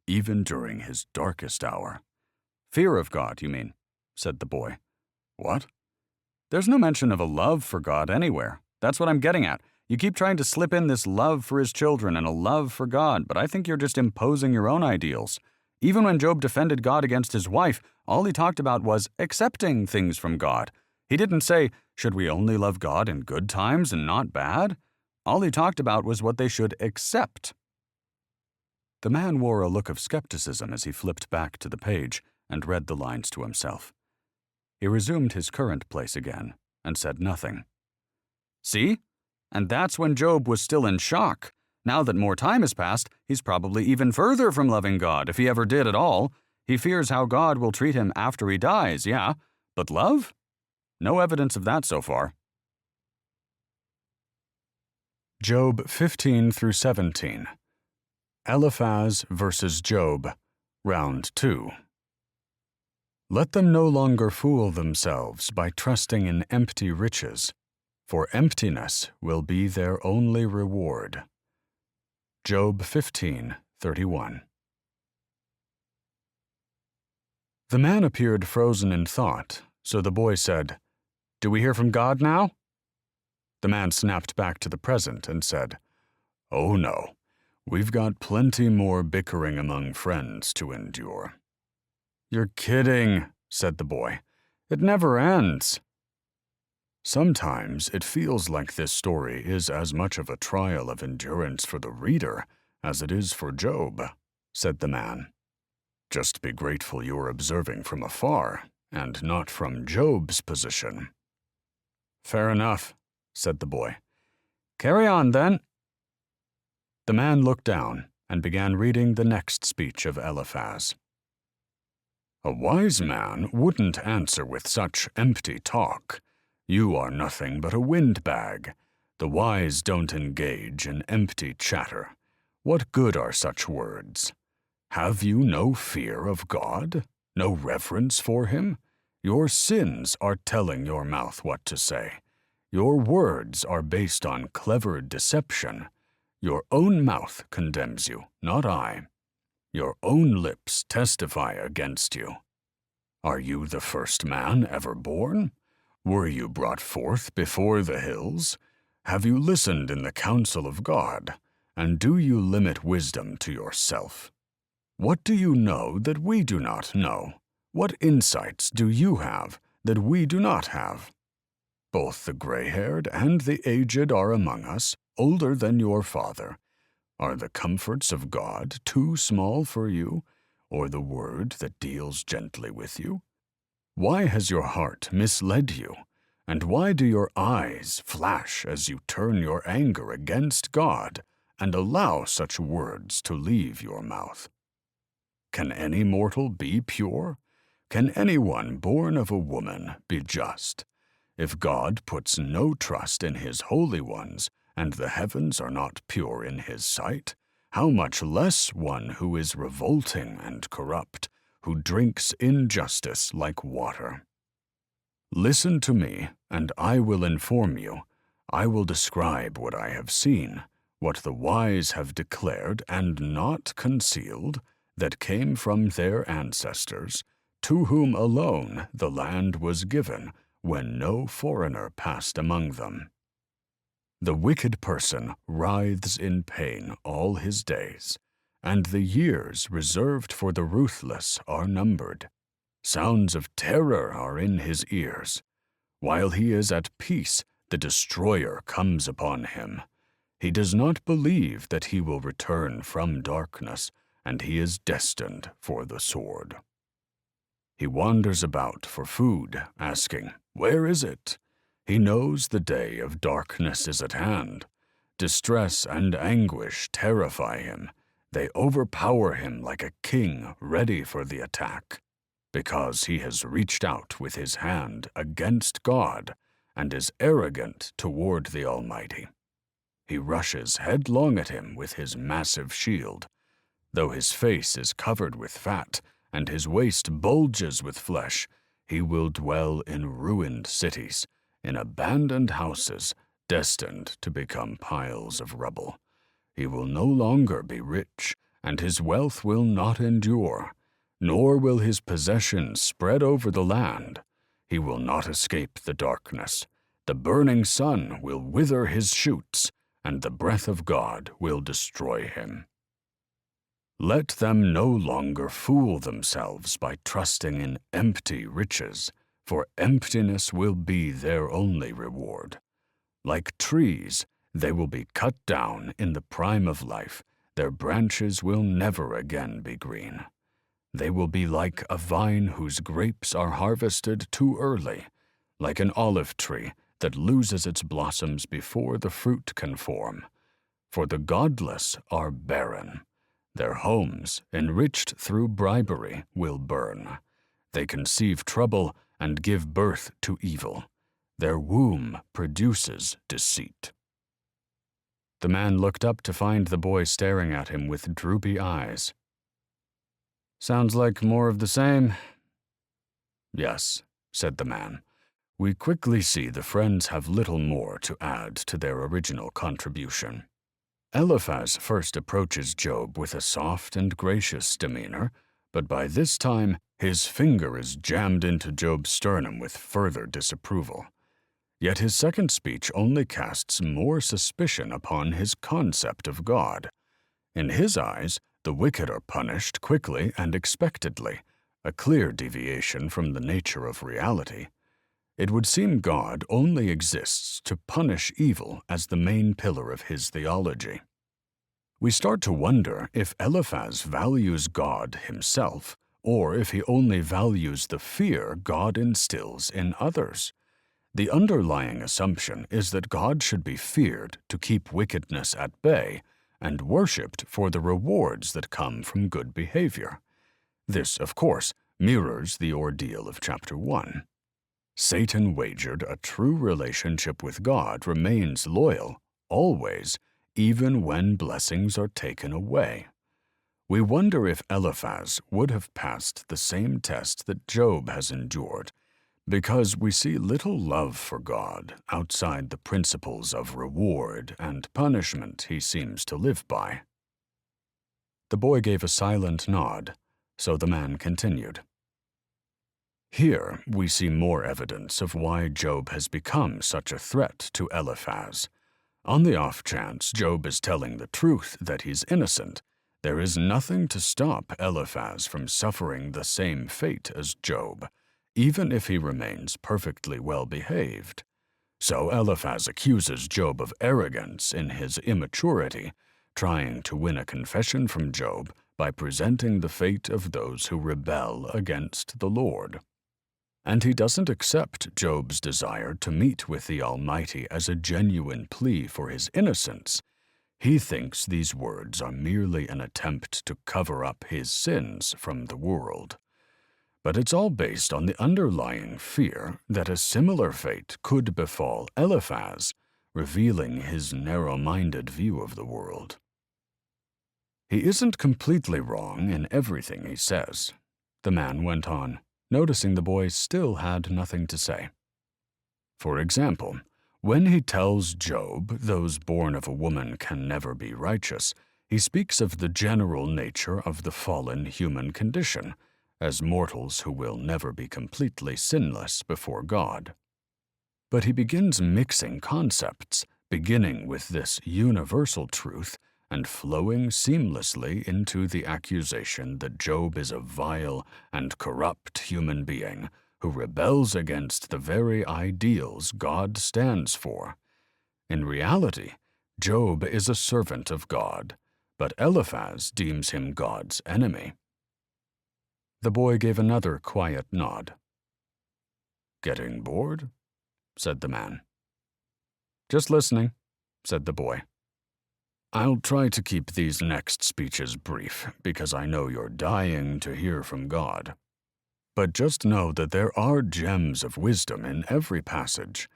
even during his darkest hour. Fear of God, you mean, said the boy. What? There's no mention of a love for God anywhere. That's what I'm getting at. You keep trying to slip in this love for his children and a love for God, but I think you're just imposing your own ideals. Even when Job defended God against his wife, all he talked about was accepting things from God. He didn't say, should we only love God in good times and not bad? All he talked about was what they should accept. The man wore a look of skepticism as he flipped back to the page and read the lines to himself. He resumed his current place again and said nothing. See? And that's when Job was still in shock. Now that more time has passed, he's probably even further from loving God, if he ever did at all. He fears how God will treat him after he dies, yeah. But love? No evidence of that so far. Job 15 through 17. Eliphaz versus Job, Round 2. Let them no longer fool themselves by trusting in empty riches, for emptiness will be their only reward. Job 15:31. The man appeared frozen in thought, so the boy said, "Do we hear from God now?" The man snapped back to the present and said, "Oh no, we've got plenty more bickering among friends to endure." "You're kidding," said the boy. "It never ends." Sometimes it feels like this story is as much of a trial of endurance for the reader as it is for Job, said the man. Just be grateful you're observing from afar and not from Job's position. Fair enough, said the boy. Carry on, then. The man looked down and began reading the next speech of Eliphaz. A wise man wouldn't answer with such empty talk. You are nothing but a windbag. The wise don't engage in empty chatter. What good are such words? Have you no fear of God? No reverence for him? Your sins are telling your mouth what to say. Your words are based on clever deception. Your own mouth condemns you, not I. Your own lips testify against you. Are you the first man ever born? Were you brought forth before the hills? Have you listened in the counsel of God? And do you limit wisdom to yourself? What do you know that we do not know? What insights do you have that we do not have? Both the gray-haired and the aged are among us, older than your father. Are the comforts of God too small for you, or the word that deals gently with you? Why has your heart misled you, and why do your eyes flash as you turn your anger against God and allow such words to leave your mouth? Can any mortal be pure? Can anyone born of a woman be just? If God puts no trust in his holy ones, and the heavens are not pure in his sight, how much less one who is revolting and corrupt, who drinks injustice like water. Listen to me, and I will inform you. I will describe what I have seen, what the wise have declared and not concealed, that came from their ancestors, to whom alone the land was given, when no foreigner passed among them. The wicked person writhes in pain all his days, and the years reserved for the ruthless are numbered. Sounds of terror are in his ears. While he is at peace, the destroyer comes upon him. He does not believe that he will return from darkness, and he is destined for the sword. He wanders about for food, asking, "Where is it?" He knows the day of darkness is at hand. Distress and anguish terrify him. They overpower him like a king ready for the attack, because he has reached out with his hand against God and is arrogant toward the Almighty. He rushes headlong at him with his massive shield. Though his face is covered with fat and his waist bulges with flesh, he will dwell in ruined cities, in abandoned houses, destined to become piles of rubble. He will no longer be rich, and his wealth will not endure, nor will his possessions spread over the land. He will not escape the darkness. The burning sun will wither his shoots, and the breath of God will destroy him. Let them no longer fool themselves by trusting in empty riches, for emptiness will be their only reward. Like trees, they will be cut down in the prime of life. Their branches will never again be green. They will be like a vine whose grapes are harvested too early, like an olive tree that loses its blossoms before the fruit can form. For the godless are barren. Their homes, enriched through bribery, will burn. They conceive trouble and give birth to evil. Their womb produces deceit. The man looked up to find the boy staring at him with droopy eyes. Sounds like more of the same. Yes, said the man. We quickly see the friends have little more to add to their original contribution. Eliphaz first approaches Job with a soft and gracious demeanor, but by this time his finger is jammed into Job's sternum with further disapproval. Yet his second speech only casts more suspicion upon his concept of God. In his eyes, the wicked are punished quickly and expectedly, a clear deviation from the nature of reality. It would seem God only exists to punish evil as the main pillar of his theology. We start to wonder if Eliphaz values God himself, or if he only values the fear God instills in others. The underlying assumption is that God should be feared to keep wickedness at bay and worshipped for the rewards that come from good behavior. This, of course, mirrors the ordeal of chapter 1. Satan wagered a true relationship with God remains loyal, always, even when blessings are taken away. We wonder if Eliphaz would have passed the same test that Job has endured, because we see little love for God outside the principles of reward and punishment he seems to live by. The boy gave a silent nod, so the man continued. Here we see more evidence of why Job has become such a threat to Eliphaz. On the off chance Job is telling the truth that he's innocent, there is nothing to stop Eliphaz from suffering the same fate as Job, even if he remains perfectly well behaved. So Eliphaz accuses Job of arrogance in his immaturity, trying to win a confession from Job by presenting the fate of those who rebel against the Lord. And he doesn't accept Job's desire to meet with the Almighty as a genuine plea for his innocence. He thinks these words are merely an attempt to cover up his sins from the world. But it's all based on the underlying fear that a similar fate could befall Eliphaz, revealing his narrow-minded view of the world. He isn't completely wrong in everything he says, the man went on, noticing the boy still had nothing to say. For example, when he tells Job those born of a woman can never be righteous, he speaks of the general nature of the fallen human condition, as mortals who will never be completely sinless before God. But he begins mixing concepts, beginning with this universal truth and flowing seamlessly into the accusation that Job is a vile and corrupt human being who rebels against the very ideals God stands for. In reality, Job is a servant of God, but Eliphaz deems him God's enemy. The boy gave another quiet nod. "Getting bored?" said the man. "Just listening," said the boy. "I'll try to keep these next speeches brief, because I know you're dying to hear from God. But just know that there are gems of wisdom in every passage.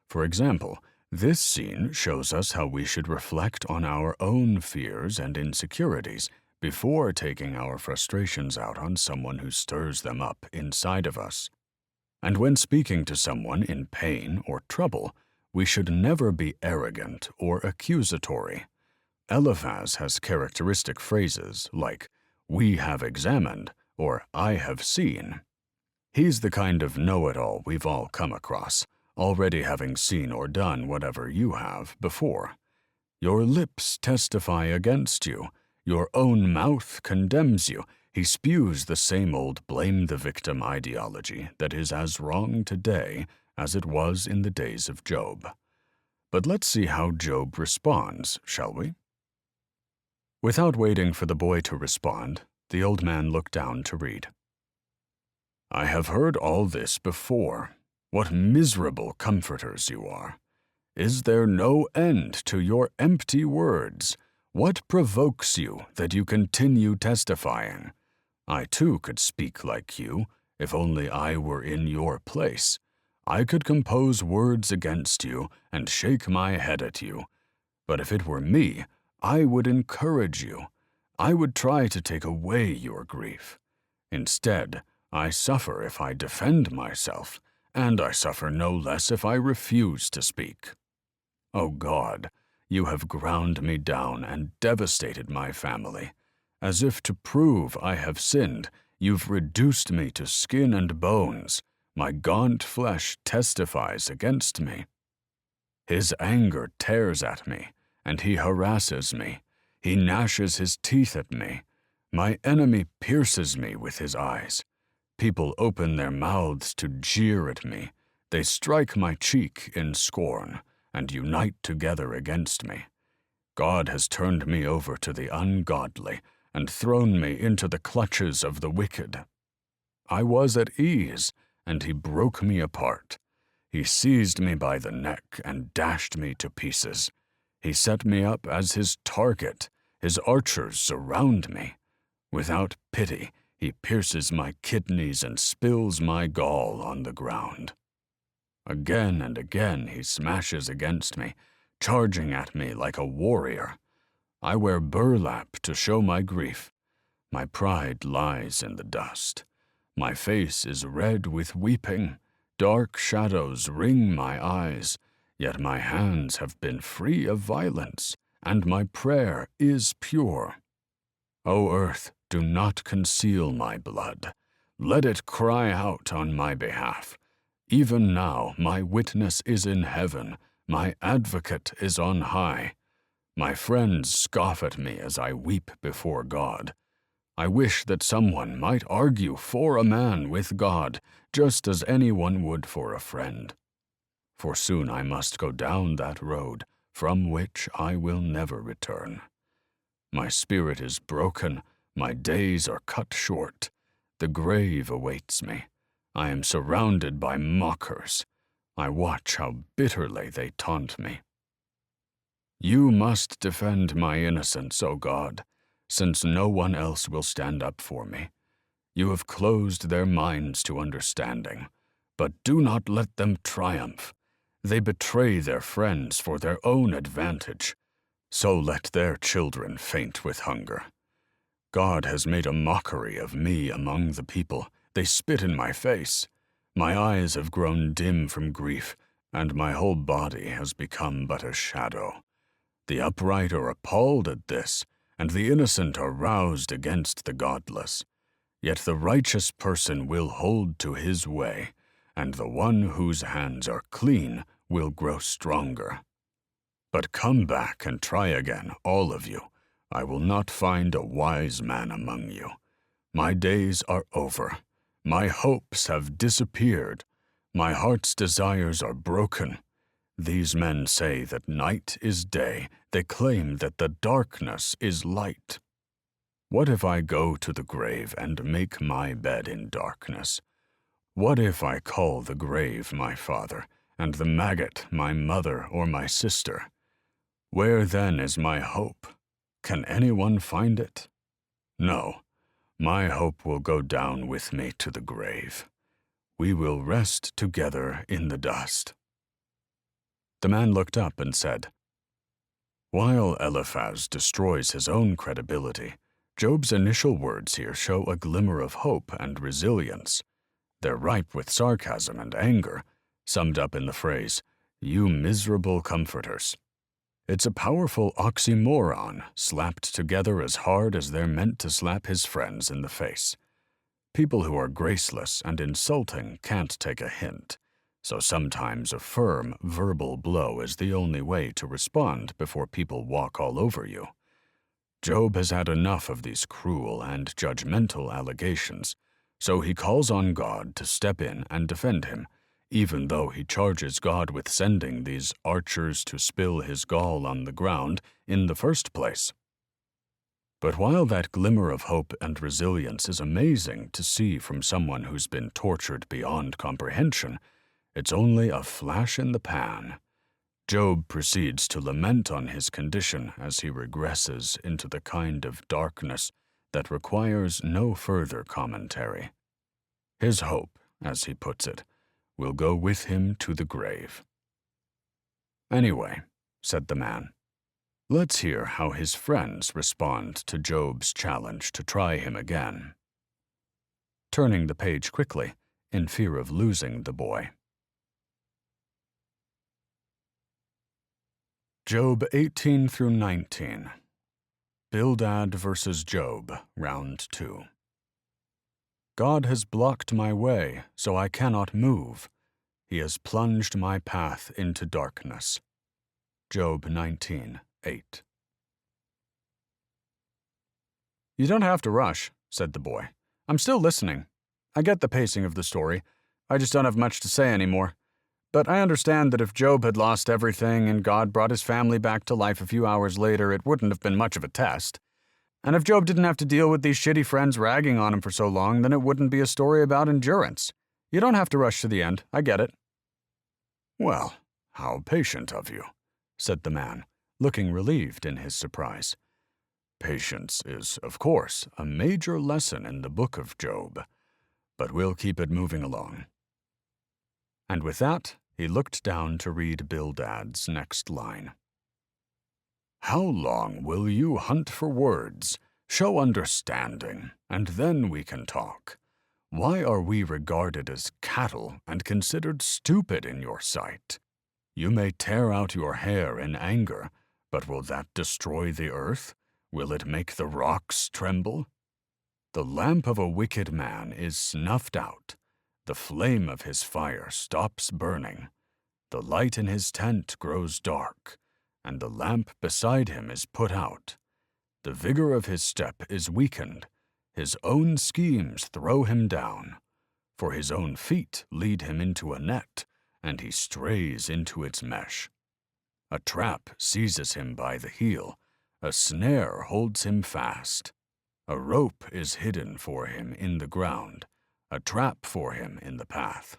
For example, this scene shows us how we should reflect on our own fears and insecurities before taking our frustrations out on someone who stirs them up inside of us. And when speaking to someone in pain or trouble, we should never be arrogant or accusatory. Eliphaz has characteristic phrases like, "We have examined," or "I have seen." He's the kind of know-it-all we've all come across, already having seen or done whatever you have before. Your lips testify against you. Your own mouth condemns you. He spews the same old blame-the-victim ideology that is as wrong today as it was in the days of Job. But let's see how Job responds, shall we? Without waiting for the boy to respond, The old man looked down to read. I have heard all this before. What miserable comforters you are! Is there no end to your empty words? What provokes you that you continue testifying? I too could speak like you, if only I were in your place. I could compose words against you and shake my head at you. But if it were me, I would encourage you. I would try to take away your grief. Instead, I suffer if I defend myself, and I suffer no less if I refuse to speak. O God, you have ground me down and devastated my family. As if to prove I have sinned, you've reduced me to skin and bones. My gaunt flesh testifies against me. His anger tears at me, and he harasses me. He gnashes his teeth at me. My enemy pierces me with his eyes. People open their mouths to jeer at me. They strike my cheek in scorn and unite together against me. God has turned me over to the ungodly and thrown me into the clutches of the wicked. I was at ease, and he broke me apart. He seized me by the neck and dashed me to pieces. He set me up as his target. His archers surround me. Without pity, he pierces my kidneys and spills my gall on the ground. Again and again he smashes against me, charging at me like a warrior. I wear burlap to show my grief. My pride lies in the dust. My face is red with weeping. Dark shadows ring my eyes, yet my hands have been free of violence, and my prayer is pure. O earth, do not conceal my blood. Let it cry out on my behalf. Even now my witness is in heaven, my advocate is on high. My friends scoff at me as I weep before God. I wish that someone might argue for a man with God, just as anyone would for a friend. For soon I must go down that road, from which I will never return. My spirit is broken, my days are cut short. The grave awaits me. I am surrounded by mockers. I watch how bitterly they taunt me. You must defend my innocence, O God, since no one else will stand up for me. You have closed their minds to understanding, but do not let them triumph. They betray their friends for their own advantage, so let their children faint with hunger. God has made a mockery of me among the people. They spit in my face. My eyes have grown dim from grief, and my whole body has become but a shadow. The upright are appalled at this, and the innocent are roused against the godless. Yet the righteous person will hold to his way, and the one whose hands are clean will grow stronger. But come back and try again, all of you. I will not find a wise man among you. My days are over. My hopes have disappeared. My heart's desires are broken. These men say that night is day. They claim that the darkness is light. What if I go to the grave and make my bed in darkness? What if I call the grave my father, and the maggot my mother or my sister? Where then is my hope? Can anyone find it? No, my hope will go down with me to the grave. We will rest together in the dust. The man looked up and said, While Eliphaz destroys his own credibility, Job's initial words here show a glimmer of hope and resilience. They're ripe with sarcasm and anger, summed up in the phrase, "You miserable comforters." It's a powerful oxymoron slapped together as hard as they're meant to slap his friends in the face. People who are graceless and insulting can't take a hint, so sometimes a firm, verbal blow is the only way to respond before people walk all over you. Job has had enough of these cruel and judgmental allegations, so he calls on God to step in and defend him, even though he charges God with sending these archers to spill his gall on the ground in the first place. But while that glimmer of hope and resilience is amazing to see from someone who's been tortured beyond comprehension, it's only a flash in the pan. Job proceeds to lament on his condition as he regresses into the kind of darkness that requires no further commentary. His hope, as he puts it, will go with him to the grave. "Anyway," said the man, "let's hear how his friends respond to Job's challenge to try him again." Turning the page quickly, in fear of losing the boy. Job 18 through 19. Bildad versus Job, Round 2. God has blocked my way, so I cannot move. He has plunged my path into darkness. Job 19:8. "You don't have to rush," said the boy. "I'm still listening. I get the pacing of the story. I just don't have much to say anymore. But I understand that if Job had lost everything and God brought his family back to life a few hours later, it wouldn't have been much of a test. And if Job didn't have to deal with these shitty friends ragging on him for so long, then it wouldn't be a story about endurance. You don't have to rush to the end. I get it." "Well, how patient of you," said the man, looking relieved in his surprise. "Patience is, of course, a major lesson in the book of Job, but we'll keep it moving along." And with that, he looked down to read Bildad's next line. "How long will you hunt for words? Show understanding, and then we can talk. Why are we regarded as cattle and considered stupid in your sight? You may tear out your hair in anger, but will that destroy the earth? Will it make the rocks tremble? The lamp of a wicked man is snuffed out. The flame of his fire stops burning. The light in his tent grows dark, and the lamp beside him is put out. The vigor of his step is weakened. His own schemes throw him down. For his own feet lead him into a net, and he strays into its mesh. A trap seizes him by the heel. A snare holds him fast. A rope is hidden for him in the ground, a trap for him in the path.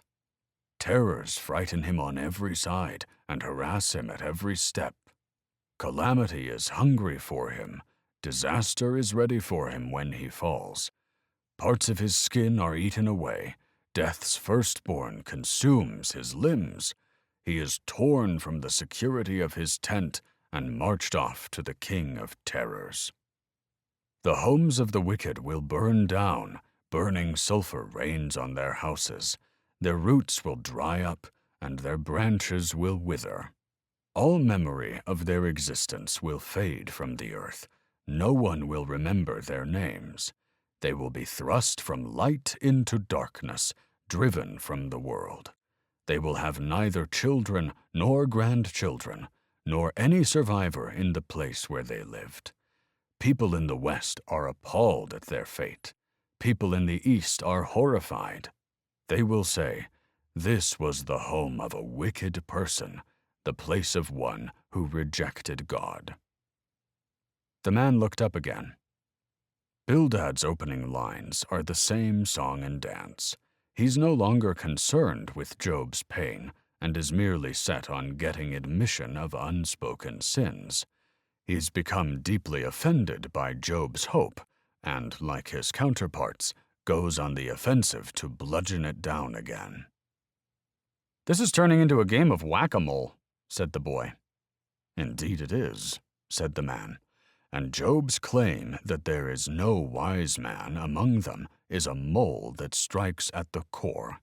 Terrors frighten him on every side and harass him at every step. Calamity is hungry for him. Disaster is ready for him when he falls. Parts of his skin are eaten away. Death's firstborn consumes his limbs. He is torn from the security of his tent and marched off to the king of terrors. The homes of the wicked will burn down. Burning sulfur rains on their houses. Their roots will dry up, and their branches will wither. All memory of their existence will fade from the earth. No one will remember their names. They will be thrust from light into darkness, driven from the world. They will have neither children nor grandchildren, nor any survivor in the place where they lived. People in the West are appalled at their fate. People in the East are horrified. They will say, "This was the home of a wicked person, the place of one who rejected God." The man looked up again. Bildad's opening lines are the same song and dance. He's no longer concerned with Job's pain and is merely set on getting admission of unspoken sins. He's become deeply offended by Job's hope and, like his counterparts, goes on the offensive to bludgeon it down again. "This is turning into a game of whack-a-mole," said the boy. "Indeed it is," said the man, "and Job's claim that there is no wise man among them is a mole that strikes at the core.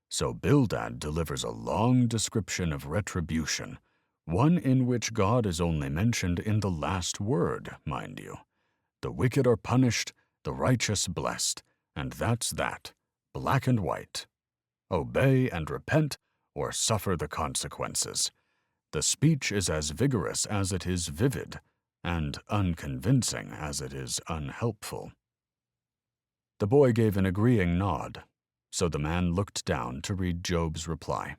So Bildad delivers a long description of retribution, one in which God is only mentioned in the last word, mind you. The wicked are punished, the righteous blessed, and that's that, black and white. Obey and repent, or suffer the consequences. The speech is as vigorous as it is vivid, and unconvincing as it is unhelpful." The boy gave an agreeing nod, so the man looked down to read Job's reply.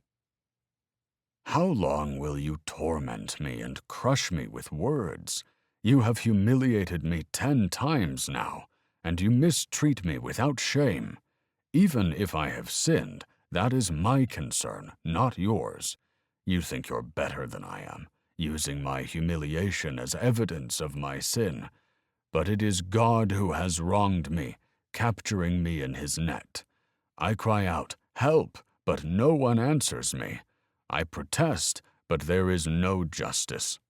"How long will you torment me and crush me with words? You have humiliated me 10 times now, and you mistreat me without shame. Even if I have sinned, that is my concern, not yours. You think you're better than I am, using my humiliation as evidence of my sin. But it is God who has wronged me, capturing me in his net. I cry out, 'Help!' but no one answers me. I protest, but there is no justice.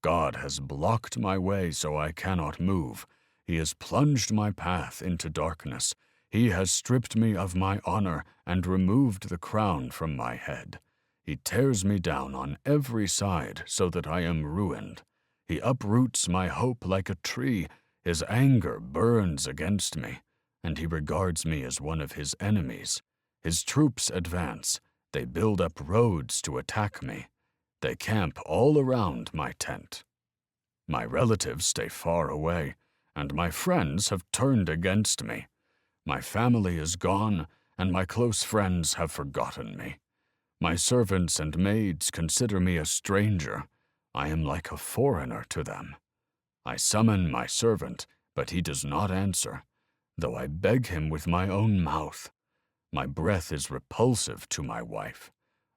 God has blocked my way so I cannot move. He has plunged my path into darkness. He has stripped me of my honor and removed the crown from my head. He tears me down on every side so that I am ruined. He uproots my hope like a tree. His anger burns against me, and he regards me as one of his enemies. His troops advance. They build up roads to attack me. They camp all around my tent. My relatives stay far away, and my friends have turned against me. My family is gone, and my close friends have forgotten me. My servants and maids consider me a stranger. I am like a foreigner to them. I summon my servant, but he does not answer, though I beg him with my own mouth. My breath is repulsive to my wife.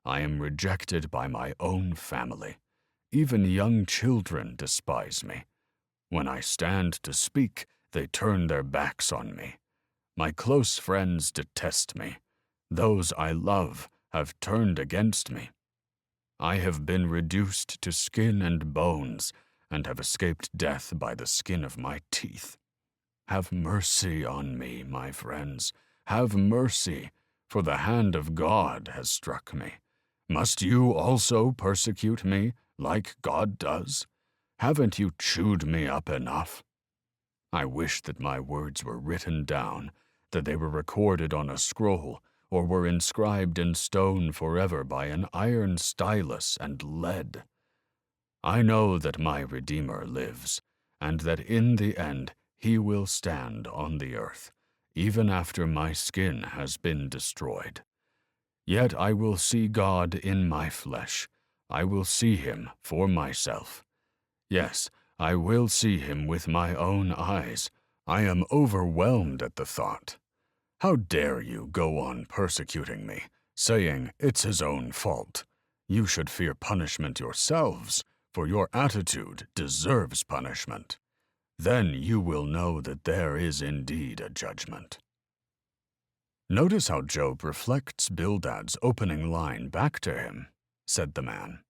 I am rejected by my own family. Even young children despise me. When I stand to speak, they turn their backs on me. My close friends detest me. Those I love have turned against me. I have been reduced to skin and bones, and have escaped death by the skin of my teeth. Have mercy on me, my friends. Have mercy, for the hand of God has struck me. Must you also persecute me, like God does? Haven't you chewed me up enough? I wish that my words were written down, that they were recorded on a scroll, or were inscribed in stone forever by an iron stylus and lead. I know that my Redeemer lives, and that in the end he will stand on the earth, even after my skin has been destroyed. Yet I will see God in my flesh. I will see him for myself. Yes, I will see him with my own eyes. I am overwhelmed at the thought. How dare you go on persecuting me, saying it's his own fault? You should fear punishment yourselves, for your attitude deserves punishment. Then you will know that there is indeed a judgment. Notice how Job reflects Bildad's opening line back to him, said the man.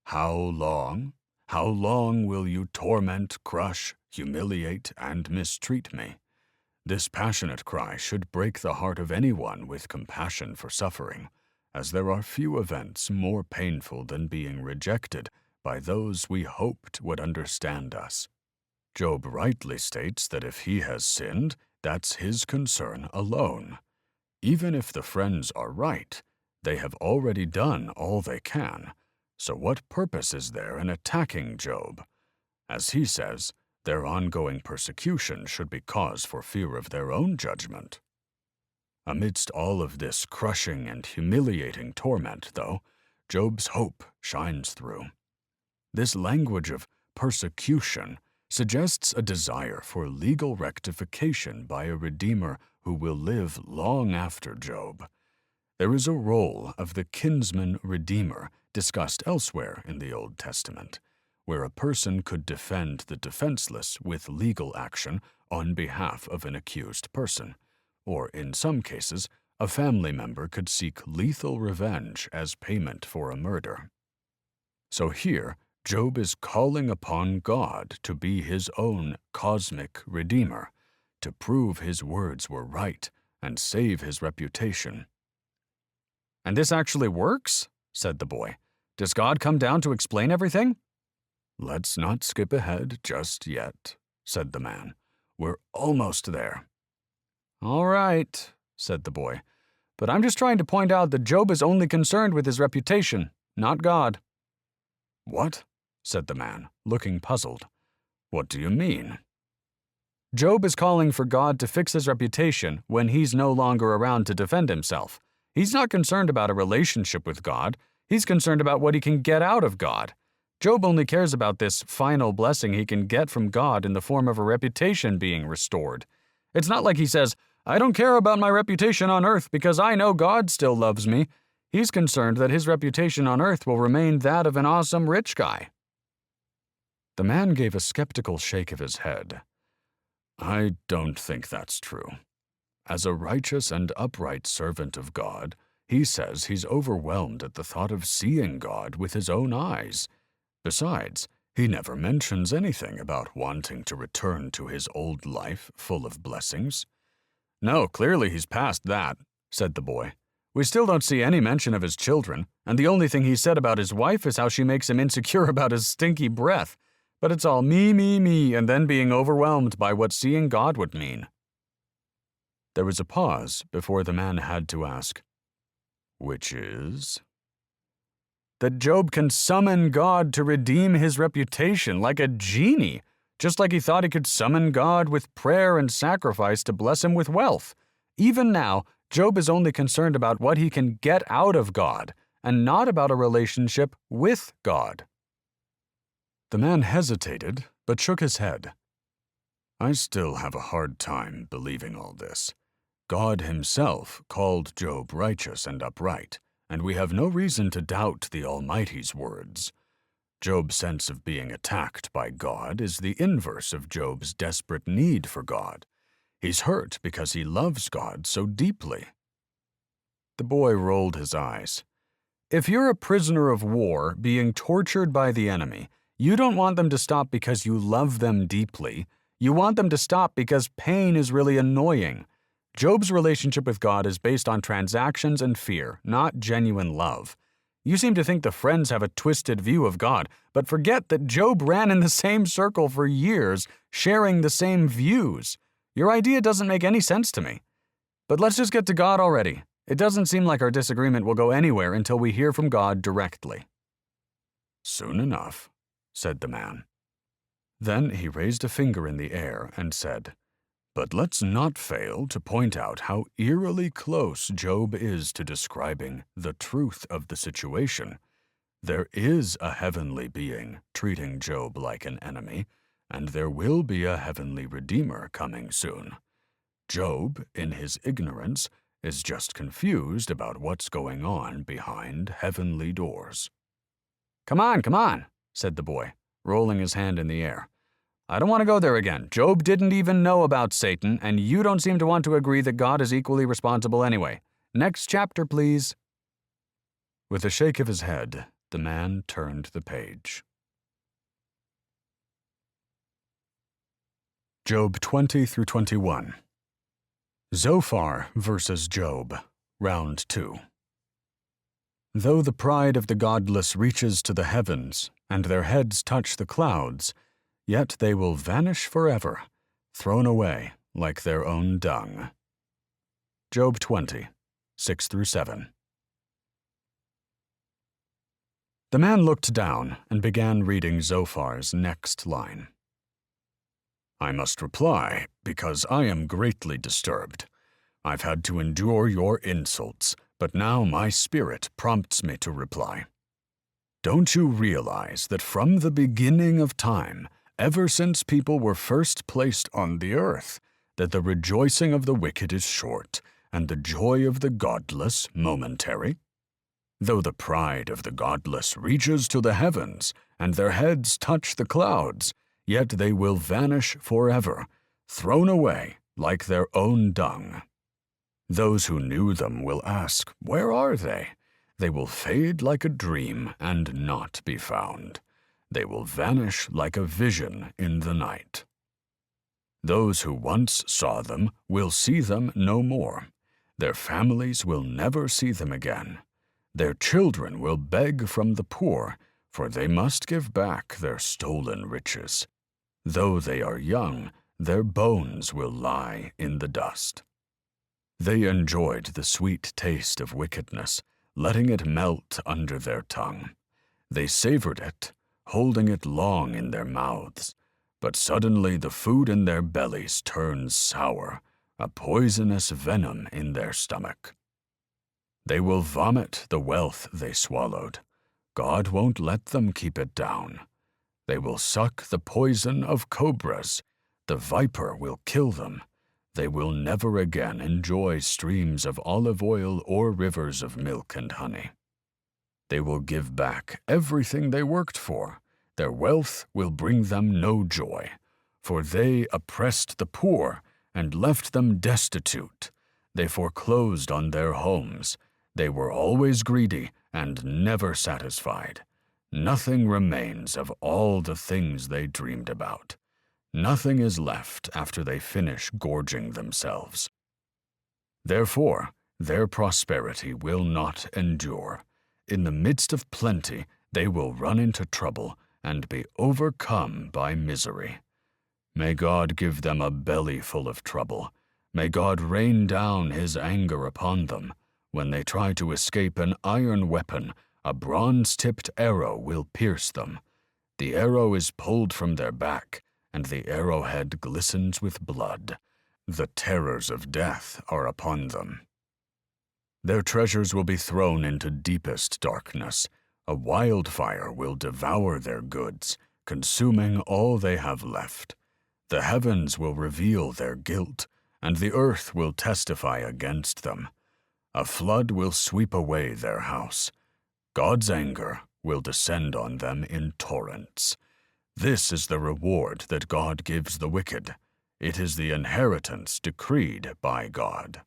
How long? How long will you torment, crush, humiliate, and mistreat me? This passionate cry should break the heart of anyone with compassion for suffering, as there are few events more painful than being rejected by those we hoped would understand us. Job rightly states that if he has sinned, that's his concern alone. Even if the friends are right, they have already done all they can, so what purpose is there in attacking Job? As he says, their ongoing persecution should be cause for fear of their own judgment. Amidst all of this crushing and humiliating torment, though, Job's hope shines through. This language of persecution suggests a desire for legal rectification by a Redeemer who will live long after Job. There is a role of the kinsman redeemer discussed elsewhere in the Old Testament, where a person could defend the defenseless with legal action on behalf of an accused person, or in some cases, a family member could seek lethal revenge as payment for a murder. So here, Job is calling upon God to be his own cosmic redeemer, to prove his words were right and save his reputation. And this actually works? Said the boy. Does God come down to explain everything? Let's not skip ahead just yet, said the man. We're almost there. All right, said the boy. But I'm just trying to point out that Job is only concerned with his reputation, not God. What? Said the man, looking puzzled. What do you mean? Job is calling for God to fix his reputation when he's no longer around to defend himself. He's not concerned about a relationship with God. He's concerned about what he can get out of God. Job only cares about this final blessing he can get from God in the form of a reputation being restored. It's not like he says, I don't care about my reputation on earth because I know God still loves me. He's concerned that his reputation on earth will remain that of an awesome rich guy. The man gave a skeptical shake of his head. I don't think that's true. As a righteous and upright servant of God, he says he's overwhelmed at the thought of seeing God with his own eyes. Besides, he never mentions anything about wanting to return to his old life full of blessings. No, clearly he's past that, said the boy. We still don't see any mention of his children, and the only thing he said about his wife is how she makes him insecure about his stinky breath. But it's all me, and then being overwhelmed by what seeing God would mean. There was a pause before the man had to ask, which is? That Job can summon God to redeem his reputation like a genie, just like he thought he could summon God with prayer and sacrifice to bless him with wealth. Even now, Job is only concerned about what he can get out of God, and not about a relationship with God. The man hesitated, but shook his head. I still have a hard time believing all this. God himself called Job righteous and upright, and we have no reason to doubt the Almighty's words. Job's sense of being attacked by God is the inverse of Job's desperate need for God. He's hurt because he loves God so deeply. The boy rolled his eyes. If you're a prisoner of war being tortured by the enemy, you don't want them to stop because you love them deeply. You want them to stop because pain is really annoying. Job's relationship with God is based on transactions and fear, not genuine love. You seem to think the friends have a twisted view of God, but forget that Job ran in the same circle for years, sharing the same views. Your idea doesn't make any sense to me. But let's just get to God already. It doesn't seem like our disagreement will go anywhere until we hear from God directly. Soon enough, said the man. Then he raised a finger in the air and said, But let's not fail to point out how eerily close Job is to describing the truth of the situation. There is a heavenly being treating Job like an enemy, and there will be a heavenly Redeemer coming soon. Job, in his ignorance, is just confused about what's going on behind heavenly doors. Come on, said the boy, rolling his hand in the air. I don't want to go there again. Job didn't even know about Satan, and you don't seem to want to agree that God is equally responsible anyway. Next chapter, please. With a shake of his head, the man turned the page. Job 20 through 21. Zophar versus Job, Round 2. Though the pride of the godless reaches to the heavens, and their heads touch the clouds, yet they will vanish forever, thrown away like their own dung. Job 20, 6 through 7. The man looked down and began reading Zophar's next line. I must reply, because I am greatly disturbed. I've had to endure your insults, but now my spirit prompts me to reply. Don't you realize that from the beginning of time, ever since people were first placed on the earth, that the rejoicing of the wicked is short, and the joy of the godless momentary? Though the pride of the godless reaches to the heavens, and their heads touch the clouds, yet they will vanish forever, thrown away like their own dung. Those who knew them will ask, where are they? They will fade like a dream and not be found. They will vanish like a vision in the night. Those who once saw them will see them no more. Their families will never see them again. Their children will beg from the poor, for they must give back their stolen riches. Though they are young, their bones will lie in the dust. They enjoyed the sweet taste of wickedness, letting it melt under their tongue. They savored it, holding it long in their mouths. But suddenly the food in their bellies turns sour, a poisonous venom in their stomach. They will vomit the wealth they swallowed. God won't let them keep it down. They will suck the poison of cobras. The viper will kill them. They will never again enjoy streams of olive oil or rivers of milk and honey. They will give back everything they worked for. Their wealth will bring them no joy, for they oppressed the poor and left them destitute. They foreclosed on their homes. They were always greedy and never satisfied. Nothing remains of all the things they dreamed about. Nothing is left after they finish gorging themselves. Therefore, their prosperity will not endure. In the midst of plenty, they will run into trouble and be overcome by misery. May God give them a belly full of trouble. May God rain down his anger upon them. When they try to escape an iron weapon, a bronze-tipped arrow will pierce them. The arrow is pulled from their back, and the arrowhead glistens with blood. The terrors of death are upon them. Their treasures will be thrown into deepest darkness. A wildfire will devour their goods, consuming all they have left. The heavens will reveal their guilt, and the earth will testify against them. A flood will sweep away their house. God's anger will descend on them in torrents. This is the reward that God gives the wicked. It is the inheritance decreed by God.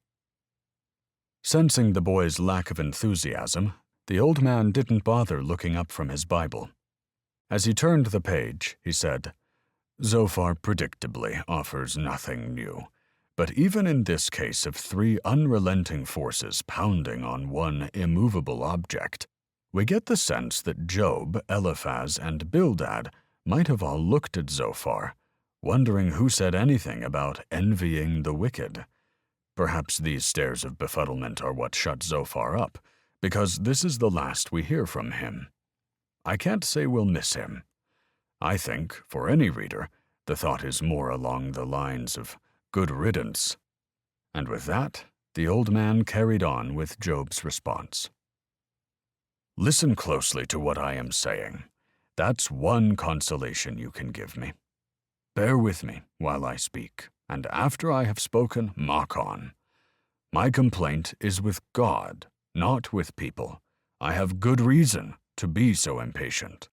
Sensing the boy's lack of enthusiasm, the old man didn't bother looking up from his Bible. As he turned the page, he said, "Zophar predictably offers nothing new. But even in this case of three unrelenting forces pounding on one immovable object, we get the sense that Job, Eliphaz, and Bildad might have all looked at Zophar, wondering who said anything about envying the wicked. Perhaps these stares of befuddlement are what shut Zophar up, because this is the last we hear from him. I can't say we'll miss him. I think, for any reader, the thought is more along the lines of good riddance." And with that, the old man carried on with Job's response. "Listen closely to what I am saying. That's one consolation you can give me. Bear with me while I speak, and after I have spoken, mock on. My complaint is with God, not with people. I have good reason to be so impatient.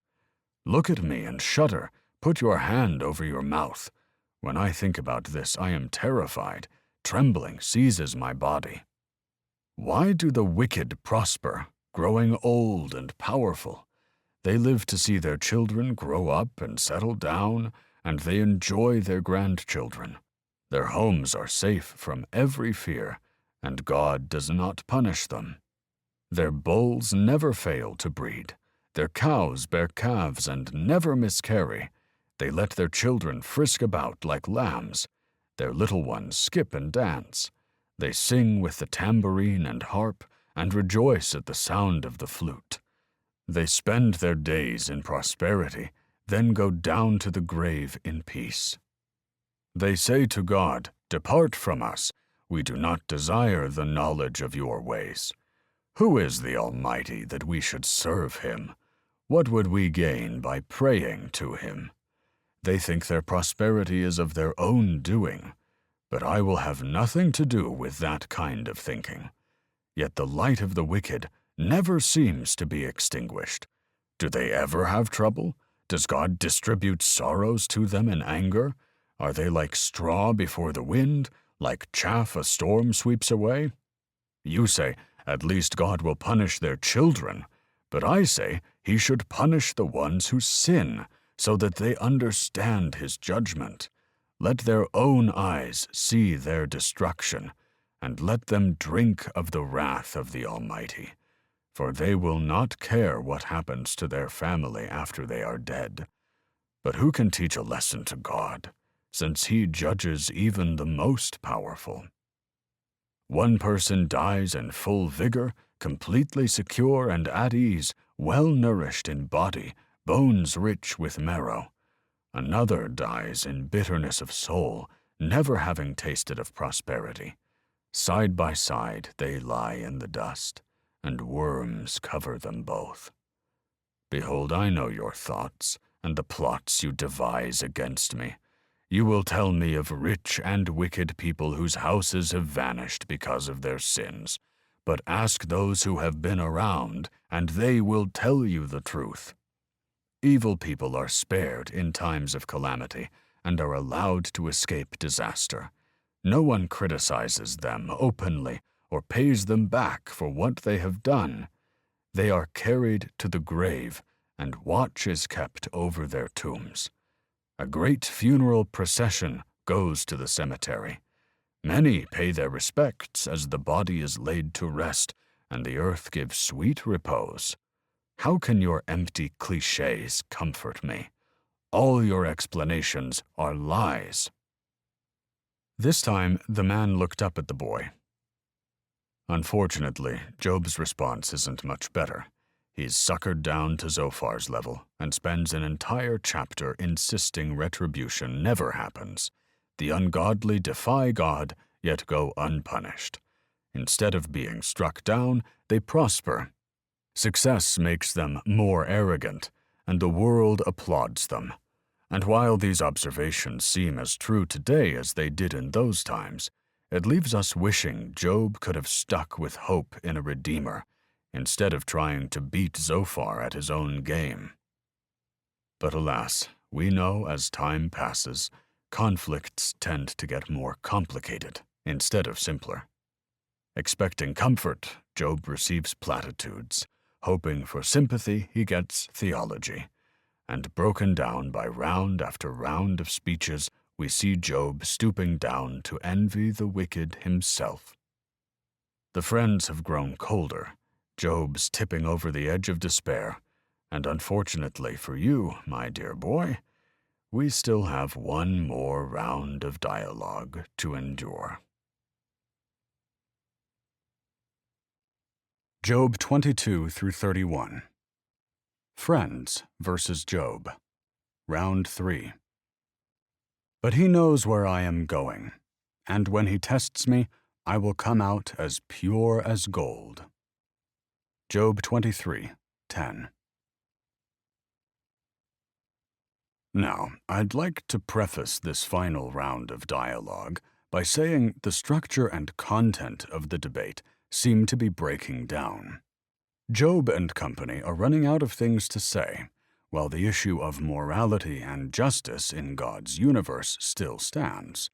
Look at me and shudder. Put your hand over your mouth. When I think about this, I am terrified. Trembling seizes my body. Why do the wicked prosper, growing old and powerful? They live to see their children grow up and settle down, and they enjoy their grandchildren. Their homes are safe from every fear, and God does not punish them. Their bulls never fail to breed. Their cows bear calves and never miscarry. They let their children frisk about like lambs. Their little ones skip and dance. They sing with the tambourine and harp and rejoice at the sound of the flute. They spend their days in prosperity, then go down to the grave in peace. They say to God, 'Depart from us. We do not desire the knowledge of your ways.' Who is the Almighty that we should serve him? What would we gain by praying to him? They think their prosperity is of their own doing, but I will have nothing to do with that kind of thinking. Yet the light of the wicked never seems to be extinguished. Do they ever have trouble? Does God distribute sorrows to them in anger? Are they like straw before the wind, like chaff a storm sweeps away? You say, at least God will punish their children, but I say he should punish the ones who sin, so that they understand his judgment. Let their own eyes see their destruction, and let them drink of the wrath of the Almighty. For they will not care what happens to their family after they are dead. But who can teach a lesson to God, since he judges even the most powerful? One person dies in full vigor, completely secure and at ease, well-nourished in body, bones rich with marrow. Another dies in bitterness of soul, never having tasted of prosperity. Side by side they lie in the dust, and worms cover them both. Behold, I know your thoughts, and the plots you devise against me. You will tell me of rich and wicked people whose houses have vanished because of their sins. But ask those who have been around, and they will tell you the truth. Evil people are spared in times of calamity, and are allowed to escape disaster. No one criticizes them openly or pays them back for what they have done. They are carried to the grave, and watch is kept over their tombs. A great funeral procession goes to the cemetery. Many pay their respects as the body is laid to rest, and the earth gives sweet repose. How can your empty clichés comfort me? All your explanations are lies. This time, the man looked up at the boy. Unfortunately, Job's response isn't much better. He's suckered down to Zophar's level and spends an entire chapter insisting retribution never happens. The ungodly defy God, yet go unpunished. Instead of being struck down, they prosper. Success makes them more arrogant, and the world applauds them. And while these observations seem as true today as they did in those times, it leaves us wishing Job could have stuck with hope in a Redeemer, instead of trying to beat Zophar at his own game. But alas, we know as time passes, conflicts tend to get more complicated instead of simpler. Expecting comfort, Job receives platitudes. Hoping for sympathy, he gets theology. And broken down by round after round of speeches, we see Job stooping down to envy the wicked himself. The friends have grown colder. Job's tipping over the edge of despair, and unfortunately for you, my dear boy, we still have one more round of dialogue to endure. Job 22 through 31. Friends versus Job. Round 3. But he knows where I am going, and when he tests me, I will come out as pure as gold. Job 23:10. Now, I'd like to preface this final round of dialogue by saying the structure and content of the debate seem to be breaking down. Job and company are running out of things to say, while the issue of morality and justice in God's universe still stands.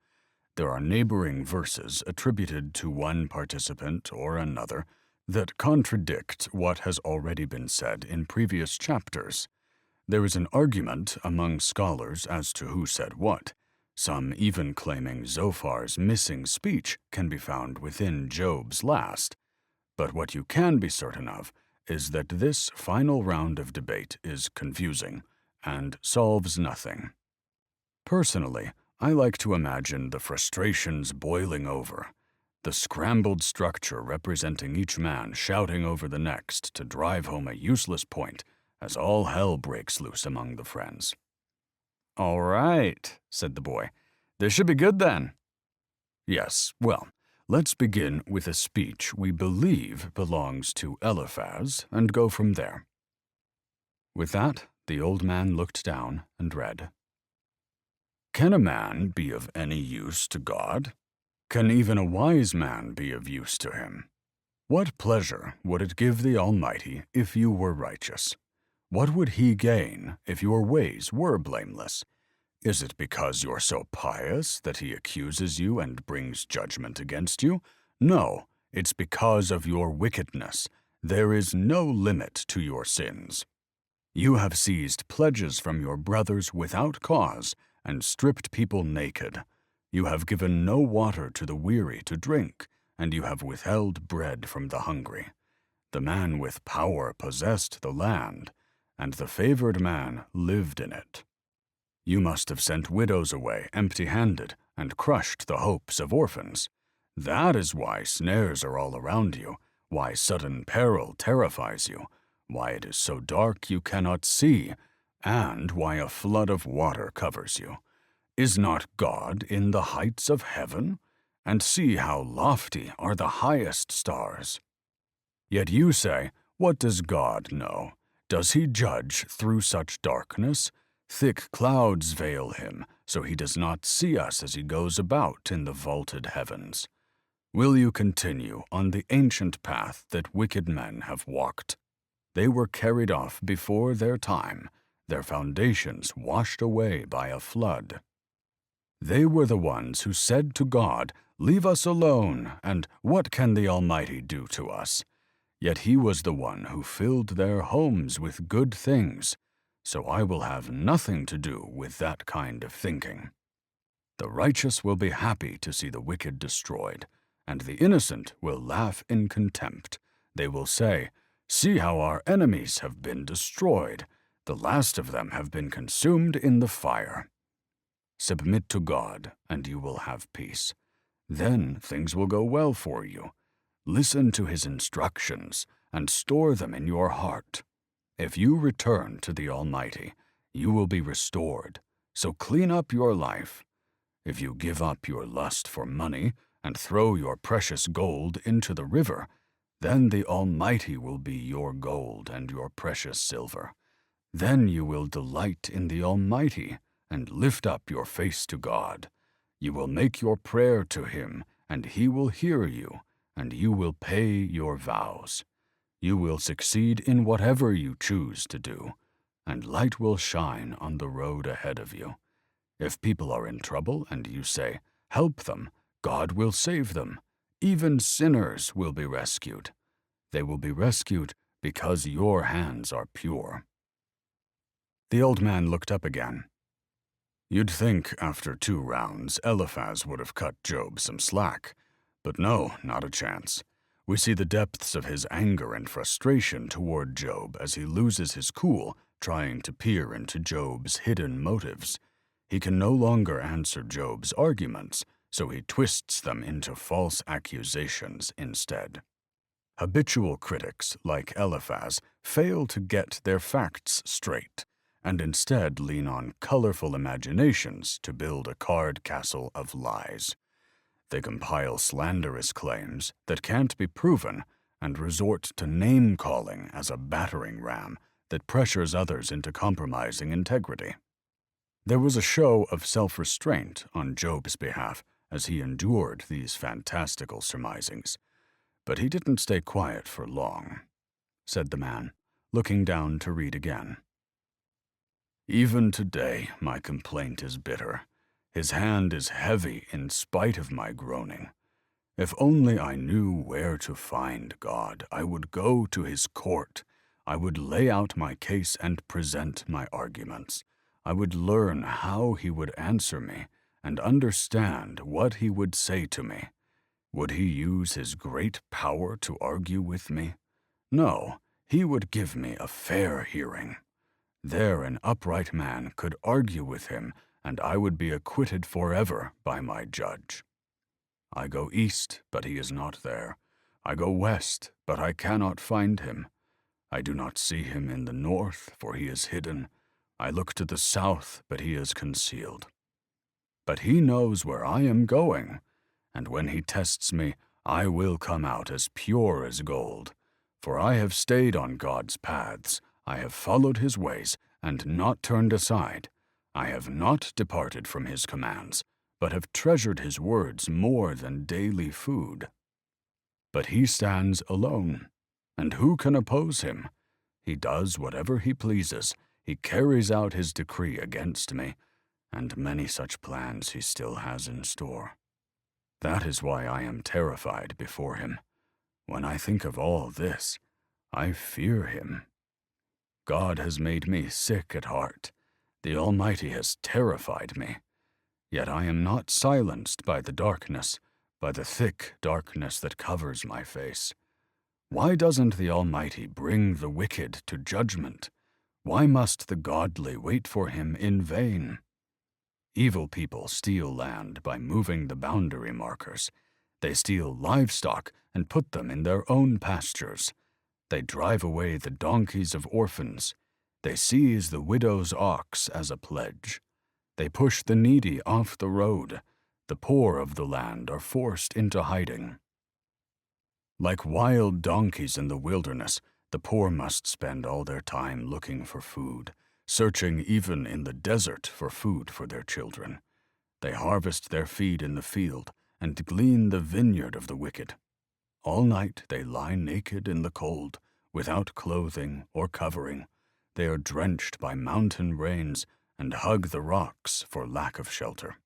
There are neighboring verses attributed to one participant or another that contradict what has already been said in previous chapters. There is an argument among scholars as to who said what, some even claiming Zophar's missing speech can be found within Job's last. But what you can be certain of is that this final round of debate is confusing and solves nothing. Personally, I like to imagine the frustrations boiling over, the scrambled structure representing each man shouting over the next to drive home a useless point as all hell breaks loose among the friends. "All right," said the boy. "This should be good then." Yes, well, let's begin with a speech we believe belongs to Eliphaz and go from there. With that, the old man looked down and read. Can a man be of any use to God? Can even a wise man be of use to him? What pleasure would it give the Almighty if you were righteous? What would he gain if your ways were blameless? Is it because you're so pious that he accuses you and brings judgment against you? No, it's because of your wickedness. There is no limit to your sins. You have seized pledges from your brothers without cause and stripped people naked. You have given no water to the weary to drink, and you have withheld bread from the hungry. The man with power possessed the land, and the favored man lived in it. You must have sent widows away empty-handed and crushed the hopes of orphans. That is why snares are all around you, why sudden peril terrifies you, why it is so dark you cannot see, and why a flood of water covers you. Is not God in the heights of heaven? And see how lofty are the highest stars. Yet you say, what does God know? Does he judge through such darkness? Thick clouds veil him, so he does not see us as he goes about in the vaulted heavens. Will you continue on the ancient path that wicked men have walked? They were carried off before their time, their foundations washed away by a flood. They were the ones who said to God, "Leave us alone, and what can the Almighty do to us?" Yet he was the one who filled their homes with good things, so I will have nothing to do with that kind of thinking. The righteous will be happy to see the wicked destroyed, and the innocent will laugh in contempt. They will say, "See how our enemies have been destroyed. The last of them have been consumed in the fire." Submit to God, and you will have peace. Then things will go well for you. Listen to his instructions, and store them in your heart. If you return to the Almighty, you will be restored, so clean up your life. If you give up your lust for money and throw your precious gold into the river, then the Almighty will be your gold and your precious silver. Then you will delight in the Almighty and lift up your face to God. You will make your prayer to him, and he will hear you, and you will pay your vows. You will succeed in whatever you choose to do, and light will shine on the road ahead of you. If people are in trouble and you say, "Help them," God will save them. Even sinners will be rescued. They will be rescued because your hands are pure. The old man looked up again. You'd think after 2 rounds Eliphaz would have cut Job some slack, but no, not a chance. We see the depths of his anger and frustration toward Job as he loses his cool, trying to peer into Job's hidden motives. He can no longer answer Job's arguments, so he twists them into false accusations instead. Habitual critics, like Eliphaz, fail to get their facts straight, and instead lean on colorful imaginations to build a card castle of lies. They compile slanderous claims that can't be proven and resort to name-calling as a battering ram that pressures others into compromising integrity. There was a show of self-restraint on Job's behalf as he endured these fantastical surmisings. But he didn't stay quiet for long, said the man, looking down to read again. Even today my complaint is bitter. His hand is heavy in spite of my groaning. If only I knew where to find God, I would go to his court. I would lay out my case and present my arguments. I would learn how he would answer me and understand what he would say to me. Would he use his great power to argue with me? No, he would give me a fair hearing. There an upright man could argue with him, and I would be acquitted forever by my judge. I go east, but he is not there. I go west, but I cannot find him. I do not see him in the north, for he is hidden. I look to the south, but he is concealed. But he knows where I am going, and when he tests me, I will come out as pure as gold. For I have stayed on God's paths. I have followed his ways and not turned aside. I have not departed from his commands, but have treasured his words more than daily food. But he stands alone, and who can oppose him? He does whatever he pleases. He carries out his decree against me, and many such plans he still has in store. That is why I am terrified before him. When I think of all this, I fear him. God has made me sick at heart. The Almighty has terrified me. Yet I am not silenced by the darkness, by the thick darkness that covers my face. Why doesn't the Almighty bring the wicked to judgment? Why must the godly wait for him in vain? Evil people steal land by moving the boundary markers. They steal livestock and put them in their own pastures. They drive away the donkeys of orphans. They seize the widow's ox as a pledge. They push the needy off the road. The poor of the land are forced into hiding. Like wild donkeys in the wilderness, The poor must spend all their time looking for food, searching even in the desert for food for their children. They harvest their feed in the field and glean the vineyard of the wicked. All night they lie naked in the cold, without clothing or covering. They are drenched by mountain rains and hug the rocks for lack of shelter.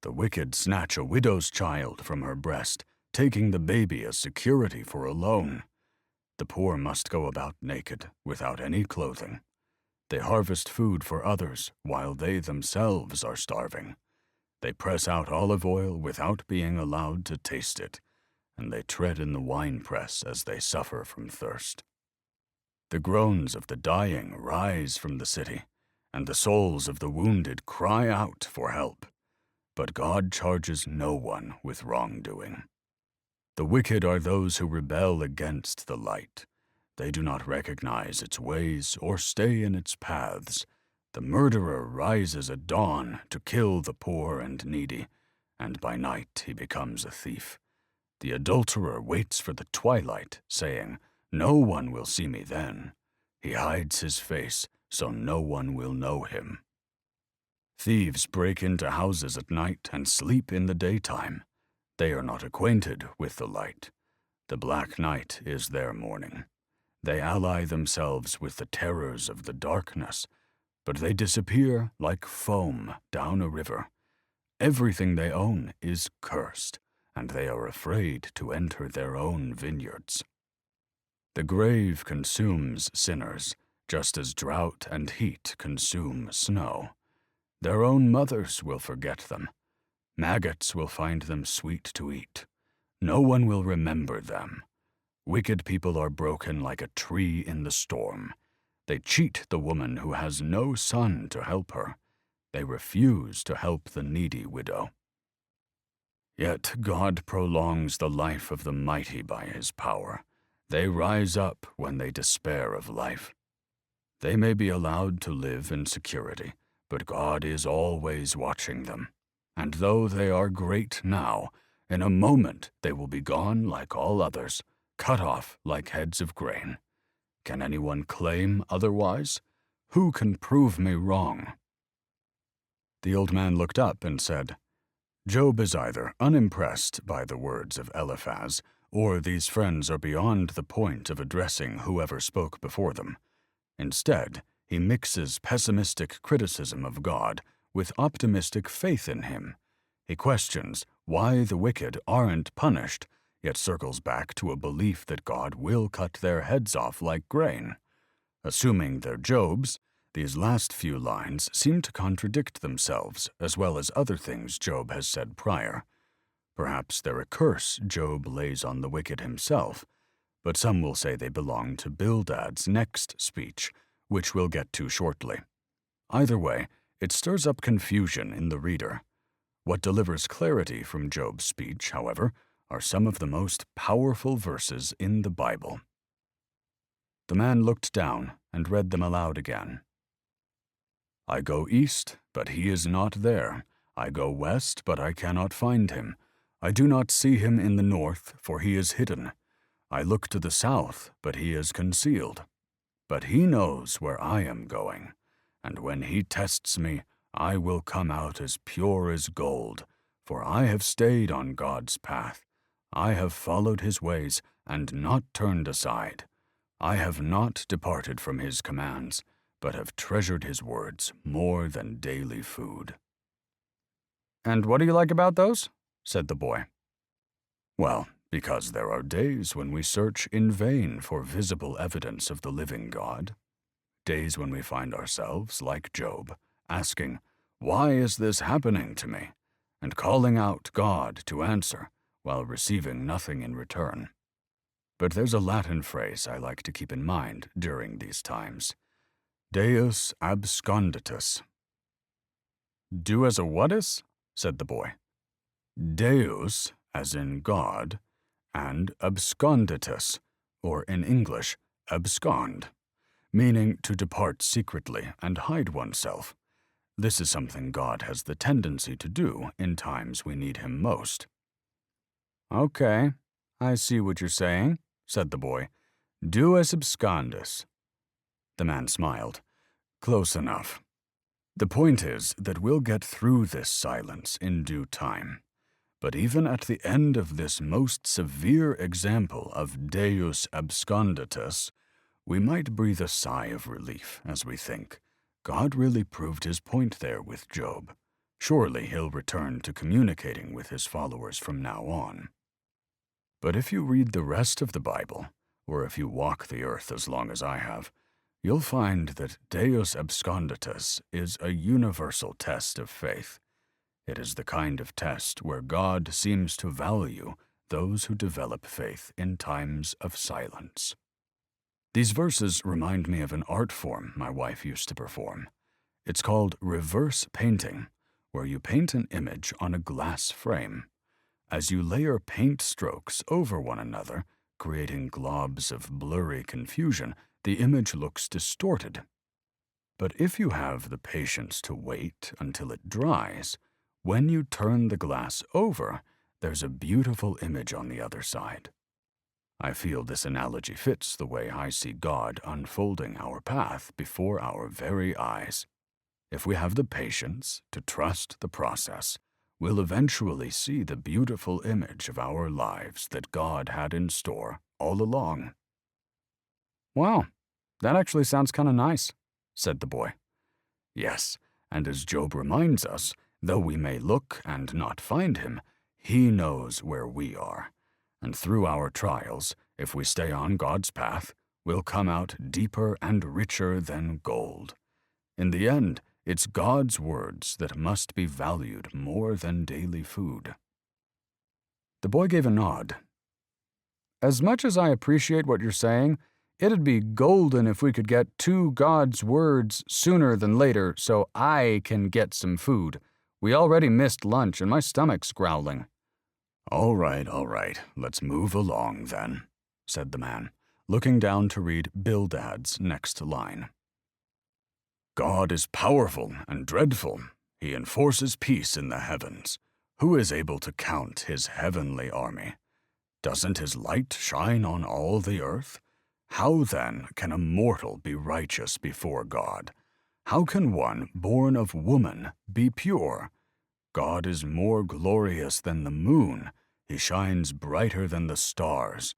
The wicked snatch a widow's child from her breast, taking the baby as security for a loan. The poor must go about naked, without any clothing. They harvest food for others while they themselves are starving. They press out olive oil without being allowed to taste it, and they tread in the winepress as they suffer from thirst. The groans of the dying rise from the city, and the souls of the wounded cry out for help. But God charges no one with wrongdoing. The wicked are those who rebel against the light. They do not recognize its ways or stay in its paths. The murderer rises at dawn to kill the poor and needy, and by night he becomes a thief. The adulterer waits for the twilight, saying, "No one will see me then." He hides his face, so no one will know him. Thieves break into houses at night and sleep in the daytime. They are not acquainted with the light. The black night is their morning. They ally themselves with the terrors of the darkness, but they disappear like foam down a river. Everything they own is cursed, and they are afraid to enter their own vineyards. The grave consumes sinners, just as drought and heat consume snow. Their own mothers will forget them. Maggots will find them sweet to eat. No one will remember them. Wicked people are broken like a tree in the storm. They cheat the woman who has no son to help her. They refuse to help the needy widow. Yet God prolongs the life of the mighty by his power. They rise up when they despair of life. They may be allowed to live in security, but God is always watching them. And though they are great now, in a moment they will be gone like all others, cut off like heads of grain. Can anyone claim otherwise? Who can prove me wrong?" The old man looked up and said, "Job is either unimpressed by the words of Eliphaz, or these friends are beyond the point of addressing whoever spoke before them. Instead, he mixes pessimistic criticism of God with optimistic faith in him. He questions why the wicked aren't punished, yet circles back to a belief that God will cut their heads off like grain. Assuming they're Job's, these last few lines seem to contradict themselves as well as other things Job has said prior. Perhaps they're a curse Job lays on the wicked himself, but some will say they belong to Bildad's next speech, which we'll get to shortly. Either way, it stirs up confusion in the reader. What delivers clarity from Job's speech, however, are some of the most powerful verses in the Bible. The man looked down and read them aloud again. "I go east, but he is not there. I go west, but I cannot find him. I do not see him in the north, for he is hidden. I look to the south, but he is concealed. But he knows where I am going, and when he tests me, I will come out as pure as gold, for I have stayed on God's path. I have followed his ways and not turned aside. I have not departed from his commands, but have treasured his words more than daily food." "And what do you like about those?" said the boy. "Well, because there are days when we search in vain for visible evidence of the living God. Days when we find ourselves, like Job, asking, 'Why is this happening to me?' and calling out God to answer while receiving nothing in return. But there's a Latin phrase I like to keep in mind during these times. Deus absconditus." "Do as a what-is?" said the boy. Deus, as in God, and absconditus, or in English, abscond, meaning to depart secretly and hide oneself. This is something God has the tendency to do in times we need him most. "Okay, I see what you're saying," said the boy. Duus abscondus. The man smiled. Close enough. The point is that we'll get through this silence in due time. But even at the end of this most severe example of Deus absconditus, we might breathe a sigh of relief as we think, God really proved his point there with Job. Surely he'll return to communicating with his followers from now on. But if you read the rest of the Bible, or if you walk the earth as long as I have, you'll find that Deus absconditus is a universal test of faith. It is the kind of test where God seems to value those who develop faith in times of silence. These verses remind me of an art form my wife used to perform. It's called reverse painting, where you paint an image on a glass frame. As you layer paint strokes over one another, creating globs of blurry confusion, the image looks distorted. But if you have the patience to wait until it dries, when you turn the glass over, there's a beautiful image on the other side. I feel this analogy fits the way I see God unfolding our path before our very eyes. If we have the patience to trust the process, we'll eventually see the beautiful image of our lives that God had in store all along. Wow, that actually sounds kind of nice, said the boy. Yes, and as Job reminds us, though we may look and not find him, he knows where we are. And through our trials, if we stay on God's path, we'll come out deeper and richer than gold. In the end, it's God's words that must be valued more than daily food. The boy gave a nod. As much as I appreciate what you're saying, it'd be golden if we could get to God's words sooner than later so I can get some food. We already missed lunch and my stomach's growling. All right, let's move along then, said the man, looking down to read Bildad's next line. God is powerful and dreadful. He enforces peace in the heavens. Who is able to count his heavenly army? Doesn't his light shine on all the earth? How then can a mortal be righteous before God? How can one born of woman be pure? God is more glorious than the moon. He shines brighter than the stars.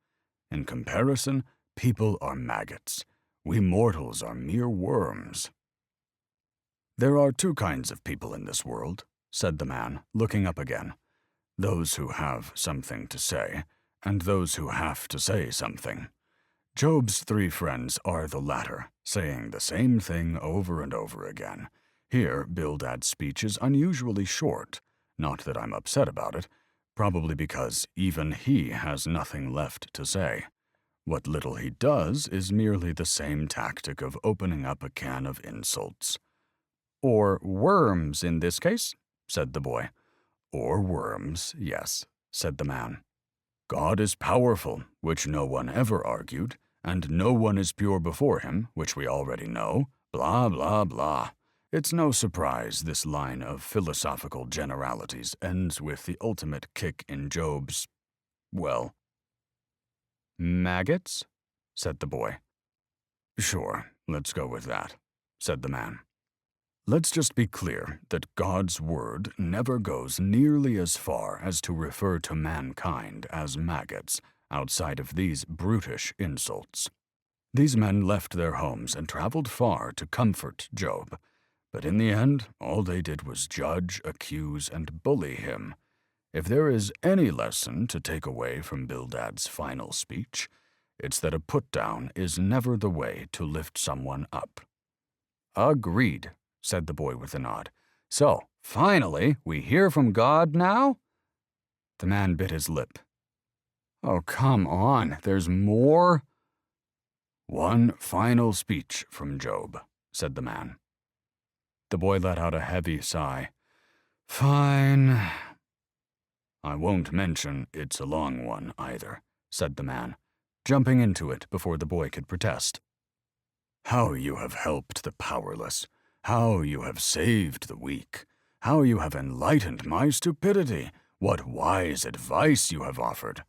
In comparison, people are maggots. We mortals are mere worms. There are two kinds of people in this world, said the man, looking up again. Those who have something to say, and those who have to say something. Job's three friends are the latter, saying the same thing over and over again. Here, Bildad's speech is unusually short. Not that I'm upset about it, probably because even he has nothing left to say. What little he does is merely the same tactic of opening up a can of insults. Or worms in this case, said the boy. Or worms, yes, said the man. God is powerful, which no one ever argued, and no one is pure before him, which we already know, blah, blah, blah. It's no surprise this line of philosophical generalities ends with the ultimate kick in Job's, well, maggots, said the boy. Sure, let's go with that, said the man. Let's just be clear that God's word never goes nearly as far as to refer to mankind as maggots outside of these brutish insults. These men left their homes and traveled far to comfort Job, but in the end, all they did was judge, accuse, and bully him. If there is any lesson to take away from Bildad's final speech, it's that a put-down is never the way to lift someone up. Agreed, said the boy with a nod. So, finally, we hear from God now? The man bit his lip. Oh, come on, there's more? One final speech from Job, said the man. The boy let out a heavy sigh. Fine. I won't mention it's a long one either, said the man, jumping into it before the boy could protest. How you have helped the powerless. How you have saved the weak. How you have enlightened my stupidity. What wise advice you have offered.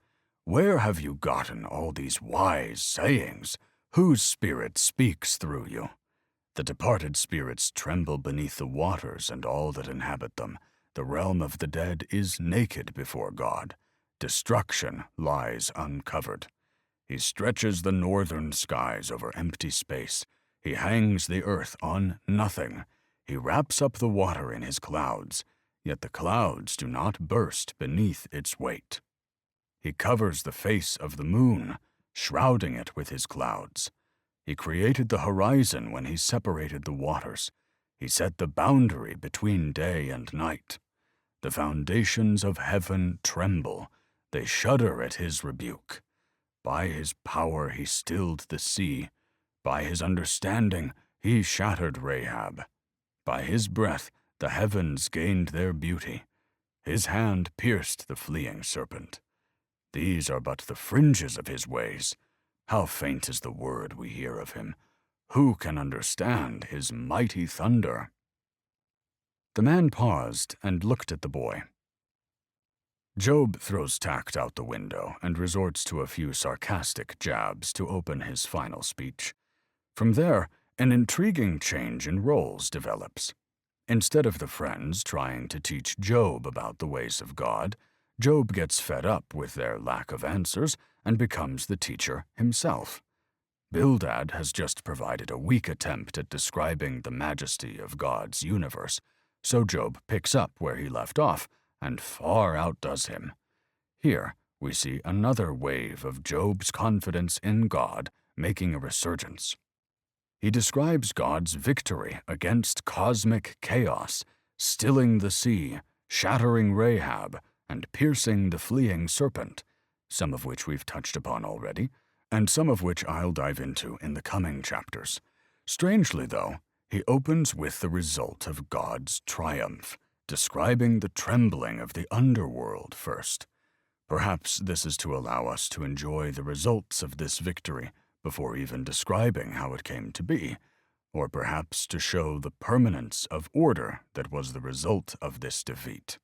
Where have you gotten all these wise sayings? Whose spirit speaks through you? The departed spirits tremble beneath the waters and all that inhabit them. The realm of the dead is naked before God. Destruction lies uncovered. He stretches the northern skies over empty space. He hangs the earth on nothing. He wraps up the water in his clouds, yet the clouds do not burst beneath its weight. He covers the face of the moon, shrouding it with his clouds. He created the horizon when he separated the waters. He set the boundary between day and night. The foundations of heaven tremble. They shudder at his rebuke. By his power he stilled the sea. By his understanding he shattered Rahab. By his breath the heavens gained their beauty. His hand pierced the fleeing serpent. These are but the fringes of his ways. How faint is the word we hear of him. Who can understand his mighty thunder? The man paused and looked at the boy. Job throws tact out the window and resorts to a few sarcastic jabs to open his final speech. From there, an intriguing change in roles develops. Instead of the friends trying to teach Job about the ways of God, Job gets fed up with their lack of answers and becomes the teacher himself. Bildad has just provided a weak attempt at describing the majesty of God's universe, so Job picks up where he left off and far outdoes him. Here we see another wave of Job's confidence in God making a resurgence. He describes God's victory against cosmic chaos, stilling the sea, shattering Rahab, and piercing the fleeing serpent, some of which we've touched upon already, and some of which I'll dive into in the coming chapters. Strangely, though, he opens with the result of God's triumph, describing the trembling of the underworld first. Perhaps this is to allow us to enjoy the results of this victory before even describing how it came to be, or perhaps to show the permanence of order that was the result of this defeat.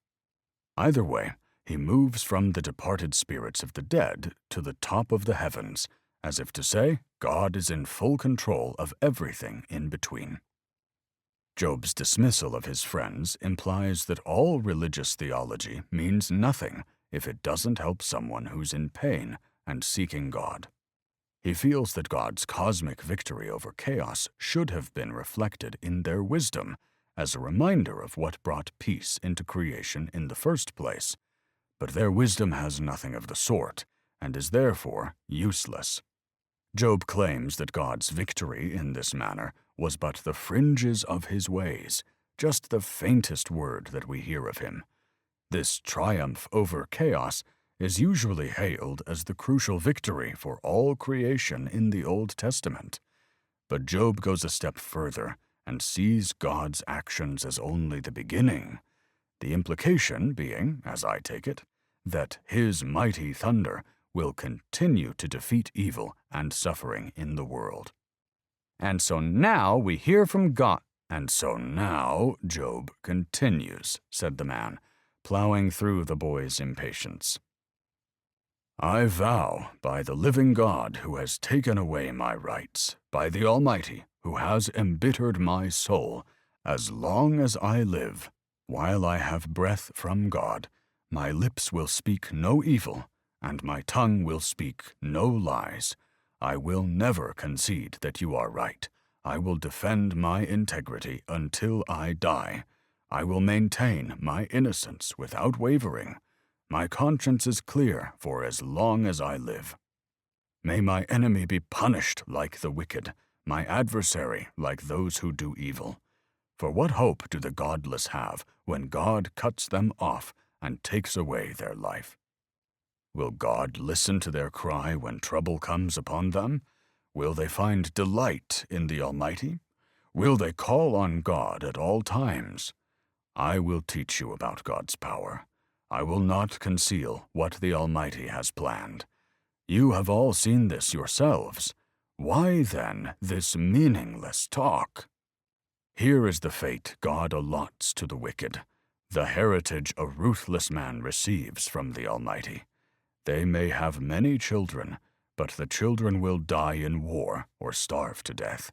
Either way, he moves from the departed spirits of the dead to the top of the heavens, as if to say God is in full control of everything in between. Job's dismissal of his friends implies that all religious theology means nothing if it doesn't help someone who's in pain and seeking God. He feels that God's cosmic victory over chaos should have been reflected in their wisdom as a reminder of what brought peace into creation in the first place, but their wisdom has nothing of the sort and is therefore useless. Job claims that God's victory in this manner was but the fringes of his ways, just the faintest word that we hear of him. This triumph over chaos is usually hailed as the crucial victory for all creation in the Old Testament. But Job goes a step further and sees God's actions as only the beginning, the implication being, as I take it, that his mighty thunder will continue to defeat evil and suffering in the world. And so now we hear from God. And so now Job continues, said the man, plowing through the boy's impatience. I vow by the living God who has taken away my rights, by the Almighty who has embittered my soul, as long as I live, while I have breath from God, my lips will speak no evil, and my tongue will speak no lies. I will never concede that you are right. I will defend my integrity until I die. I will maintain my innocence without wavering. My conscience is clear for as long as I live. May my enemy be punished like the wicked, my adversary like those who do evil. For what hope do the godless have when God cuts them off and takes away their life? Will God listen to their cry when trouble comes upon them? Will they find delight in the Almighty? Will they call on God at all times? I will teach you about God's power. I will not conceal what the Almighty has planned. You have all seen this yourselves. Why, then, this meaningless talk? Here is the fate God allots to the wicked, the heritage a ruthless man receives from the Almighty. They may have many children, but the children will die in war or starve to death.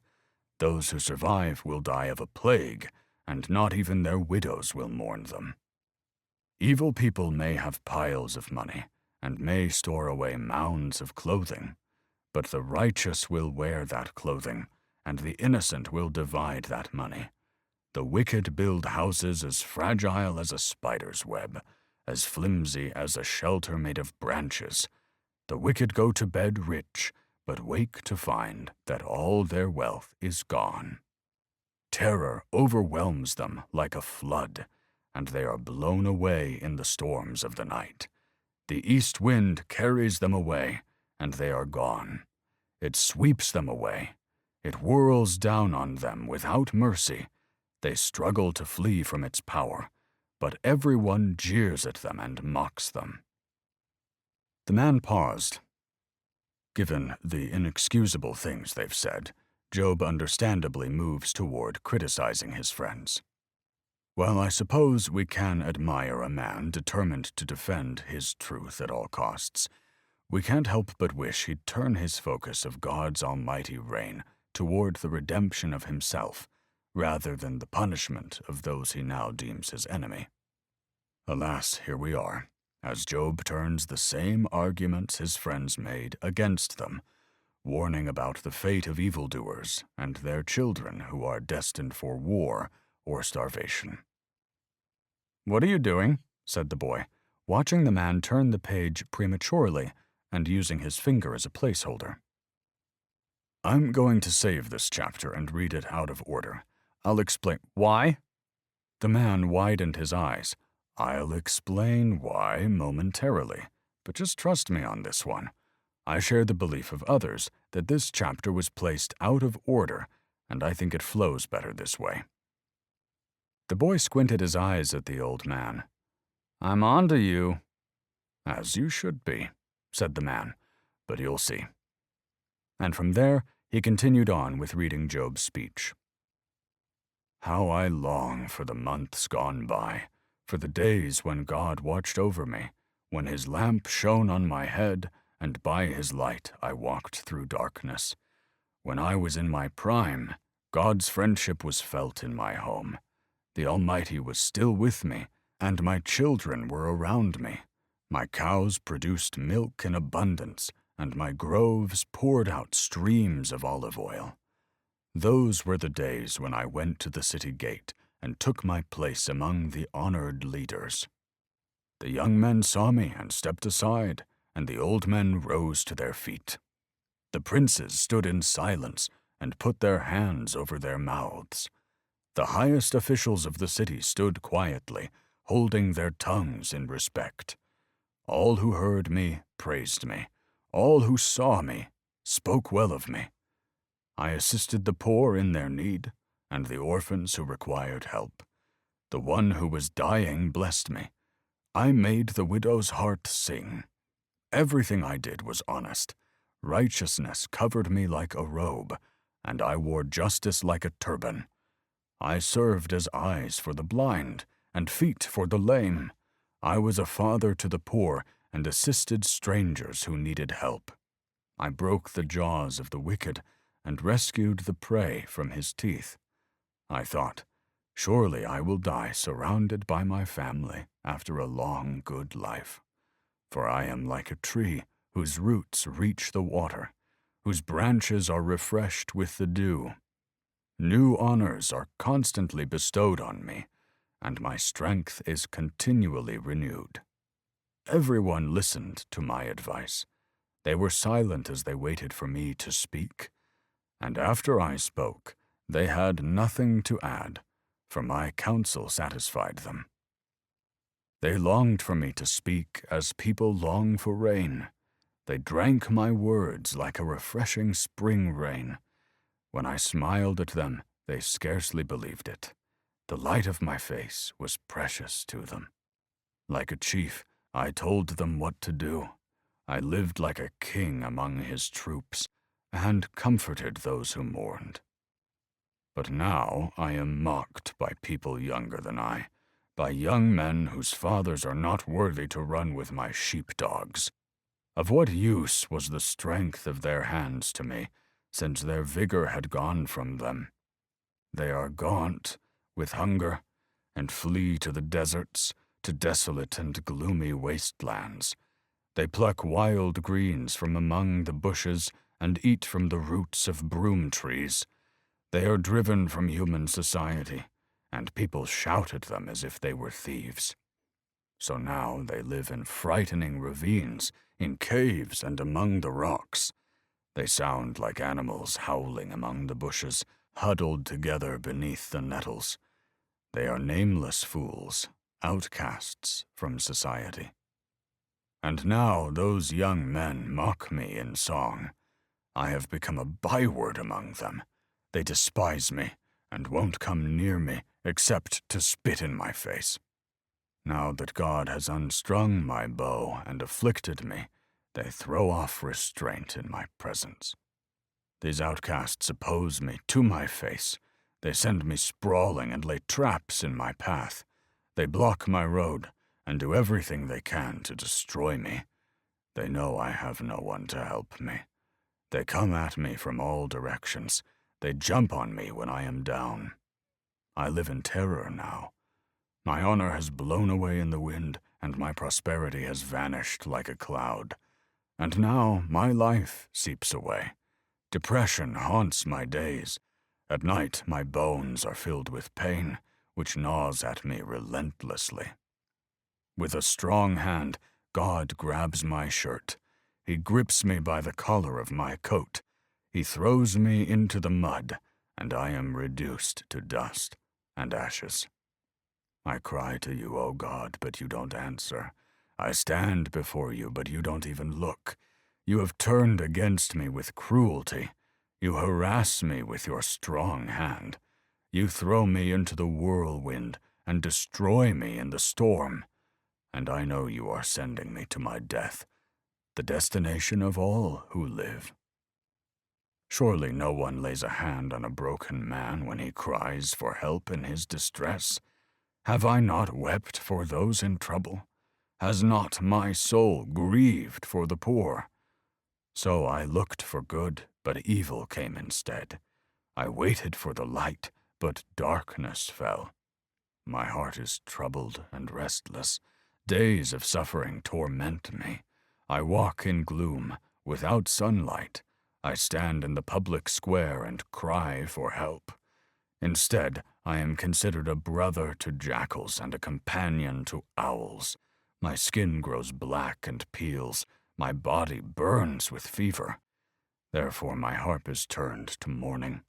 Those who survive will die of a plague, and not even their widows will mourn them. Evil people may have piles of money, and may store away mounds of clothing, but the righteous will wear that clothing, and the innocent will divide that money. The wicked build houses as fragile as a spider's web, as flimsy as a shelter made of branches. The wicked go to bed rich, but wake to find that all their wealth is gone. Terror overwhelms them like a flood, and they are blown away in the storms of the night. The east wind carries them away, and they are gone. It sweeps them away. It whirls down on them without mercy. They struggle to flee from its power, but everyone jeers at them and mocks them. The man paused. Given the inexcusable things they've said, Job understandably moves toward criticizing his friends. Well, I suppose we can admire a man determined to defend his truth at all costs. We can't help but wish he'd turn his focus of God's almighty reign toward the redemption of himself, rather than the punishment of those he now deems his enemy. Alas, here we are, as Job turns the same arguments his friends made against them, warning about the fate of evildoers and their children who are destined for war or starvation. "What are you doing?" said the boy, watching the man turn the page prematurely and using his finger as a placeholder. I'm going to save this chapter and read it out of order. I'll explain. Why? The man widened his eyes. I'll explain why momentarily, but just trust me on this one. I share the belief of others that this chapter was placed out of order, and I think it flows better this way. The boy squinted his eyes at the old man. "I'm on to you." "As you should be," said the man, "but you'll see." And from there, he continued on with reading Job's speech. How I long for the months gone by, for the days when God watched over me, when his lamp shone on my head, and by his light I walked through darkness. When I was in my prime, God's friendship was felt in my home. The Almighty was still with me, and my children were around me. My cows produced milk in abundance, and my groves poured out streams of olive oil. Those were the days when I went to the city gate and took my place among the honored leaders. The young men saw me and stepped aside, and the old men rose to their feet. The princes stood in silence and put their hands over their mouths. The highest officials of the city stood quietly, holding their tongues in respect. All who heard me praised me. All who saw me spoke well of me. I assisted the poor in their need, and the orphans who required help. The one who was dying blessed me. I made the widow's heart sing. Everything I did was honest. Righteousness covered me like a robe, and I wore justice like a turban. I served as eyes for the blind and feet for the lame. I was a father to the poor and assisted strangers who needed help. I broke the jaws of the wicked and rescued the prey from his teeth. I thought, surely I will die surrounded by my family after a long, good life. For I am like a tree whose roots reach the water, whose branches are refreshed with the dew. New honors are constantly bestowed on me, and my strength is continually renewed. Everyone listened to my advice. They were silent as they waited for me to speak. And after I spoke, they had nothing to add, for my counsel satisfied them. They longed for me to speak as people long for rain. They drank my words like a refreshing spring rain. When I smiled at them, they scarcely believed it. The light of my face was precious to them. Like a chief, I told them what to do. I lived like a king among his troops, and comforted those who mourned. But now I am mocked by people younger than I, by young men whose fathers are not worthy to run with my sheepdogs. Of what use was the strength of their hands to me, since their vigor had gone from them? They are gaunt with hunger, and flee to the deserts, to desolate and gloomy wastelands. They pluck wild greens from among the bushes and eat from the roots of broom trees. They are driven from human society, and people shout at them as if they were thieves. So now they live in frightening ravines, in caves and among the rocks. They sound like animals howling among the bushes, huddled together beneath the nettles. They are nameless fools, outcasts from society. And now those young men mock me in song. I have become a byword among them. They despise me and won't come near me except to spit in my face. Now that God has unstrung my bow and afflicted me, they throw off restraint in my presence. These outcasts oppose me to my face. They send me sprawling and lay traps in my path. They block my road and do everything they can to destroy me. They know I have no one to help me. They come at me from all directions. They jump on me when I am down. I live in terror now. My honor has blown away in the wind, and my prosperity has vanished like a cloud. And now my life seeps away. Depression haunts my days. At night my bones are filled with pain, which gnaws at me relentlessly. With a strong hand, God grabs my shirt. He grips me by the collar of my coat. He throws me into the mud, and I am reduced to dust and ashes. I cry to you, O God, but you don't answer. I stand before you, but you don't even look. You have turned against me with cruelty. You harass me with your strong hand. You throw me into the whirlwind and destroy me in the storm. And I know you are sending me to my death, the destination of all who live. Surely no one lays a hand on a broken man when he cries for help in his distress. Have I not wept for those in trouble? Has not my soul grieved for the poor? So I looked for good, but evil came instead. I waited for the light, but darkness fell. My heart is troubled and restless. Days of suffering torment me. I walk in gloom, without sunlight. I stand in the public square and cry for help. Instead, I am considered a brother to jackals and a companion to owls. My skin grows black and peels. My body burns with fever. Therefore my harp is turned to mourning,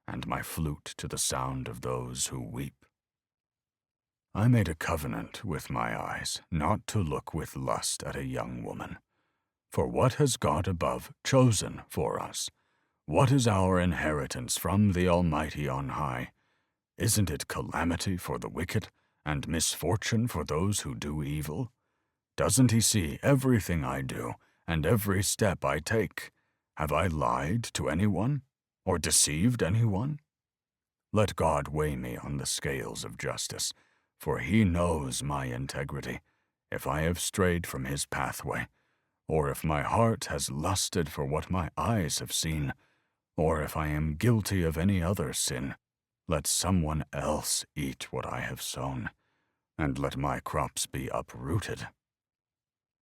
and my flute to the sound of those who weep. I made a covenant with my eyes not to look with lust at a young woman. For what has God above chosen for us? What is our inheritance from the Almighty on high? Isn't it calamity for the wicked and misfortune for those who do evil? Doesn't he see everything I do and every step I take? Have I lied to anyone or deceived anyone? Let God weigh me on the scales of justice, for he knows my integrity, if I have strayed from his pathway, or if my heart has lusted for what my eyes have seen, or if I am guilty of any other sin. Let someone else eat what I have sown, and let my crops be uprooted.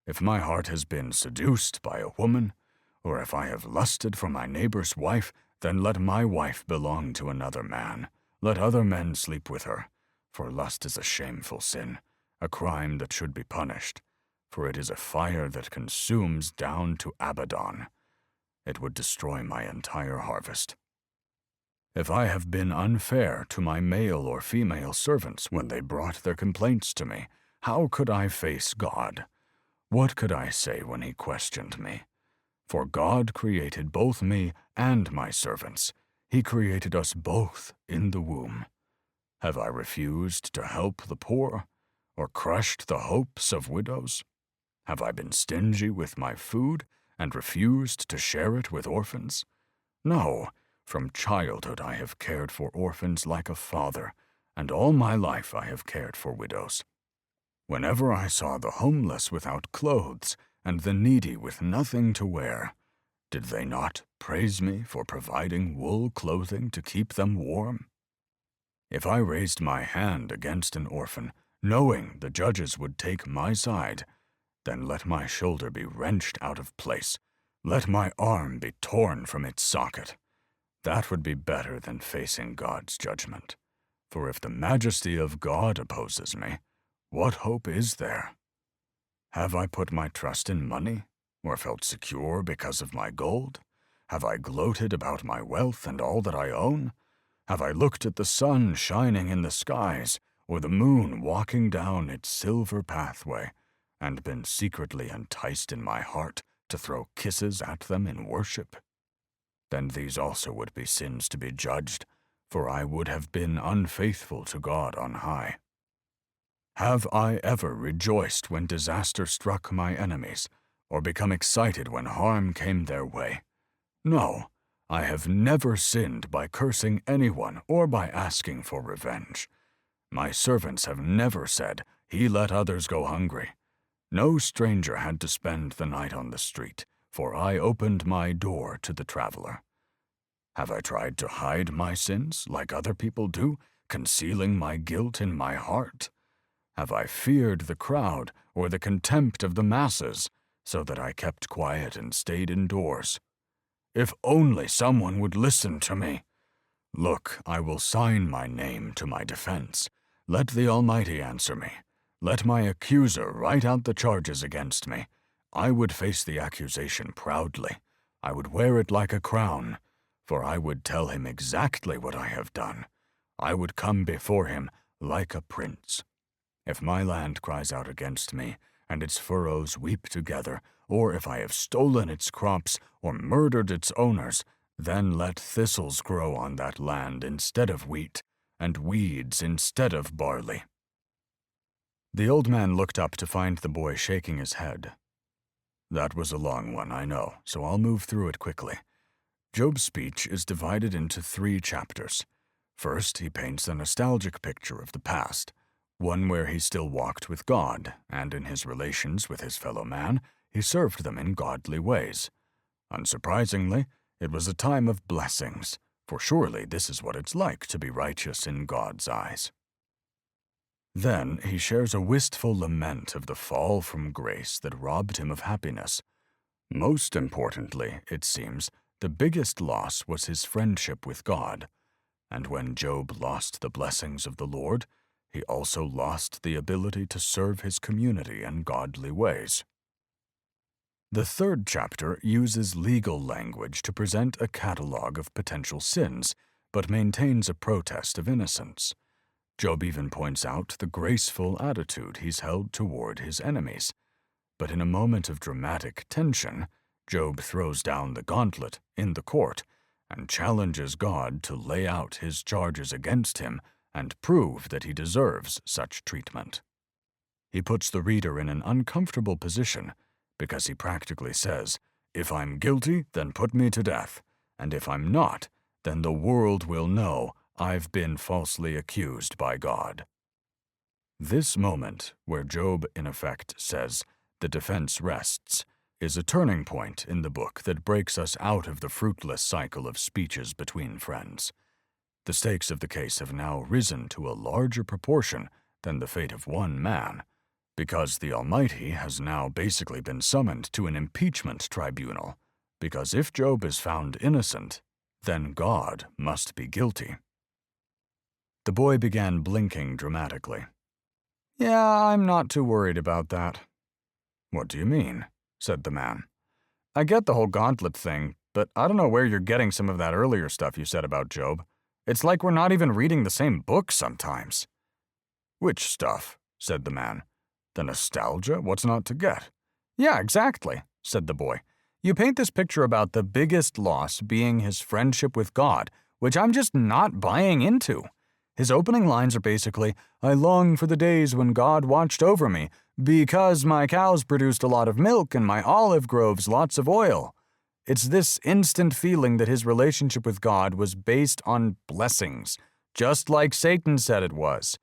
If my heart has been seduced by a woman, or if I have lusted for my neighbor's wife, then let my wife belong to another man. Let other men sleep with her, for lust is a shameful sin, a crime that should be punished, for it is a fire that consumes down to Abaddon. It would destroy my entire harvest. If I have been unfair to my male or female servants when they brought their complaints to me, how could I face God? What could I say when he questioned me? For God created both me and my servants. He created us both in the womb. Have I refused to help the poor, or crushed the hopes of widows? Have I been stingy with my food and refused to share it with orphans? No. From childhood I have cared for orphans like a father, and all my life I have cared for widows. Whenever I saw the homeless without clothes, and the needy with nothing to wear. Did they not praise me for providing wool clothing to keep them warm? If I raised my hand against an orphan, knowing the judges would take my side, then let my shoulder be wrenched out of place. Let my arm be torn from its socket. That would be better than facing God's judgment. For if the majesty of God opposes me, what hope is there? Have I put my trust in money, or felt secure because of my gold? Have I gloated about my wealth and all that I own? Have I looked at the sun shining in the skies, or the moon walking down its silver pathway, and been secretly enticed in my heart to throw kisses at them in worship? Then these also would be sins to be judged, for I would have been unfaithful to God on high. Have I ever rejoiced when disaster struck my enemies, or become excited when harm came their way? No, I have never sinned by cursing anyone or by asking for revenge. My servants have never said, "He let others go hungry." No stranger had to spend the night on the street, for I opened my door to the traveler. Have I tried to hide my sins like other people do, concealing my guilt in my heart? Have I feared the crowd or the contempt of the masses, so that I kept quiet and stayed indoors? If only someone would listen to me. Look, I will sign my name to my defense. Let the Almighty answer me. Let my accuser write out the charges against me. I would face the accusation proudly. I would wear it like a crown, for I would tell him exactly what I have done. I would come before him like a prince. If my land cries out against me, and its furrows weep together, or if I have stolen its crops or murdered its owners, then let thistles grow on that land instead of wheat, and weeds instead of barley. The old man looked up to find the boy shaking his head. That was a long one, I know, so I'll move through it quickly. Job's speech is divided into 3 chapters. First, he paints a nostalgic picture of the past, one where he still walked with God, and in his relations with his fellow man, he served them in godly ways. Unsurprisingly, it was a time of blessings, for surely this is what it's like to be righteous in God's eyes. Then he shares a wistful lament of the fall from grace that robbed him of happiness. Most importantly, it seems, the biggest loss was his friendship with God, and when Job lost the blessings of the Lord, he also lost the ability to serve his community in godly ways. The 3rd chapter uses legal language to present a catalog of potential sins, but maintains a protest of innocence. Job even points out the graceful attitude he's held toward his enemies. But in a moment of dramatic tension, Job throws down the gauntlet in the court and challenges God to lay out his charges against him and prove that he deserves such treatment. He puts the reader in an uncomfortable position because he practically says, "If I'm guilty, then put me to death, and if I'm not, then the world will know I've been falsely accused by God." This moment, where Job in effect says, "The defense rests," is a turning point in the book that breaks us out of the fruitless cycle of speeches between friends. The stakes of the case have now risen to a larger proportion than the fate of one man, because the Almighty has now basically been summoned to an impeachment tribunal, because if Job is found innocent, then God must be guilty. The boy began blinking dramatically. "Yeah, I'm not too worried about that." "What do you mean?" said the man. "I get the whole gauntlet thing, but I don't know where you're getting some of that earlier stuff you said about Job. It's like we're not even reading the same book sometimes." "Which stuff?" said the man. "The nostalgia? What's not to get?" "Yeah, exactly," said the boy. "You paint this picture about the biggest loss being his friendship with God, which I'm just not buying into. His opening lines are basically, 'I long for the days when God watched over me, because my cows produced a lot of milk and my olive groves lots of oil.' It's this instant feeling that his relationship with God was based on blessings, just like Satan said it was.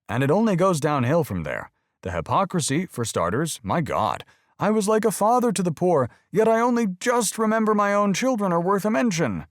And it only goes downhill from there. The hypocrisy, for starters, my God, I was like a father to the poor, yet I only just remember my own children are worth a mention.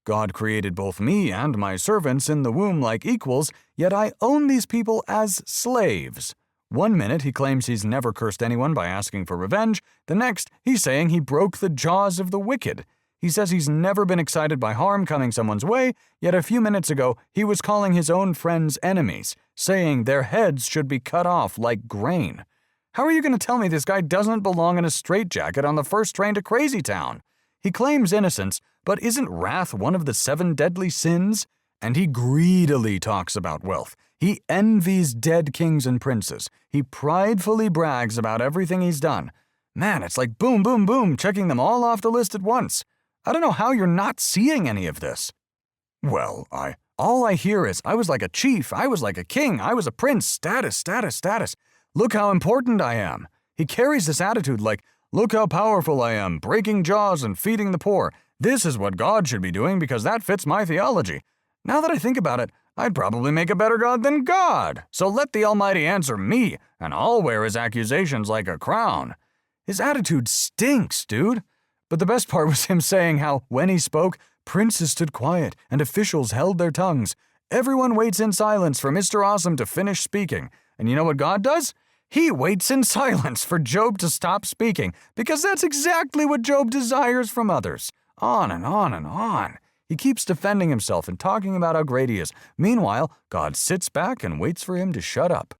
God created both me and my servants in the womb like equals, yet I own these people as slaves. One minute he claims he's never cursed anyone by asking for revenge, the next he's saying he broke the jaws of the wicked. He says he's never been excited by harm coming someone's way, yet a few minutes ago he was calling his own friends enemies, saying their heads should be cut off like grain. How are you going to tell me this guy doesn't belong in a straitjacket on the first train to Crazy Town? He claims innocence, but isn't wrath one of the 7 deadly sins? And he greedily talks about wealth. He envies dead kings and princes. He pridefully brags about everything he's done. Man, it's like boom, boom, boom, checking them all off the list at once. I don't know how you're not seeing any of this. Well, all I hear is, I was like a chief, I was like a king, I was a prince, status, status, status. Look how important I am. He carries this attitude like, look how powerful I am, breaking jaws and feeding the poor. This is what God should be doing because that fits my theology. Now that I think about it, I'd probably make a better God than God. So let the Almighty answer me, and I'll wear his accusations like a crown. His attitude stinks, dude. But the best part was him saying how, when he spoke, princes stood quiet and officials held their tongues. Everyone waits in silence for Mr. Awesome to finish speaking. And you know what God does? He waits in silence for Job to stop speaking, because that's exactly what Job desires from others. On and on and on. He keeps defending himself and talking about how great he is. Meanwhile, God sits back and waits for him to shut up.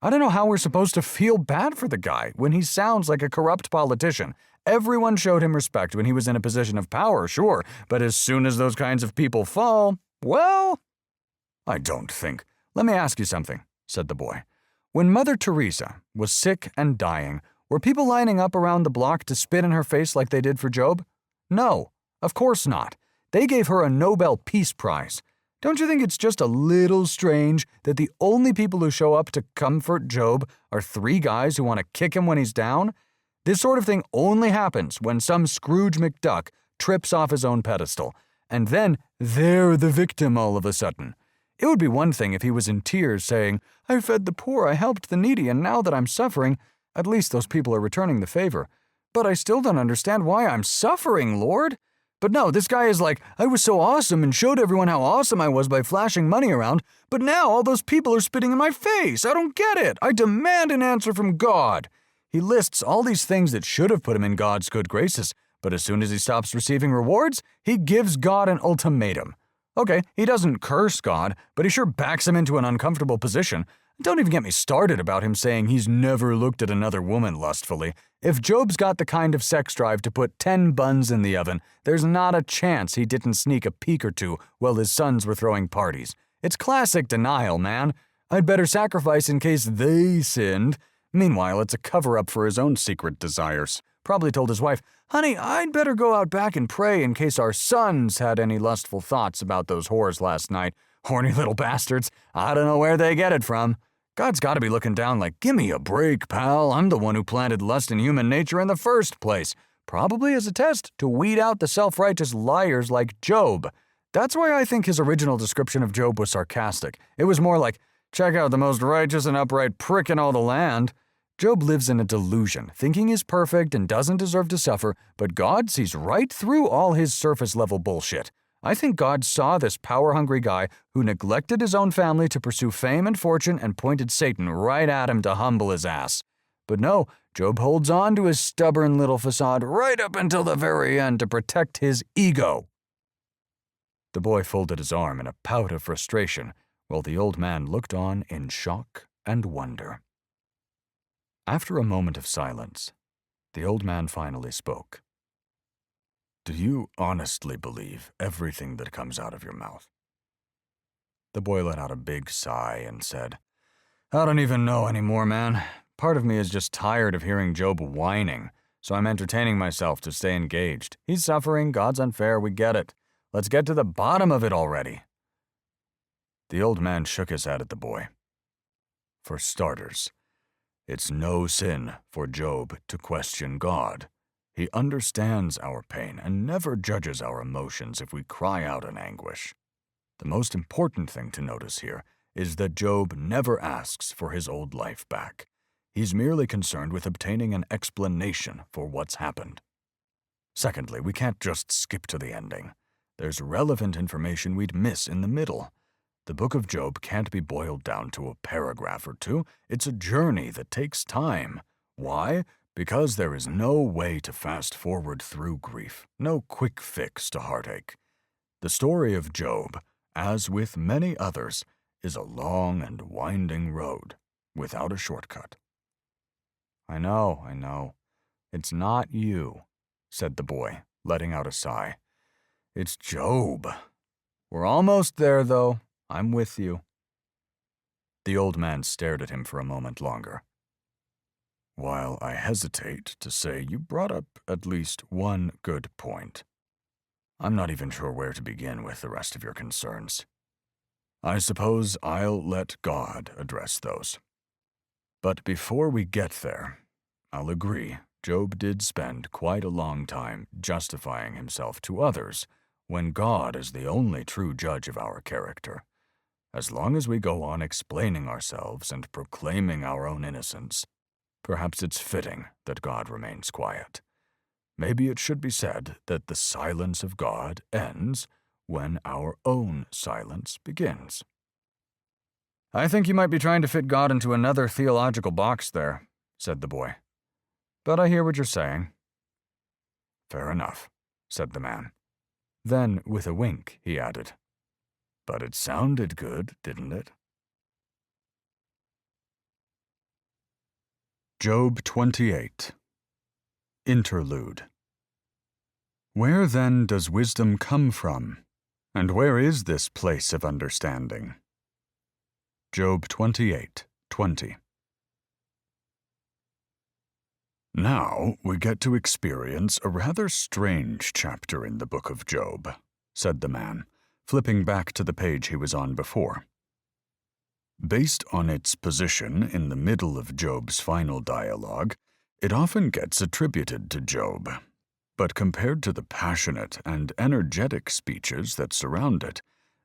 I don't know how we're supposed to feel bad for the guy when he sounds like a corrupt politician. Everyone showed him respect when he was in a position of power, sure, but as soon as those kinds of people fall, well, I don't think. Let me ask you something, said the boy. When Mother Teresa was sick and dying, were people lining up around the block to spit in her face like they did for Job? No, of course not. They gave her a Nobel Peace Prize. Don't you think it's just a little strange that the only people who show up to comfort Job are 3 guys who want to kick him when he's down? This sort of thing only happens when some Scrooge McDuck trips off his own pedestal, and then they're the victim all of a sudden. It would be one thing if he was in tears saying, I fed the poor, I helped the needy, and now that I'm suffering, at least those people are returning the favor. But I still don't understand why I'm suffering, Lord. But no, this guy is like, I was so awesome and showed everyone how awesome I was by flashing money around, but now all those people are spitting in my face. I don't get it. I demand an answer from God. He lists all these things that should have put him in God's good graces, but as soon as he stops receiving rewards, he gives God an ultimatum. Okay, he doesn't curse God, but he sure backs him into an uncomfortable position. Don't even get me started about him saying he's never looked at another woman lustfully. If Job's got the kind of sex drive to put 10 buns in the oven, there's not a chance he didn't sneak a peek or two while his sons were throwing parties. It's classic denial, man. I'd better sacrifice in case they sinned. Meanwhile, it's a cover-up for his own secret desires. Probably told his wife, honey, I'd better go out back and pray in case our sons had any lustful thoughts about those whores last night. Horny little bastards. I don't know where they get it from. God's got to be looking down like, give me a break, pal. I'm the one who planted lust in human nature in the first place. Probably as a test to weed out the self-righteous liars like Job. That's why I think his original description of Job was sarcastic. It was more like, check out the most righteous and upright prick in all the land. Job lives in a delusion, thinking he's perfect and doesn't deserve to suffer, but God sees right through all his surface-level bullshit. I think God saw this power-hungry guy who neglected his own family to pursue fame and fortune and pointed Satan right at him to humble his ass. But no, Job holds on to his stubborn little facade right up until the very end to protect his ego. The boy folded his arm in a pout of frustration, while the old man looked on in shock and wonder. After a moment of silence, the old man finally spoke. Do you honestly believe everything that comes out of your mouth? The boy let out a big sigh and said, I don't even know anymore, man. Part of me is just tired of hearing Job whining, so I'm entertaining myself to stay engaged. He's suffering, God's unfair, we get it. Let's get to the bottom of it already. The old man shook his head at the boy. For starters, it's no sin for Job to question God. He understands our pain and never judges our emotions if we cry out in anguish. The most important thing to notice here is that Job never asks for his old life back. He's merely concerned with obtaining an explanation for what's happened. Secondly, we can't just skip to the ending. There's relevant information we'd miss in the middle. The Book of Job can't be boiled down to a paragraph or two. It's a journey that takes time. Why? Because there is no way to fast forward through grief, no quick fix to heartache. The story of Job, as with many others, is a long and winding road without a shortcut. I know. It's not you, said the boy, letting out a sigh. It's Job. We're almost there, though. I'm with you. The old man stared at him for a moment longer. While I hesitate to say you brought up at least one good point, I'm not even sure where to begin with the rest of your concerns. I suppose I'll let God address those. But before we get there, I'll agree Job did spend quite a long time justifying himself to others when God is the only true judge of our character. As long as we go on explaining ourselves and proclaiming our own innocence, perhaps it's fitting that God remains quiet. Maybe it should be said that the silence of God ends when our own silence begins. I think you might be trying to fit God into another theological box there, said the boy. But I hear what you're saying. Fair enough, said the man. Then, with a wink, he added, But it sounded good, didn't it? Job 28. Interlude. Where then does wisdom come from? And where is this place of understanding? Job 28:20. Now we get to experience a rather strange chapter in the book of Job, said the man, flipping back to the page he was on before. Based on its position in the middle of Job's final dialogue, it often gets attributed to Job. But compared to the passionate and energetic speeches that surround it,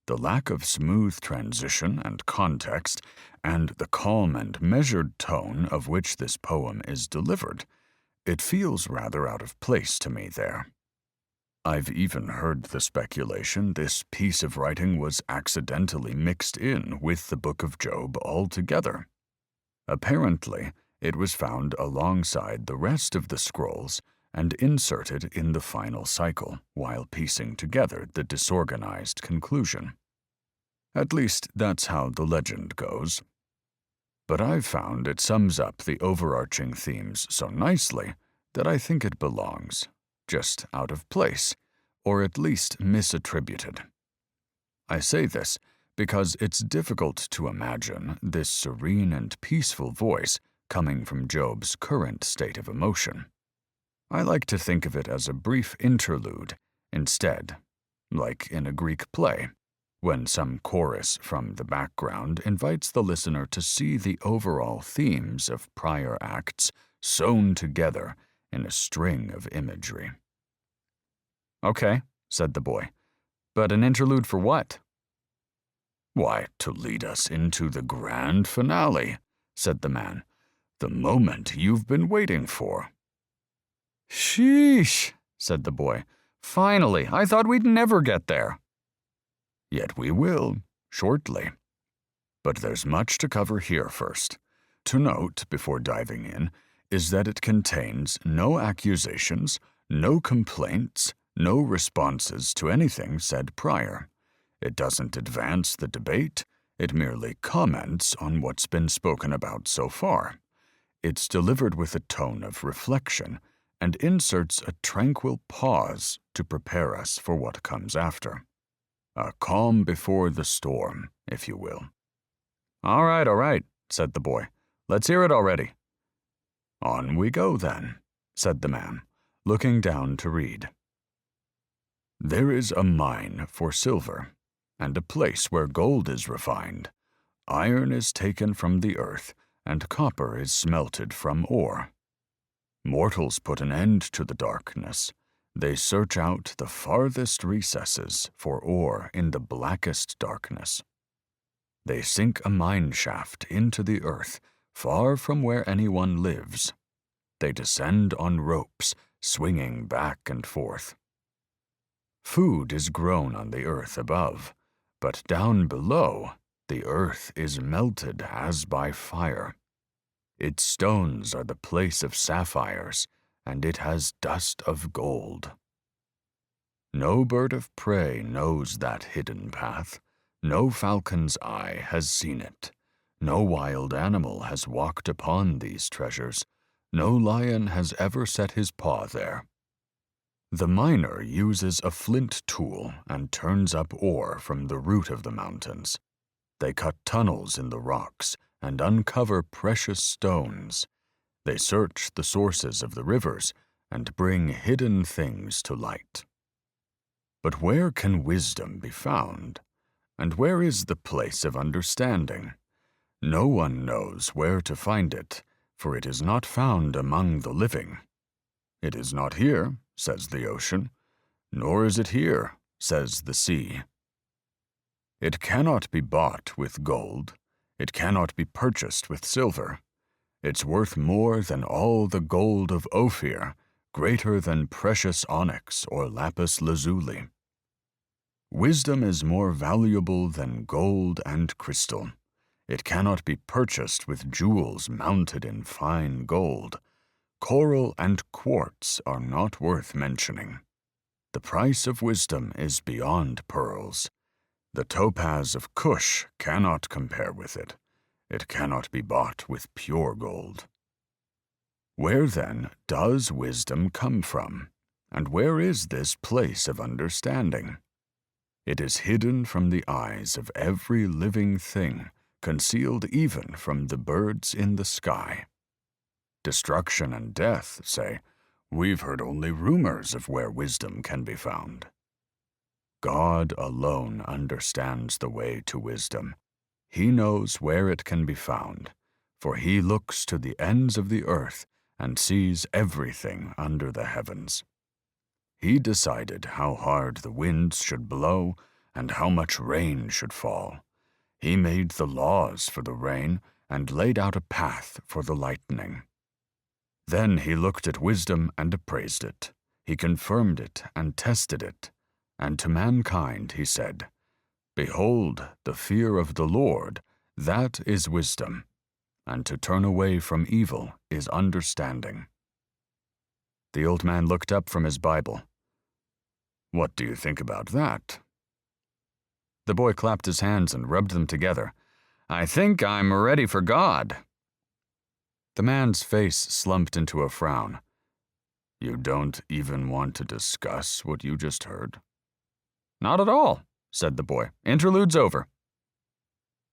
the lack of smooth transition and context, and the calm and measured tone of which this poem is delivered, it feels rather out of place to me there. I've even heard the speculation this piece of writing was accidentally mixed in with the Book of Job altogether. Apparently, it was found alongside the rest of the scrolls and inserted in the final cycle while piecing together the disorganized conclusion. At least that's how the legend goes. But I've found it sums up the overarching themes so nicely that I think it belongs, just out of place, or at least misattributed. I say this because it's difficult to imagine this serene and peaceful voice coming from Job's current state of emotion. I like to think of it as a brief interlude instead, like in a Greek play, when some chorus from the background invites the listener to see the overall themes of prior acts sewn together in a string of imagery. Okay, said the boy. But an interlude for what? Why, to lead us into the grand finale, said the man. The moment you've been waiting for. Sheesh, said the boy. Finally, I thought we'd never get there. Yet we will, shortly. But there's much to cover here first. To note, before diving in, is that it contains no accusations, no complaints, no responses to anything said prior. It doesn't advance the debate, it merely comments on what's been spoken about so far. It's delivered with a tone of reflection and inserts a tranquil pause to prepare us for what comes after. A calm before the storm, if you will. All right, said the boy. Let's hear it already. On we go, then, said the man, looking down to read. There is a mine for silver, and a place where gold is refined. Iron is taken from the earth, and copper is smelted from ore. Mortals put an end to the darkness. They search out the farthest recesses for ore in the blackest darkness. They sink a mine shaft into the earth, far from where anyone lives. They descend on ropes, swinging back and forth. Food is grown on the earth above, but down below, the earth is melted as by fire. Its stones are the place of sapphires, and it has dust of gold. No bird of prey knows that hidden path. No falcon's eye has seen it. No wild animal has walked upon these treasures. No lion has ever set his paw there. The miner uses a flint tool and turns up ore from the root of the mountains. They cut tunnels in the rocks and uncover precious stones. They search the sources of the rivers and bring hidden things to light. But where can wisdom be found? And where is the place of understanding? No one knows where to find it, for it is not found among the living. It is not here, says the ocean, nor is it here, says the sea. It cannot be bought with gold. It cannot be purchased with silver. It's worth more than all the gold of Ophir, greater than precious onyx or lapis lazuli. Wisdom is more valuable than gold and crystal. It cannot be purchased with jewels mounted in fine gold. Coral and quartz are not worth mentioning. The price of wisdom is beyond pearls. The topaz of Cush cannot compare with it. It cannot be bought with pure gold. Where, then, does wisdom come from? And where is this place of understanding? It is hidden from the eyes of every living thing, concealed even from the birds in the sky. Destruction and death say, "We've heard only rumors of where wisdom can be found." God alone understands the way to wisdom. He knows where it can be found, for he looks to the ends of the earth and sees everything under the heavens. He decided how hard the winds should blow and how much rain should fall. He made the laws for the rain and laid out a path for the lightning. Then he looked at wisdom and appraised it. He confirmed it and tested it. And to mankind he said, "Behold, the fear of the Lord, that is wisdom, and to turn away from evil is understanding." The old man looked up from his Bible. "What do you think about that?" The boy clapped his hands and rubbed them together. "I think I'm ready for God." The man's face slumped into a frown. "You don't even want to discuss what you just heard?" "Not at all," said the boy. "Interlude's over."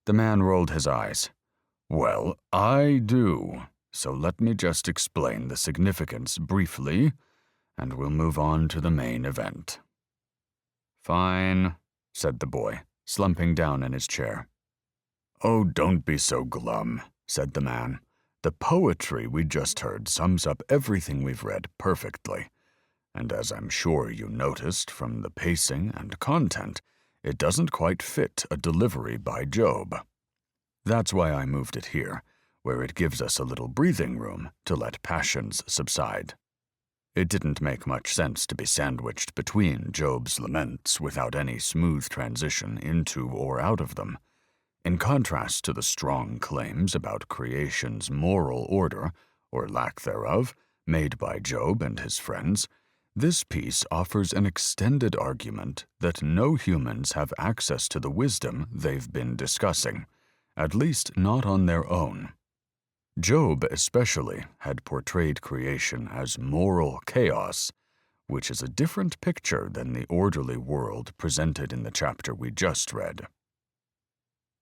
The man rolled his eyes. "Well, I do, so let me just explain the significance briefly, and we'll move on to the main event." "Fine," said the boy, slumping down in his chair. "Oh, don't be so glum," said the man. "The poetry we just heard sums up everything we've read perfectly, and as I'm sure you noticed from the pacing and content, it doesn't quite fit a delivery by Job. That's why I moved it here, where it gives us a little breathing room to let passions subside. It didn't make much sense to be sandwiched between Job's laments without any smooth transition into or out of them. In contrast to the strong claims about creation's moral order, or lack thereof, made by Job and his friends, this piece offers an extended argument that no humans have access to the wisdom they've been discussing, at least not on their own. Job especially had portrayed creation as moral chaos, which is a different picture than the orderly world presented in the chapter we just read.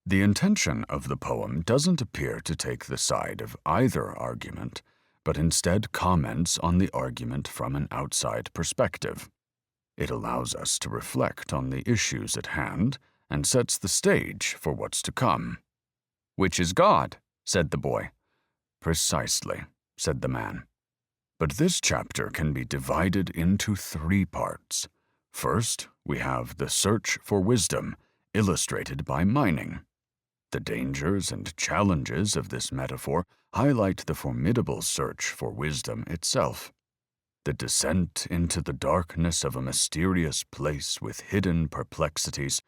The intention of the poem doesn't appear to take the side of either argument, but instead comments on the argument from an outside perspective. It allows us to reflect on the issues at hand and sets the stage for what's to come. "Which is God," said the boy. "Precisely," said the man. "But this chapter can be divided into 3 parts. First, we have the search for wisdom, illustrated by mining. The dangers and challenges of this metaphor highlight the formidable search for wisdom itself. The descent into the darkness of a mysterious place with hidden perplexities,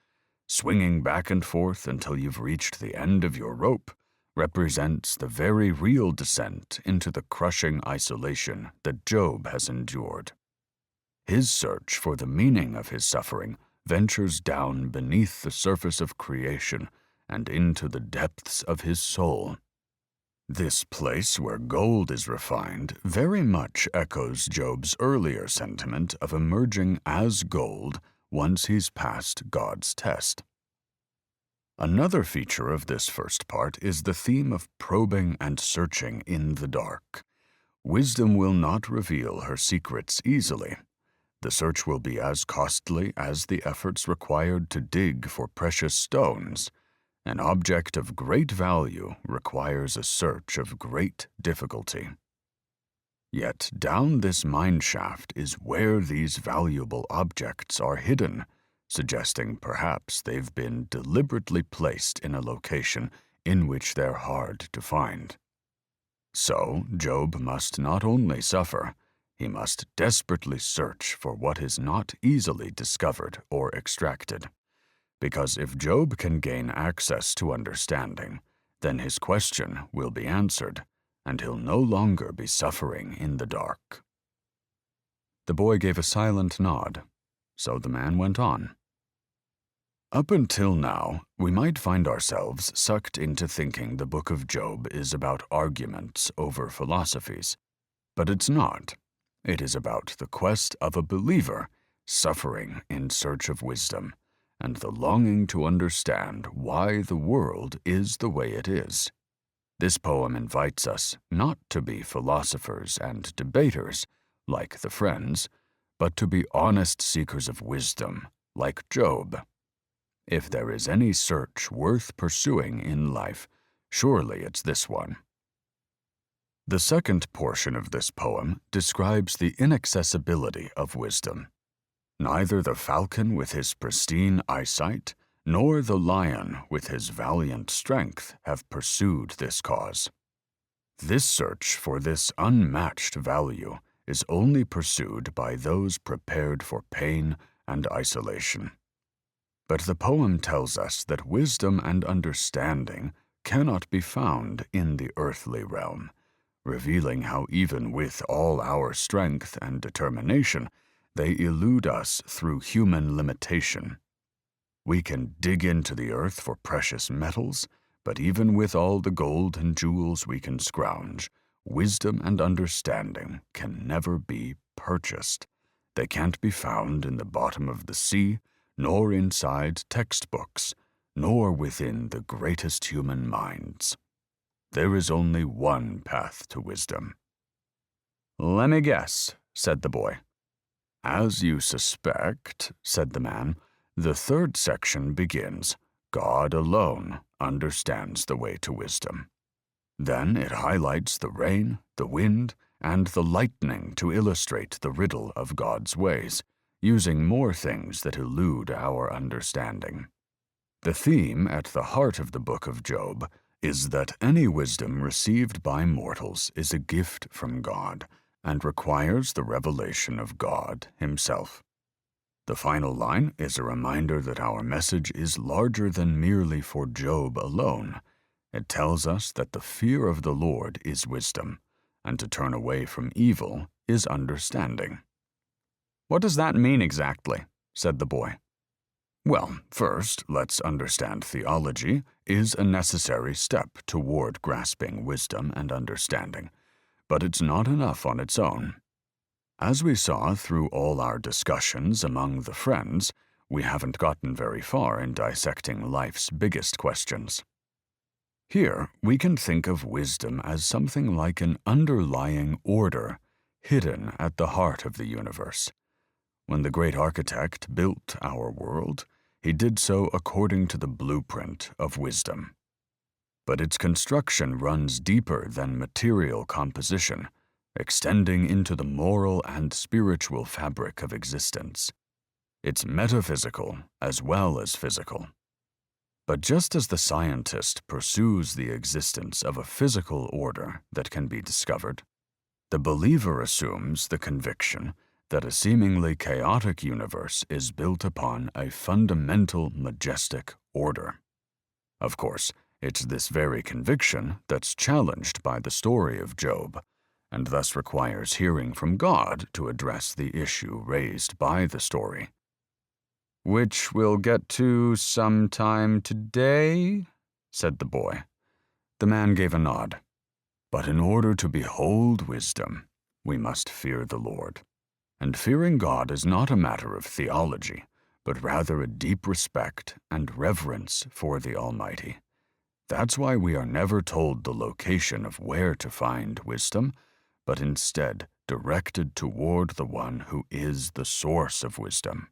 swinging back and forth until you've reached the end of your rope, represents the very real descent into the crushing isolation that Job has endured. His search for the meaning of his suffering ventures down beneath the surface of creation and into the depths of his soul. This place where gold is refined very much echoes Job's earlier sentiment of emerging as gold once he's passed God's test. Another feature of this first part is the theme of probing and searching in the dark. Wisdom will not reveal her secrets easily. The search will be as costly as the efforts required to dig for precious stones. An object of great value requires a search of great difficulty. Yet down this mine shaft is where these valuable objects are hidden, suggesting perhaps they've been deliberately placed in a location in which they're hard to find. So Job must not only suffer, he must desperately search for what is not easily discovered or extracted. Because if Job can gain access to understanding, then his question will be answered, and he'll no longer be suffering in the dark. The boy gave a silent nod, so the man went on. Up until now, we might find ourselves sucked into thinking the book of Job is about arguments over philosophies. But it's not. It is about the quest of a believer suffering in search of wisdom, and the longing to understand why the world is the way it is. This poem invites us not to be philosophers and debaters, like the Friends, but to be honest seekers of wisdom, like Job. If there is any search worth pursuing in life, surely it's this one. The second portion of this poem describes the inaccessibility of wisdom. Neither the falcon with his pristine eyesight, nor the lion with his valiant strength have pursued this cause. This search for this unmatched value is only pursued by those prepared for pain and isolation. But the poem tells us that wisdom and understanding cannot be found in the earthly realm, revealing how even with all our strength and determination, they elude us through human limitation. We can dig into the earth for precious metals, but even with all the gold and jewels we can scrounge, wisdom and understanding can never be purchased. They can't be found in the bottom of the sea, nor inside textbooks, nor within the greatest human minds. There is only one path to wisdom. Let me guess, said the boy. As you suspect, said the man, the third section begins, God alone understands the way to wisdom. Then it highlights the rain, the wind, and the lightning to illustrate the riddle of God's ways, using more things that elude our understanding. The theme at the heart of the book of Job is that any wisdom received by mortals is a gift from God and requires the revelation of God Himself. The final line is a reminder that our message is larger than merely for Job alone. It tells us that the fear of the Lord is wisdom, and to turn away from evil is understanding. What does that mean exactly? Said the boy. Well, first, let's understand theology is a necessary step toward grasping wisdom and understanding, but it's not enough on its own. As we saw through all our discussions among the Friends, we haven't gotten very far in dissecting life's biggest questions. Here, we can think of wisdom as something like an underlying order hidden at the heart of the universe. When the great architect built our world, he did so according to the blueprint of wisdom. But its construction runs deeper than material composition, extending into the moral and spiritual fabric of existence. It's metaphysical as well as physical. But just as the scientist pursues the existence of a physical order that can be discovered, the believer assumes the conviction that a seemingly chaotic universe is built upon a fundamental, majestic order. Of course, it's this very conviction that's challenged by the story of Job, and thus requires hearing from God to address the issue raised by the story. "Which we'll get to sometime today," said the boy. The man gave a nod. "But in order to behold wisdom, we must fear the Lord. And fearing God is not a matter of theology, but rather a deep respect and reverence for the Almighty. That's why we are never told the location of where to find wisdom, but instead directed toward the one who is the source of wisdom.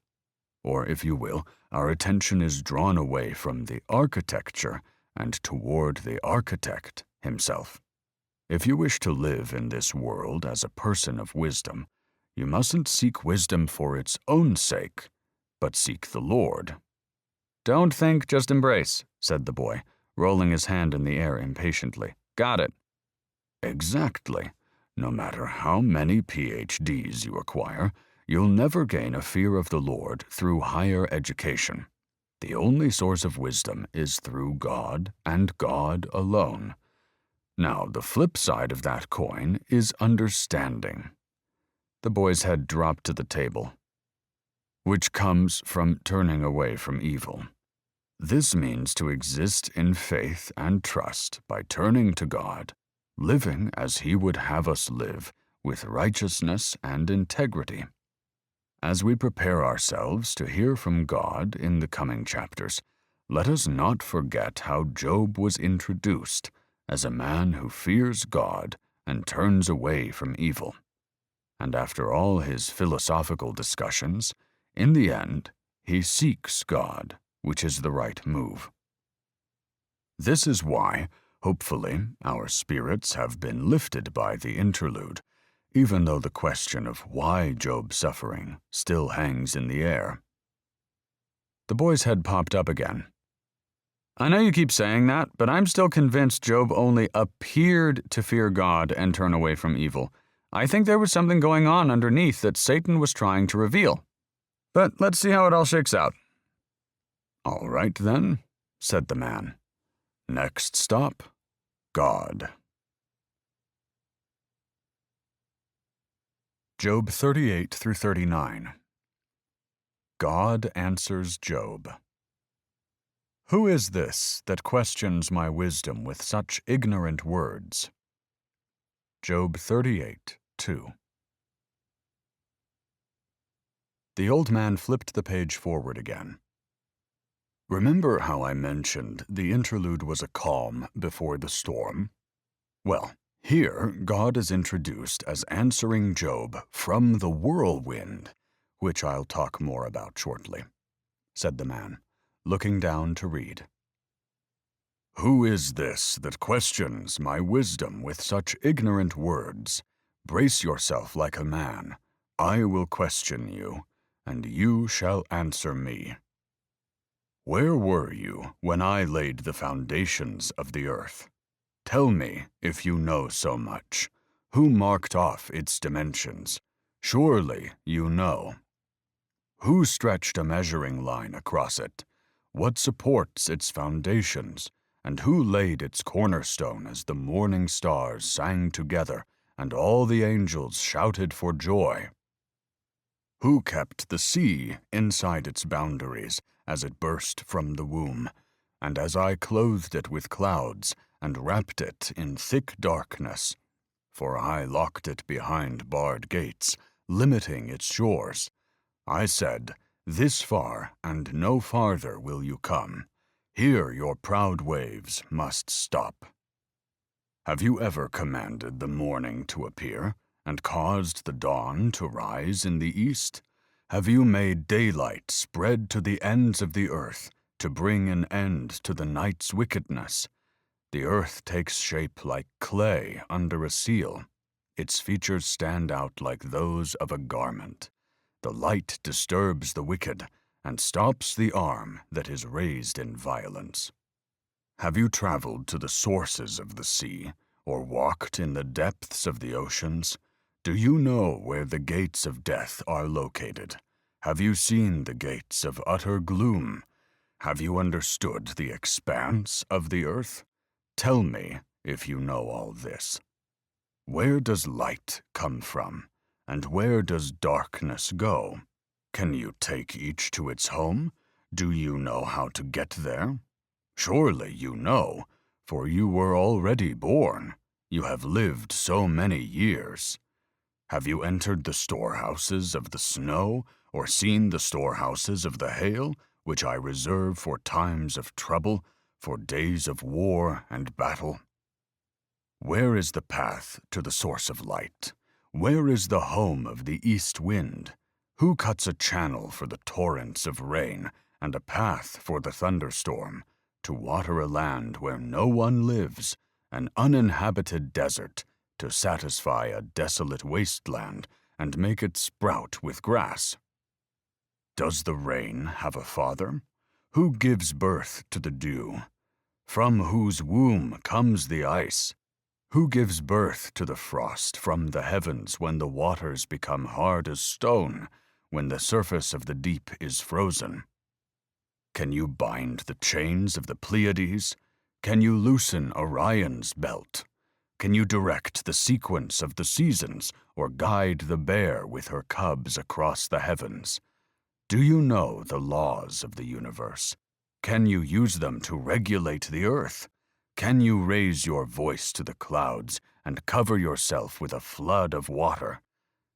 Or, if you will, our attention is drawn away from the architecture and toward the architect himself. If you wish to live in this world as a person of wisdom, you mustn't seek wisdom for its own sake, but seek the Lord." "Don't think, just embrace," said the boy, rolling his hand in the air impatiently. "Got it." "Exactly. No matter how many PhDs you acquire, you'll never gain a fear of the Lord through higher education. The only source of wisdom is through God and God alone. Now, the flip side of that coin is understanding." The boy's head dropped to the table. "Which comes from turning away from evil. This means to exist in faith and trust by turning to God, living as He would have us live, with righteousness and integrity. As we prepare ourselves to hear from God in the coming chapters, let us not forget how Job was introduced as a man who fears God and turns away from evil. And after all his philosophical discussions, in the end, he seeks God, which is the right move. This is why, hopefully, our spirits have been lifted by the interlude, even though the question of why Job's suffering still hangs in the air." The boy's head popped up again. "I know you keep saying that, but I'm still convinced Job only appeared to fear God and turn away from evil. I think there was something going on underneath that Satan was trying to reveal. But let's see how it all shakes out." "All right, then," said the man. "Next stop, God." Job 38 through 39. God answers Job. "Who is this that questions my wisdom with such ignorant words?" Job 38:2. The old man flipped the page forward again. Remember how I mentioned the interlude was a calm before the storm? Well, here God is introduced as answering Job from the whirlwind, which I'll talk more about shortly, said the man, looking down to read. "Who is this that questions my wisdom with such ignorant words? Brace yourself like a man. I will question you, and you shall answer me. Where were you when I laid the foundations of the earth? Tell me, if you know so much, who marked off its dimensions? Surely you know. Who stretched a measuring line across it? What supports its foundations? And who laid its cornerstone as the morning stars sang together and all the angels shouted for joy? Who kept the sea inside its boundaries as it burst from the womb, and as I clothed it with clouds and wrapped it in thick darkness? For I locked it behind barred gates, limiting its shores. I said, this far and no farther will you come. Here your proud waves must stop. Have you ever commanded the morning to appear, and caused the dawn to rise in the east? Have you made daylight spread to the ends of the earth, to bring an end to the night's wickedness? The earth takes shape like clay under a seal. Its features stand out like those of a garment. The light disturbs the wicked, and stops the arm that is raised in violence. Have you traveled to the sources of the sea, or walked in the depths of the oceans? Do you know where the gates of death are located? Have you seen the gates of utter gloom? Have you understood the expanse of the earth? Tell me if you know all this. Where does light come from, and where does darkness go? Can you take each to its home? Do you know how to get there? Surely you know, for you were already born. You have lived so many years. Have you entered the storehouses of the snow, or seen the storehouses of the hail, which I reserve for times of trouble, for days of war and battle? Where is the path to the source of light? Where is the home of the east wind? Who cuts a channel for the torrents of rain, and a path for the thunderstorm, to water a land where no one lives, an uninhabited desert, to satisfy a desolate wasteland, and make it sprout with grass? Does the rain have a father? Who gives birth to the dew? From whose womb comes the ice? Who gives birth to the frost from the heavens when the waters become hard as stone, when the surface of the deep is frozen? Can you bind the chains of the Pleiades? Can you loosen Orion's belt? Can you direct the sequence of the seasons, or guide the bear with her cubs across the heavens? Do you know the laws of the universe? Can you use them to regulate the earth? Can you raise your voice to the clouds and cover yourself with a flood of water?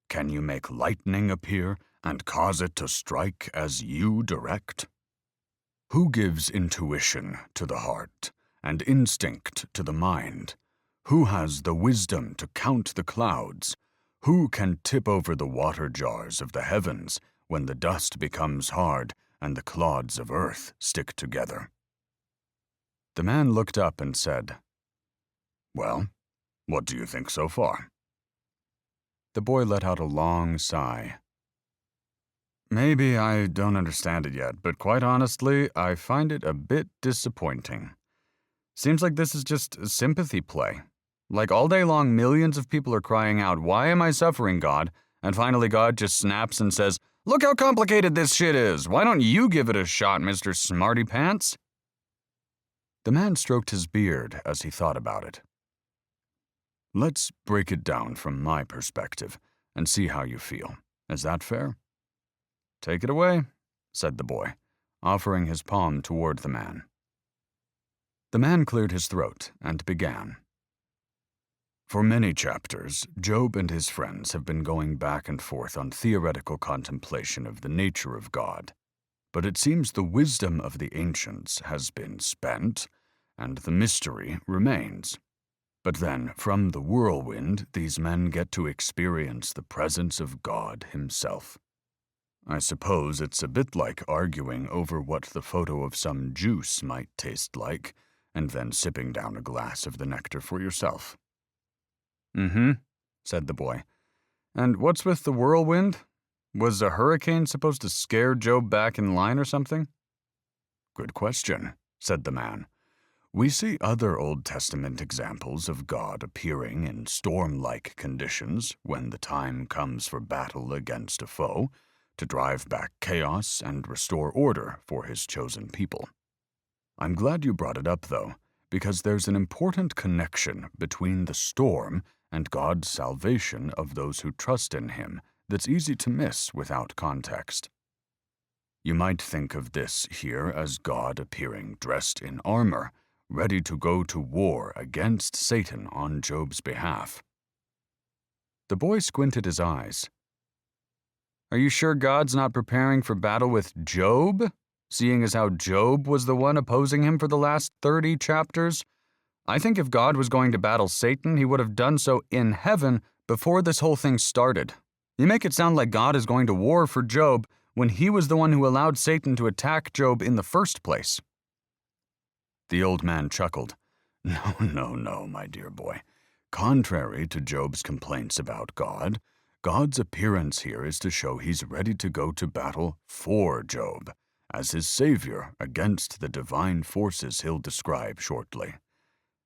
Can you make lightning appear and cause it to strike as you direct? Who gives intuition to the heart and instinct to the mind? Who has the wisdom to count the clouds? Who can tip over the water jars of the heavens when the dust becomes hard and the clods of earth stick together? The man looked up and said, "Well, what do you think so far?" The boy let out a long sigh. "Maybe I don't understand it yet, but quite honestly, I find it a bit disappointing. Seems like this is just a sympathy play. Like all day long, millions of people are crying out, 'Why am I suffering, God?' And finally God just snaps and says, 'Look how complicated this shit is. Why don't you give it a shot, Mr. Smarty Pants?'" The man stroked his beard as he thought about it. "Let's break it down from my perspective and see how you feel. Is that fair?" "Take it away," said the boy, offering his palm toward the man. The man cleared his throat and began. For many chapters, Job and his friends have been going back and forth on theoretical contemplation of the nature of God. But it seems the wisdom of the ancients has been spent, and the mystery remains. But then, from the whirlwind, these men get to experience the presence of God himself. I suppose it's a bit like arguing over what the photo of some juice might taste like, and then sipping down a glass of the nectar for yourself. "Mm-hmm," said the boy. "And what's with the whirlwind? Was a hurricane supposed to scare Job back in line or something?" "Good question," said the man. "We see other Old Testament examples of God appearing in storm-like conditions when the time comes for battle against a foe, to drive back chaos and restore order for his chosen people. I'm glad you brought it up, though, because there's an important connection between the storm and God's salvation of those who trust in him that's easy to miss without context. You might think of this here as God appearing dressed in armor, ready to go to war against Satan on Job's behalf." The boy squinted his eyes. "Are you sure God's not preparing for battle with Job, seeing as how Job was the one opposing him for the last 30 chapters? I think if God was going to battle Satan, he would have done so in heaven before this whole thing started. You make it sound like God is going to war for Job when he was the one who allowed Satan to attack Job in the first place." The old man chuckled. No, my dear boy. Contrary to Job's complaints about God, God's appearance here is to show he's ready to go to battle for Job, as his savior against the divine forces he'll describe shortly.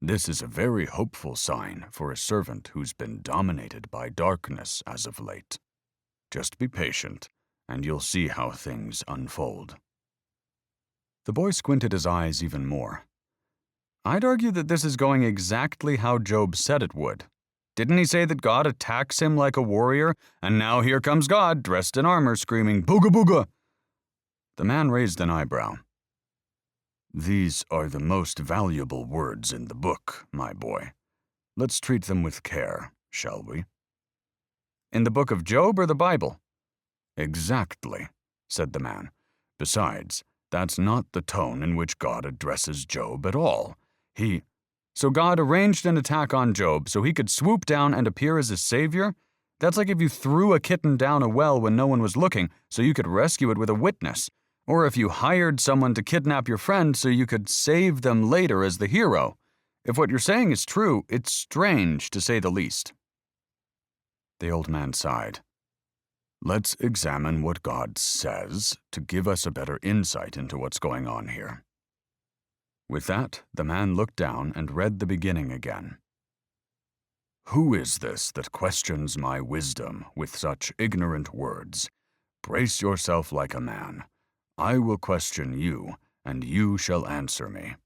This is a very hopeful sign for a servant who's been dominated by darkness as of late. Just be patient, and you'll see how things unfold. The boy squinted his eyes even more. I'd argue that this is going exactly how Job said it would. Didn't he say that God attacks him like a warrior, and now here comes God, dressed in armor, screaming, "Booga booga!" The man raised an eyebrow. These are the most valuable words in the book, my boy. Let's treat them with care, shall we? In the book of Job or the Bible? Exactly, said the man. Besides, that's not the tone in which God addresses Job at all. So God arranged an attack on Job so he could swoop down and appear as his savior? That's like if you threw a kitten down a well when no one was looking so you could rescue it with a witness. Or if you hired someone to kidnap your friend so you could save them later as the hero. If what you're saying is true, it's strange to say the least. The old man sighed. Let's examine what God says to give us a better insight into what's going on here. With that, the man looked down and read the beginning again. Who is this that questions my wisdom with such ignorant words? Brace yourself like a man. I will question you, and you shall answer me.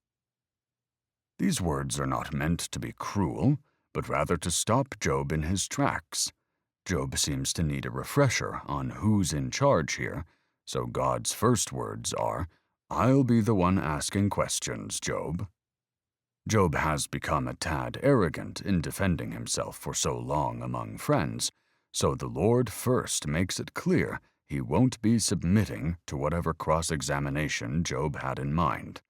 These words are not meant to be cruel, but rather to stop Job in his tracks. Job seems to need a refresher on who's in charge here, so God's first words are, I'll be the one asking questions, Job. Job has become a tad arrogant in defending himself for so long among friends, so the Lord first makes it clear he won't be submitting to whatever cross-examination Job had in mind.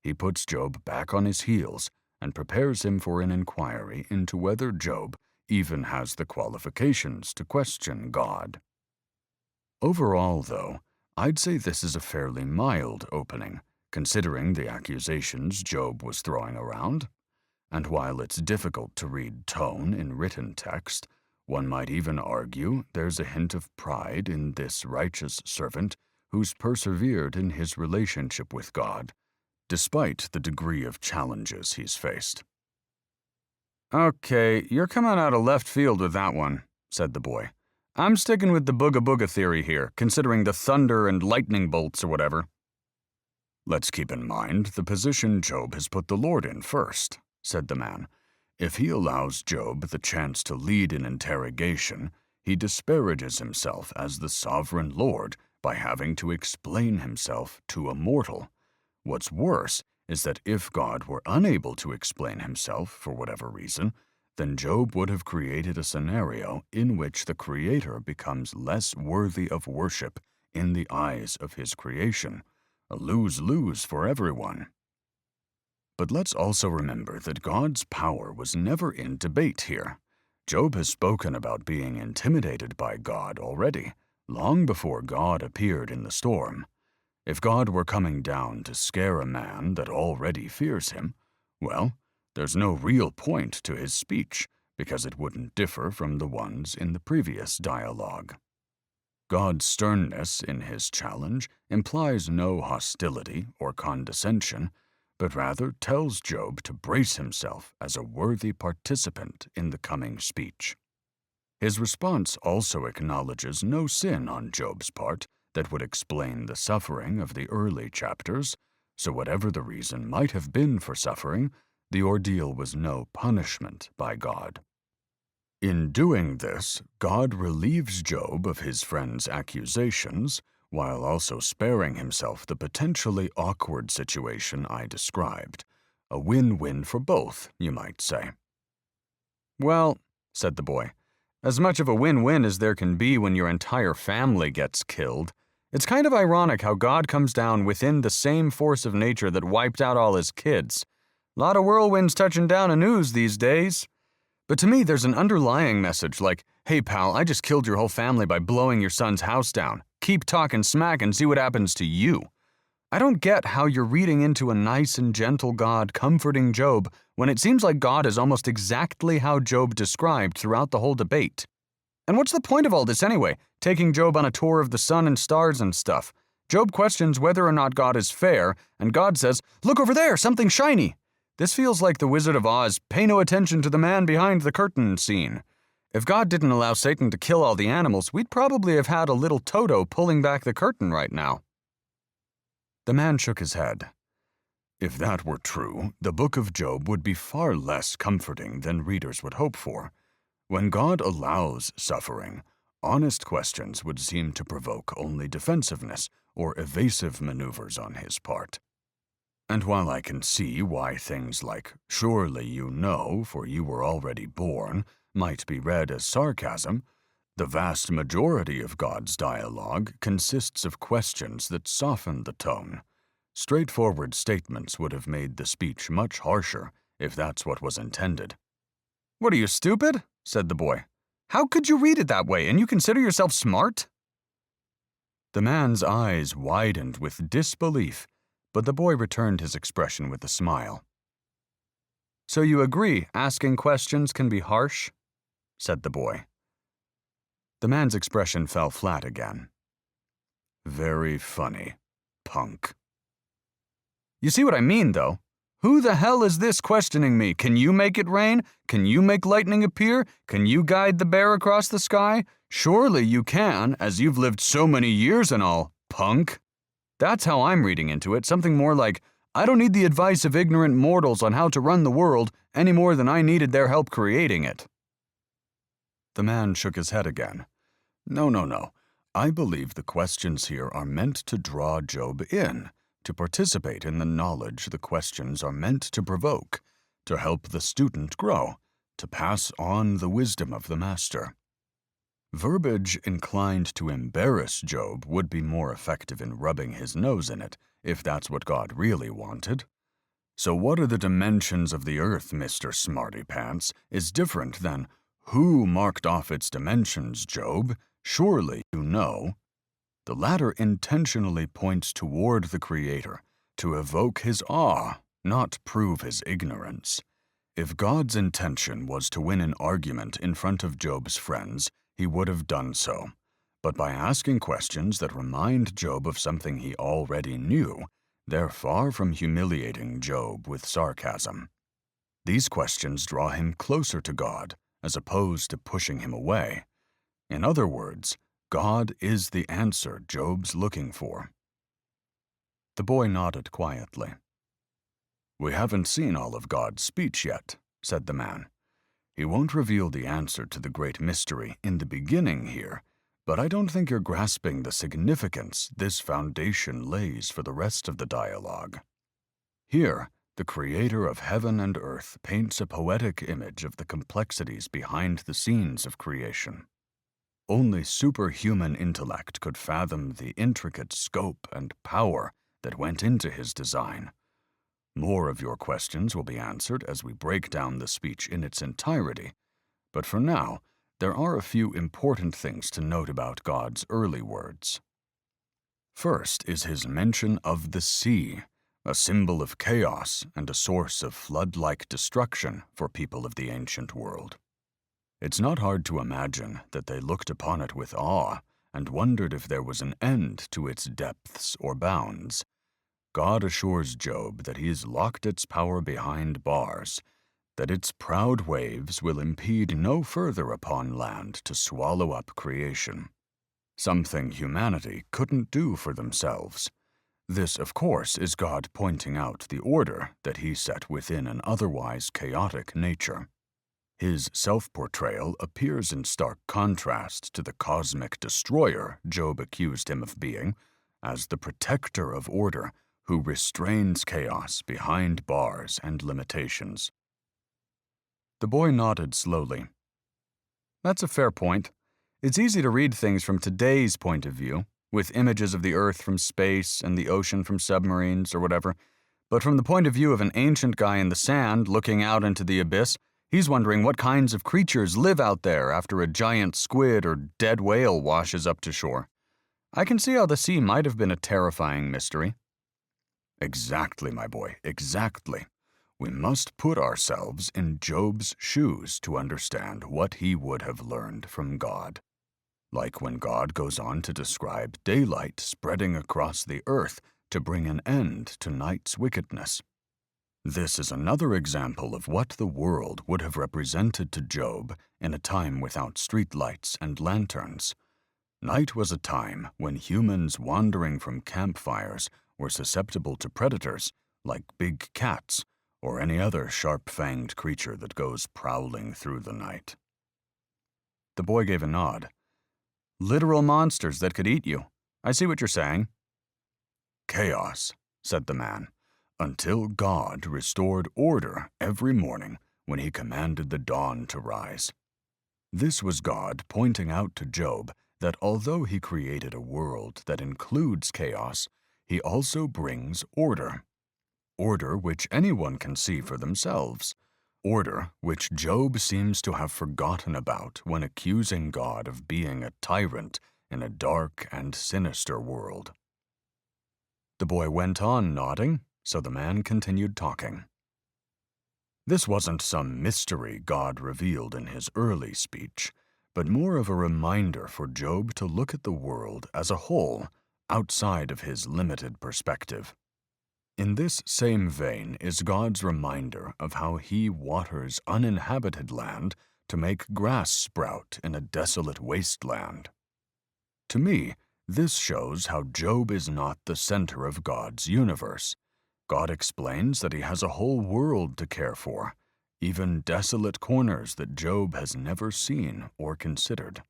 He puts Job back on his heels and prepares him for an inquiry into whether Job even has the qualifications to question God. Overall, though, I'd say this is a fairly mild opening, considering the accusations Job was throwing around. And while it's difficult to read tone in written text, one might even argue there's a hint of pride in this righteous servant who's persevered in his relationship with God, despite the degree of challenges he's faced. Okay, you're coming out of left field with that one, said the boy. I'm sticking with the booga booga theory here, considering the thunder and lightning bolts or whatever. Let's keep in mind the position Job has put the Lord in first, said the man. If he allows Job the chance to lead an interrogation, he disparages himself as the sovereign Lord by having to explain himself to a mortal. What's worse is that if God were unable to explain himself for whatever reason, then Job would have created a scenario in which the Creator becomes less worthy of worship in the eyes of his creation, a lose-lose for everyone. But let's also remember that God's power was never in debate here. Job has spoken about being intimidated by God already, long before God appeared in the storm. If God were coming down to scare a man that already fears him, well, there's no real point to his speech, because it wouldn't differ from the ones in the previous dialogue. God's sternness in his challenge implies no hostility or condescension, but rather tells Job to brace himself as a worthy participant in the coming speech. His response also acknowledges no sin on Job's part that would explain the suffering of the early chapters, so whatever the reason might have been for suffering, the ordeal was no punishment by God. In doing this, God relieves Job of his friend's accusations, while also sparing himself the potentially awkward situation I described. A win-win for both, you might say. Well, said the boy, as much of a win-win as there can be when your entire family gets killed. It's kind of ironic how God comes down within the same force of nature that wiped out all his kids. A lot of whirlwinds touching down on news these days. But to me, there's an underlying message like, hey pal, I just killed your whole family by blowing your son's house down. Keep talking smack and see what happens to you. I don't get how you're reading into a nice and gentle God comforting Job when it seems like God is almost exactly how Job described throughout the whole debate. And what's the point of all this anyway, taking Job on a tour of the sun and stars and stuff? Job questions whether or not God is fair, and God says, "Look over there, something shiny." This feels like the Wizard of Oz, "Pay no attention to the man behind the curtain" scene. If God didn't allow Satan to kill all the animals, we'd probably have had a little Toto pulling back the curtain right now. The man shook his head. If that were true, the book of Job would be far less comforting than readers would hope for. When God allows suffering, honest questions would seem to provoke only defensiveness or evasive maneuvers on his part. And while I can see why things like, "Surely you know, for you were already born," might be read as sarcasm, the vast majority of God's dialogue consists of questions that soften the tone. Straightforward statements would have made the speech much harsher, if that's what was intended. "What are you, stupid?" said the boy. "How could you read it that way, and you consider yourself smart?" The man's eyes widened with disbelief, but the boy returned his expression with a smile. "So you agree asking questions can be harsh?" said the boy. The man's expression fell flat again. "Very funny, punk." "You see what I mean, though? Who the hell is this questioning me? Can you make it rain? Can you make lightning appear? Can you guide the bear across the sky? Surely you can, as you've lived so many years and all, punk." That's how I'm reading into it, something more like, "I don't need the advice of ignorant mortals on how to run the world any more than I needed their help creating it." The man shook his head again. No. I believe the questions here are meant to draw Job in, to participate in the knowledge the questions are meant to provoke, to help the student grow, to pass on the wisdom of the master. Verbiage inclined to embarrass Job would be more effective in rubbing his nose in it, if that's what God really wanted. So what are the dimensions of the earth, Mr. Smarty Pants, is different than, "Who marked off its dimensions, Job? Surely you know." The latter intentionally points toward the Creator, to evoke his awe, not prove his ignorance. If God's intention was to win an argument in front of Job's friends, he would have done so. But by asking questions that remind Job of something he already knew, they're far from humiliating Job with sarcasm. These questions draw him closer to God, as opposed to pushing him away. In other words, God is the answer Job's looking for. The boy nodded quietly. "We haven't seen all of God's speech yet," said the man. "He won't reveal the answer to the great mystery in the beginning here, but I don't think you're grasping the significance this foundation lays for the rest of the dialogue. Here, the Creator of heaven and earth paints a poetic image of the complexities behind the scenes of creation. Only superhuman intellect could fathom the intricate scope and power that went into his design. More of your questions will be answered as we break down the speech in its entirety, but for now, there are a few important things to note about God's early words. First is his mention of the sea, a symbol of chaos and a source of flood-like destruction for people of the ancient world. It's not hard to imagine that they looked upon it with awe and wondered if there was an end to its depths or bounds. God assures Job that he has locked its power behind bars, that its proud waves will impede no further upon land to swallow up creation. Something humanity couldn't do for themselves. This, of course, is God pointing out the order that he set within an otherwise chaotic nature. His self-portrayal appears in stark contrast to the cosmic destroyer Job accused him of being, as the protector of order who restrains chaos behind bars and limitations. The boy nodded slowly. "That's a fair point. It's easy to read things from today's point of view, with images of the Earth from space and the ocean from submarines or whatever, but from the point of view of an ancient guy in the sand looking out into the abyss, he's wondering what kinds of creatures live out there after a giant squid or dead whale washes up to shore. I can see how the sea might have been a terrifying mystery." "Exactly, my boy, exactly. We must put ourselves in Job's shoes to understand what he would have learned from God. Like when God goes on to describe daylight spreading across the earth to bring an end to night's wickedness. This is another example of what the world would have represented to Job in a time without streetlights and lanterns. Night was a time when humans wandering from campfires were susceptible to predators like big cats or any other sharp-fanged creature that goes prowling through the night. The boy gave a nod. Literal monsters that could eat you. I see what you're saying. Chaos, said the man, until God restored order every morning when he commanded the dawn to rise. This was God pointing out to Job that although he created a world that includes chaos, he also brings order. Order which anyone can see for themselves. Order which Job seems to have forgotten about when accusing God of being a tyrant in a dark and sinister world. The boy went on nodding, so the man continued talking. This wasn't some mystery God revealed in his early speech, but more of a reminder for Job to look at the world as a whole, outside of his limited perspective. In this same vein is God's reminder of how he waters uninhabited land to make grass sprout in a desolate wasteland. To me, this shows how Job is not the center of God's universe. God explains that he has a whole world to care for, even desolate corners that Job has never seen or considered.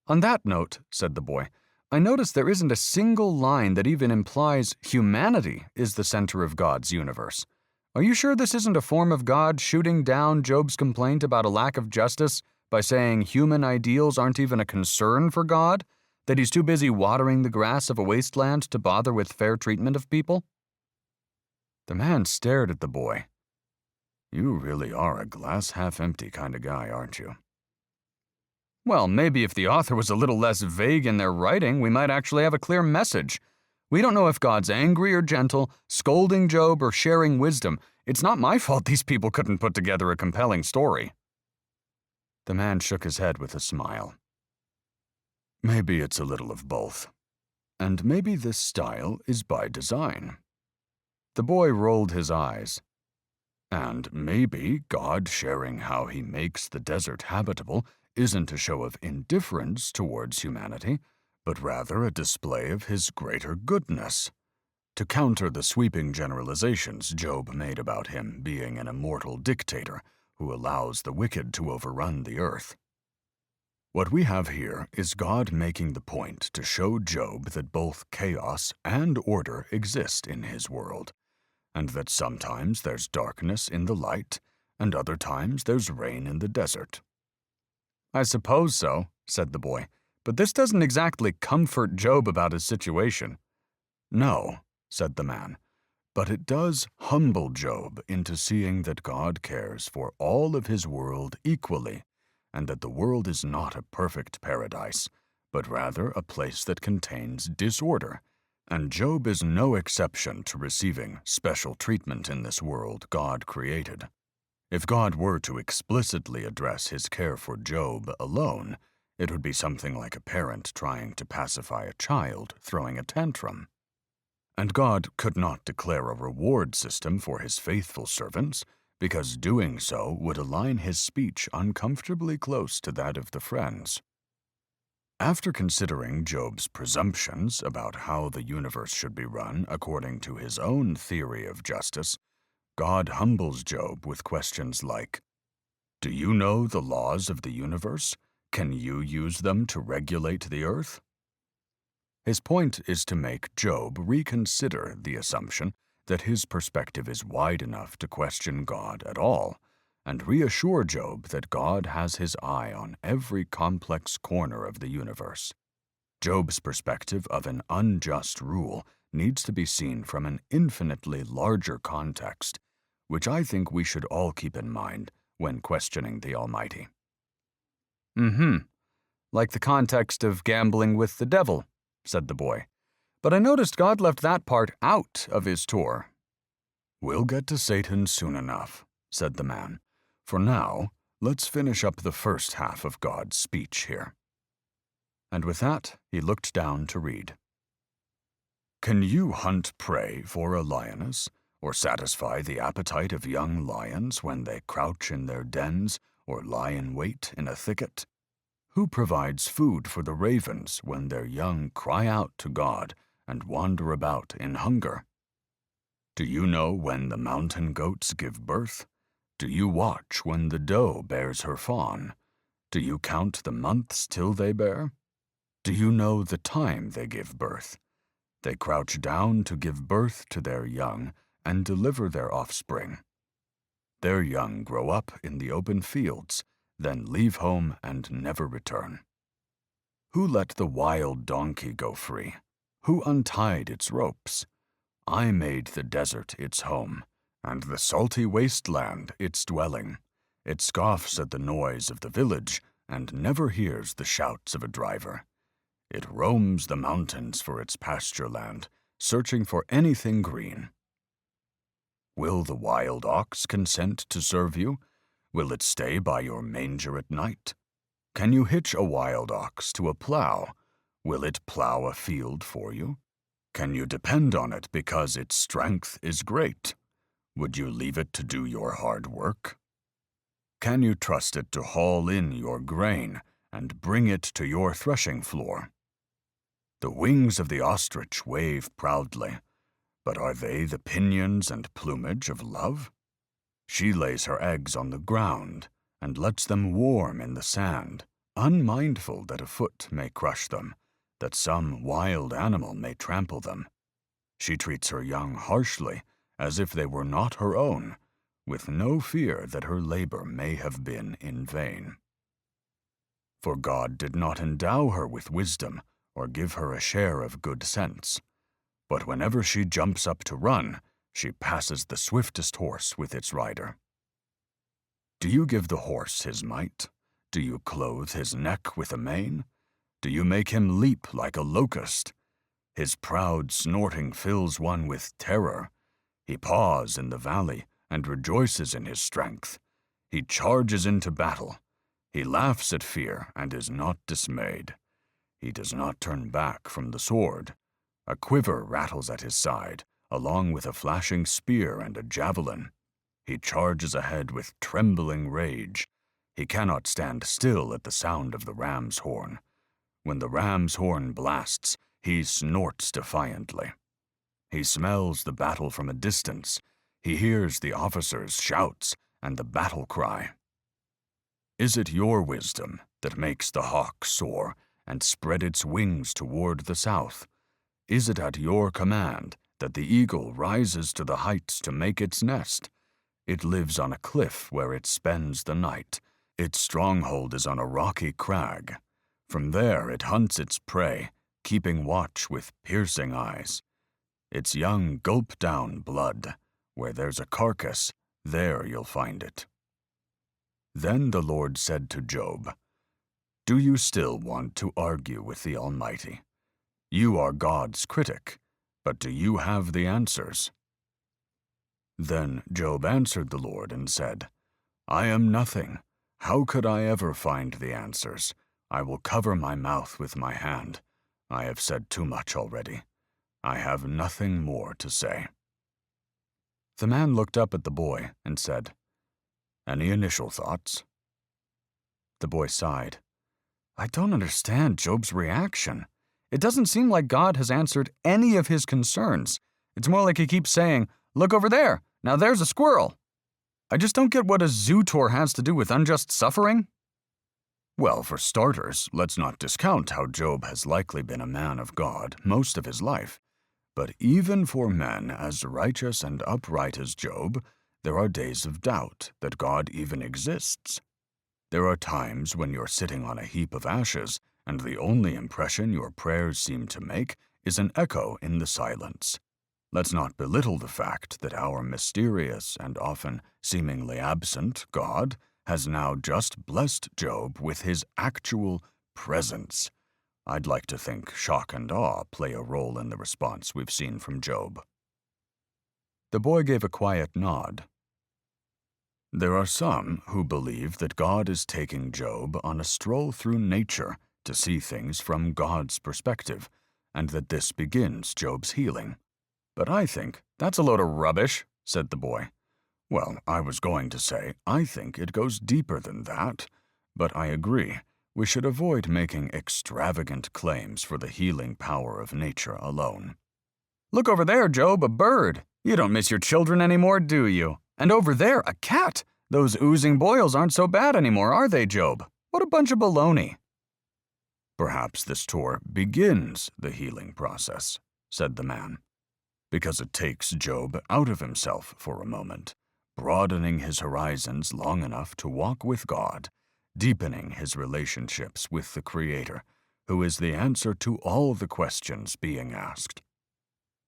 On that note, said the boy, I notice there isn't a single line that even implies humanity is the center of God's universe. Are you sure this isn't a form of God shooting down Job's complaint about a lack of justice by saying human ideals aren't even a concern for God, that he's too busy watering the grass of a wasteland to bother with fair treatment of people? The man stared at the boy. You really are a glass-half-empty kind of guy, aren't you? Well, maybe if the author was a little less vague in their writing, we might actually have a clear message. We don't know if God's angry or gentle, scolding Job or sharing wisdom. It's not my fault these people couldn't put together a compelling story. The man shook his head with a smile. Maybe it's a little of both. And maybe this style is by design. The boy rolled his eyes. And maybe God sharing how he makes the desert habitable isn't a show of indifference towards humanity, but rather a display of his greater goodness, to counter the sweeping generalizations Job made about him being an immortal dictator who allows the wicked to overrun the earth. What we have here is God making the point to show Job that both chaos and order exist in his world, and that sometimes there's darkness in the light, and other times there's rain in the desert. I suppose so, said the boy, but this doesn't exactly comfort Job about his situation. No, said the man, but it does humble Job into seeing that God cares for all of his world equally, and that the world is not a perfect paradise, but rather a place that contains disorder, and Job is no exception to receiving special treatment in this world God created. If God were to explicitly address his care for Job alone, it would be something like a parent trying to pacify a child throwing a tantrum. And God could not declare a reward system for his faithful servants, because doing so would align his speech uncomfortably close to that of the friends. After considering Job's presumptions about how the universe should be run according to his own theory of justice, God humbles Job with questions like, "Do you know the laws of the universe? Can you use them to regulate the earth?" His point is to make Job reconsider the assumption that his perspective is wide enough to question God at all, and reassure Job that God has his eye on every complex corner of the universe. Job's perspective of an unjust rule needs to be seen from an infinitely larger context, which I think we should all keep in mind when questioning the Almighty. Like the context of gambling with the devil, said the boy. But I noticed God left that part out of his tour. "We'll get to Satan soon enough," said the man. "For now, let's finish up the first half of God's speech here." And with that, he looked down to read. "Can you hunt prey for a lioness, or satisfy the appetite of young lions when they crouch in their dens or lie in wait in a thicket? Who provides food for the ravens when their young cry out to God and wander about in hunger? Do you know when the mountain goats give birth? Do you watch when the doe bears her fawn? Do you count the months till they bear? Do you know the time they give birth? They crouch down to give birth to their young and deliver their offspring. Their young grow up in the open fields, then leave home and never return. Who let the wild donkey go free? Who untied its ropes? I made the desert its home, and the salty wasteland its dwelling. It scoffs at the noise of the village and never hears the shouts of a driver. It roams the mountains for its pasture land, searching for anything green. Will the wild ox consent to serve you? Will it stay by your manger at night? Can you hitch a wild ox to a plow? Will it plow a field for you? Can you depend on it because its strength is great? Would you leave it to do your hard work? Can you trust it to haul in your grain and bring it to your threshing floor? The wings of the ostrich wave proudly, but are they the pinions and plumage of love? She lays her eggs on the ground and lets them warm in the sand, unmindful that a foot may crush them, that some wild animal may trample them. She treats her young harshly, as if they were not her own, with no fear that her labor may have been in vain. For God did not endow her with wisdom or give her a share of good sense, but whenever she jumps up to run, she passes the swiftest horse with its rider. Do you give the horse his might? Do you clothe his neck with a mane? Do you make him leap like a locust? His proud snorting fills one with terror. He paws in the valley and rejoices in his strength. He charges into battle. He laughs at fear and is not dismayed. He does not turn back from the sword. A quiver rattles at his side, along with a flashing spear and a javelin. He charges ahead with trembling rage. He cannot stand still at the sound of the ram's horn. When the ram's horn blasts, he snorts defiantly. He smells the battle from a distance. He hears the officers' shouts and the battle cry. Is it your wisdom that makes the hawk soar and spread its wings toward the south? Is it at your command that the eagle rises to the heights to make its nest? It lives on a cliff where it spends the night. Its stronghold is on a rocky crag. From there it hunts its prey, keeping watch with piercing eyes. Its young gulp down blood. Where there's a carcass, there you'll find it. Then the Lord said to Job, Do you still want to argue with the Almighty? You are God's critic, but do you have the answers? Then Job answered the Lord and said, I am nothing. How could I ever find the answers? I will cover my mouth with my hand. I have said too much already. I have nothing more to say. The man looked up at the boy and said, Any initial thoughts? The boy sighed. I don't understand Job's reaction. It doesn't seem like God has answered any of his concerns. It's more like he keeps saying, Look over there. Now there's a squirrel. I just don't get what a zoo tour has to do with unjust suffering. Well, for starters, let's not discount how Job has likely been a man of God most of his life. But even for men as righteous and upright as Job, there are days of doubt that God even exists. There are times when you're sitting on a heap of ashes, and the only impression your prayers seem to make is an echo in the silence. Let's not belittle the fact that our mysterious and often seemingly absent God has now just blessed Job with his actual presence. I'd like to think shock and awe play a role in the response we've seen from Job. The boy gave a quiet nod. There are some who believe that God is taking Job on a stroll through nature to see things from God's perspective, and that this begins Job's healing. But I think— That's a load of rubbish, said the boy. Well, I was going to say, I think it goes deeper than that, but I agree. We should avoid making extravagant claims for the healing power of nature alone. Look over there, Job, a bird. You don't miss your children anymore, do you? And over there, a cat. Those oozing boils aren't so bad anymore, are they, Job? What a bunch of baloney. Perhaps this tour begins the healing process, said the man, because it takes Job out of himself for a moment, broadening his horizons long enough to walk with God, deepening his relationships with the Creator, who is the answer to all the questions being asked.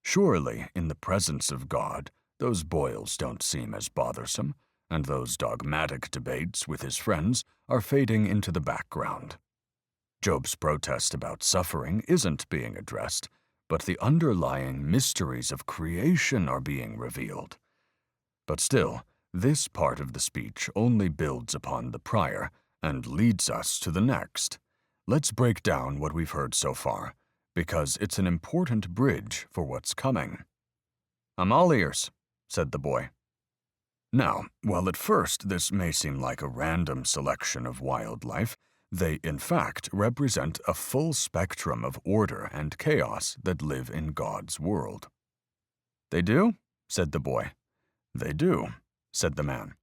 Surely, in the presence of God, those boils don't seem as bothersome, and those dogmatic debates with his friends are fading into the background. Job's protest about suffering isn't being addressed, but the underlying mysteries of creation are being revealed. But still, this part of the speech only builds upon the prior and leads us to the next. Let's break down what we've heard so far, because it's an important bridge for what's coming. I'm all ears, said the boy. Now, while at first this may seem like a random selection of wildlife, they in fact represent a full spectrum of order and chaos that live in God's world. They do? said the boy. They do, said the man.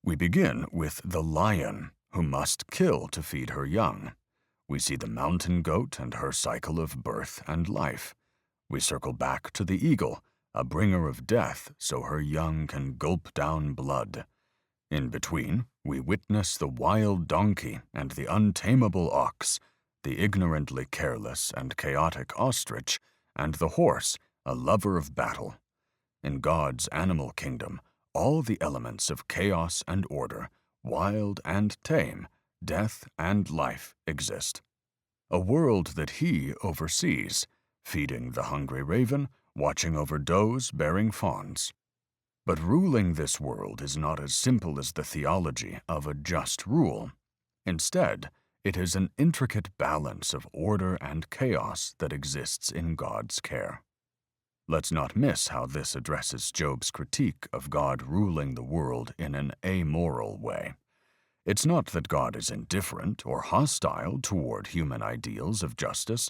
We begin with the lion, who must kill to feed her young. We see the mountain goat and her cycle of birth and life. We circle back to the eagle, a bringer of death so her young can gulp down blood. In between, we witness the wild donkey and the untamable ox, the ignorantly careless and chaotic ostrich, and the horse, a lover of battle. In God's animal kingdom, all the elements of chaos and order, wild and tame, death and life exist. A world that He oversees, feeding the hungry raven, watching over does bearing fawns. But ruling this world is not as simple as the theology of a just rule. Instead, it is an intricate balance of order and chaos that exists in God's care. Let's not miss how this addresses Job's critique of God ruling the world in an amoral way. It's not that God is indifferent or hostile toward human ideals of justice,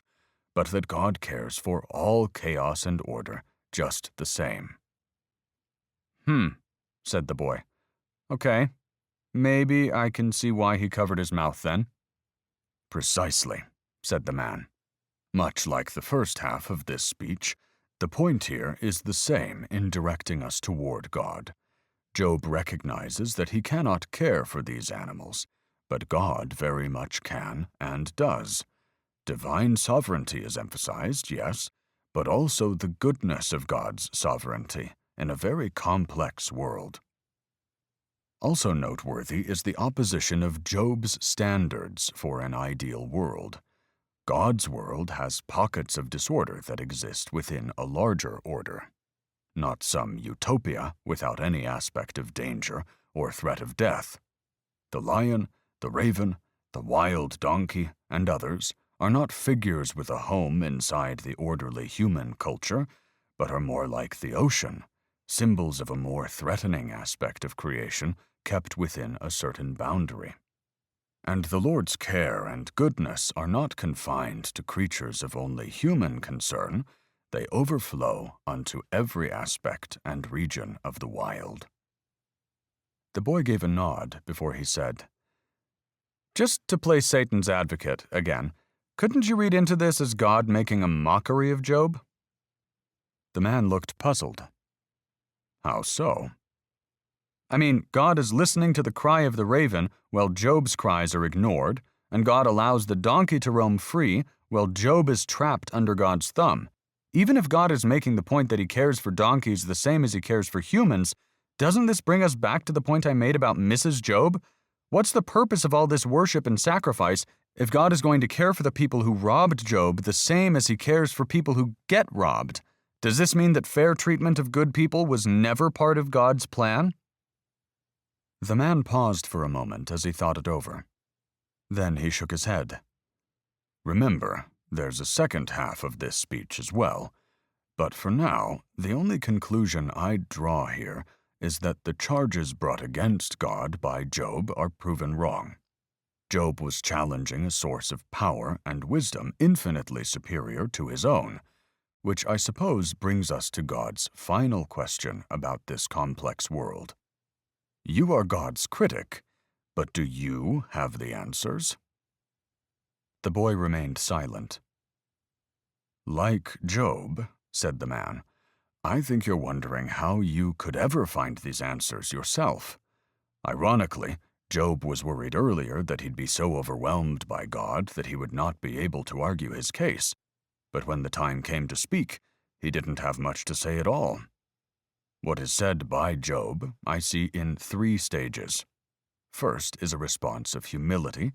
but that God cares for all chaos and order just the same. Said the boy. Okay, maybe I can see why he covered his mouth then. Precisely, said the man. Much like the first half of this speech, the point here is the same in directing us toward God. Job recognizes that he cannot care for these animals, but God very much can and does. Divine sovereignty is emphasized, yes, but also the goodness of God's sovereignty in a very complex world. Also noteworthy is the opposition of Job's standards for an ideal world. God's world has pockets of disorder that exist within a larger order. Not some utopia without any aspect of danger or threat of death. The lion, the raven, the wild donkey, and others are not figures with a home inside the orderly human culture, but are more like the ocean, symbols of a more threatening aspect of creation kept within a certain boundary. And the Lord's care and goodness are not confined to creatures of only human concern. They overflow unto every aspect and region of the wild. The boy gave a nod before he said, Just to play Satan's advocate again, couldn't you read into this as God making a mockery of Job? The man looked puzzled. How so? I mean, God is listening to the cry of the raven while Job's cries are ignored, and God allows the donkey to roam free while Job is trapped under God's thumb. Even if God is making the point that He cares for donkeys the same as He cares for humans, doesn't this bring us back to the point I made about Mrs. Job? What's the purpose of all this worship and sacrifice if God is going to care for the people who robbed Job the same as He cares for people who get robbed? Does this mean that fair treatment of good people was never part of God's plan? The man paused for a moment as he thought it over. Then he shook his head. Remember, there's a second half of this speech as well. But for now, the only conclusion I'd draw here is that the charges brought against God by Job are proven wrong. Job was challenging a source of power and wisdom infinitely superior to his own, which I suppose brings us to God's final question about this complex world. You are God's critic, but do you have the answers? The boy remained silent. Like Job, said the man, I think you're wondering how you could ever find these answers yourself. Ironically, Job was worried earlier that he'd be so overwhelmed by God that he would not be able to argue his case. But when the time came to speak, he didn't have much to say at all. What is said by Job I see in 3 stages. First is a response of humility,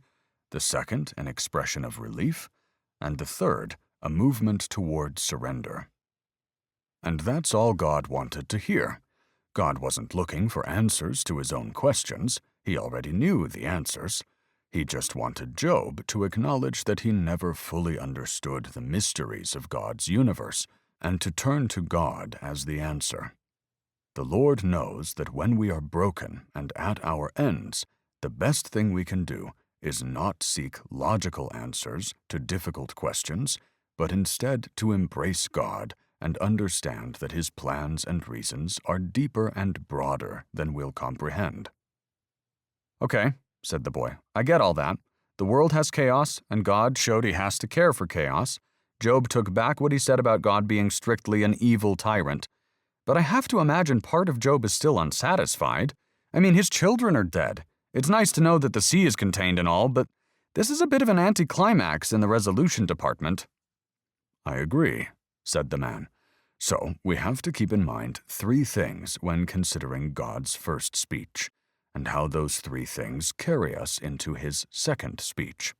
the second an expression of relief, and the third a movement toward surrender. And that's all God wanted to hear. God wasn't looking for answers to his own questions. He already knew the answers. He just wanted Job to acknowledge that he never fully understood the mysteries of God's universe and to turn to God as the answer. The Lord knows that when we are broken and at our ends, the best thing we can do is not seek logical answers to difficult questions, but instead to embrace God and understand that his plans and reasons are deeper and broader than we'll comprehend. Okay, said the boy. I get all that. The world has chaos, and God showed he has to care for chaos. Job took back what he said about God being strictly an evil tyrant. But I have to imagine part of Job is still unsatisfied. I mean, his children are dead. It's nice to know that the sea is contained and all, but this is a bit of an anticlimax in the resolution department. I agree, said the man. So we have to keep in mind 3 things when considering God's first speech, and how those 3 things carry us into his second speech.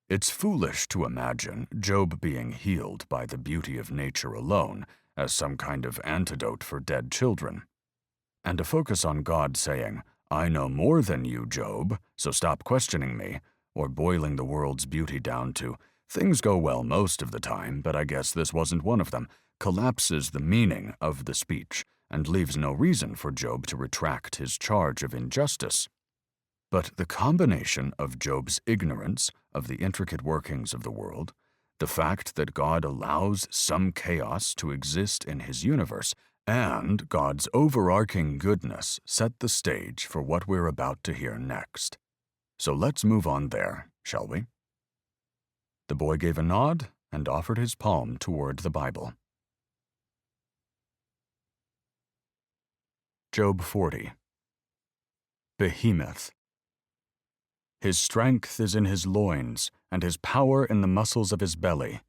It's foolish to imagine Job being healed by the beauty of nature alone as some kind of antidote for dead children. And to focus on God saying, I know more than you, Job, so stop questioning me, or boiling the world's beauty down to, things go well most of the time, but I guess this wasn't one of them, collapses the meaning of the speech and leaves no reason for Job to retract his charge of injustice. But the combination of Job's ignorance of the intricate workings of the world, the fact that God allows some chaos to exist in his universe, and God's overarching goodness set the stage for what we're about to hear next. So let's move on there, shall we? The boy gave a nod and offered his palm toward the Bible. Job 40. Behemoth. His strength is in his loins, and his power in the muscles of his belly.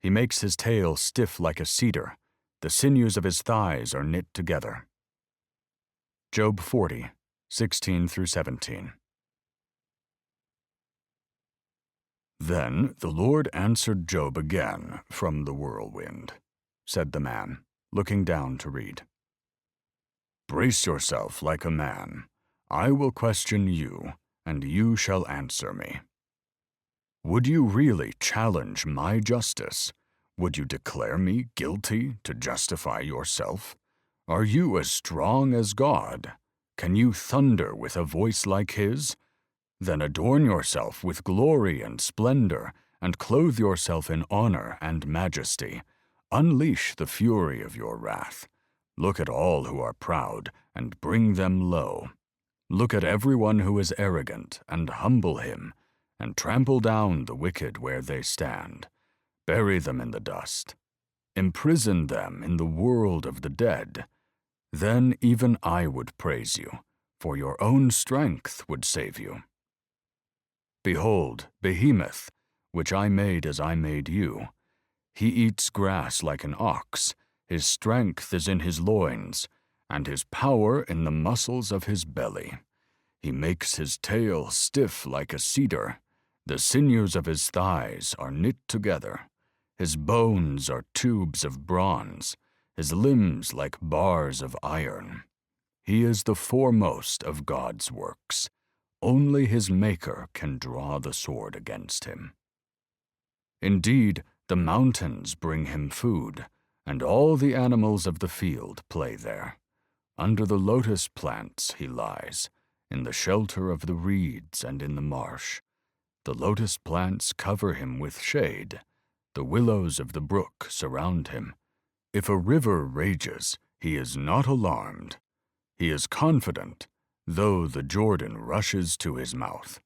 He makes his tail stiff like a cedar. The sinews of his thighs are knit together. Job 40, 16 through 17. Then the Lord answered Job again from the whirlwind, said the man, looking down to read. Brace yourself like a man. I will question you, and you shall answer me. Would you really challenge my justice? Would you declare me guilty to justify yourself? Are you as strong as God? Can you thunder with a voice like his? Then adorn yourself with glory and splendor, and clothe yourself in honor and majesty. Unleash the fury of your wrath. Look at all who are proud, and bring them low. Look at everyone who is arrogant, and humble him, and trample down the wicked where they stand. Bury them in the dust. Imprison them in the world of the dead. Then even I would praise you, for your own strength would save you. Behold, Behemoth, which I made as I made you. He eats grass like an ox. His strength is in his loins, and his power in the muscles of his belly. He makes his tail stiff like a cedar. The sinews of his thighs are knit together. His bones are tubes of bronze. his limbs like bars of iron. He is the foremost of God's works. Only his Maker can draw the sword against him. Indeed, the mountains bring him food, and all the animals of the field play there. Under the lotus plants he lies, in the shelter of the reeds and in the marsh. The lotus plants cover him with shade. The willows of the brook surround him. If a river rages, he is not alarmed. He is confident, though the Jordan rushes to his mouth.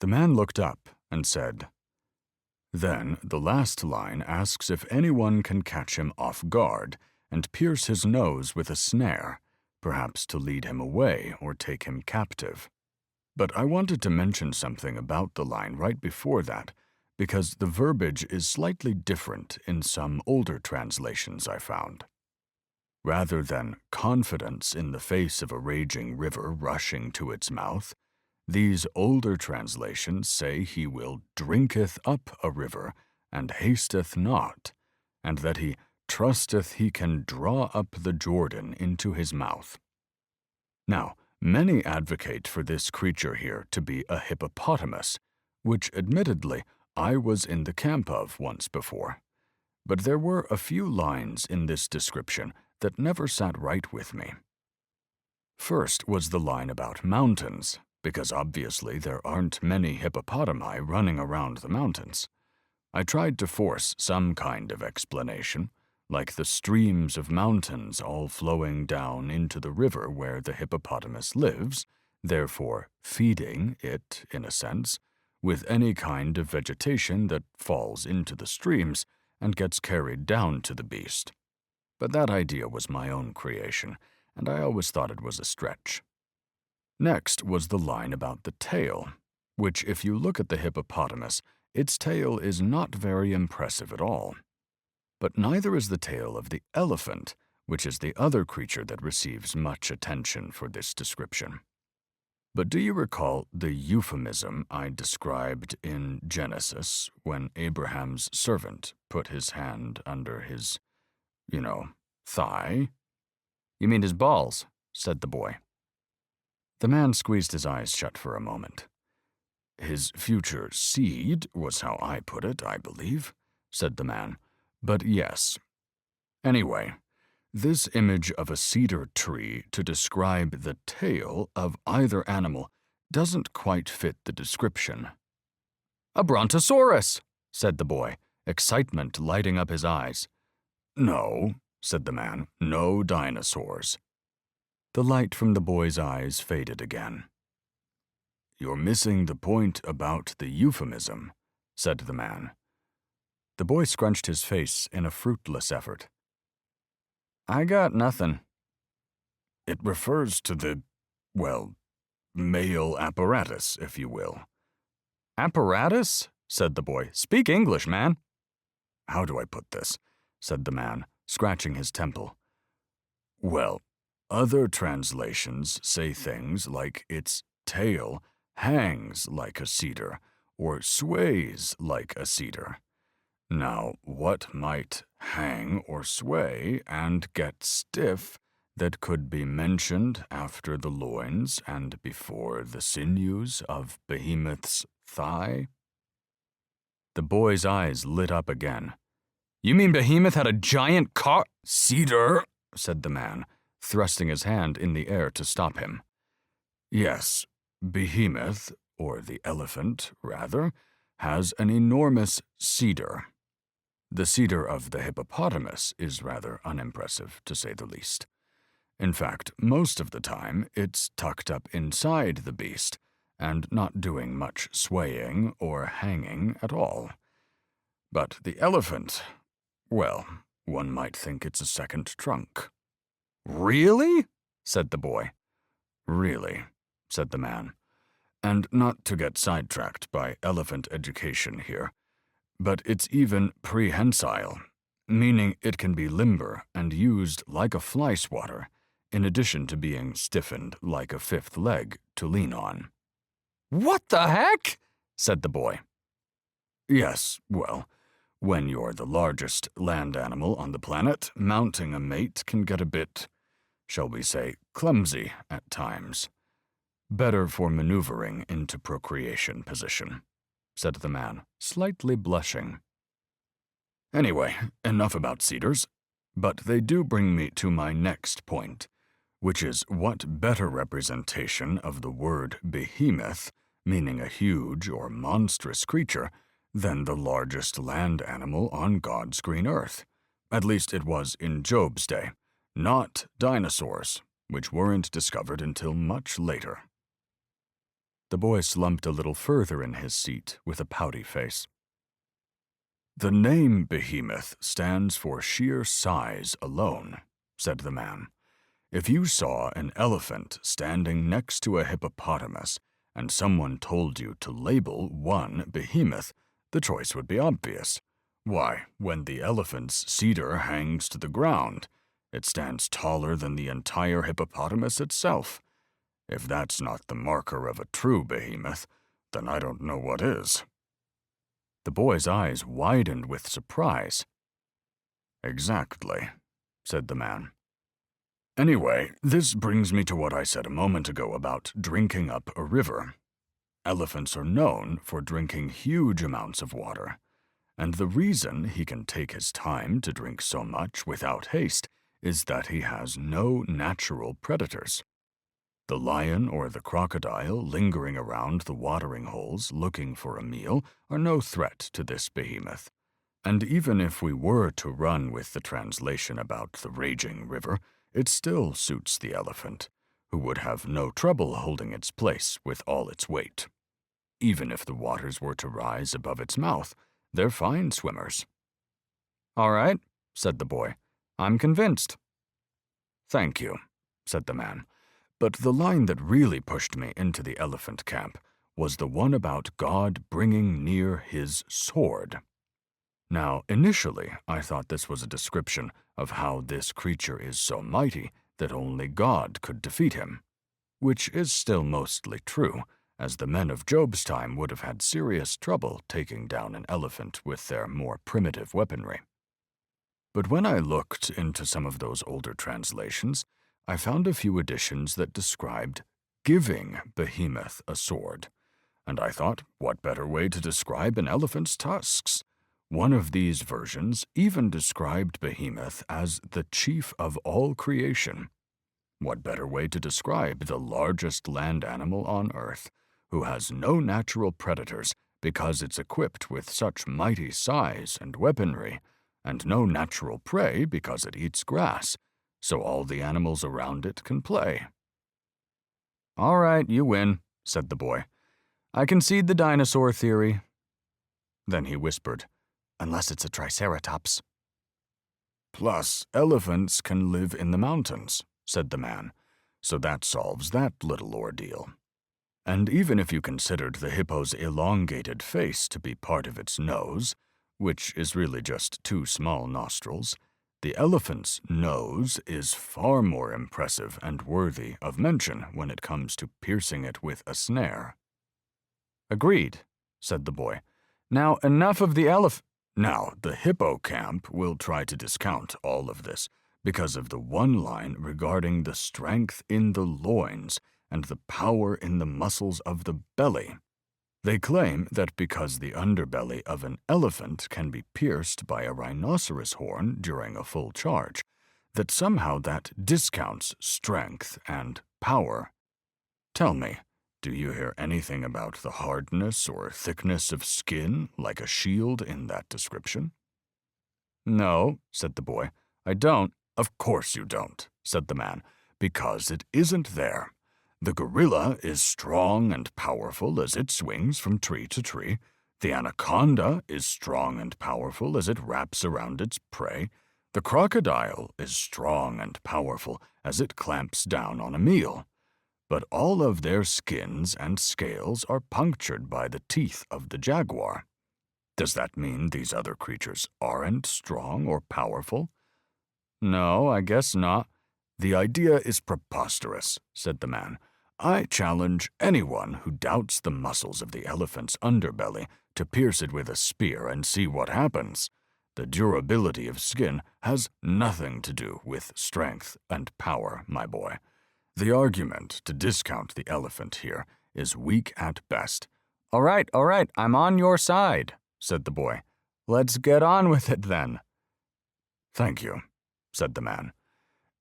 The man looked up and said, Then the last line asks if anyone can catch him off guard and pierce his nose with a snare, perhaps to lead him away or take him captive. But I wanted to mention something about the line right before that, because the verbiage is slightly different in some older translations I found. Rather than confidence in the face of a raging river rushing to its mouth, these older translations say he will drinketh up a river, and hasteth not, and that he trusteth he can draw up the Jordan into his mouth. Now, many advocate for this creature here to be a hippopotamus, which admittedly I was in the camp of once before. But there were a few lines in this description that never sat right with me. First was the line about mountains, because obviously there aren't many hippopotami running around the mountains. I tried to force some kind of explanation, like the streams of mountains all flowing down into the river where the hippopotamus lives, therefore feeding it, in a sense, with any kind of vegetation that falls into the streams and gets carried down to the beast. But that idea was my own creation, and I always thought it was a stretch. Next was the line about the tail, which, if you look at the hippopotamus, its tail is not very impressive at all. But neither is the tail of the elephant, which is the other creature that receives much attention for this description. But do you recall the euphemism I described in Genesis when Abraham's servant put his hand under his, thigh? You mean his balls, said the boy. The man squeezed his eyes shut for a moment. His future seed was how I put it, I believe, said the man. But yes. Anyway, this image of a cedar tree to describe the tail of either animal doesn't quite fit the description. A brontosaurus, said the boy, excitement lighting up his eyes. No, said the man, no dinosaurs. The light from the boy's eyes faded again. You're missing the point about the euphemism, said the man. The boy scrunched his face in a fruitless effort. I got nothing. It refers to the, male apparatus, if you will. Apparatus? Said the boy. Speak English, man. How do I put this? Said the man, scratching his temple. Well, other translations say things like its tail hangs like a cedar or sways like a cedar. Now, what might hang or sway and get stiff that could be mentioned after the loins and before the sinews of Behemoth's thigh? The boy's eyes lit up again. You mean Behemoth had a giant Cedar, said the man, thrusting his hand in the air to stop him. Yes, Behemoth, or the elephant, rather, has an enormous cedar. The cedar of the hippopotamus is rather unimpressive, to say the least. In fact, most of the time, it's tucked up inside the beast, and not doing much swaying or hanging at all. But the elephant, one might think it's a second trunk. Really? Said the boy. Really, said the man. And not to get sidetracked by elephant education here, but it's even prehensile, meaning it can be limber and used like a fly swatter, in addition to being stiffened like a fifth leg to lean on. What the heck? Said the boy. Yes, When you're the largest land animal on the planet, mounting a mate can get a bit, shall we say, clumsy at times. Better for maneuvering into procreation position, said the man, slightly blushing. Anyway, enough about cedars, but they do bring me to my next point, which is what better representation of the word behemoth, meaning a huge or monstrous creature, than the largest land animal on God's green earth. At least it was in Job's day, not dinosaurs, which weren't discovered until much later. The boy slumped a little further in his seat with a pouty face. The name behemoth stands for sheer size alone, said the man. If you saw an elephant standing next to a hippopotamus and someone told you to label one behemoth, the choice would be obvious. Why, when the elephant's cedar hangs to the ground, it stands taller than the entire hippopotamus itself. If that's not the marker of a true behemoth, then I don't know what is. The boy's eyes widened with surprise. Exactly, said the man. Anyway, this brings me to what I said a moment ago about drinking up a river. Elephants are known for drinking huge amounts of water, and the reason he can take his time to drink so much without haste is that he has no natural predators. The lion or the crocodile lingering around the watering holes looking for a meal are no threat to this behemoth. And even if we were to run with the translation about the raging river, it still suits the elephant, who would have no trouble holding its place with all its weight. Even if the waters were to rise above its mouth, they're fine swimmers. All right, said the boy. I'm convinced. Thank you, said the man. But the line that really pushed me into the elephant camp was the one about God bringing near his sword. Now, initially, I thought this was a description of how this creature is so mighty that only God could defeat him, which is still mostly true, as the men of Job's time would have had serious trouble taking down an elephant with their more primitive weaponry. But when I looked into some of those older translations, I found a few editions that described giving behemoth a sword, and I thought, what better way to describe an elephant's tusks? One of these versions even described behemoth as the chief of all creation. What better way to describe the largest land animal on Earth, who has no natural predators because it's equipped with such mighty size and weaponry, and no natural prey because it eats grass, so all the animals around it can play. All right, you win, said the boy. I concede the dinosaur theory. Then he whispered, unless it's a triceratops. Plus, elephants can live in the mountains, said the man, so that solves that little ordeal. And even if you considered the hippo's elongated face to be part of its nose, which is really just two small nostrils, the elephant's nose is far more impressive and worthy of mention when it comes to piercing it with a snare. Agreed, said the boy. Now enough of the Now, the hippo camp will try to discount all of this because of the one line regarding the strength in the loins and the power in the muscles of the belly. They claim that because the underbelly of an elephant can be pierced by a rhinoceros horn during a full charge, that somehow that discounts strength and power. Tell me, do you hear anything about the hardness or thickness of skin like a shield in that description? No, said the boy, I don't. Of course you don't, said the man, because it isn't there. The gorilla is strong and powerful as it swings from tree to tree. The anaconda is strong and powerful as it wraps around its prey. The crocodile is strong and powerful as it clamps down on a meal. But all of their skins and scales are punctured by the teeth of the jaguar. Does that mean these other creatures aren't strong or powerful? No, I guess not. The idea is preposterous, said the man. I challenge anyone who doubts the muscles of the elephant's underbelly to pierce it with a spear and see what happens. The durability of skin has nothing to do with strength and power, my boy. The argument to discount the elephant here is weak at best. All right, I'm on your side, said the boy. Let's get on with it then. Thank you, said the man.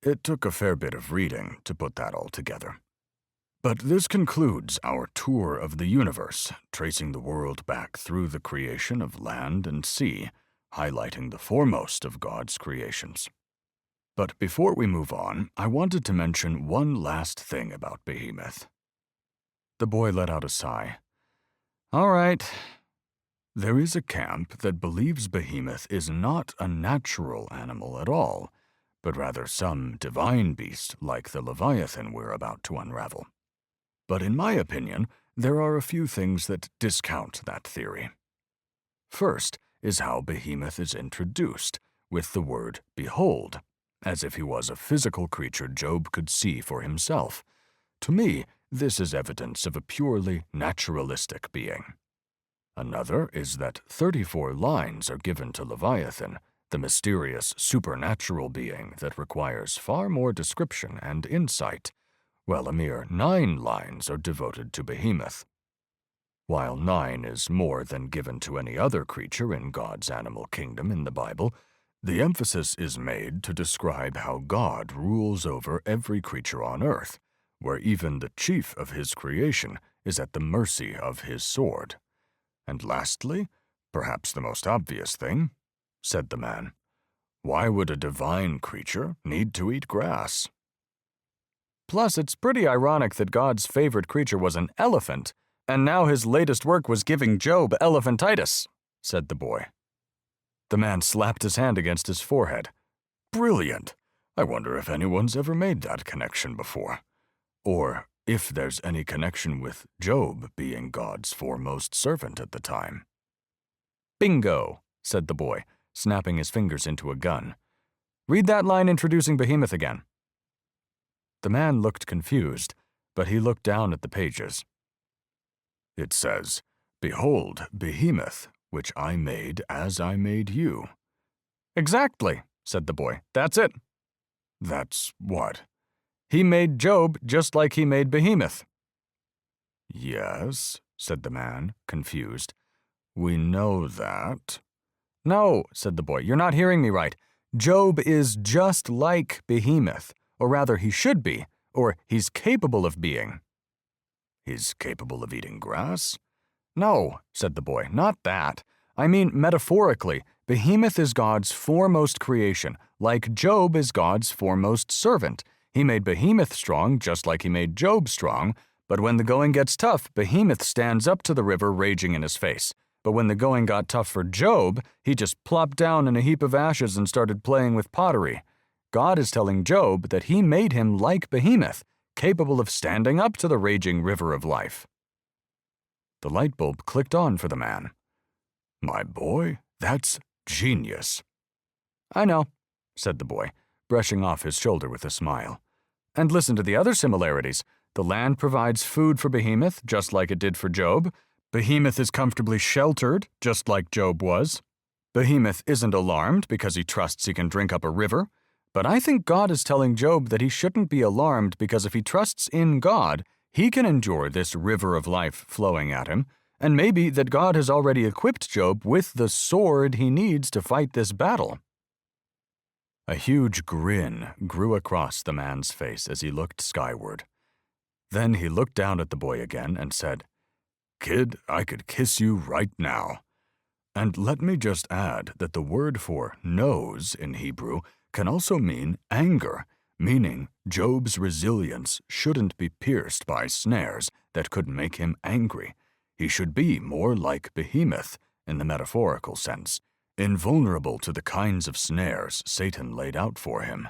It took a fair bit of reading to put that all together. But this concludes our tour of the universe, tracing the world back through the creation of land and sea, highlighting the foremost of God's creations. But before we move on, I wanted to mention one last thing about Behemoth. The boy let out a sigh. All right. There is a camp that believes Behemoth is not a natural animal at all, but rather some divine beast like the Leviathan we're about to unravel. But in my opinion, there are a few things that discount that theory. First is how Behemoth is introduced, with the word behold, as if he was a physical creature Job could see for himself. To me, this is evidence of a purely naturalistic being. Another is that 34 lines are given to Leviathan, the mysterious supernatural being that requires far more description and insight, while a mere 9 lines are devoted to Behemoth. While 9 is more than given to any other creature in God's animal kingdom in the Bible, the emphasis is made to describe how God rules over every creature on earth, where even the chief of his creation is at the mercy of his sword. And lastly, perhaps the most obvious thing, said the man, why would a divine creature need to eat grass? Plus, it's pretty ironic that God's favorite creature was an elephant, and now his latest work was giving Job elephantitis, said the boy. The man slapped his hand against his forehead. Brilliant! I wonder if anyone's ever made that connection before. Or if there's any connection with Job being God's foremost servant at the time. Bingo, said the boy, snapping his fingers into a gun. Read that line introducing Behemoth again. The man looked confused, but he looked down at the pages. It says, "Behold, Behemoth, which I made as I made you." Exactly, said the boy. That's it. That's what? He made Job just like he made Behemoth. Yes, said the man, confused. We know that. No, said the boy, you're not hearing me right. Job is just like Behemoth, or rather he should be, or he's capable of being. He's capable of eating grass? No, said the boy, not that. I mean metaphorically, Behemoth is God's foremost creation, like Job is God's foremost servant. He made Behemoth strong just like he made Job strong, but when the going gets tough, Behemoth stands up to the river raging in his face. But when the going got tough for Job, he just plopped down in a heap of ashes and started playing with pottery. God is telling Job that he made him like Behemoth, capable of standing up to the raging river of life. The light bulb clicked on for the man. My boy, that's genius. I know, said the boy, brushing off his shoulder with a smile. And listen to the other similarities. The land provides food for Behemoth, just like it did for Job. Behemoth is comfortably sheltered, just like Job was. Behemoth isn't alarmed because he trusts he can drink up a river. But I think God is telling Job that he shouldn't be alarmed because if he trusts in God, he can endure this river of life flowing at him, and maybe that God has already equipped Job with the sword he needs to fight this battle. A huge grin grew across the man's face as he looked skyward. Then he looked down at the boy again and said, Kid, I could kiss you right now. And let me just add that the word for nose in Hebrew can also mean anger, meaning Job's resilience shouldn't be pierced by snares that could make him angry. He should be more like Behemoth in the metaphorical sense, invulnerable to the kinds of snares Satan laid out for him.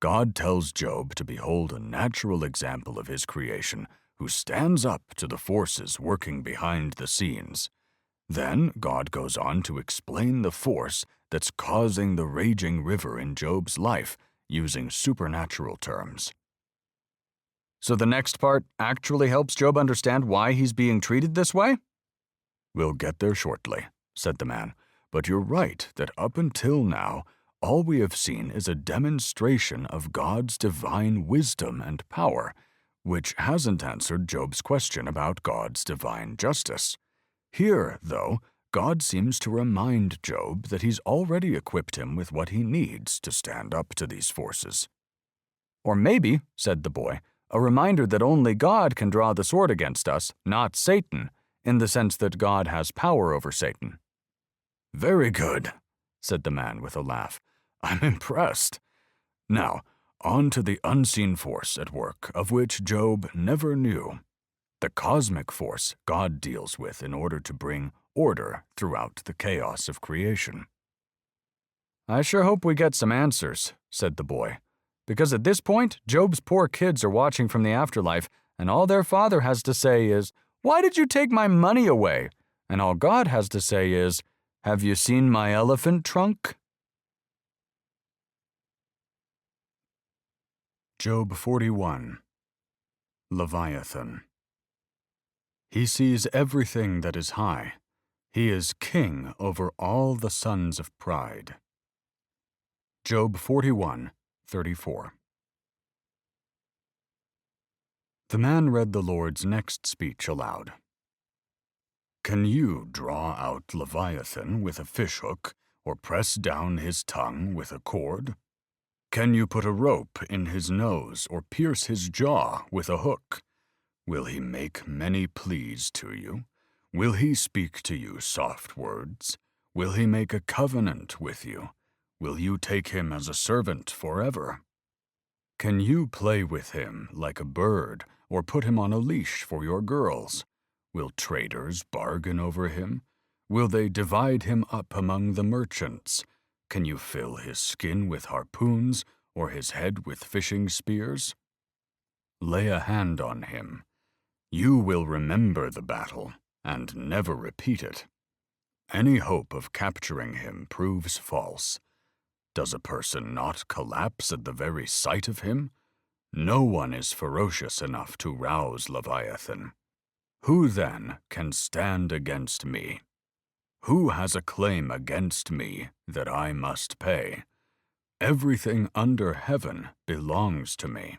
God tells Job to behold a natural example of his creation who stands up to the forces working behind the scenes. Then God goes on to explain the force that's causing the raging river in Job's life using supernatural terms. So the next part actually helps Job understand why he's being treated this way? "We'll get there shortly," said the man. "But you're right that up until now, all we have seen is a demonstration of God's divine wisdom and power, which hasn't answered Job's question about God's divine justice. Here, though, God seems to remind Job that he's already equipped him with what he needs to stand up to these forces." Or maybe, said the boy, a reminder that only God can draw the sword against us, not Satan, in the sense that God has power over Satan. "Very good," said the man with a laugh. "I'm impressed. Now, on to the unseen force at work of which Job never knew. The cosmic force God deals with in order to bring order throughout the chaos of creation." "I sure hope we get some answers," said the boy, "because at this point, Job's poor kids are watching from the afterlife, and all their father has to say is, 'Why did you take my money away?' And all God has to say is, 'Have you seen my elephant trunk?'" Job 41. Leviathan. He sees everything that is high. He is king over all the sons of pride. Job 41:34. The man read the Lord's next speech aloud. "Can you draw out Leviathan with a fishhook, or press down his tongue with a cord? Can you put a rope in his nose, or pierce his jaw with a hook? Will he make many pleas to you? Will he speak to you soft words? Will he make a covenant with you? Will you take him as a servant forever? Can you play with him like a bird, or put him on a leash for your girls? Will traders bargain over him? Will they divide him up among the merchants? Can you fill his skin with harpoons, or his head with fishing spears? Lay a hand on him. You will remember the battle, and never repeat it. Any hope of capturing him proves false. Does a person not collapse at the very sight of him? No one is ferocious enough to rouse Leviathan. Who then can stand against me? Who has a claim against me that I must pay? Everything under heaven belongs to me.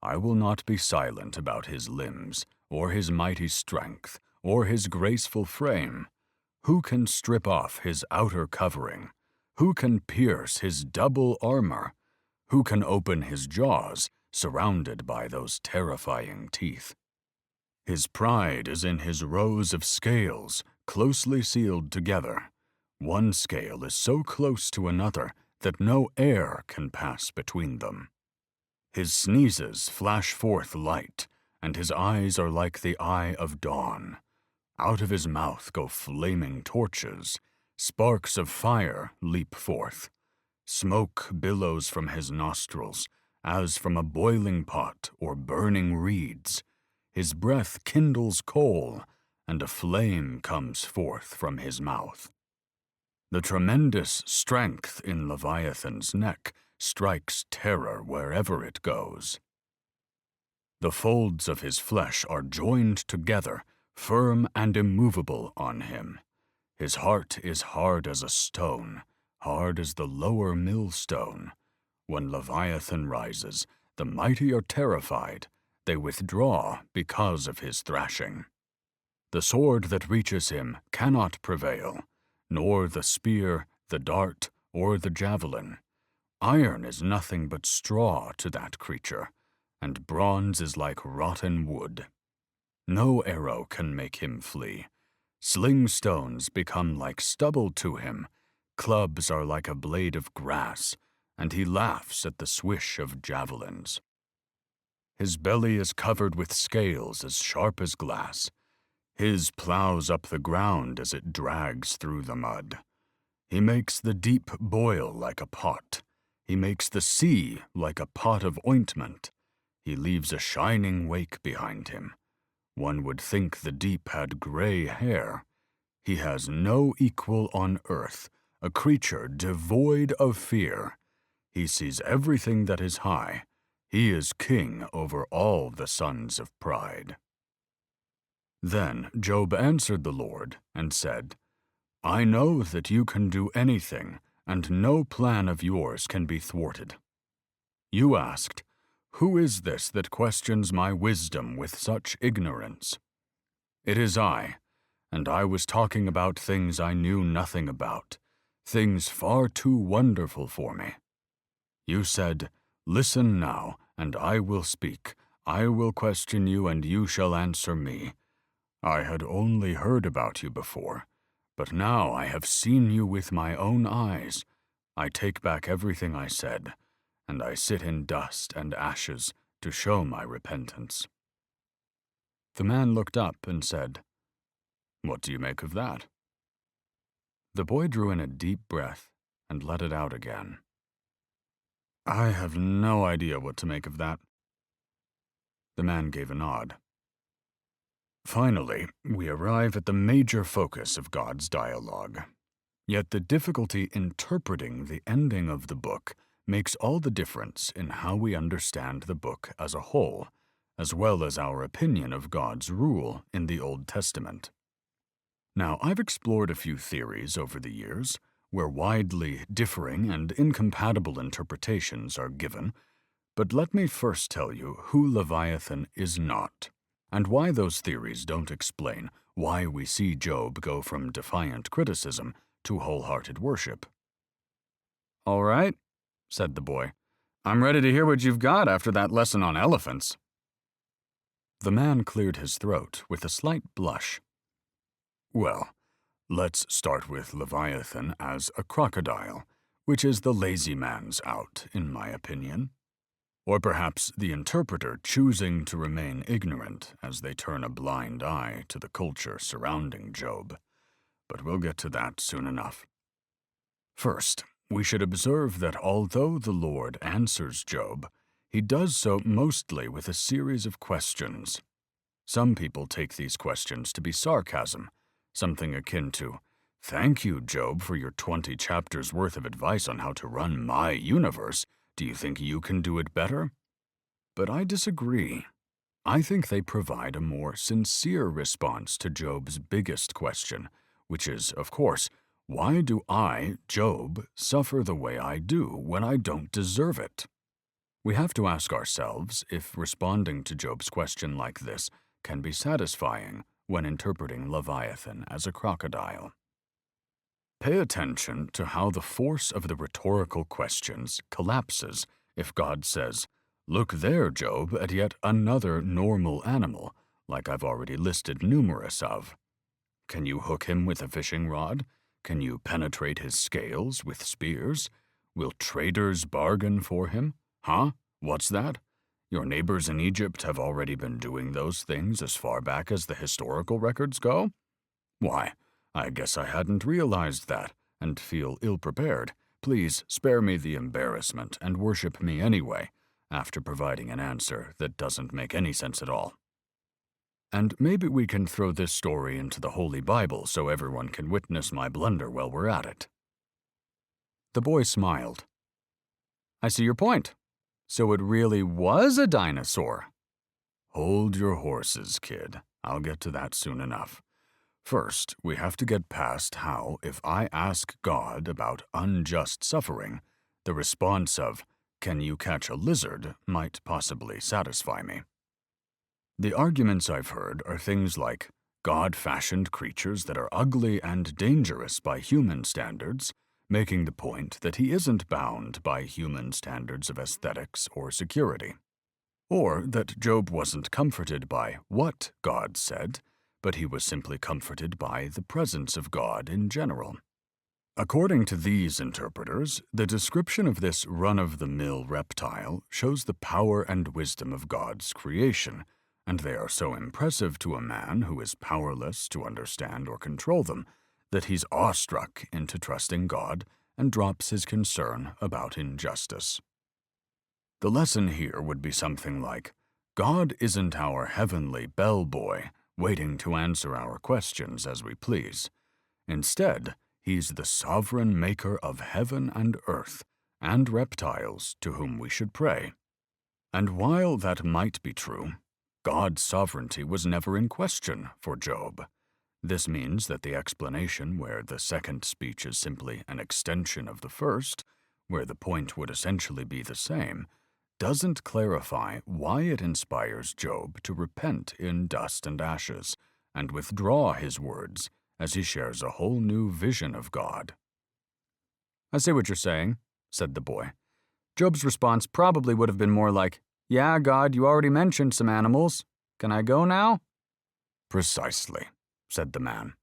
I will not be silent about his limbs, or his mighty strength, or his graceful frame. Who can strip off his outer covering? Who can pierce his double armor? Who can open his jaws, surrounded by those terrifying teeth? His pride is in his rows of scales, closely sealed together. One scale is so close to another that no air can pass between them. His sneezes flash forth light, and his eyes are like the eye of dawn. Out of his mouth go flaming torches. Sparks of fire leap forth. Smoke billows from his nostrils, as from a boiling pot or burning reeds. His breath kindles coal, and a flame comes forth from his mouth. The tremendous strength in Leviathan's neck strikes terror wherever it goes. The folds of his flesh are joined together, firm and immovable on him. His heart is hard as a stone, hard as the lower millstone. When Leviathan rises, the mighty are terrified. They withdraw because of his thrashing. The sword that reaches him cannot prevail, nor the spear, the dart, or the javelin. Iron is nothing but straw to that creature, and bronze is like rotten wood. No arrow can make him flee. Sling stones become like stubble to him. Clubs are like a blade of grass, and he laughs at the swish of javelins. His belly is covered with scales as sharp as glass. His plows up the ground as it drags through the mud. He makes the deep boil like a pot. He makes the sea like a pot of ointment. He leaves a shining wake behind him. One would think the deep had gray hair. He has no equal on earth, a creature devoid of fear. He sees everything that is high. He is king over all the sons of pride. Then Job answered the Lord and said, I know that you can do anything, and no plan of yours can be thwarted. You asked, Who is this that questions my wisdom with such ignorance? It is I, and I was talking about things I knew nothing about, things far too wonderful for me. You said, Listen now, and I will speak. I will question you, and you shall answer me. I had only heard about you before, but now I have seen you with my own eyes. I take back everything I said, and I sit in dust and ashes to show my repentance. The man looked up and said, What do you make of that? The boy drew in a deep breath and let it out again. I have no idea what to make of that. The man gave a nod. Finally, we arrive at the major focus of God's dialogue. Yet the difficulty interpreting the ending of the book makes all the difference in how we understand the book as a whole, as well as our opinion of God's rule in the Old Testament. Now, I've explored a few theories over the years where widely differing and incompatible interpretations are given, but let me first tell you who Leviathan is not, and why those theories don't explain why we see Job go from defiant criticism to wholehearted worship. All right, said the boy. I'm ready to hear what you've got after that lesson on elephants. The man cleared his throat with a slight blush. Well, let's start with Leviathan as a crocodile, which is the lazy man's out, in my opinion. Or perhaps the interpreter choosing to remain ignorant as they turn a blind eye to the culture surrounding Job. But we'll get to that soon enough. First, we should observe that although the Lord answers Job, he does so mostly with a series of questions. Some people take these questions to be sarcasm, something akin to, Thank you, Job, for your 20 chapters worth of advice on how to run my universe. Do you think you can do it better? But I disagree. I think they provide a more sincere response to Job's biggest question, which is, of course, why do I, Job, suffer the way I do when I don't deserve it? We have to ask ourselves if responding to Job's question like this can be satisfying when interpreting Leviathan as a crocodile. Pay attention to how the force of the rhetorical questions collapses if God says, Look there, Job, at yet another normal animal, like I've already listed numerous of. Can you hook him with a fishing rod? Can you penetrate his scales with spears? Will traders bargain for him? Huh? What's that? Your neighbors in Egypt have already been doing those things as far back as the historical records go? Why, I guess I hadn't realized that, and feel ill-prepared. Please spare me the embarrassment and worship me anyway, after providing an answer that doesn't make any sense at all. And maybe we can throw this story into the Holy Bible so everyone can witness my blunder while we're at it. The boy smiled. I see your point. So it really was a dinosaur. Hold your horses, kid. I'll get to that soon enough. First, we have to get past how, if I ask God about unjust suffering, the response of, Can you catch a lizard, might possibly satisfy me. The arguments I've heard are things like, God fashioned creatures that are ugly and dangerous by human standards, making the point that he isn't bound by human standards of aesthetics or security. Or that Job wasn't comforted by what God said, but he was simply comforted by the presence of God in general. According to these interpreters, the description of this run-of-the-mill reptile shows the power and wisdom of God's creation, and they are so impressive to a man who is powerless to understand or control them that he's awestruck into trusting God and drops his concern about injustice. The lesson here would be something like, God isn't our heavenly bellboy waiting to answer our questions as we please. Instead, he's the sovereign maker of heaven and earth, and reptiles to whom we should pray. And while that might be true, God's sovereignty was never in question for Job. This means that the explanation where the second speech is simply an extension of the first, where the point would essentially be the same, doesn't clarify why it inspires Job to repent in dust and ashes and withdraw his words as he shares a whole new vision of God. I see what you're saying, said the boy. Job's response probably would have been more like, "Yeah, God, you already mentioned some animals. Can I go now?" Precisely, said the man.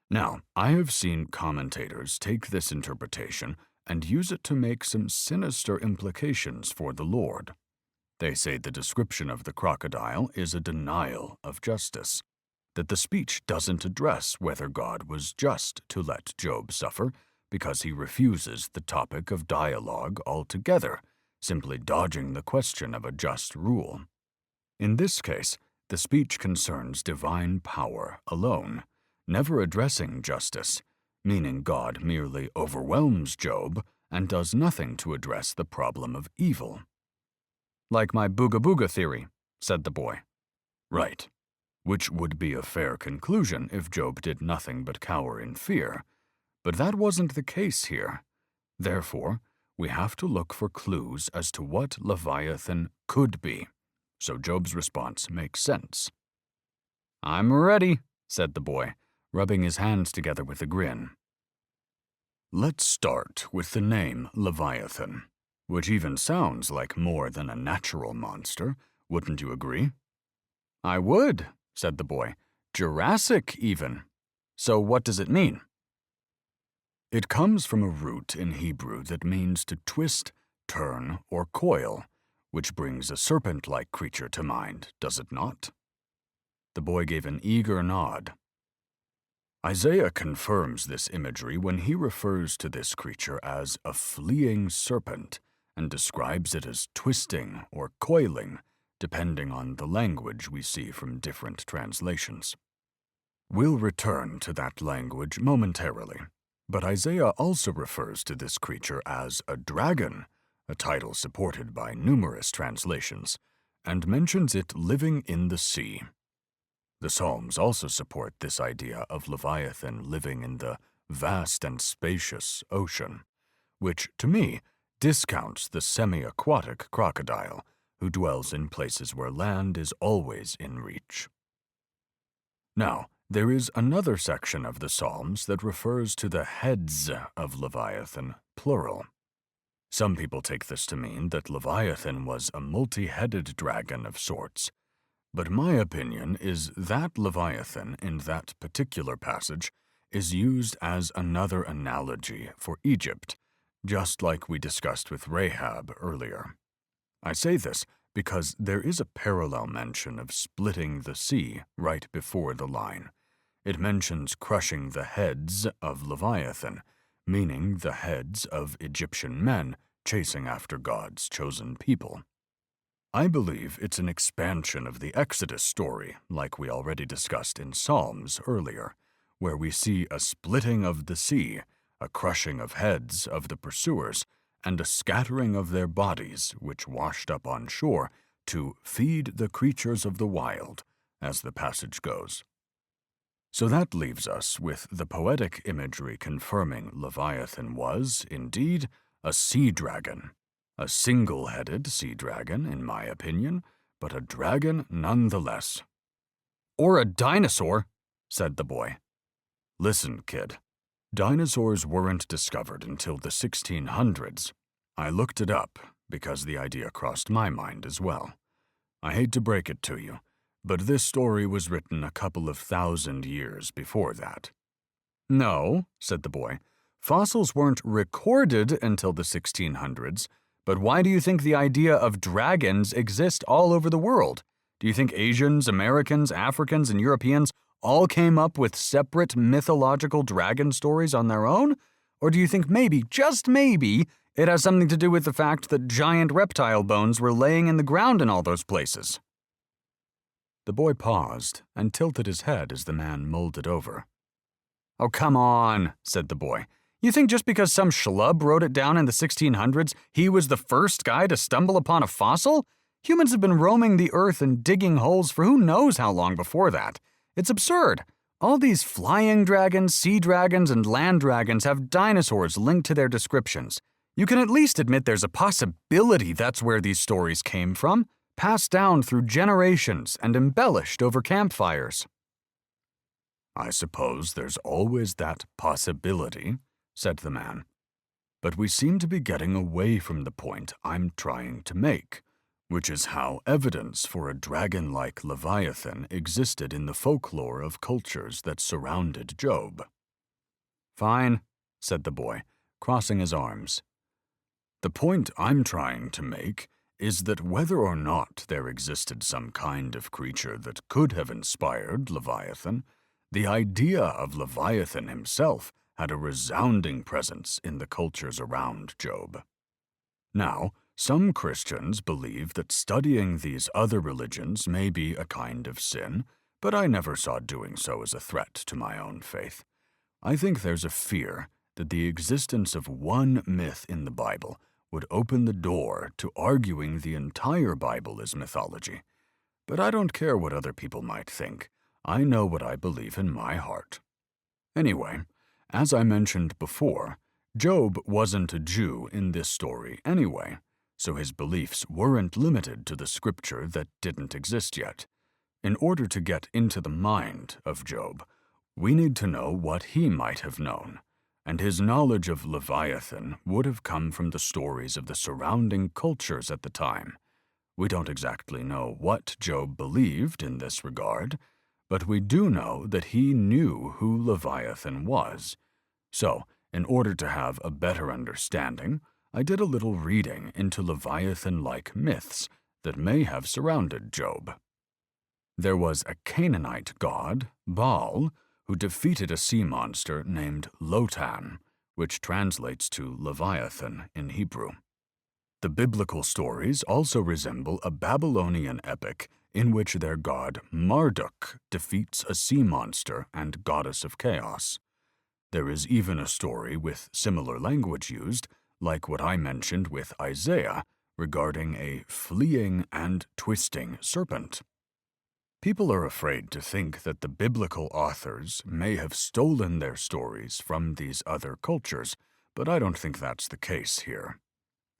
Now, I have seen commentators take this interpretation and use it to make some sinister implications for the Lord. They say the description of the crocodile is a denial of justice, that the speech doesn't address whether God was just to let Job suffer because he refuses the topic of dialogue altogether, simply dodging the question of a just rule. In this case, the speech concerns divine power alone, never addressing justice, meaning God merely overwhelms Job and does nothing to address the problem of evil. Like my booga booga theory, said the boy. Right, which would be a fair conclusion if Job did nothing but cower in fear. But that wasn't the case here. Therefore, we have to look for clues as to what Leviathan could be, so Job's response makes sense. I'm ready, said the boy, rubbing his hands together with a grin. Let's start with the name Leviathan, which even sounds like more than a natural monster, wouldn't you agree? I would, said the boy. Jurassic, even. So what does it mean? It comes from a root in Hebrew that means to twist, turn, or coil, which brings a serpent-like creature to mind, does it not? The boy gave an eager nod. Isaiah confirms this imagery when he refers to this creature as a fleeing serpent and describes it as twisting or coiling, depending on the language we see from different translations. We'll return to that language momentarily, but Isaiah also refers to this creature as a dragon, a title supported by numerous translations, and mentions it living in the sea. The Psalms also support this idea of Leviathan living in the vast and spacious ocean, which, to me, discounts the semi-aquatic crocodile, who dwells in places where land is always in reach. Now, there is another section of the Psalms that refers to the heads of Leviathan, plural. Some people take this to mean that Leviathan was a multi-headed dragon of sorts, but my opinion is that Leviathan in that particular passage is used as another analogy for Egypt, just like we discussed with Rahab earlier. I say this because there is a parallel mention of splitting the sea right before the line. It mentions crushing the heads of Leviathan, meaning the heads of Egyptian men chasing after God's chosen people. I believe it's an expansion of the Exodus story, like we already discussed in Psalms earlier, where we see a splitting of the sea, a crushing of heads of the pursuers, and a scattering of their bodies, which washed up on shore to feed the creatures of the wild, as the passage goes. So that leaves us with the poetic imagery confirming Leviathan was, indeed, a sea dragon. A single-headed sea dragon, in my opinion, but a dragon nonetheless. Or a dinosaur, said the boy. Listen, kid. Dinosaurs weren't discovered until the 1600s. I looked it up because the idea crossed my mind as well. I hate to break it to you, but this story was written a couple of thousand years before that. No, said the boy. Fossils weren't recorded until the 1600s. But why do you think the idea of dragons exist all over the world? Do you think Asians, Americans, Africans, and Europeans all came up with separate mythological dragon stories on their own? Or do you think maybe, just maybe, it has something to do with the fact that giant reptile bones were laying in the ground in all those places? The boy paused and tilted his head as the man mulled it over. Oh, come on, said the boy. You think just because some schlub wrote it down in the 1600s, he was the first guy to stumble upon a fossil? Humans have been roaming the earth and digging holes for who knows how long before that. It's absurd. All these flying dragons, sea dragons, and land dragons have dinosaurs linked to their descriptions. You can at least admit there's a possibility that's where these stories came from, passed down through generations and embellished over campfires. I suppose there's always that possibility, said the man. But we seem to be getting away from the point I'm trying to make, which is how evidence for a dragon-like Leviathan existed in the folklore of cultures that surrounded Job. Fine, said the boy, crossing his arms. The point I'm trying to make is that whether or not there existed some kind of creature that could have inspired Leviathan, the idea of Leviathan himself had a resounding presence in the cultures around Job. Now, some Christians believe that studying these other religions may be a kind of sin, but I never saw doing so as a threat to my own faith. I think there's a fear that the existence of one myth in the Bible would open the door to arguing the entire Bible is mythology. But I don't care what other people might think. I know what I believe in my heart. Anyway, as I mentioned before, Job wasn't a Jew in this story anyway, so his beliefs weren't limited to the scripture that didn't exist yet. In order to get into the mind of Job, we need to know what he might have known, and his knowledge of Leviathan would have come from the stories of the surrounding cultures at the time. We don't exactly know what Job believed in this regard, but we do know that he knew who Leviathan was. So, in order to have a better understanding, I did a little reading into Leviathan-like myths that may have surrounded Job. There was a Canaanite god, Baal, who defeated a sea monster named Lotan, which translates to Leviathan in Hebrew. The biblical stories also resemble a Babylonian epic in which their god Marduk defeats a sea monster and goddess of chaos. There is even a story with similar language used, like what I mentioned with Isaiah, regarding a fleeing and twisting serpent. People are afraid to think that the biblical authors may have stolen their stories from these other cultures, but I don't think that's the case here.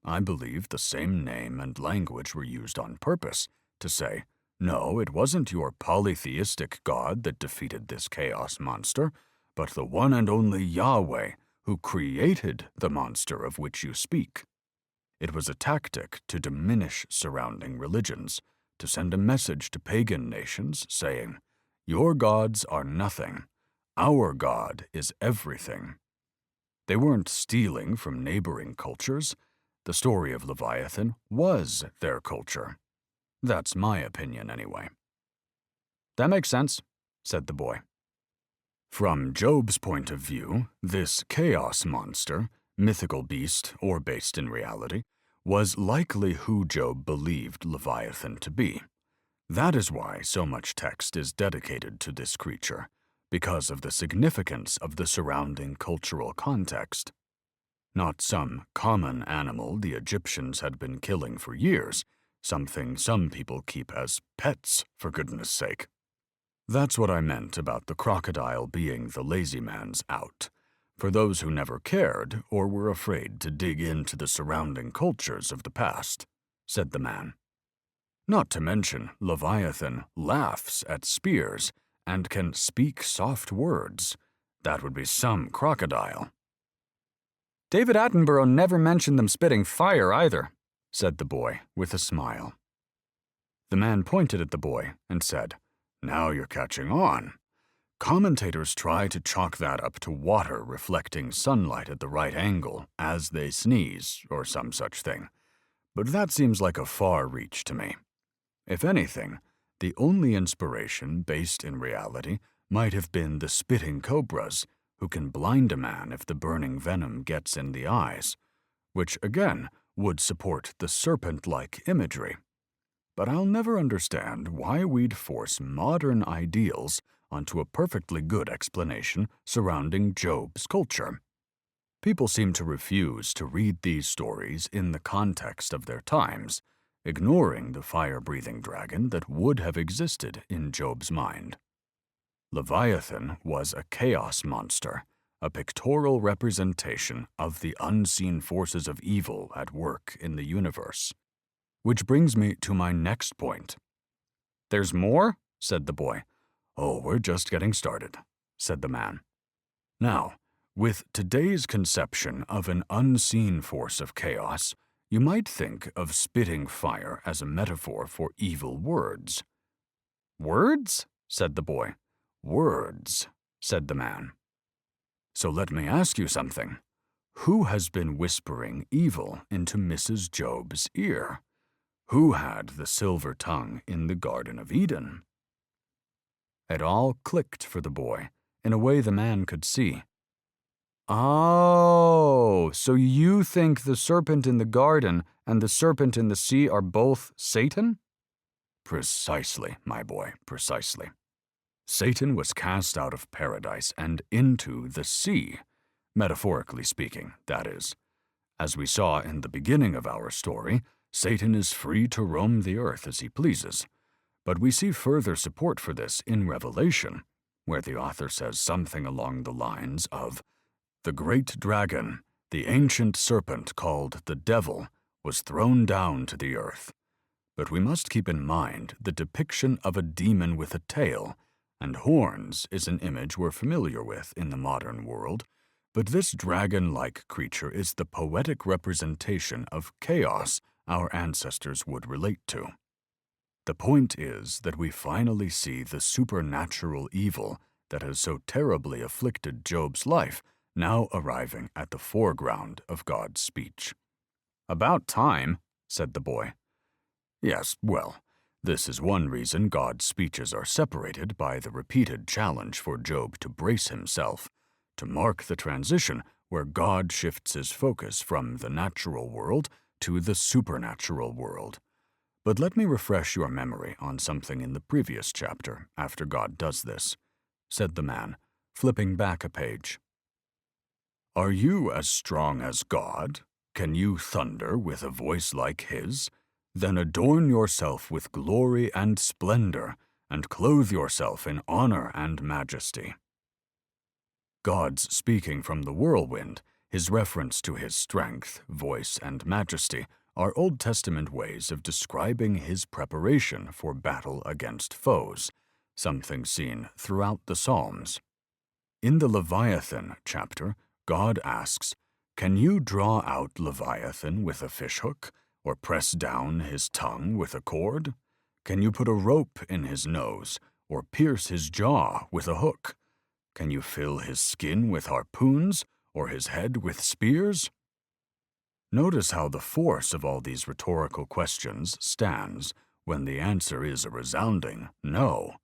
I believe the same name and language were used on purpose to say, no, it wasn't your polytheistic God that defeated this chaos monster, but the one and only Yahweh who created the monster of which you speak. It was a tactic to diminish surrounding religions, to send a message to pagan nations saying, your gods are nothing, our God is everything. They weren't stealing from neighboring cultures. The story of Leviathan was their culture. That's my opinion anyway. That makes sense, said the boy. From Job's point of view, this chaos monster, mythical beast or based in reality, was likely who Job believed Leviathan to be. That is why so much text is dedicated to this creature, because of the significance of the surrounding cultural context. Not some common animal the Egyptians had been killing for years, something some people keep as pets, for goodness sake. That's what I meant about the crocodile being the lazy man's out, for those who never cared or were afraid to dig into the surrounding cultures of the past, said the man. Not to mention, Leviathan laughs at spears and can speak soft words. That would be some crocodile. David Attenborough never mentioned them spitting fire either, said the boy with a smile. The man pointed at the boy and said, now you're catching on. Commentators try to chalk that up to water reflecting sunlight at the right angle as they sneeze or some such thing, but that seems like a far reach to me. If anything, the only inspiration based in reality might have been the spitting cobras, who can blind a man if the burning venom gets in the eyes, which again would support the serpent-like imagery. But I'll never understand why we'd force modern ideals onto a perfectly good explanation surrounding Job's culture. People seem to refuse to read these stories in the context of their times, ignoring the fire-breathing dragon that would have existed in Job's mind. Leviathan was a chaos monster, a pictorial representation of the unseen forces of evil at work in the universe. Which brings me to my next point. "There's more?" said the boy. "Oh, we're just getting started," said the man. Now, with today's conception of an unseen force of chaos, you might think of spitting fire as a metaphor for evil words. "Words?" said the boy. "Words," said the man. So let me ask you something. Who has been whispering evil into Mrs. Job's ear? Who had the silver tongue in the Garden of Eden? It all clicked for the boy, in a way the man could see. "Oh, so you think the serpent in the garden and the serpent in the sea are both Satan?" Precisely, my boy, precisely. Satan was cast out of paradise and into the sea, metaphorically speaking, that is. As we saw in the beginning of our story, Satan is free to roam the earth as he pleases. But we see further support for this in Revelation, where the author says something along the lines of, "The great dragon, the ancient serpent called the devil, was thrown down to the earth." But we must keep in mind the depiction of a demon with a tail, and horns is an image we're familiar with in the modern world, but this dragon-like creature is the poetic representation of chaos our ancestors would relate to. The point is that we finally see the supernatural evil that has so terribly afflicted Job's life now arriving at the foreground of God's speech. "About time," said the boy. Yes, well, this is one reason God's speeches are separated by the repeated challenge for Job to brace himself, to mark the transition where God shifts his focus from the natural world to the supernatural world. But let me refresh your memory on something in the previous chapter after God does this, said the man, flipping back a page. "Are you as strong as God? Can you thunder with a voice like his? Then adorn yourself with glory and splendor, and clothe yourself in honor and majesty." God's speaking from the whirlwind, his reference to his strength, voice, and majesty are Old Testament ways of describing his preparation for battle against foes, something seen throughout the Psalms. In the Leviathan chapter, God asks, "Can you draw out Leviathan with a fishhook, or press down his tongue with a cord? Can you put a rope in his nose, or pierce his jaw with a hook? Can you fill his skin with harpoons, or his head with spears?" Notice how the force of all these rhetorical questions stands when the answer is a resounding no.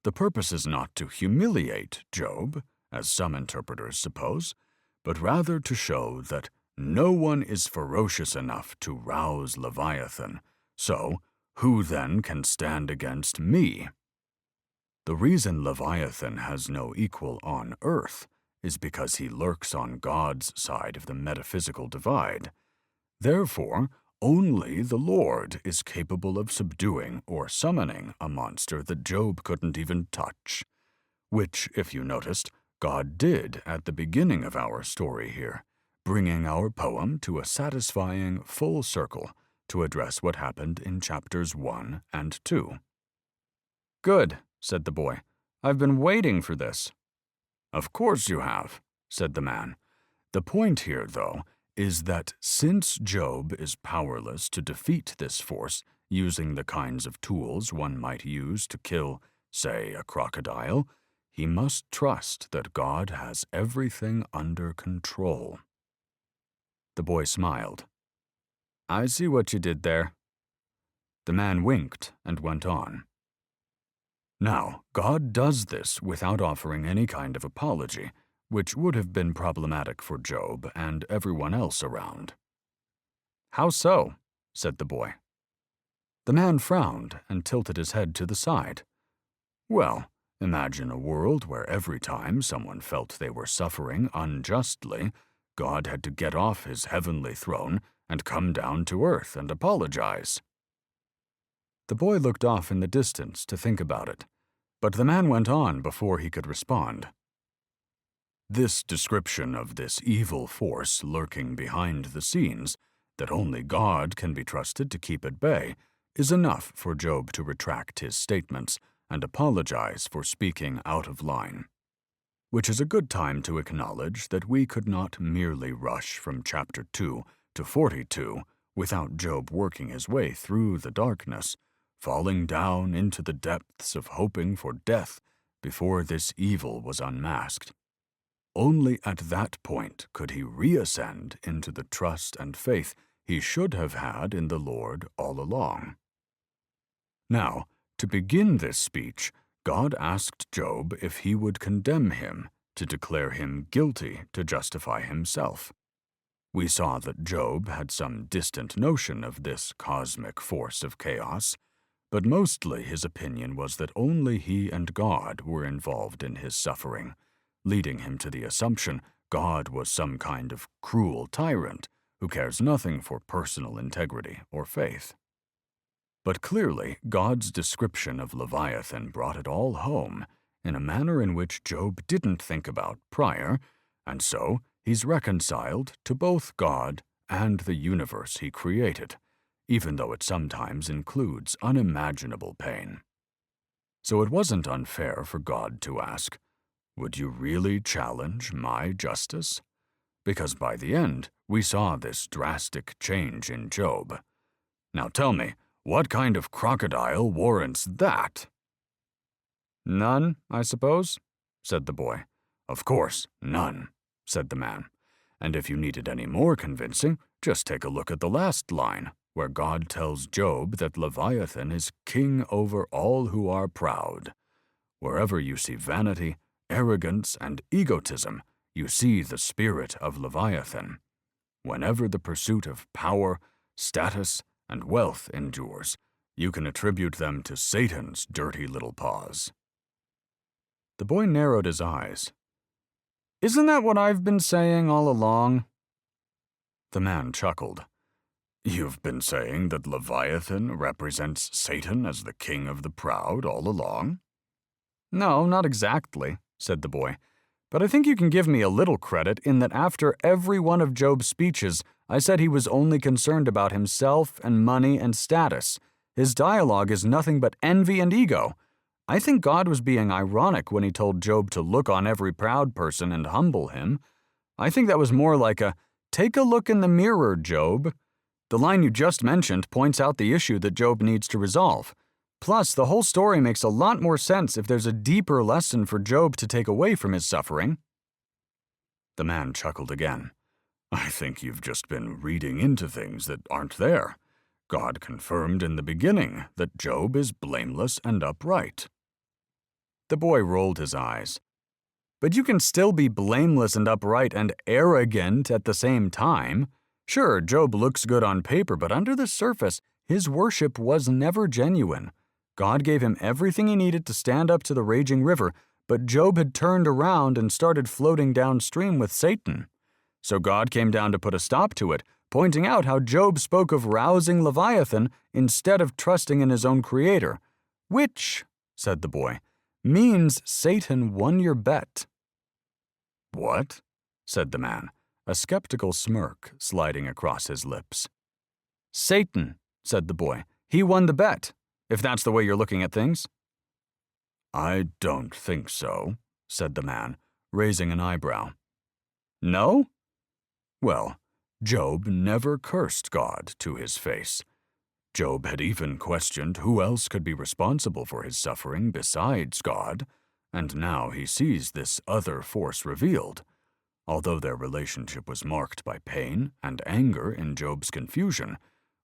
The purpose is not to humiliate Job, as some interpreters suppose, but rather to show that no one is ferocious enough to rouse Leviathan, so who then can stand against me? The reason Leviathan has no equal on earth is because he lurks on God's side of the metaphysical divide. Therefore, only the Lord is capable of subduing or summoning a monster that Job couldn't even touch, which, if you noticed, God did at the beginning of our story here, bringing our poem to a satisfying full circle to address what happened in chapters 1 and 2. "Good," said the boy. "I've been waiting for this." "Of course you have," said the man. "The point here, though, is that since Job is powerless to defeat this force using the kinds of tools one might use to kill, say, a crocodile, he must trust that God has everything under control." The boy smiled. "I see what you did there." The man winked and went on. Now, God does this without offering any kind of apology, which would have been problematic for Job and everyone else around. "How so?" said the boy. The man frowned and tilted his head to the side. Well, imagine a world where every time someone felt they were suffering unjustly, God had to get off his heavenly throne and come down to earth and apologize. The boy looked off in the distance to think about it, but the man went on before he could respond. This description of this evil force lurking behind the scenes that only God can be trusted to keep at bay is enough for Job to retract his statements and apologize for speaking out of line. Which is a good time to acknowledge that we could not merely rush from chapter 2 to 42 without Job working his way through the darkness, falling down into the depths of hoping for death before this evil was unmasked. Only at that point could he reascend into the trust and faith he should have had in the Lord all along. Now, to begin this speech, God asked Job if he would condemn him, to declare him guilty to justify himself. We saw that Job had some distant notion of this cosmic force of chaos, but mostly his opinion was that only he and God were involved in his suffering, leading him to the assumption God was some kind of cruel tyrant who cares nothing for personal integrity or faith. But clearly, God's description of Leviathan brought it all home in a manner in which Job didn't think about prior, and so he's reconciled to both God and the universe he created, even though it sometimes includes unimaginable pain. So it wasn't unfair for God to ask, "Would you really challenge my justice?" Because by the end, we saw this drastic change in Job. Now tell me, what kind of crocodile warrants that? None, I suppose, said the boy. Of course, none, said the man. And if you needed any more convincing, just take a look at the last line, where God tells Job that Leviathan is king over all who are proud. Wherever you see vanity, arrogance, and egotism, you see the spirit of Leviathan. Whenever the pursuit of power, status, and wealth endures, you can attribute them to Satan's dirty little paws. The boy narrowed his eyes. Isn't that what I've been saying all along? The man chuckled. You've been saying that Leviathan represents Satan as the king of the proud all along? No, not exactly, said the boy. But I think you can give me a little credit in that after every one of Job's speeches, I said he was only concerned about himself and money and status. His dialogue is nothing but envy and ego. I think God was being ironic when he told Job to look on every proud person and humble him. I think that was more like a, take a look in the mirror, Job. The line you just mentioned points out the issue that Job needs to resolve. Plus, the whole story makes a lot more sense if there's a deeper lesson for Job to take away from his suffering. The man chuckled again. I think you've just been reading into things that aren't there. God confirmed in the beginning that Job is blameless and upright. The boy rolled his eyes. But you can still be blameless and upright and arrogant at the same time. Sure, Job looks good on paper, but under the surface, his worship was never genuine. God gave him everything he needed to stand up to the raging river, but Job had turned around and started floating downstream with Satan. So God came down to put a stop to it, pointing out how Job spoke of rousing Leviathan instead of trusting in his own creator, which, said the boy, means Satan won your bet. What? Said the man, a skeptical smirk sliding across his lips. Satan, said the boy. He won the bet, if that's the way you're looking at things. I don't think so, said the man, raising an eyebrow. No? Well, Job never cursed God to his face. Job had even questioned who else could be responsible for his suffering besides God, and now he sees this other force revealed. Although their relationship was marked by pain and anger in Job's confusion,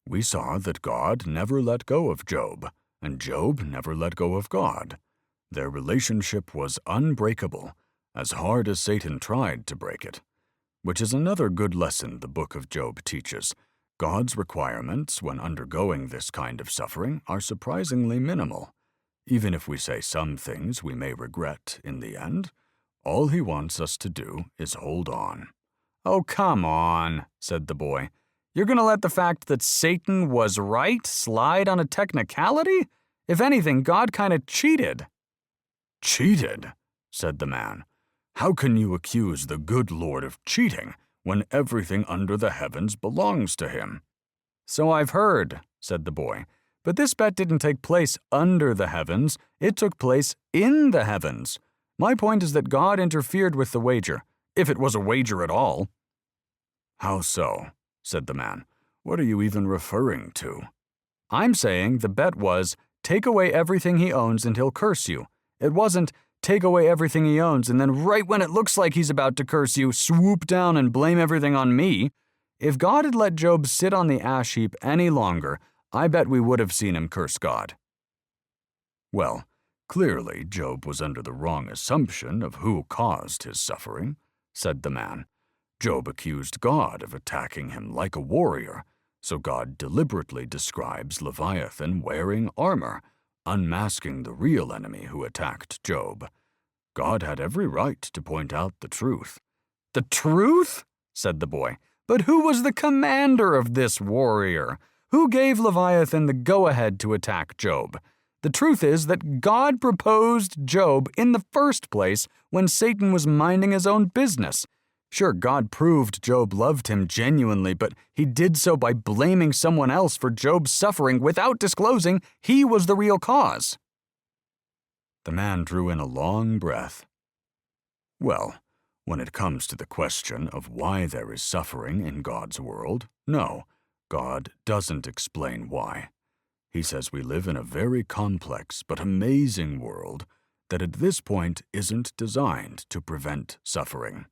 we saw that God never let go of Job, and Job never let go of God. Their relationship was unbreakable, as hard as Satan tried to break it. Which is another good lesson the book of Job teaches. God's requirements when undergoing this kind of suffering are surprisingly minimal. Even if we say some things we may regret in the end, all he wants us to do is hold on. Oh, come on, said the boy. You're going to let the fact that Satan was right slide on a technicality? If anything, God kind of cheated. Cheated, said the man. How can you accuse the good Lord of cheating when everything under the heavens belongs to him? So I've heard, said the boy. But this bet didn't take place under the heavens, it took place in the heavens. My point is that God interfered with the wager, if it was a wager at all. How so? Said the man. What are you even referring to? I'm saying the bet was, take away everything he owns and he'll curse you. It wasn't, take away everything he owns and then right when it looks like he's about to curse you, swoop down and blame everything on me. If God had let Job sit on the ash heap any longer, I bet we would have seen him curse God. Well, clearly Job was under the wrong assumption of who caused his suffering, said the man. Job accused God of attacking him like a warrior, so God deliberately describes Leviathan wearing armor, unmasking the real enemy who attacked Job. God had every right to point out the truth. The truth? Said the boy. But who was the commander of this warrior? Who gave Leviathan the go-ahead to attack Job? The truth is that God proposed Job in the first place when Satan was minding his own business. Sure, God proved Job loved him genuinely, but he did so by blaming someone else for Job's suffering without disclosing he was the real cause. The man drew in a long breath. Well, when it comes to the question of why there is suffering in God's world, no, God doesn't explain why. He says we live in a very complex but amazing world that at this point isn't designed to prevent suffering.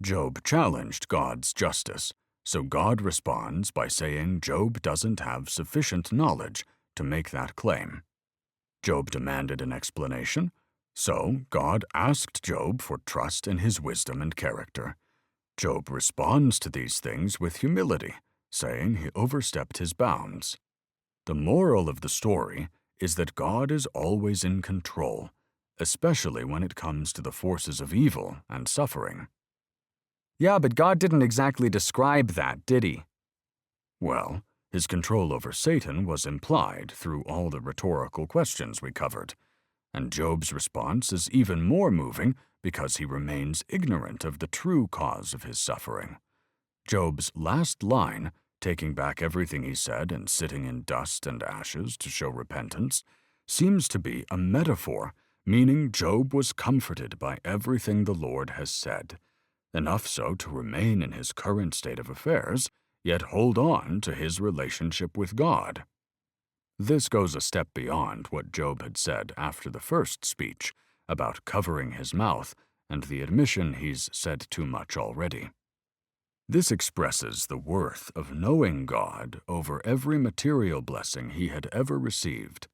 Job challenged God's justice, so God responds by saying Job doesn't have sufficient knowledge to make that claim. Job demanded an explanation, so God asked Job for trust in his wisdom and character. Job responds to these things with humility, saying he overstepped his bounds. The moral of the story is that God is always in control, especially when it comes to the forces of evil and suffering. Yeah, but God didn't exactly describe that, did he? Well, his control over Satan was implied through all the rhetorical questions we covered, and Job's response is even more moving because he remains ignorant of the true cause of his suffering. Job's last line, taking back everything he said and sitting in dust and ashes to show repentance, seems to be a metaphor, meaning Job was comforted by everything the Lord has said, enough so to remain in his current state of affairs, yet hold on to his relationship with God. This goes a step beyond what Job had said after the first speech about covering his mouth and the admission he's said too much already. This expresses the worth of knowing God over every material blessing he had ever received.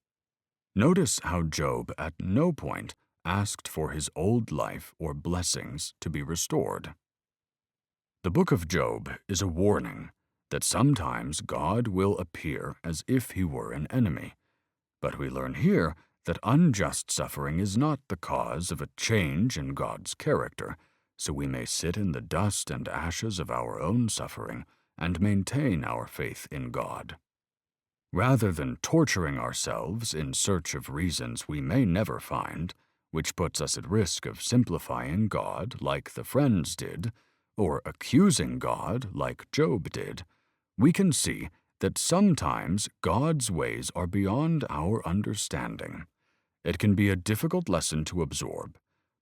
Notice how Job at no point asked for his old life or blessings to be restored. The book of Job is a warning that sometimes God will appear as if he were an enemy, but we learn here that unjust suffering is not the cause of a change in God's character, so we may sit in the dust and ashes of our own suffering and maintain our faith in God. Rather than torturing ourselves in search of reasons we may never find, which puts us at risk of simplifying God like the friends did, or accusing God like Job did, we can see that sometimes God's ways are beyond our understanding. It can be a difficult lesson to absorb,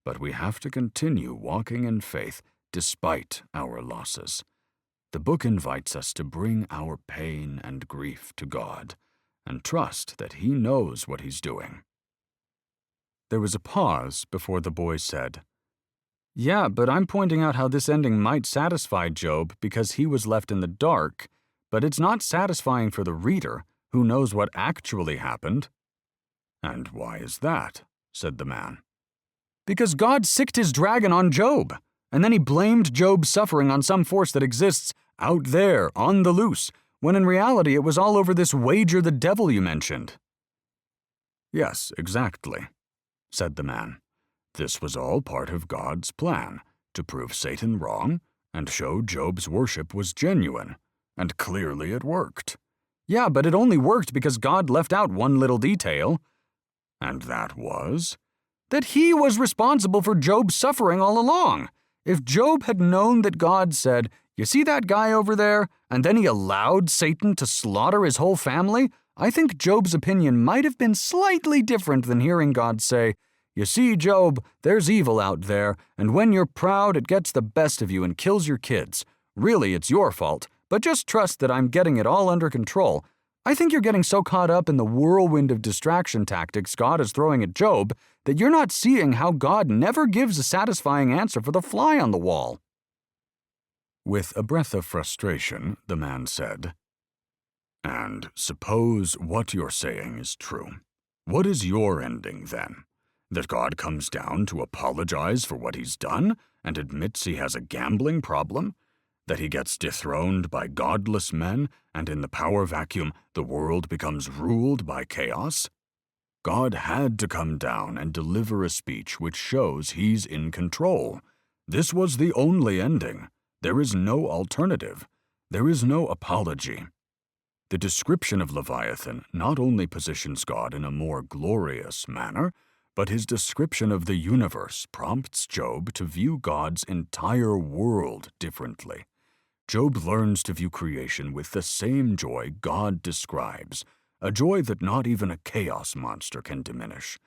but we have to continue walking in faith despite our losses. The book invites us to bring our pain and grief to God and trust that He knows what He's doing. There was a pause before the boy said, "Yeah, but I'm pointing out how this ending might satisfy Job because he was left in the dark, but it's not satisfying for the reader who knows what actually happened." "And why is that?" said the man. "Because God sicked his dragon on Job, and then he blamed Job's suffering on some force that exists out there on the loose, when in reality it was all over this wager the devil you mentioned." "Yes, exactly," said the man. "This was all part of God's plan, to prove Satan wrong and show Job's worship was genuine, And clearly it worked. Yeah, but it only worked because God left out one little detail. And that was? That he was responsible for Job's suffering all along. If Job had known that God said, "You see that guy over there?" and then he allowed Satan to slaughter his whole family, I think Job's opinion might have been slightly different than hearing God say, "You see, Job, there's evil out there, and when you're proud, it gets the best of you and kills your kids. Really, it's your fault, but just trust that I'm getting it all under control." I think you're getting so caught up in the whirlwind of distraction tactics God is throwing at Job that you're not seeing how God never gives a satisfying answer for the fly on the wall. With a breath of frustration, the man said, "And suppose what you're saying is true. What is your ending then? That God comes down to apologize for what he's done and admits he has a gambling problem? That he gets dethroned by godless men, and in the power vacuum, the world becomes ruled by chaos? God had to come down and deliver a speech which shows he's in control. This was the only ending. There is no alternative. There is no apology." The description of Leviathan not only positions God in a more glorious manner, but his description of the universe prompts Job to view God's entire world differently. Job learns to view creation with the same joy God describes, a joy that not even a chaos monster can diminish.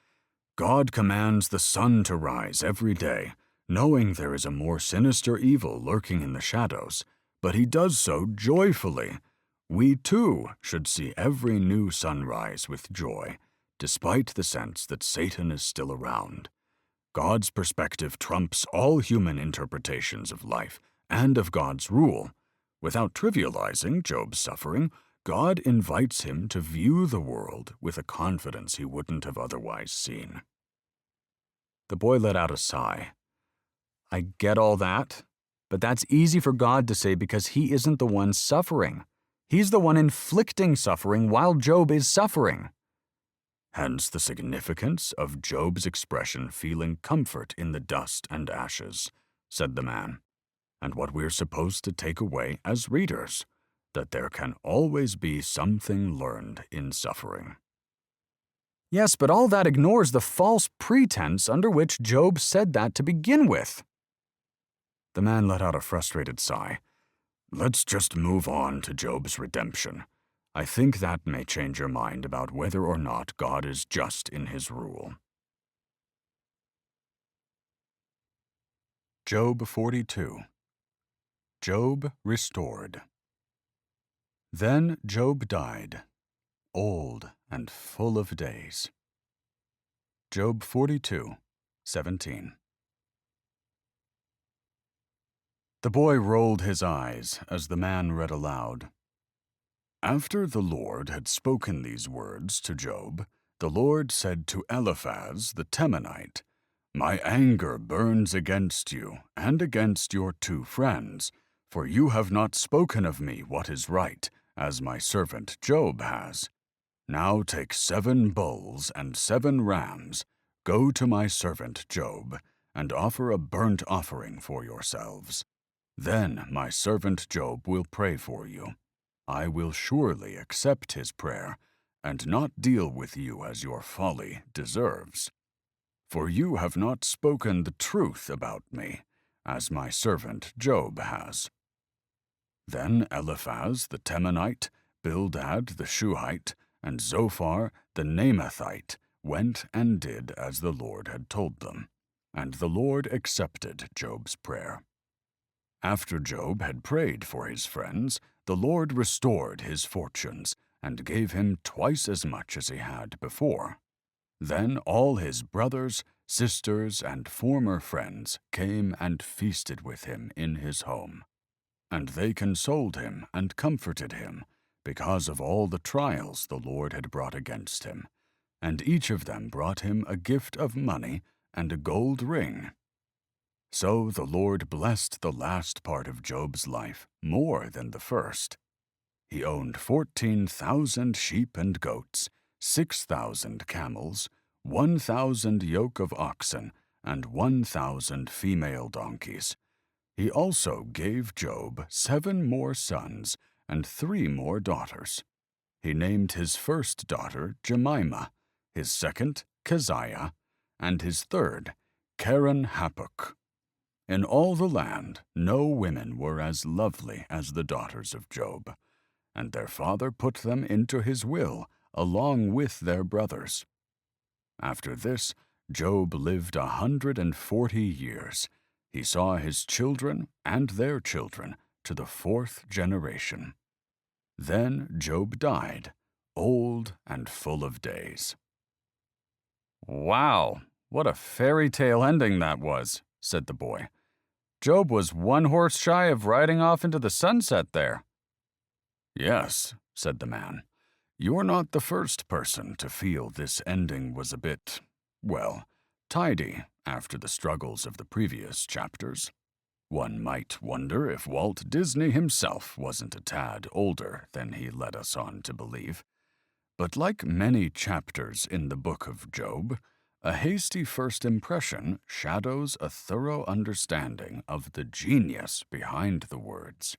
God commands the sun to rise every day, knowing there is a more sinister evil lurking in the shadows, but he does so joyfully. We too should see every new sunrise with joy, despite the sense that Satan is still around. God's perspective trumps all human interpretations of life and of God's rule. Without trivializing Job's suffering, God invites him to view the world with a confidence he wouldn't have otherwise seen. The boy let out a sigh. I get all that, but that's easy for God to say because he isn't the one suffering. He's the one inflicting suffering while Job is suffering. Hence the significance of Job's expression feeling comfort in the dust and ashes, said the man, and what we're supposed to take away as readers, that there can always be something learned in suffering. Yes, but all that ignores the false pretense under which Job said that to begin with. The man let out a frustrated sigh. Let's just move on to Job's redemption. I think that may change your mind about whether or not God is just in his rule. Job 42. Job restored. Then Job died, old and full of days. Job 42:17. The boy rolled his eyes as the man read aloud. After the Lord had spoken these words to Job, the Lord said to Eliphaz the Temanite, My anger burns against you and against your 2 friends, for you have not spoken of me what is right, as my servant Job has. Now take 7 bulls and 7 rams, go to my servant Job, and offer a burnt offering for yourselves. Then my servant Job will pray for you. I will surely accept his prayer, and not deal with you as your folly deserves. For you have not spoken the truth about me, as my servant Job has. Then Eliphaz the Temanite, Bildad the Shuhite, and Zophar the Naamathite went and did as the Lord had told them, and the Lord accepted Job's prayer. After Job had prayed for his friends, the Lord restored his fortunes and gave him twice as much as he had before. Then all his brothers, sisters, and former friends came and feasted with him in his home. And they consoled him and comforted him because of all the trials the Lord had brought against him, and each of them brought him a gift of money and a gold ring. So the Lord blessed the last part of Job's life more than the first. He owned 14,000 sheep and goats, 6,000 camels, 1,000 yoke of oxen, and 1,000 female donkeys. He also gave Job 7 more sons and 3 more daughters. He named his first daughter Jemima, his second Keziah, and his third Keren-Happuch. In all the land, no women were as lovely as the daughters of Job, and their father put them into his will along with their brothers. After this, Job lived 140 years. He saw his children and their children to the 4th generation. Then Job died, old and full of days. Wow, what a fairy tale ending that was, said the boy. Job was 1 horse shy of riding off into the sunset there. Yes, said the man. You're not the first person to feel this ending was a bit, well, tidy after the struggles of the previous chapters. One might wonder if Walt Disney himself wasn't a tad older than he led us on to believe. But like many chapters in the book of Job, a hasty first impression shadows a thorough understanding of the genius behind the words.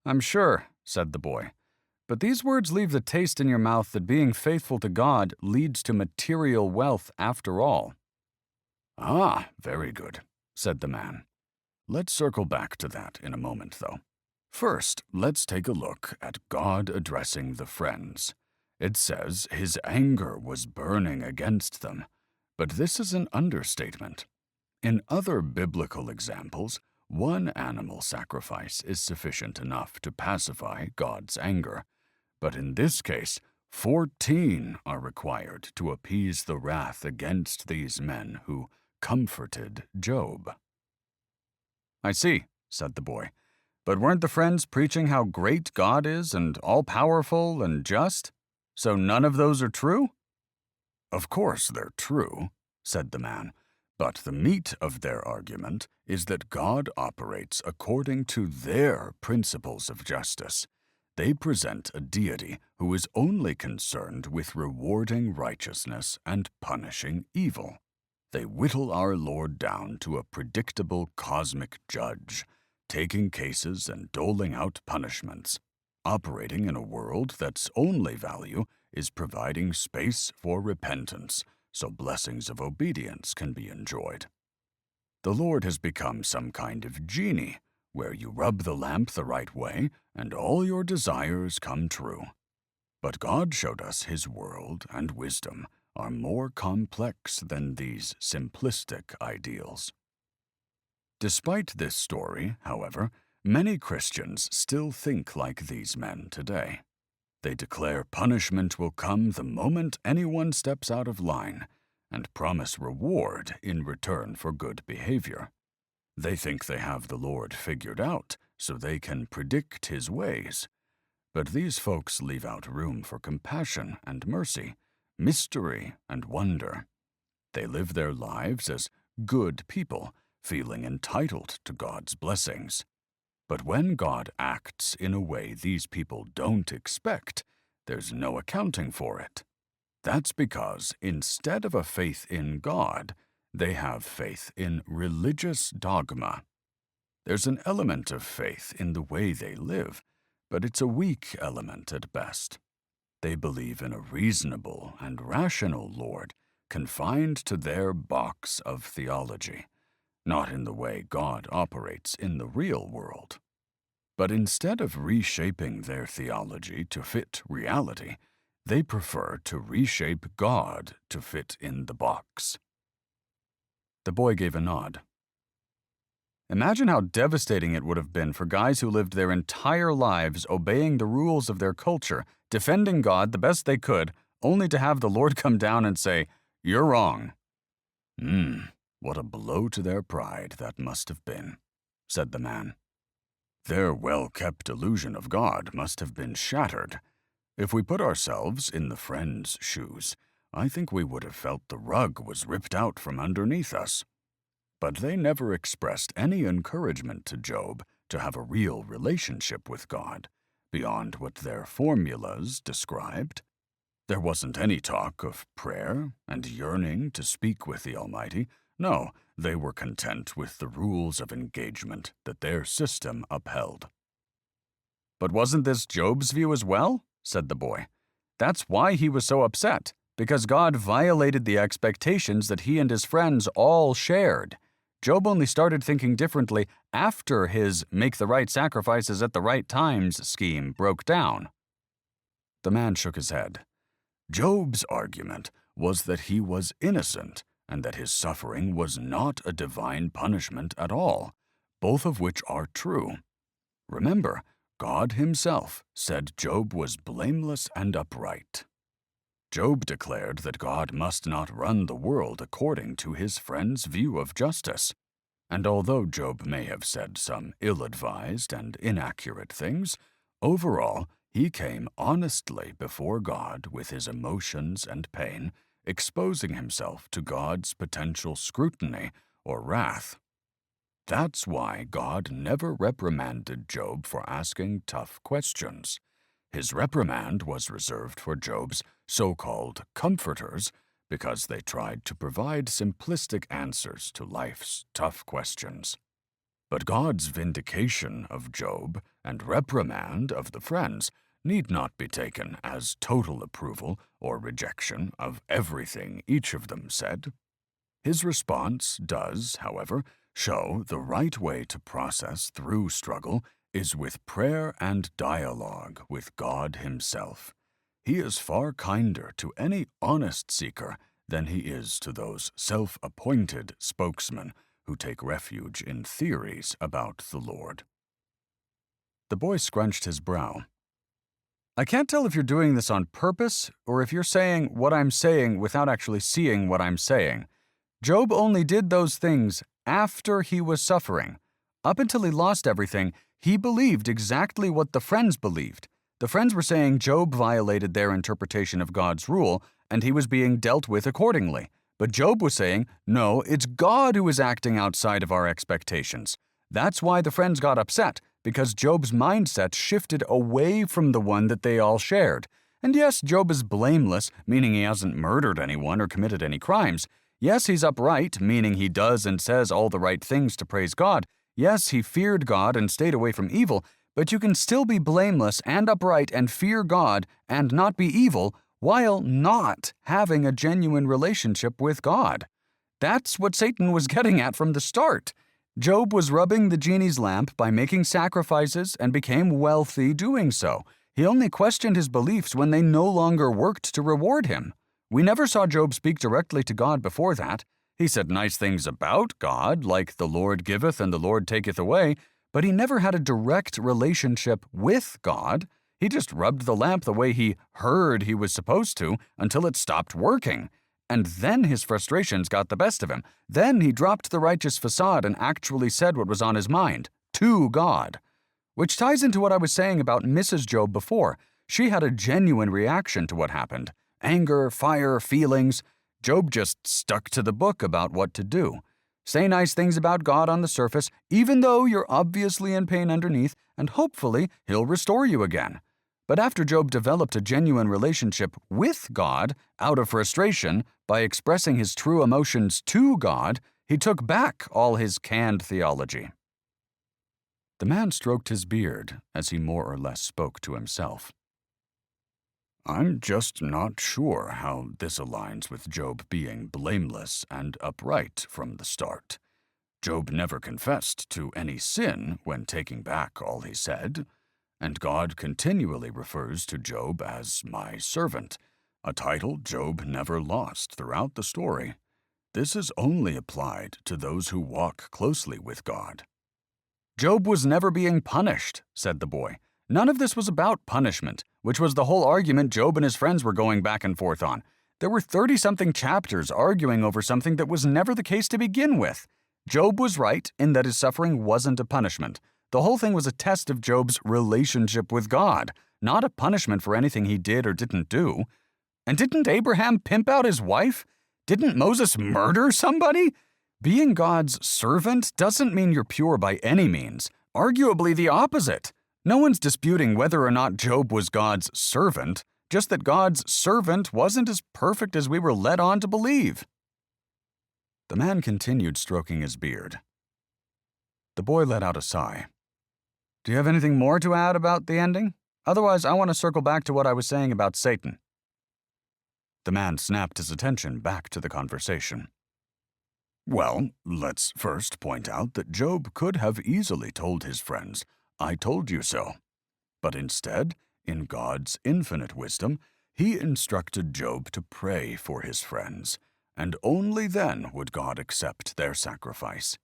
I'm sure, said the boy, but these words leave the taste in your mouth that being faithful to God leads to material wealth after all. Ah, very good, said the man. Let's circle back to that in a moment, though. First, let's take a look at God addressing the friends. It says his anger was burning against them, but this is an understatement. In other biblical examples, 1 animal sacrifice is sufficient enough to pacify God's anger, but in this case, 14 are required to appease the wrath against these men who comforted Job. I see, said the boy. But weren't the friends preaching how great God is and all-powerful and just? So none of those are true? Of course they're true, said the man, but the meat of their argument is that God operates according to their principles of justice. They present a deity who is only concerned with rewarding righteousness and punishing evil. They whittle our Lord down to a predictable cosmic judge, taking cases and doling out punishments, operating in a world that's only value is providing space for repentance so blessings of obedience can be enjoyed. The Lord has become some kind of genie where you rub the lamp the right way and all your desires come true. But God showed us his world and wisdom are more complex than these simplistic ideals. Despite this story, however, many Christians still think like these men today. They declare punishment will come the moment anyone steps out of line and promise reward in return for good behavior. They think they have the Lord figured out so they can predict his ways. But these folks leave out room for compassion and mercy, mystery and wonder. They live their lives as good people, feeling entitled to God's blessings. But when God acts in a way these people don't expect, there's no accounting for it. That's because instead of a faith in God, they have faith in religious dogma. There's an element of faith in the way they live, but it's a weak element at best. They believe in a reasonable and rational Lord confined to their box of theology, not in the way God operates in the real world. But instead of reshaping their theology to fit reality, they prefer to reshape God to fit in the box. The boy gave a nod. Imagine how devastating it would have been for guys who lived their entire lives obeying the rules of their culture, defending God the best they could, only to have the Lord come down and say, "You're wrong." What a blow to their pride that must have been, said the man. Their well-kept illusion of God must have been shattered. If we put ourselves in the friend's shoes, I think we would have felt the rug was ripped out from underneath us. But they never expressed any encouragement to Job to have a real relationship with God, beyond what their formulas described. There wasn't any talk of prayer and yearning to speak with the Almighty. No, they were content with the rules of engagement that their system upheld. But wasn't this Job's view as well? Said the boy. That's why he was so upset, because God violated the expectations that he and his friends all shared. Job only started thinking differently after his make the right sacrifices at the right times scheme broke down. The man shook his head. Job's argument was that he was innocent and that his suffering was not a divine punishment at all, both of which are true. Remember, God himself said Job was blameless and upright. Job declared that God must not run the world according to his friend's view of justice. And although Job may have said some ill-advised and inaccurate things, overall, he came honestly before God with his emotions and pain, exposing himself to God's potential scrutiny or wrath. That's why God never reprimanded Job for asking tough questions. His reprimand was reserved for Job's so-called comforters because they tried to provide simplistic answers to life's tough questions. But God's vindication of Job and reprimand of the friends need not be taken as total approval or rejection of everything each of them said. His response does, however, show the right way to process through struggle is with prayer and dialogue with God himself. He is far kinder to any honest seeker than he is to those self-appointed spokesmen who take refuge in theories about the Lord. The boy scrunched his brow. I can't tell if you're doing this on purpose or if you're saying what I'm saying without actually seeing what I'm saying. Job only did those things after he was suffering. Up until he lost everything, he believed exactly what the friends believed. The friends were saying Job violated their interpretation of God's rule, and he was being dealt with accordingly. But Job was saying, no, it's God who is acting outside of our expectations. That's why the friends got upset, because Job's mindset shifted away from the one that they all shared. And yes, Job is blameless, meaning he hasn't murdered anyone or committed any crimes. Yes, he's upright, meaning he does and says all the right things to praise God. Yes, he feared God and stayed away from evil, but you can still be blameless and upright and fear God and not be evil while not having a genuine relationship with God. That's what Satan was getting at from the start. Job was rubbing the genie's lamp by making sacrifices and became wealthy doing so. He only questioned his beliefs when they no longer worked to reward him. We never saw Job speak directly to God before that. He said nice things about God, like the Lord giveth and the Lord taketh away, but he never had a direct relationship with God. He just rubbed the lamp the way he heard he was supposed to until it stopped working. And then his frustrations got the best of him. Then he dropped the righteous facade and actually said what was on his mind, to God. Which ties into what I was saying about Mrs. Job before. She had a genuine reaction to what happened. Anger, fire, feelings. Job just stuck to the book about what to do. Say nice things about God on the surface, even though you're obviously in pain underneath, and hopefully he'll restore you again. But after Job developed a genuine relationship with God out of frustration by expressing his true emotions to God, he took back all his canned theology. The man stroked his beard as he more or less spoke to himself. I'm just not sure how this aligns with Job being blameless and upright from the start. Job never confessed to any sin when taking back all he said, and God continually refers to Job as my servant, a title Job never lost throughout the story. This is only applied to those who walk closely with God. Job was never being punished, said the boy. None of this was about punishment, which was the whole argument Job and his friends were going back and forth on. There were 30-something chapters arguing over something that was never the case to begin with. Job was right in that his suffering wasn't a punishment. The whole thing was a test of Job's relationship with God, not a punishment for anything he did or didn't do. And didn't Abraham pimp out his wife? Didn't Moses murder somebody? Being God's servant doesn't mean you're pure by any means. Arguably the opposite. No one's disputing whether or not Job was God's servant, just that God's servant wasn't as perfect as we were led on to believe. The man continued stroking his beard. The boy let out a sigh. Do you have anything more to add about the ending? Otherwise, I want to circle back to what I was saying about Satan. The man snapped his attention back to the conversation. Well, let's first point out that Job could have easily told his friends, "I told you so." But instead, in God's infinite wisdom, he instructed Job to pray for his friends, and only then would God accept their sacrifice.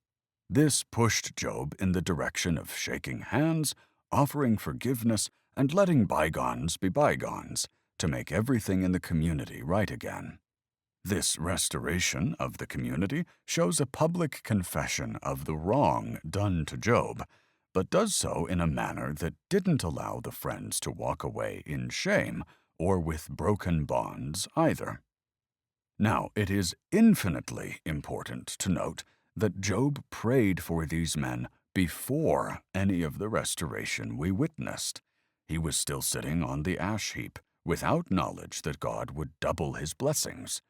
This pushed Job in the direction of shaking hands, offering forgiveness, and letting bygones be bygones, to make everything in the community right again. This restoration of the community shows a public confession of the wrong done to Job, but does so in a manner that didn't allow the friends to walk away in shame or with broken bonds either. Now, it is infinitely important to note that Job prayed for these men before any of the restoration we witnessed. He was still sitting on the ash heap, without knowledge that God would double his blessings.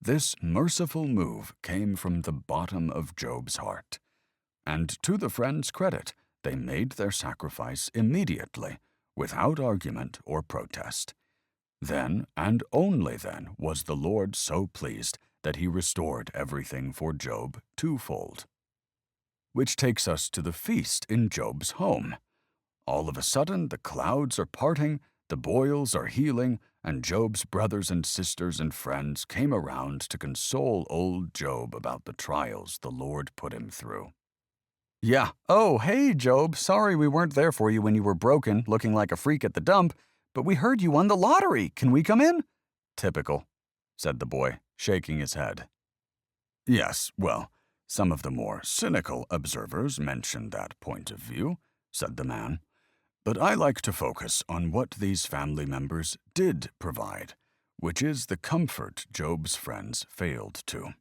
This merciful move came from the bottom of Job's heart. And to the friends' credit, they made their sacrifice immediately, without argument or protest. Then, and only then, was the Lord so pleased that he restored everything for Job twofold. Which takes us to the feast in Job's home. All of a sudden, the clouds are parting, the boils are healing, and Job's brothers and sisters and friends came around to console old Job about the trials the Lord put him through. Yeah. Oh, hey, Job. Sorry we weren't there for you when you were broken, looking like a freak at the dump, but we heard you won the lottery. Can we come in? Typical, said the boy, shaking his head. Yes, well, some of the more cynical observers mention that point of view, said the man. But I like to focus on what these family members did provide, which is the comfort Job's friends failed to.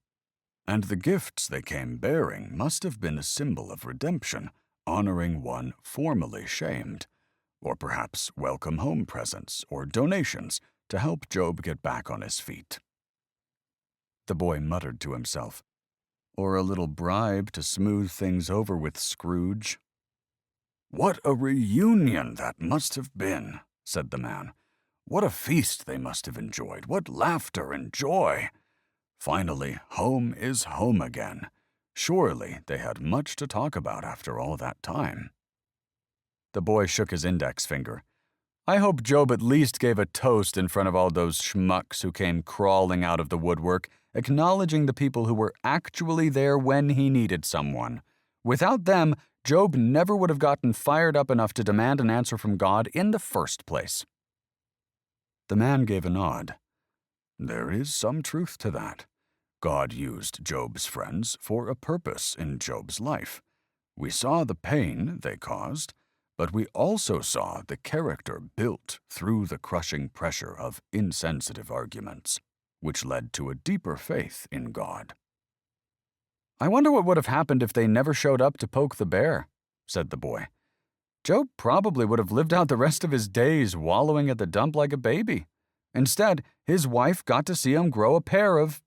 And the gifts they came bearing must have been a symbol of redemption, honoring one formerly shamed, or perhaps welcome home presents or donations to help Job get back on his feet. The boy muttered to himself, or a little bribe to smooth things over with Scrooge. What a reunion that must have been, said the man. What a feast they must have enjoyed, what laughter and joy. Finally, home is home again. Surely they had much to talk about after all that time. The boy shook his index finger. I hope Job at least gave a toast in front of all those schmucks who came crawling out of the woodwork, acknowledging the people who were actually there when he needed someone. Without them, Job never would have gotten fired up enough to demand an answer from God in the first place. The man gave a nod. There is some truth to that. God used Job's friends for a purpose in Job's life. We saw the pain they caused, but we also saw the character built through the crushing pressure of insensitive arguments, which led to a deeper faith in God. I wonder what would have happened if they never showed up to poke the bear, said the boy. Job probably would have lived out the rest of his days wallowing at the dump like a baby. Instead, his wife got to see him grow a pair of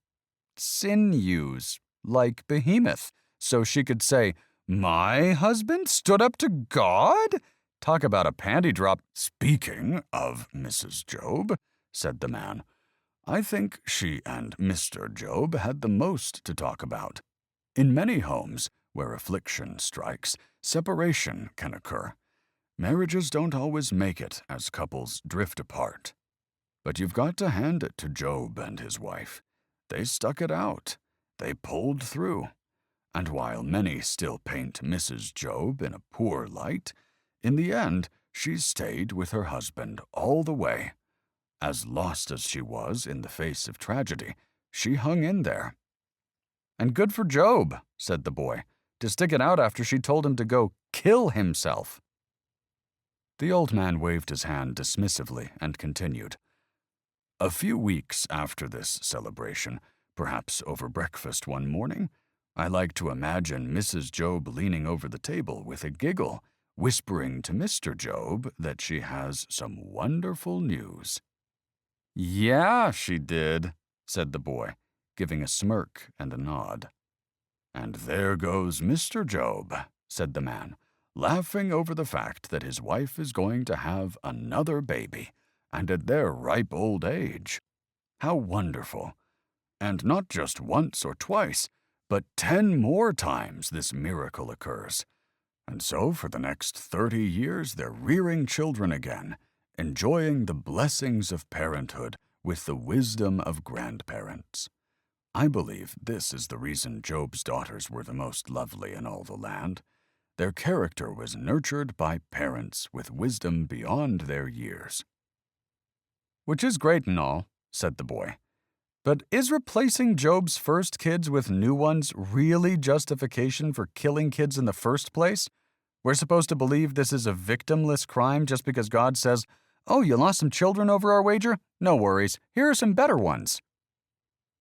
sinews, like Behemoth, so she could say, "My husband stood up to God?" Talk about a panty drop. Speaking of Mrs. Job, said the man, I think she and Mr. Job had the most to talk about. In many homes where affliction strikes, separation can occur. Marriages don't always make it as couples drift apart. But you've got to hand it to Job and his wife. They stuck it out. They pulled through. And while many still paint Mrs. Job in a poor light, in the end she stayed with her husband all the way. As lost as she was in the face of tragedy, she hung in there. And good for Job, said the boy, to stick it out after she told him to go kill himself. The old man waved his hand dismissively and continued. A few weeks after this celebration, perhaps over breakfast one morning, I like to imagine Mrs. Job leaning over the table with a giggle, whispering to Mr. Job that she has some wonderful news. Yeah, she did, said the boy, giving a smirk and a nod. And there goes Mr. Job, said the man, laughing over the fact that his wife is going to have another baby, and at their ripe old age. How wonderful! And not just once or twice, but 10 more times this miracle occurs. And so for the next 30 years they're rearing children again, enjoying the blessings of parenthood with the wisdom of grandparents. I believe this is the reason Job's daughters were the most lovely in all the land. Their character was nurtured by parents with wisdom beyond their years. Which is great and all, said the boy. But is replacing Job's first kids with new ones really justification for killing kids in the first place? We're supposed to believe this is a victimless crime just because God says, "Oh, you lost some children over our wager? No worries, here are some better ones."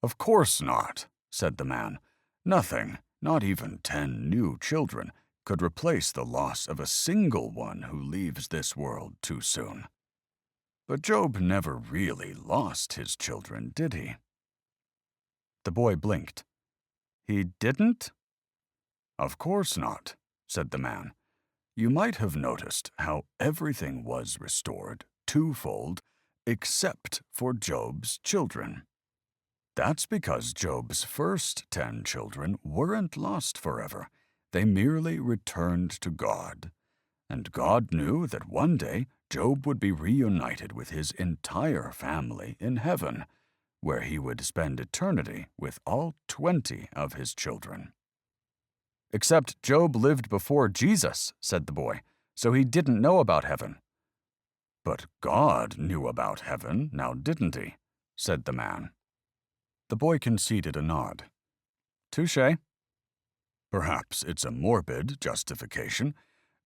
Of course not, said the man. Nothing, not even 10 new children, could replace the loss of a single one who leaves this world too soon. But Job never really lost his children, did he? The boy blinked. He didn't? Of course not, said the man. You might have noticed how everything was restored twofold, except for Job's children. That's because Job's first 10 children weren't lost forever. They merely returned to God. And God knew that one day Job would be reunited with his entire family in heaven, where he would spend eternity with all 20 of his children. Except Job lived before Jesus, said the boy, so he didn't know about heaven. But God knew about heaven, now didn't he? Said the man. The boy conceded a nod. Touché. Perhaps it's a morbid justification,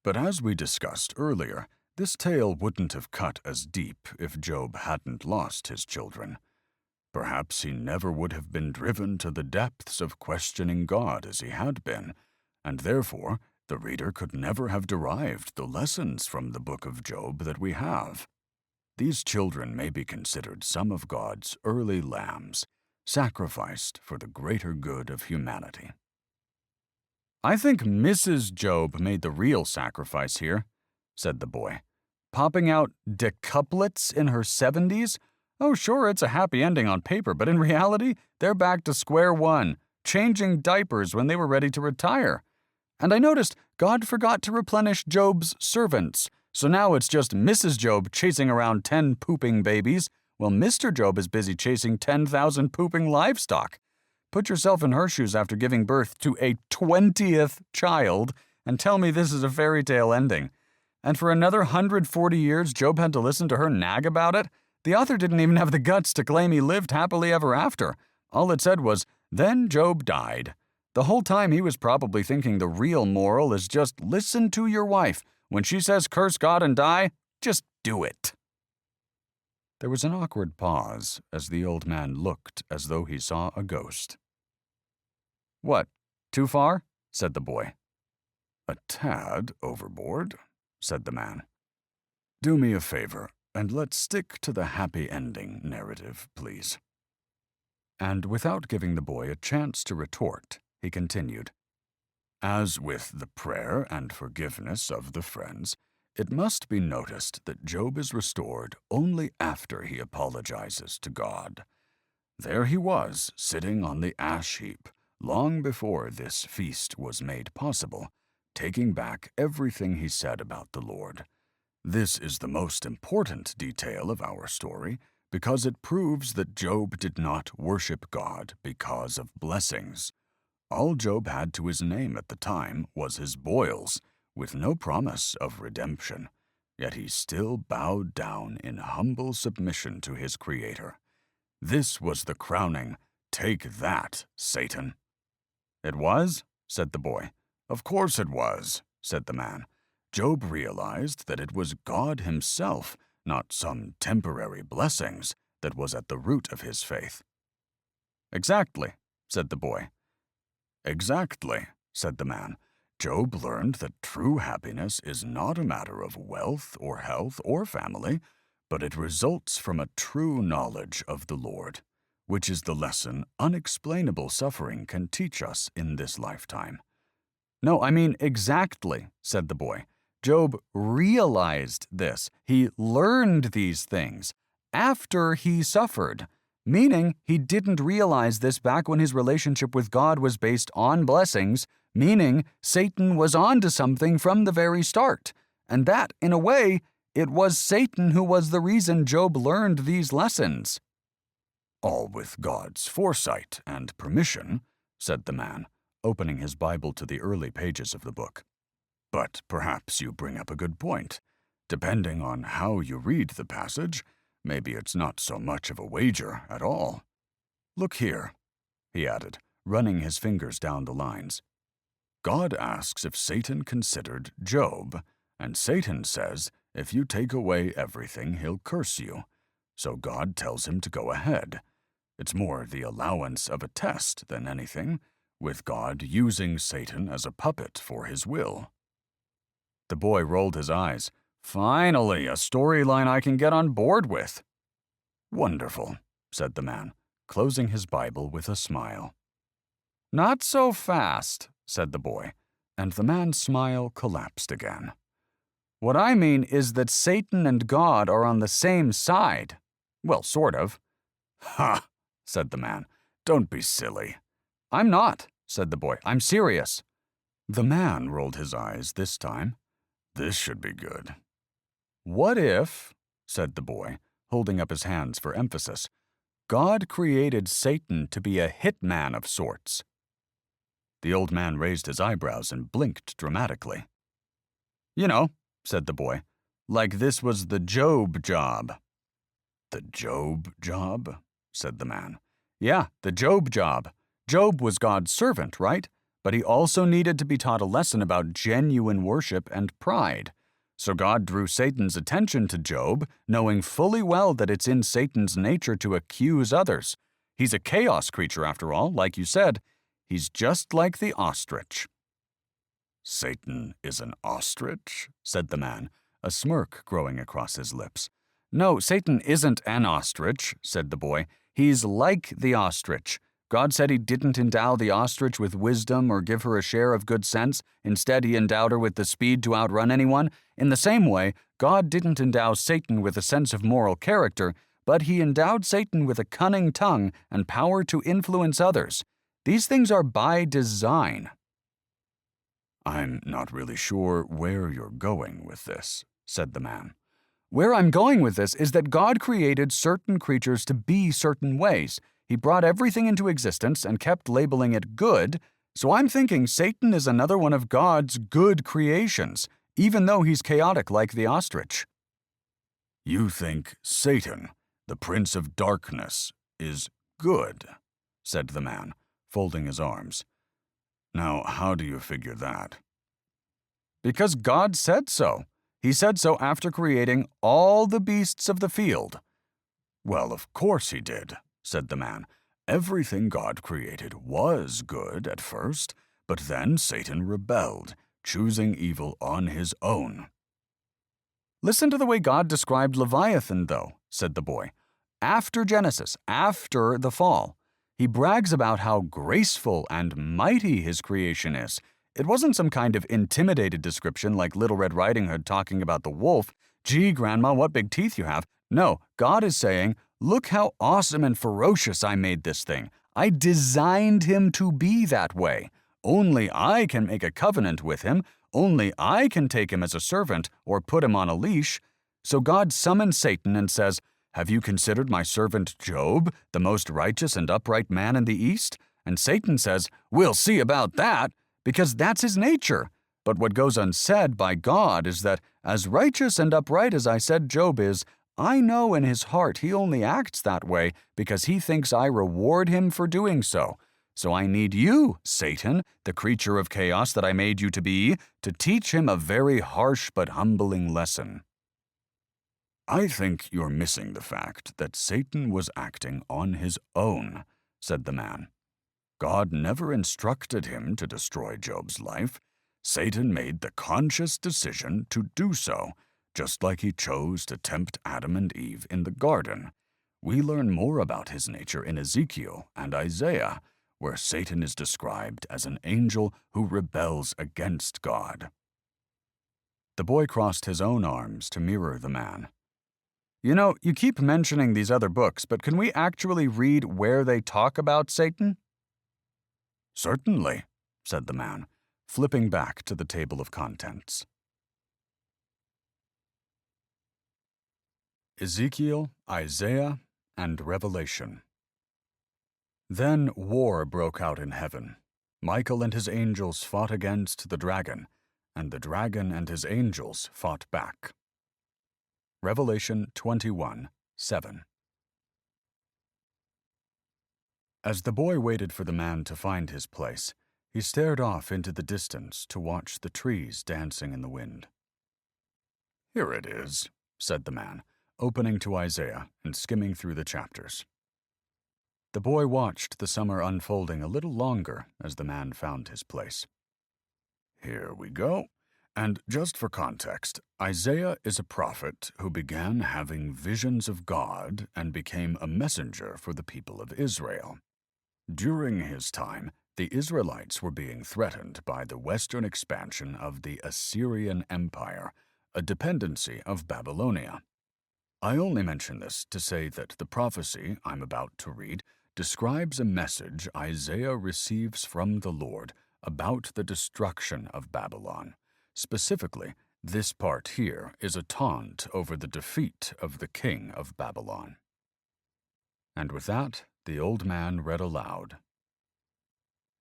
but as we discussed earlier, this tale wouldn't have cut as deep if Job hadn't lost his children. Perhaps he never would have been driven to the depths of questioning God as he had been, and therefore the reader could never have derived the lessons from the book of Job that we have. These children may be considered some of God's early lambs, sacrificed for the greater good of humanity. I think Mrs. Job made the real sacrifice here, said the boy. Popping out decuplets in her 70s? Oh, sure, it's a happy ending on paper, but in reality, they're back to square one, changing diapers when they were ready to retire. And I noticed God forgot to replenish Job's servants, so now it's just Mrs. Job chasing around 10 pooping babies, while Mr. Job is busy chasing 10,000 pooping livestock. Put yourself in her shoes after giving birth to a 20th child, and tell me this is a fairy tale ending. And for another 140 years, Job had to listen to her nag about it? The author didn't even have the guts to claim he lived happily ever after. All it said was, "Then Job died." The whole time he was probably thinking the real moral is just listen to your wife. When she says curse God and die, just do it. There was an awkward pause as the old man looked as though he saw a ghost. What, too far? Said the boy. A tad overboard, said the man. Do me a favor, and let's stick to the happy ending narrative, please. And without giving the boy a chance to retort, he continued. As with the prayer and forgiveness of the friends, it must be noticed that Job is restored only after he apologizes to God. There he was, sitting on the ash heap, long before this feast was made possible, taking back everything he said about the Lord. This is the most important detail of our story, because it proves that Job did not worship God because of blessings. All Job had to his name at the time was his boils, with no promise of redemption, yet he still bowed down in humble submission to his Creator. This was the crowning, "Take that, Satan." It was? Said the boy. Of course it was, said the man. Job realized that it was God himself, not some temporary blessings, that was at the root of his faith. Exactly, said the boy. Exactly, said the man. Job learned that true happiness is not a matter of wealth or health or family, but it results from a true knowledge of the Lord, which is the lesson unexplainable suffering can teach us in this lifetime. No, I mean exactly, said the boy. Job realized this. He learned these things after he suffered, meaning he didn't realize this back when his relationship with God was based on blessings, meaning Satan was onto something from the very start. And that, in a way, it was Satan who was the reason Job learned these lessons. All with God's foresight and permission, said the man, opening his Bible to the early pages of the book. But perhaps you bring up a good point. Depending on how you read the passage, maybe it's not so much of a wager at all. Look here, he added, running his fingers down the lines. God asks if Satan considered Job, and Satan says if you take away everything, he'll curse you. So God tells him to go ahead. It's more the allowance of a test than anything, with God using Satan as a puppet for his will. The boy rolled his eyes. Finally, a storyline I can get on board with. Wonderful, said the man, closing his Bible with a smile. Not so fast, said the boy, and the man's smile collapsed again. What I mean is that Satan and God are on the same side. Well, sort of. Ha, said the man. Don't be silly. I'm not, said the boy. I'm serious. The man rolled his eyes this time. This should be good. What if, said the boy, holding up his hands for emphasis, God created Satan to be a hitman of sorts? The old man raised his eyebrows and blinked dramatically. You know, said the boy, like this was the Job job. The Job job? Said the man. Yeah, the Job job. Job was God's servant, right? But he also needed to be taught a lesson about genuine worship and pride. So God drew Satan's attention to Job, knowing fully well that it's in Satan's nature to accuse others. He's a chaos creature, after all, like you said. He's just like the ostrich. Satan is an ostrich? Said the man, a smirk growing across his lips. No, Satan isn't an ostrich, said the boy. He's like the ostrich. God said he didn't endow the ostrich with wisdom or give her a share of good sense. Instead, he endowed her with the speed to outrun anyone. In the same way, God didn't endow Satan with a sense of moral character, but he endowed Satan with a cunning tongue and power to influence others. These things are by design. I'm not really sure where you're going with this, said the man. Where I'm going with this is that God created certain creatures to be certain ways. He brought everything into existence and kept labeling it good, so I'm thinking Satan is another one of God's good creations, even though he's chaotic like the ostrich. You think Satan, the prince of darkness, is good, said the man, folding his arms. Now, how do you figure that? Because God said so. He said so after creating all the beasts of the field. Well, of course he did, said the man. Everything God created was good at first, but then Satan rebelled, choosing evil on his own. Listen to the way God described Leviathan, though, said the boy. After Genesis, after the fall, he brags about how graceful and mighty his creation is. It wasn't some kind of intimidated description like Little Red Riding Hood talking about the wolf. Gee, Grandma, what big teeth you have. No, God is saying, look how awesome and ferocious I made this thing. I designed him to be that way. Only I can make a covenant with him. Only I can take him as a servant or put him on a leash. So God summons Satan and says, have you considered my servant Job, the most righteous and upright man in the East? And Satan says, we'll see about that, because that's his nature. But what goes unsaid by God is that, as righteous and upright as I said Job is, I know in his heart he only acts that way because he thinks I reward him for doing so. So I need you, Satan, the creature of chaos that I made you to be, to teach him a very harsh but humbling lesson. I think you're missing the fact that Satan was acting on his own, said the man. God never instructed him to destroy Job's life. Satan made the conscious decision to do so, just like he chose to tempt Adam and Eve in the garden. We learn more about his nature in Ezekiel and Isaiah, where Satan is described as an angel who rebels against God. The boy crossed his own arms to mirror the man. You know, you keep mentioning these other books, but can we actually read where they talk about Satan? Certainly, said the man, flipping back to the table of contents. Ezekiel, Isaiah, and Revelation. Then war broke out in heaven. Michael and his angels fought against the dragon, and the dragon and his angels fought back. Revelation 21:7. As the boy waited for the man to find his place, he stared off into the distance to watch the trees dancing in the wind. Here it is, said the man, opening to Isaiah and skimming through the chapters. The boy watched the summer unfolding a little longer as the man found his place. Here we go. And just for context, Isaiah is a prophet who began having visions of God and became a messenger for the people of Israel. During his time, the Israelites were being threatened by the western expansion of the Assyrian Empire, a dependency of Babylonia. I only mention this to say that the prophecy I'm about to read describes a message Isaiah receives from the Lord about the destruction of Babylon. Specifically, this part here is a taunt over the defeat of the king of Babylon. And with that, the old man read aloud.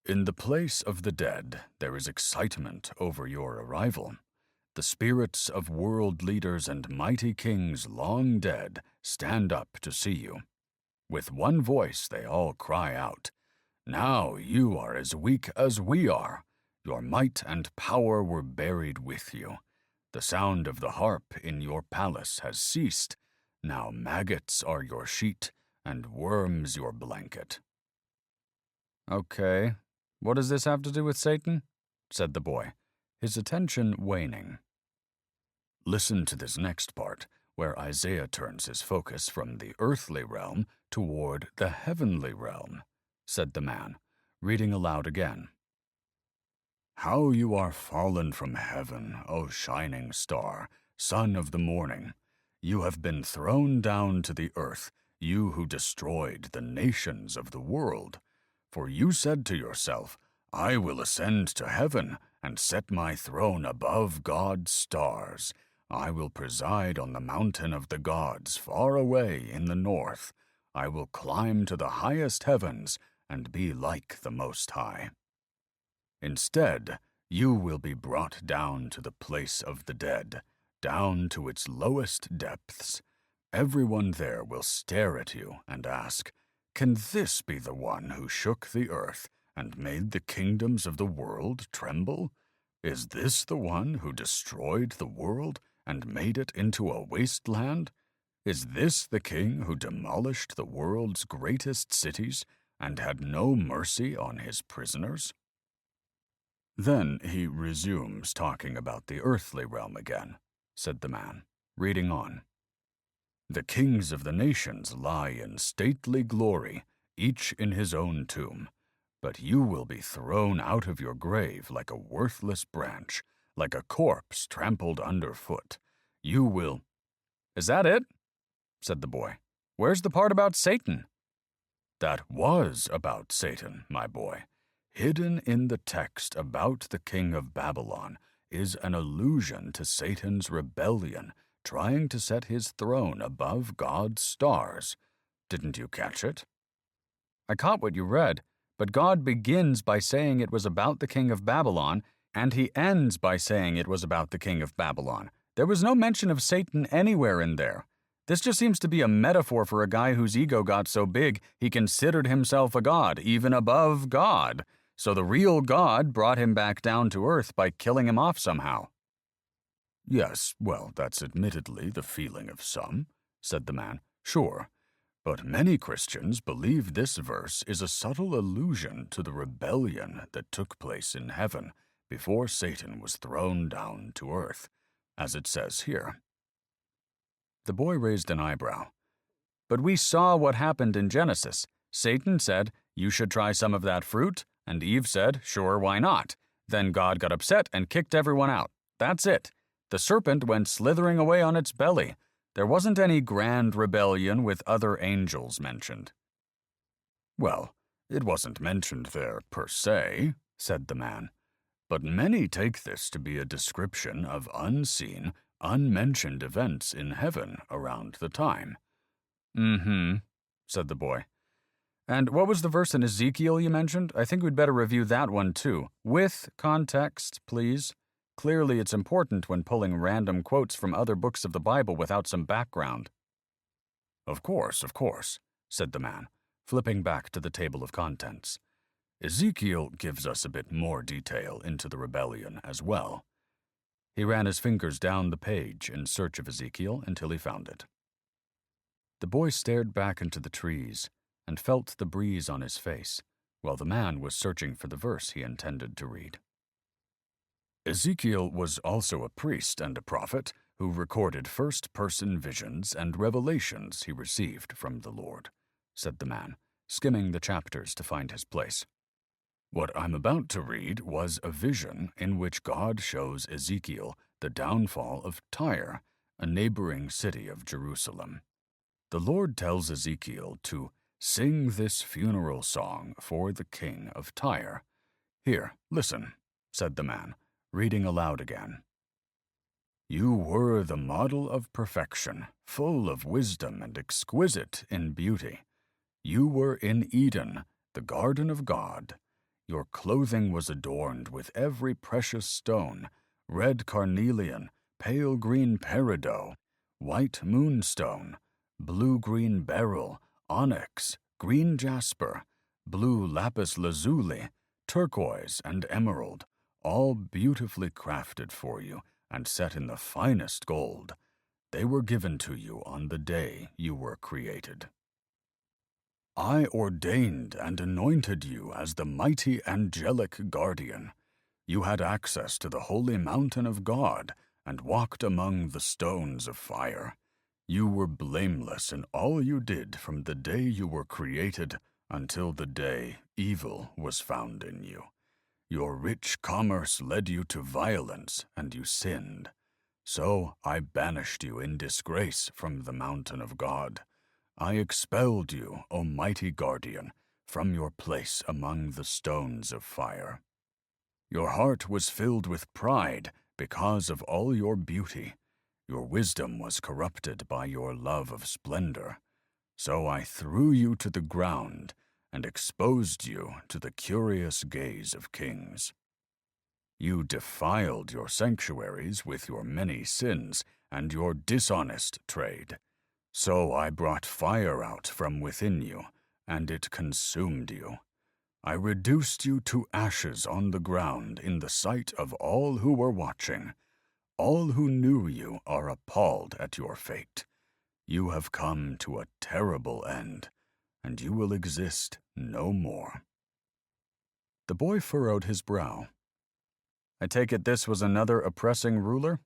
In the place of the dead, there is excitement over your arrival. The spirits of world leaders and mighty kings long dead stand up to see you. With one voice they all cry out, "Now you are as weak as we are. Your might and power were buried with you. The sound of the harp in your palace has ceased. Now maggots are your sheet and worms your blanket." Okay, what does this have to do with Satan? Said the boy, his attention waning. Listen to this next part, where Isaiah turns his focus from the earthly realm toward the heavenly realm, said the man, reading aloud again. How you are fallen from heaven, O shining star, son of the morning! You have been thrown down to the earth, you who destroyed the nations of the world. For you said to yourself, I will ascend to heaven and set my throne above God's stars. I will preside on the mountain of the gods far away in the north. I will climb to the highest heavens and be like the Most High. Instead, you will be brought down to the place of the dead, down to its lowest depths. Everyone there will stare at you and ask, "Can this be the one who shook the earth and made the kingdoms of the world tremble? Is this the one who destroyed the world and made it into a wasteland? Is this the king who demolished the world's greatest cities and had no mercy on his prisoners?" Then he resumes talking about the earthly realm again, said the man, reading on. The kings of the nations lie in stately glory, each in his own tomb. But you will be thrown out of your grave like a worthless branch, like a corpse trampled underfoot. You will— Is that it? Said the boy. Where's the part about Satan? That was about Satan, my boy. Hidden in the text about the king of Babylon is an allusion to Satan's rebellion, trying to set his throne above God's stars. Didn't you catch it? I caught what you read, but God begins by saying it was about the king of Babylon, and he ends by saying it was about the king of Babylon. There was no mention of Satan anywhere in there. This just seems to be a metaphor for a guy whose ego got so big he considered himself a god, even above God. So the real God brought him back down to earth by killing him off somehow. Yes, well, that's admittedly the feeling of some, said the man. Sure. But many Christians believe this verse is a subtle allusion to the rebellion that took place in heaven before Satan was thrown down to earth, as it says here. The boy raised an eyebrow. But we saw what happened in Genesis. Satan said, "You should try some of that fruit," and Eve said, "Sure, why not?" Then God got upset and kicked everyone out. That's it. The serpent went slithering away on its belly. There wasn't any grand rebellion with other angels mentioned. "Well, it wasn't mentioned there per se," said the man. "But many take this to be a description of unseen, unmentioned events in heaven around the time." "Mm-hmm," said the boy. "And what was the verse in Ezekiel you mentioned? I think we'd better review that one too. With context, please. Clearly it's important when pulling random quotes from other books of the Bible without some background." Of course," said the man, flipping back to the table of contents. "Ezekiel gives us a bit more detail into the rebellion as well." He ran his fingers down the page in search of Ezekiel until he found it. The boy stared back into the trees and felt the breeze on his face, while the man was searching for the verse he intended to read. "Ezekiel was also a priest and a prophet who recorded first-person visions and revelations he received from the Lord," said the man, skimming the chapters to find his place. "What I'm about to read was a vision in which God shows Ezekiel the downfall of Tyre, a neighboring city of Jerusalem. The Lord tells Ezekiel to sing this funeral song for the king of Tyre. Here, listen," said the man, reading aloud again. "You were the model of perfection, full of wisdom and exquisite in beauty. You were in Eden, the garden of God. Your clothing was adorned with every precious stone, red carnelian, pale green peridot, white moonstone, blue-green beryl, onyx, green jasper, blue lapis lazuli, turquoise, and emerald, all beautifully crafted for you and set in the finest gold. They were given to you on the day you were created. I ordained and anointed you as the mighty angelic guardian. You had access to the holy mountain of God and walked among the stones of fire. You were blameless in all you did from the day you were created until the day evil was found in you. Your rich commerce led you to violence, and you sinned. So I banished you in disgrace from the mountain of God. I expelled you, O mighty guardian, from your place among the stones of fire. Your heart was filled with pride because of all your beauty. Your wisdom was corrupted by your love of splendor. So I threw you to the ground and exposed you to the curious gaze of kings. You defiled your sanctuaries with your many sins and your dishonest trade. So I brought fire out from within you, and it consumed you. I reduced you to ashes on the ground in the sight of all who were watching. All who knew you are appalled at your fate. You have come to a terrible end, and you will exist no more." The boy furrowed his brow. "I take it this was another oppressing ruler?"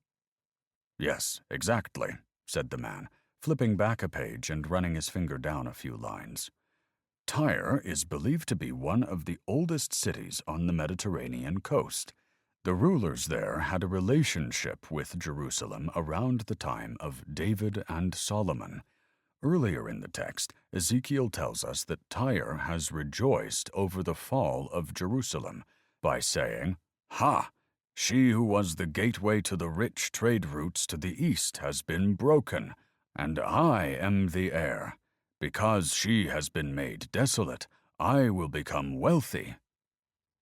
"Yes, exactly," said the man, flipping back a page and running his finger down a few lines. "Tyre is believed to be one of the oldest cities on the Mediterranean coast. The rulers there had a relationship with Jerusalem around the time of David and Solomon. Earlier in the text, Ezekiel tells us that Tyre has rejoiced over the fall of Jerusalem by saying, 'Ha! She who was the gateway to the rich trade routes to the east has been broken, and I am the heir. Because she has been made desolate, I will become wealthy.'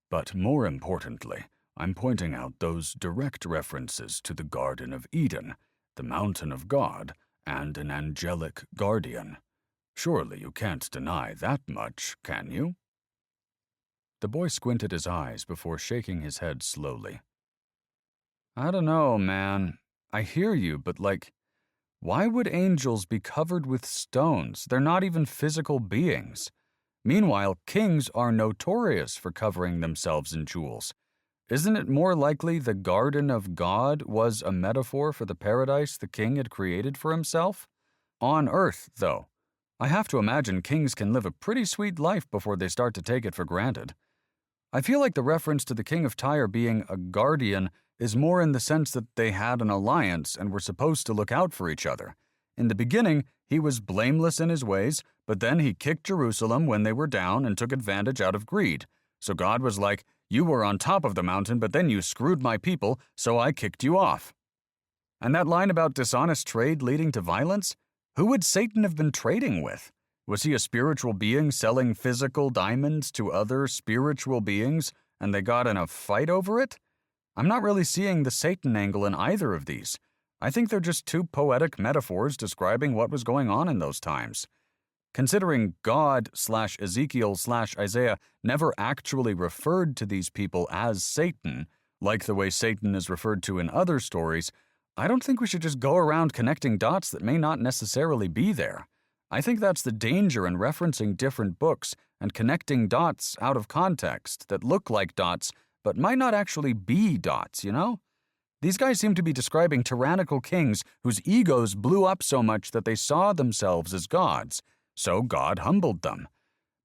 But more importantly, I'm pointing out those direct references to the Garden of Eden, the mountain of God, and an angelic guardian. Surely you can't deny that much, can you?" The boy squinted his eyes before shaking his head slowly. "I don't know, man. I hear you, but why would angels be covered with stones? They're not even physical beings. Meanwhile, kings are notorious for covering themselves in jewels. Isn't it more likely the garden of God was a metaphor for the paradise the king had created for himself? On earth, though. I have to imagine kings can live a pretty sweet life before they start to take it for granted. I feel like the reference to the king of Tyre being a guardian is more in the sense that they had an alliance and were supposed to look out for each other. In the beginning, he was blameless in his ways, but then he kicked Jerusalem when they were down and took advantage out of greed. So God was like, "You were on top of the mountain, but then you screwed my people, so I kicked you off." And that line about dishonest trade leading to violence? Who would Satan have been trading with? Was he a spiritual being selling physical diamonds to other spiritual beings, and they got in a fight over it? I'm not really seeing the Satan angle in either of these. I think they're just two poetic metaphors describing what was going on in those times. Considering God/Ezekiel/Isaiah never actually referred to these people as Satan, like the way Satan is referred to in other stories, I don't think we should just go around connecting dots that may not necessarily be there. I think that's the danger in referencing different books and connecting dots out of context that look like dots but might not actually be dots, you know? These guys seem to be describing tyrannical kings whose egos blew up so much that they saw themselves as gods, so God humbled them.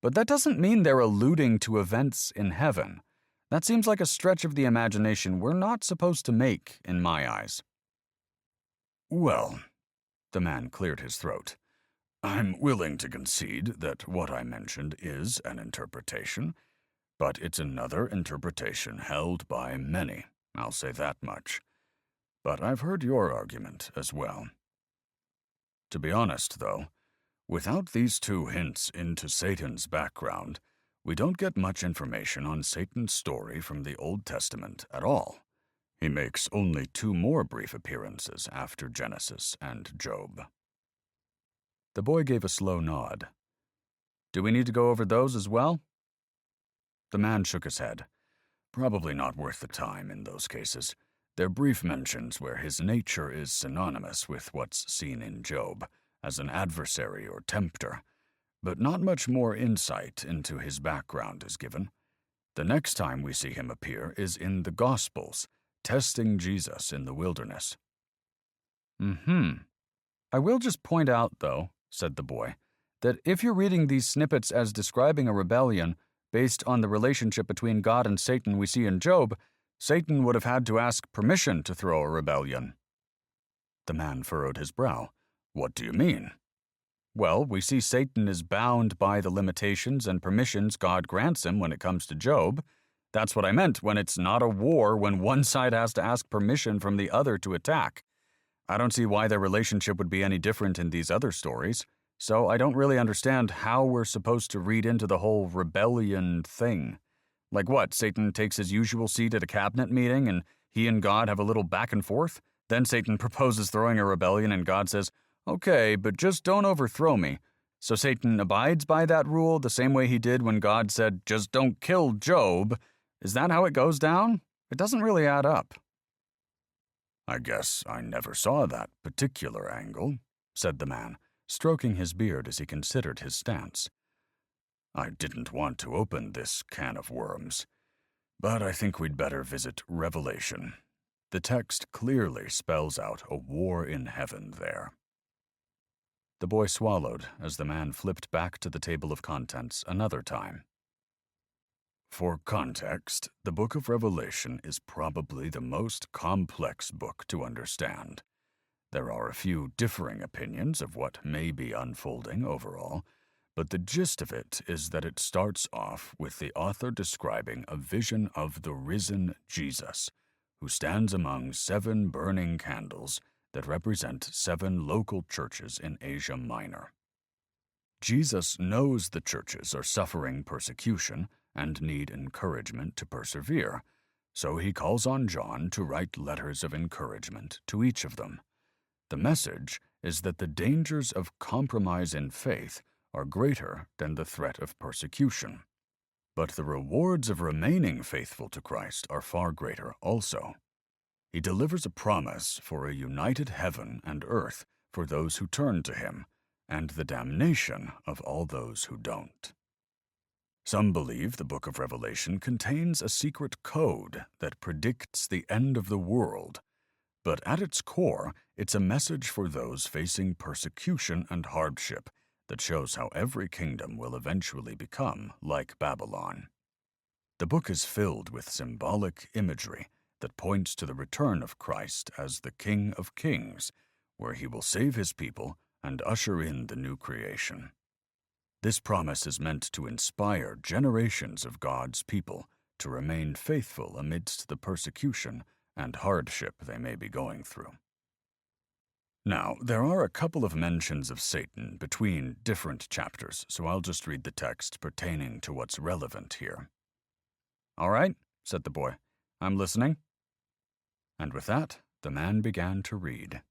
But that doesn't mean they're alluding to events in heaven. That seems like a stretch of the imagination we're not supposed to make, in my eyes. Well, the man cleared his throat. I'm willing to concede that what I mentioned is an interpretation, but it's another interpretation held by many, I'll say that much. But I've heard your argument as well. To be honest, though, without these two hints into Satan's background, we don't get much information on Satan's story from the Old Testament at all. He makes only two more brief appearances after Genesis and Job. The boy gave a slow nod. Do we need to go over those as well? The man shook his head. Probably not worth the time in those cases. They're brief mentions where his nature is synonymous with what's seen in Job, as an adversary or tempter, but not much more insight into his background is given. The next time we see him appear is in the Gospels, testing Jesus in the wilderness. I will just point out, though, said the boy, that if you're reading these snippets as describing a rebellion based on the relationship between God and Satan we see in Job, Satan would have had to ask permission to throw a rebellion. The man furrowed his brow. What do you mean? Well, we see Satan is bound by the limitations and permissions God grants him when it comes to Job. That's what I meant when it's not a war when one side has to ask permission from the other to attack. I don't see why their relationship would be any different in these other stories, so I don't really understand how we're supposed to read into the whole rebellion thing. Like what, Satan takes his usual seat at a cabinet meeting and he and God have a little back and forth? Then Satan proposes throwing a rebellion and God says, "Okay, but just don't overthrow me." So Satan abides by that rule the same way he did when God said, "Just don't kill Job." Is that how it goes down? It doesn't really add up. I guess I never saw that particular angle, said the man, stroking his beard as he considered his stance. I didn't want to open this can of worms, but I think we'd better visit Revelation. The text clearly spells out a war in heaven there. The boy swallowed as the man flipped back to the table of contents another time. For context, the book of Revelation is probably the most complex book to understand. There are a few differing opinions of what may be unfolding overall, but the gist of it is that it starts off with the author describing a vision of the risen Jesus, who stands among 7 burning candles that represent 7 local churches in Asia Minor. Jesus knows the churches are suffering persecution and need encouragement to persevere, so he calls on John to write letters of encouragement to each of them. The message is that the dangers of compromise in faith are greater than the threat of persecution. But the rewards of remaining faithful to Christ are far greater also. He delivers a promise for a united heaven and earth for those who turn to him, and the damnation of all those who don't. Some believe the book of Revelation contains a secret code that predicts the end of the world, but at its core, it's a message for those facing persecution and hardship that shows how every kingdom will eventually become like Babylon. The book is filled with symbolic imagery that points to the return of Christ as the King of Kings, where he will save his people and usher in the new creation. This promise is meant to inspire generations of God's people to remain faithful amidst the persecution and hardship they may be going through. Now, there are a couple of mentions of Satan between different chapters, so I'll just read the text pertaining to what's relevant here. "All right," said the boy. "I'm listening." And with that, the man began to read.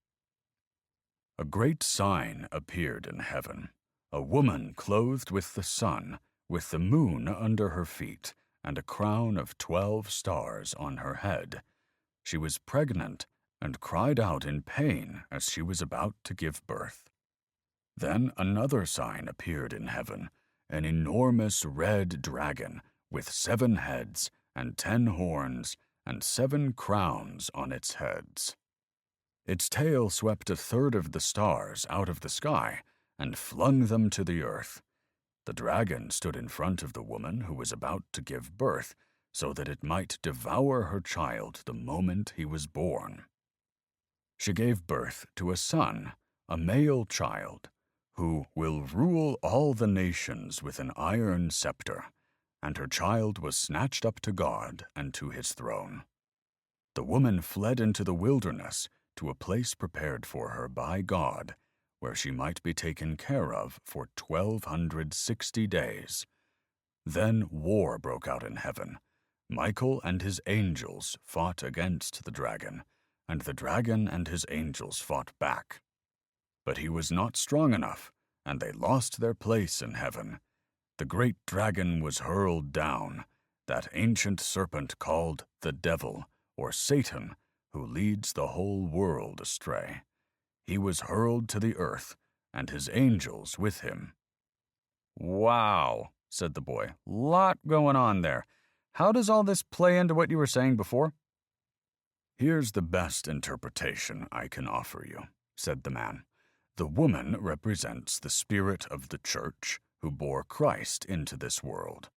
A great sign appeared in heaven, a woman clothed with the sun, with the moon under her feet, and a crown of 12 stars on her head. She was pregnant and cried out in pain as she was about to give birth. Then another sign appeared in heaven, an enormous red dragon with 7 heads and 10 horns and 7 crowns on its heads. Its tail swept a third of the stars out of the sky and flung them to the earth. The dragon stood in front of the woman who was about to give birth, so that it might devour her child the moment he was born. She gave birth to a son, a male child, who will rule all the nations with an iron scepter, and her child was snatched up to God and to his throne. The woman fled into the wilderness to a place prepared for her by God, where she might be taken care of for 1,260 days. Then war broke out in heaven. Michael and his angels fought against the dragon, and the dragon and his angels fought back. But he was not strong enough, and they lost their place in heaven. The great dragon was hurled down, that ancient serpent called the devil, or Satan, who leads the whole world astray. He was hurled to the earth, and his angels with him. "Wow," said the boy. "Lot going on there. How does all this play into what you were saying before?" Here's the best interpretation I can offer you, said the man. The woman represents the spirit of the church who bore Christ into this world.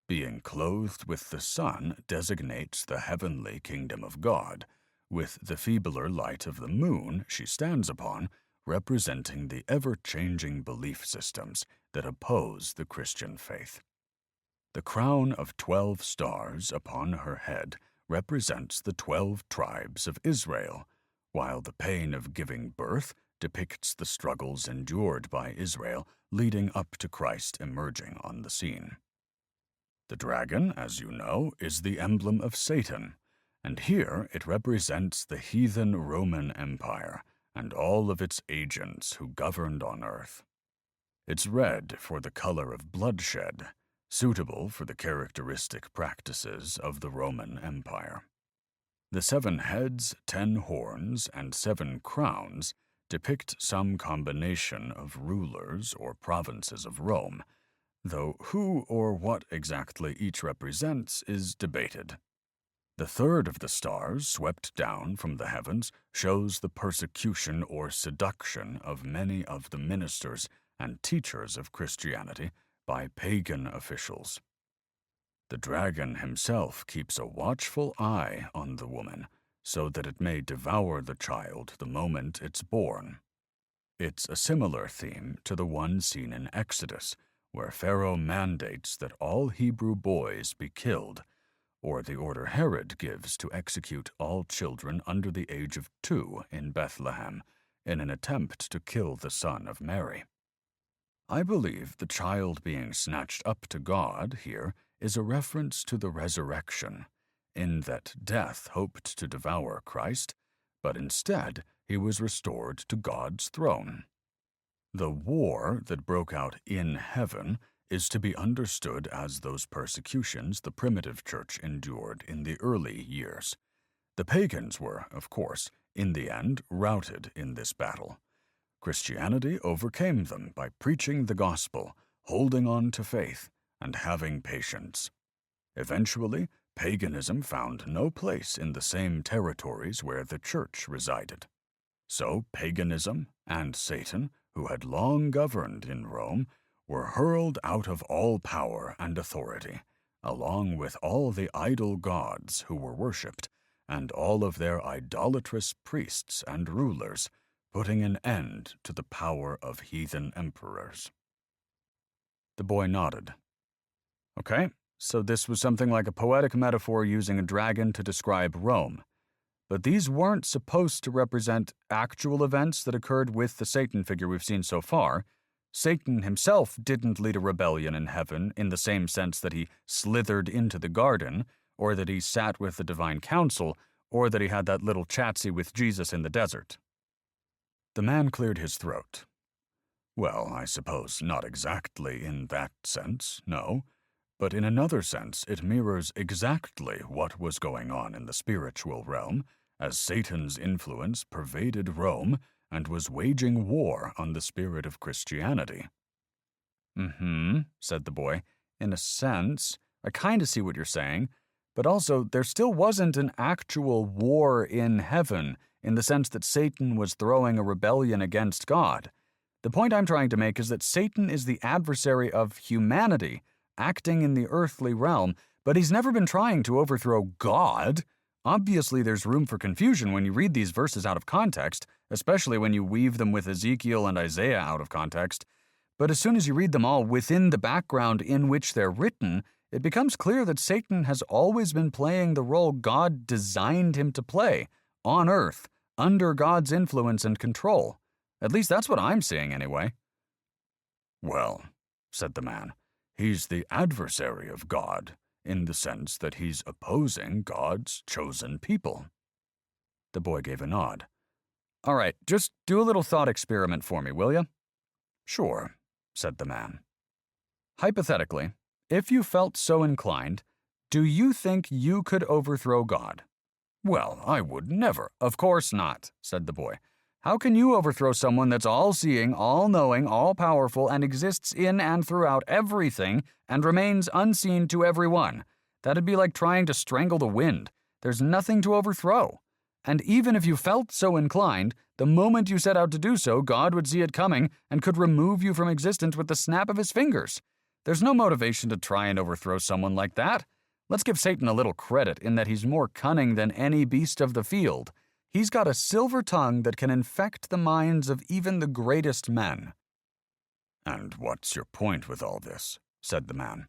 Being clothed with the sun designates the heavenly kingdom of God, with the feebler light of the moon she stands upon representing the ever-changing belief systems that oppose the Christian faith. The crown of 12 stars upon her head represents the 12 tribes of Israel, while the pain of giving birth depicts the struggles endured by Israel leading up to Christ emerging on the scene. The dragon, as you know, is the emblem of Satan, and here it represents the heathen Roman Empire and all of its agents who governed on earth. It's red for the color of bloodshed, suitable for the characteristic practices of the Roman Empire. The 7 heads, 10 horns, and 7 crowns depict some combination of rulers or provinces of Rome, though who or what exactly each represents is debated. The third of the stars swept down from the heavens shows the persecution or seduction of many of the ministers and teachers of Christianity by pagan officials. The dragon himself keeps a watchful eye on the woman so that it may devour the child the moment it's born. It's a similar theme to the one seen in Exodus, where Pharaoh mandates that all Hebrew boys be killed, or the order Herod gives to execute all children under the age of 2 in Bethlehem in an attempt to kill the son of Mary. I believe the child being snatched up to God here is a reference to the resurrection, in that death hoped to devour Christ, but instead he was restored to God's throne. The war that broke out in heaven is to be understood as those persecutions the primitive church endured in the early years. The pagans were, of course, in the end routed in this battle. Christianity overcame them by preaching the gospel, holding on to faith, and having patience. Eventually, paganism found no place in the same territories where the church resided. So paganism and Satan, who had long governed in Rome, were hurled out of all power and authority, along with all the idol gods who were worshipped, and all of their idolatrous priests and rulers, putting an end to the power of heathen emperors. The boy nodded. Okay, so this was something like a poetic metaphor using a dragon to describe Rome. But these weren't supposed to represent actual events that occurred with the Satan figure we've seen so far. Satan himself didn't lead a rebellion in heaven in the same sense that he slithered into the garden, or that he sat with the divine council, or that he had that little chatsy with Jesus in the desert. The man cleared his throat. Well, I suppose not exactly in that sense, no. But in another sense, it mirrors exactly what was going on in the spiritual realm, as Satan's influence pervaded Rome and was waging war on the spirit of Christianity. Said the boy. In a sense, I kind of see what you're saying, but also there still wasn't an actual war in heaven in the sense that Satan was throwing a rebellion against God. The point I'm trying to make is that Satan is the adversary of humanity, acting in the earthly realm, but he's never been trying to overthrow God. Obviously, there's room for confusion when you read these verses out of context, especially when you weave them with Ezekiel and Isaiah out of context. But as soon as you read them all within the background in which they're written, it becomes clear that Satan has always been playing the role God designed him to play, on earth, under God's influence and control. At least that's what I'm seeing anyway. Well, said the man, he's the adversary of God, in the sense that he's opposing God's chosen people. The boy gave a nod. All right, just do a little thought experiment for me, will you? Sure, said the man. Hypothetically, if you felt so inclined, do you think you could overthrow God? Well, I would never. Of course not, said the boy. How can you overthrow someone that's all-seeing, all-knowing, all-powerful, and exists in and throughout everything and remains unseen to everyone? That'd be like trying to strangle the wind. There's nothing to overthrow. And even if you felt so inclined, the moment you set out to do so, God would see it coming and could remove you from existence with the snap of his fingers. There's no motivation to try and overthrow someone like that. Let's give Satan a little credit in that he's more cunning than any beast of the field. He's got a silver tongue that can infect the minds of even the greatest men. And what's your point with all this? Said the man.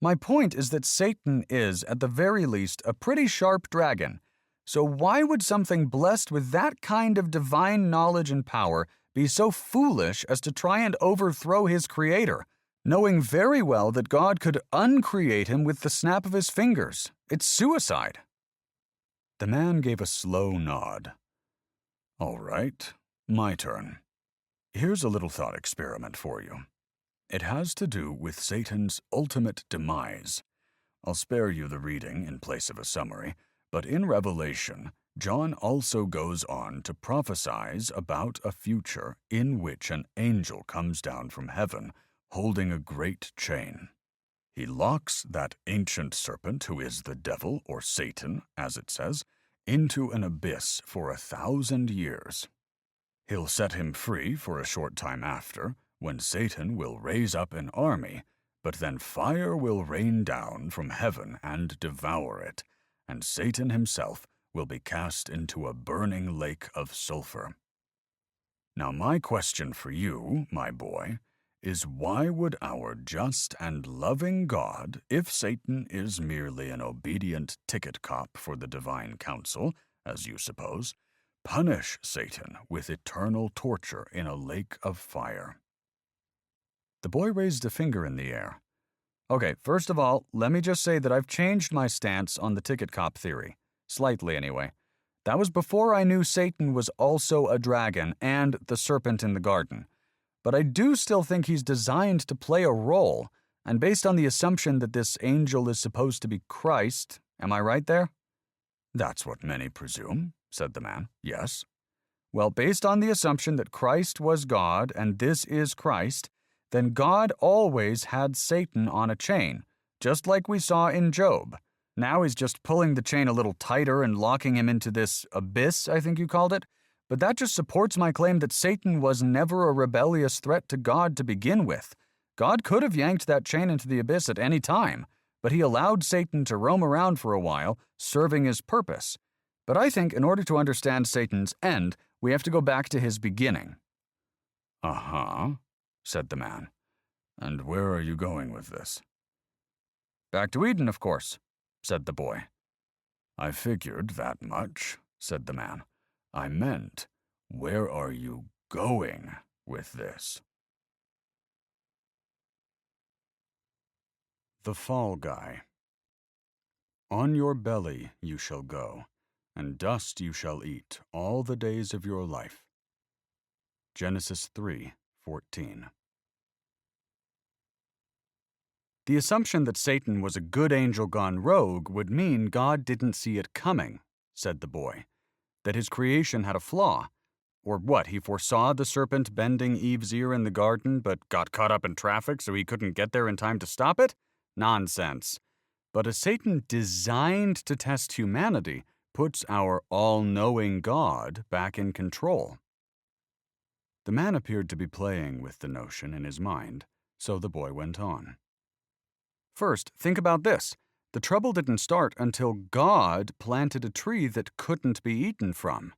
My point is that Satan is, at the very least, a pretty sharp dragon. So why would something blessed with that kind of divine knowledge and power be so foolish as to try and overthrow his creator, knowing very well that God could uncreate him with the snap of his fingers? It's suicide. The man gave a slow nod. All right, my turn. Here's a little thought experiment for you. It has to do with Satan's ultimate demise. I'll spare you the reading in place of a summary, but in Revelation, John also goes on to prophesize about a future in which an angel comes down from heaven holding a great chain. He locks that ancient serpent, who is the devil or Satan, as it says, into an abyss for 1,000 years. He'll set him free for a short time after, when Satan will raise up an army, but then fire will rain down from heaven and devour it, and Satan himself will be cast into a burning lake of sulfur. Now my question for you, my boy, is why would our just and loving God, if Satan is merely an obedient ticket cop for the divine council, as you suppose, punish Satan with eternal torture in a lake of fire? The boy raised a finger in the air. Okay, first of all, let me just say that I've changed my stance on the ticket cop theory. Slightly, anyway. That was before I knew Satan was also a dragon and the serpent in the garden. But I do still think he's designed to play a role, and based on the assumption that this angel is supposed to be Christ, am I right there? That's what many presume, said the man. Yes. Well, based on the assumption that Christ was God and this is Christ, then God always had Satan on a chain, just like we saw in Job. Now he's just pulling the chain a little tighter and locking him into this abyss, I think you called it. but that just supports my claim that Satan was never a rebellious threat to God to begin with. God could have yanked that chain into the abyss at any time, but he allowed Satan to roam around for a while, serving his purpose. But I think in order to understand Satan's end, we have to go back to his beginning. Uh-huh, said the man. And where are you going with this? Back to Eden, of course, said the boy. I figured that much, said the man. I meant, where are you going with this? The Fall Guy. On your belly you shall go, and dust you shall eat all the days of your life. Genesis 3:14. The assumption that Satan was a good angel gone rogue would mean God didn't see it coming, said the boy, that his creation had a flaw. Or what, he foresaw the serpent bending Eve's ear in the garden but got caught up in traffic so he couldn't get there in time to stop it? Nonsense. But a Satan designed to test humanity puts our all-knowing God back in control. The man appeared to be playing with the notion in his mind, so the boy went on. First, think about this. The trouble didn't start until God planted a tree that couldn't be eaten from.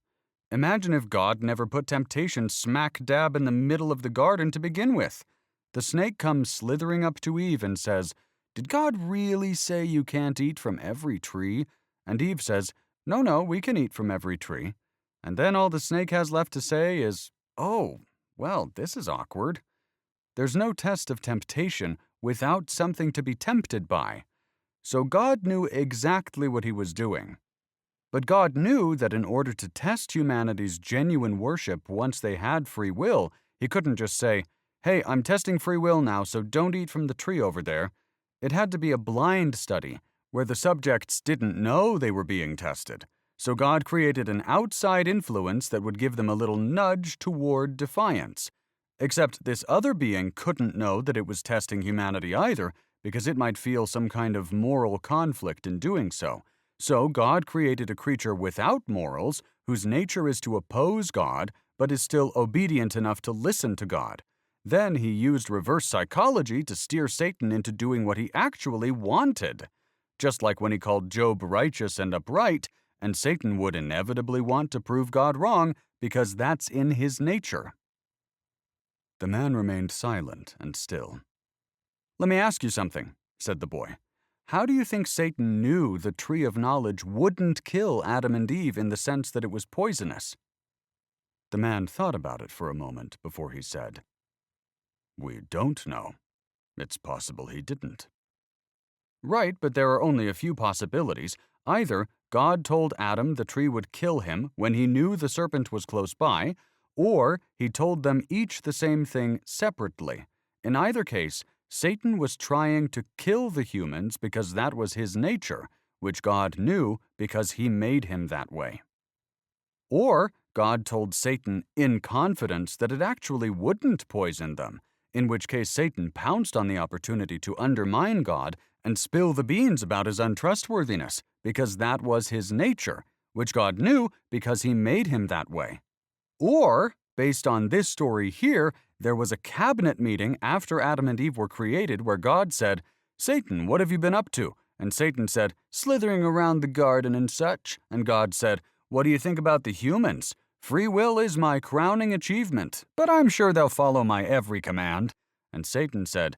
Imagine if God never put temptation smack dab in the middle of the garden to begin with. The snake comes slithering up to Eve and says, "Did God really say you can't eat from every tree?" And Eve says, No, we can eat from every tree." And then all the snake has left to say is, "Oh, well, this is awkward." There's no test of temptation without something to be tempted by. So God knew exactly what he was doing. But God knew that in order to test humanity's genuine worship once they had free will, he couldn't just say, "Hey, I'm testing free will now, so don't eat from the tree over there." It had to be a blind study, where the subjects didn't know they were being tested. So God created an outside influence that would give them a little nudge toward defiance. Except this other being couldn't know that it was testing humanity either, because it might feel some kind of moral conflict in doing so. So God created a creature without morals, whose nature is to oppose God, but is still obedient enough to listen to God. Then he used reverse psychology to steer Satan into doing what he actually wanted. Just like when he called Job righteous and upright, and Satan would inevitably want to prove God wrong, because that's in his nature. The man remained silent and still. "Let me ask you something," said the boy. "How do you think Satan knew the tree of knowledge wouldn't kill Adam and Eve in the sense that it was poisonous?" The man thought about it for a moment before he said, "We don't know. It's possible he didn't." Right, but there are only a few possibilities. Either God told Adam the tree would kill him when he knew the serpent was close by, or he told them each the same thing separately. In either case, Satan was trying to kill the humans because that was his nature, which God knew because he made him that way. Or God told Satan in confidence that it actually wouldn't poison them, in which case Satan pounced on the opportunity to undermine God and spill the beans about his untrustworthiness, because that was his nature, which God knew because he made him that way. Or, based on this story here, there was a cabinet meeting after Adam and Eve were created where God said, "Satan, what have you been up to?" And Satan said, "Slithering around the garden and such." And God said, "What do you think about the humans? Free will is my crowning achievement, but I'm sure they'll follow my every command." And Satan said,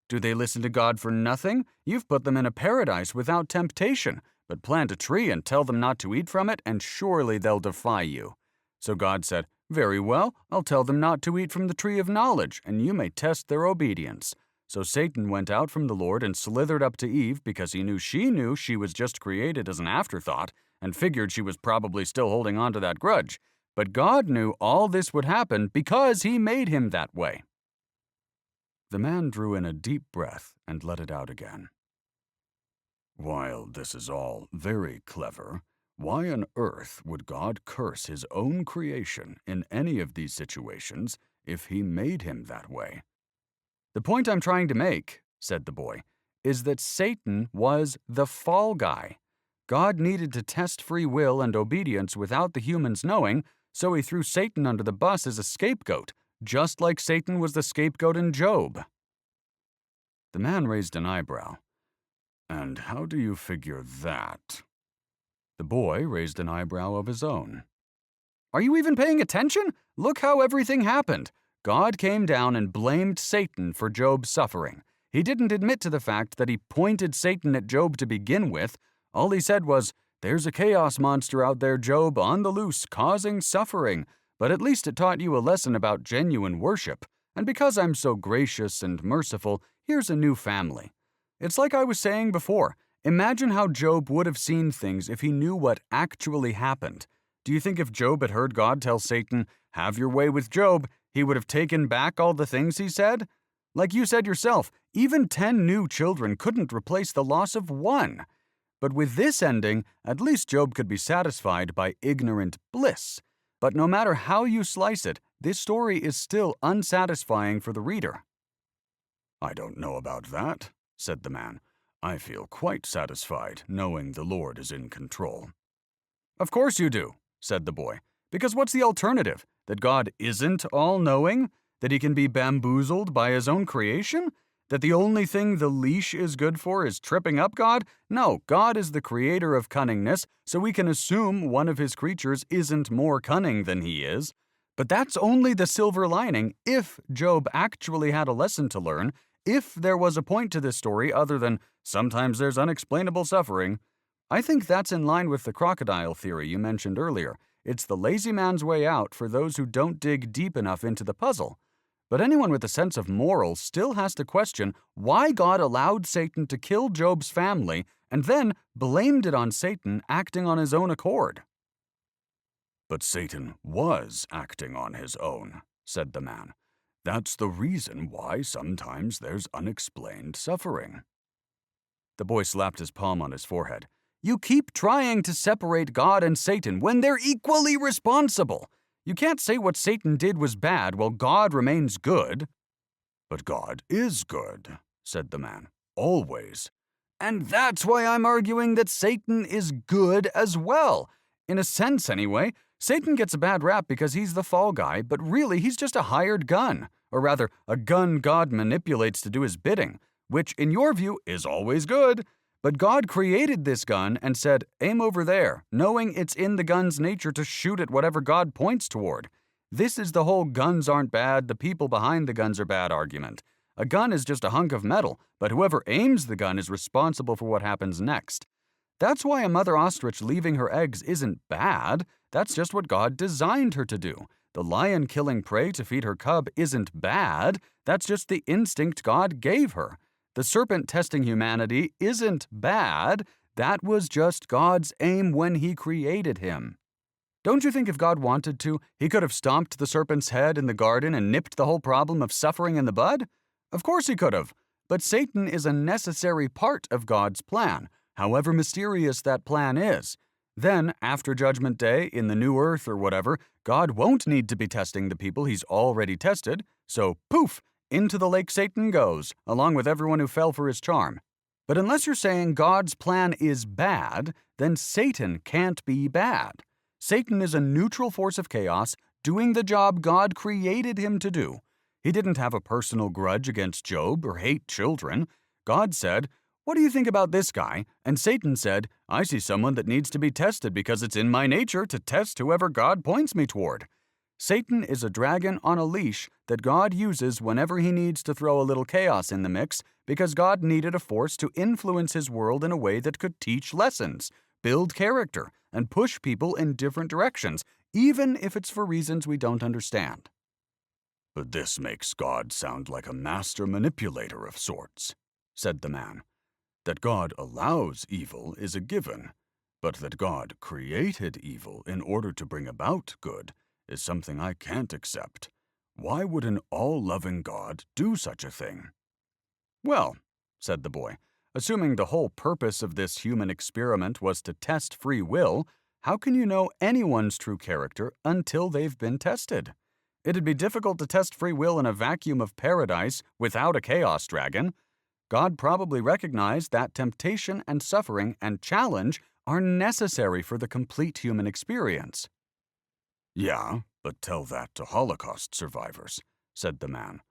"Do they listen to God for nothing? You've put them in a paradise without temptation, but plant a tree and tell them not to eat from it, and surely they'll defy you." So God said, "Very well, I'll tell them not to eat from the tree of knowledge, and you may test their obedience." So Satan went out from the Lord and slithered up to Eve because he knew she was just created as an afterthought and figured she was probably still holding on to that grudge. But God knew all this would happen because he made him that way. The man drew in a deep breath and let it out again. "While this is all very clever, why on earth would God curse his own creation in any of these situations if he made him that way?" "The point I'm trying to make," said the boy, "is that Satan was the fall guy. God needed to test free will and obedience without the humans knowing, so he threw Satan under the bus as a scapegoat, just like Satan was the scapegoat in Job. The man raised an eyebrow. And how do you figure that? The boy raised an eyebrow of his own. Are you even paying attention? Look how everything happened. God came down and blamed Satan for Job's suffering. He didn't admit to the fact that he pointed Satan at Job to begin with. All he said was, "There's a chaos monster out there, Job, on the loose, causing suffering. But at least it taught you a lesson about genuine worship. And because I'm so gracious and merciful, here's a new family." It's like I was saying before. Imagine how Job would have seen things if he knew what actually happened. Do you think if Job had heard God tell Satan, "Have your way with Job," he would have taken back all the things he said? Like you said yourself, even 10 new children couldn't replace the loss of 1. But with this ending, at least Job could be satisfied by ignorant bliss. But no matter how you slice it, this story is still unsatisfying for the reader. "I don't know about that," said the man. "I feel quite satisfied knowing the Lord is in control." "Of course you do," said the boy. "Because what's the alternative? That God isn't all-knowing? That he can be bamboozled by his own creation? That the only thing the leash is good for is tripping up God? No, God is the creator of cunningness, so we can assume one of his creatures isn't more cunning than he is. But that's only the silver lining if Job actually had a lesson to learn, if there was a point to this story other than sometimes there's unexplainable suffering. I think that's in line with the crocodile theory you mentioned earlier. It's the lazy man's way out for those who don't dig deep enough into the puzzle. But anyone with a sense of morals still has to question why God allowed Satan to kill Job's family and then blamed it on Satan acting on his own accord. "But Satan was acting on his own," said the man. "That's the reason why sometimes there's unexplained suffering." The boy slapped his palm on his forehead. "You keep trying to separate God and Satan when they're equally responsible. You can't say what Satan did was bad while God remains good." "But God is good," said the man. "Always." "And that's why I'm arguing that Satan is good as well. In a sense, anyway. Satan gets a bad rap because he's the fall guy, but really he's just a hired gun. Or rather, a gun God manipulates to do his bidding, which in your view is always good. But God created this gun and said, 'Aim over there,' knowing it's in the gun's nature to shoot at whatever God points toward. This is the whole guns aren't bad, the people behind the guns are bad argument. A gun is just a hunk of metal, but whoever aims the gun is responsible for what happens next. That's why a mother ostrich leaving her eggs isn't bad. That's just what God designed her to do. The lion killing prey to feed her cub isn't bad. That's just the instinct God gave her. The serpent testing humanity isn't bad. That was just God's aim when he created him. Don't you think if God wanted to, he could have stomped the serpent's head in the garden and nipped the whole problem of suffering in the bud? Of course he could have. But Satan is a necessary part of God's plan, however mysterious that plan is. Then, after Judgment Day, in the new earth or whatever, God won't need to be testing the people he's already tested. So, poof! Into the lake Satan goes, along with everyone who fell for his charm. But unless you're saying God's plan is bad, then Satan can't be bad. Satan is a neutral force of chaos, doing the job God created him to do. He didn't have a personal grudge against Job or hate children. God said, "What do you think about this guy?" And Satan said, "I see someone that needs to be tested because it's in my nature to test whoever God points me toward." Satan is a dragon on a leash that God uses whenever he needs to throw a little chaos in the mix because God needed a force to influence his world in a way that could teach lessons, build character, and push people in different directions, even if it's for reasons we don't understand. "But this makes God sound like a master manipulator of sorts," said the man. "That God allows evil is a given, but that God created evil in order to bring about good is something I can't accept. Why would an all-loving God do such a thing?" "Well," said the boy, "assuming the whole purpose of this human experiment was to test free will, how can you know anyone's true character until they've been tested? It'd be difficult to test free will in a vacuum of paradise without a chaos dragon. God probably recognized that temptation and suffering and challenge are necessary for the complete human experience." Yeah, but tell that to Holocaust survivors, said the man,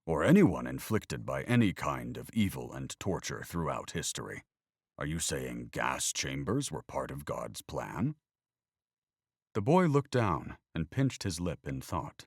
or anyone inflicted by any kind of evil and torture throughout history. Are you saying gas chambers were part of God's plan? The boy looked down and pinched his lip in thought.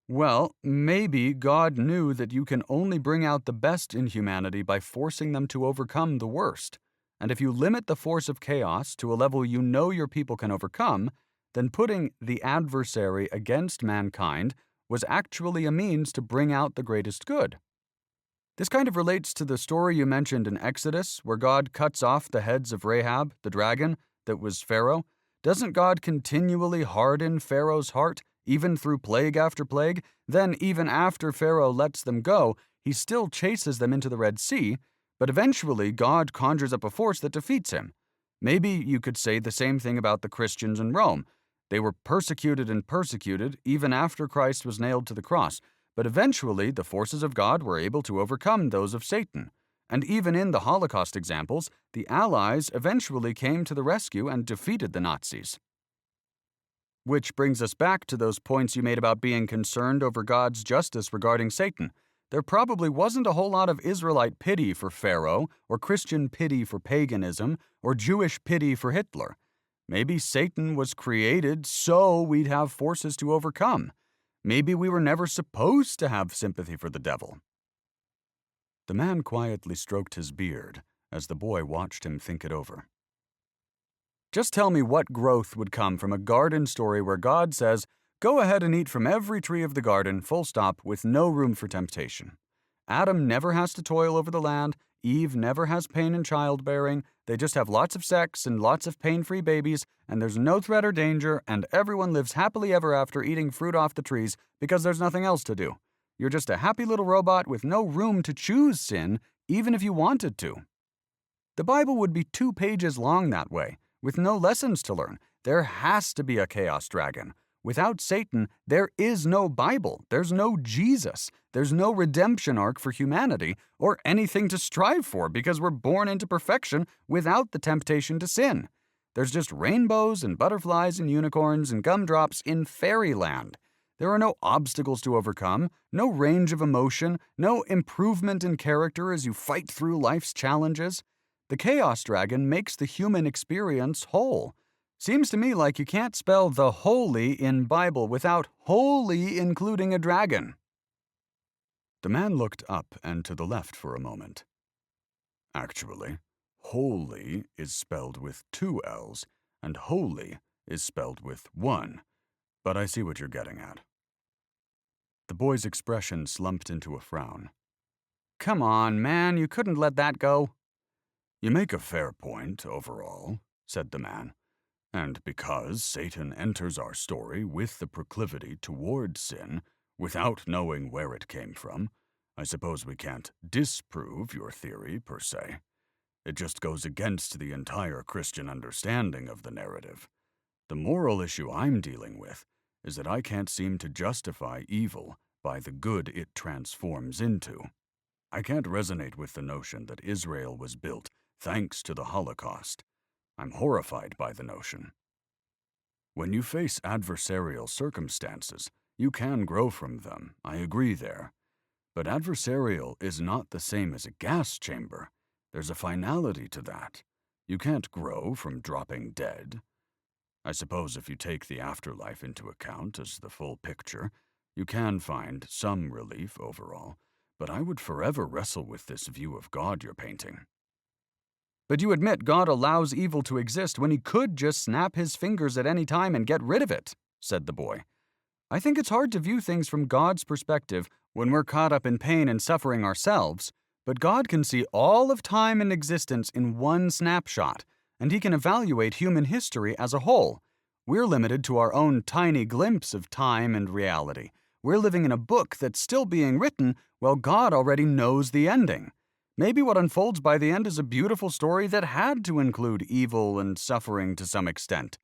Well, maybe God knew that you can only bring out the best in humanity by forcing them to overcome the worst. And if you limit the force of chaos to a level you know your people can overcome, then putting the adversary against mankind was actually a means to bring out the greatest good. This kind of relates to the story you mentioned in Exodus, where God cuts off the heads of Rahab, the dragon, that was Pharaoh. Doesn't God continually harden Pharaoh's heart, even through plague after plague? Then, even after Pharaoh lets them go, he still chases them into the Red Sea, but eventually God conjures up a force that defeats him. Maybe you could say the same thing about the Christians in Rome. They were persecuted and persecuted even after Christ was nailed to the cross. But eventually, the forces of God were able to overcome those of Satan. And even in the Holocaust examples, the Allies eventually came to the rescue and defeated the Nazis. Which brings us back to those points you made about being concerned over God's justice regarding Satan. There probably wasn't a whole lot of Israelite pity for Pharaoh, or Christian pity for paganism, or Jewish pity for Hitler. Maybe Satan was created so we'd have forces to overcome. Maybe we were never supposed to have sympathy for the devil. The man quietly stroked his beard as the boy watched him think it over. Just tell me what growth would come from a garden story where God says, "Go ahead and eat from every tree of the garden, full stop, with no room for temptation." Adam never has to toil over the land, Eve never has pain in childbearing, they just have lots of sex and lots of pain-free babies, and there's no threat or danger, and everyone lives happily ever after eating fruit off the trees because there's nothing else to do. You're just a happy little robot with no room to choose sin, even if you wanted to. The Bible would be 2 pages long that way, with no lessons to learn. There has to be a chaos dragon. Without Satan, there is no Bible, there's no Jesus, there's no redemption arc for humanity, or anything to strive for because we're born into perfection without the temptation to sin. There's just rainbows and butterflies and unicorns and gumdrops in fairyland. There are no obstacles to overcome, no range of emotion, no improvement in character as you fight through life's challenges. The Chaos Dragon makes the human experience whole. Seems to me like you can't spell the holy in Bible without wholly including a dragon. The man looked up and to the left for a moment. Actually, holy is spelled with 2 L's, and holy is spelled with 1. But I see what you're getting at. The boy's expression slumped into a frown. Come on, man, you couldn't let that go. You make a fair point, overall, said the man. And because Satan enters our story with the proclivity toward sin, without knowing where it came from, I suppose we can't disprove your theory, per se. It just goes against the entire Christian understanding of the narrative. The moral issue I'm dealing with is that I can't seem to justify evil by the good it transforms into. I can't resonate with the notion that Israel was built thanks to the Holocaust. I'm horrified by the notion. When you face adversarial circumstances, you can grow from them, I agree there. But adversarial is not the same as a gas chamber. There's a finality to that. You can't grow from dropping dead. I suppose if you take the afterlife into account as the full picture, you can find some relief overall, but I would forever wrestle with this view of God you're painting. But you admit God allows evil to exist when he could just snap his fingers at any time and get rid of it, said the boy. I think it's hard to view things from God's perspective when we're caught up in pain and suffering ourselves, but God can see all of time and existence in one snapshot, and he can evaluate human history as a whole. We're limited to our own tiny glimpse of time and reality. We're living in a book that's still being written while God already knows the ending. Maybe what unfolds by the end is a beautiful story that had to include evil and suffering to some extent.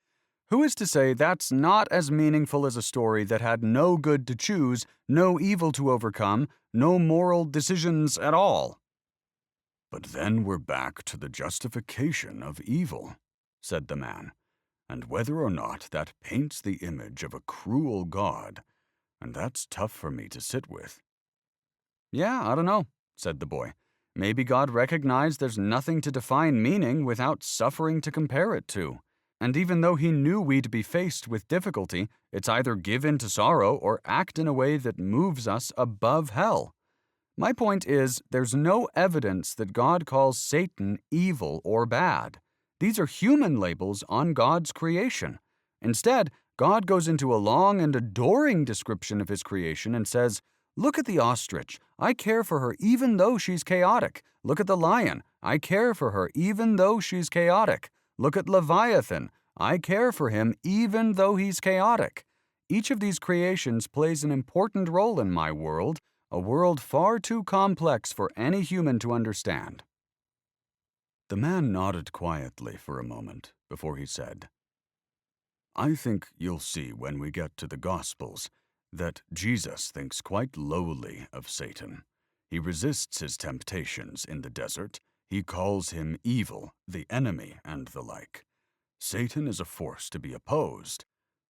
Who is to say that's not as meaningful as a story that had no good to choose, no evil to overcome, no moral decisions at all? But then we're back to the justification of evil, said the man. and whether or not that paints the image of a cruel God, and that's tough for me to sit with." "Yeah, I don't know," said the boy. "Maybe God recognized there's nothing to define meaning without suffering to compare it to. And even though he knew we'd be faced with difficulty, it's either give in to sorrow or act in a way that moves us above hell. My point is, there's no evidence that God calls Satan evil or bad. These are human labels on God's creation. Instead, God goes into a long and adoring description of his creation and says, "Look at the ostrich. I care for her even though she's chaotic. Look at the lion. I care for her even though she's chaotic. Look at Leviathan. I care for him even though he's chaotic." Each of these creations plays an important role in my world, a world far too complex for any human to understand. The man nodded quietly for a moment before he said, "I think you'll see when we get to the Gospels that Jesus thinks quite lowly of Satan. He resists his temptations in the desert. He calls him evil, the enemy, and the like. Satan is a force to be opposed.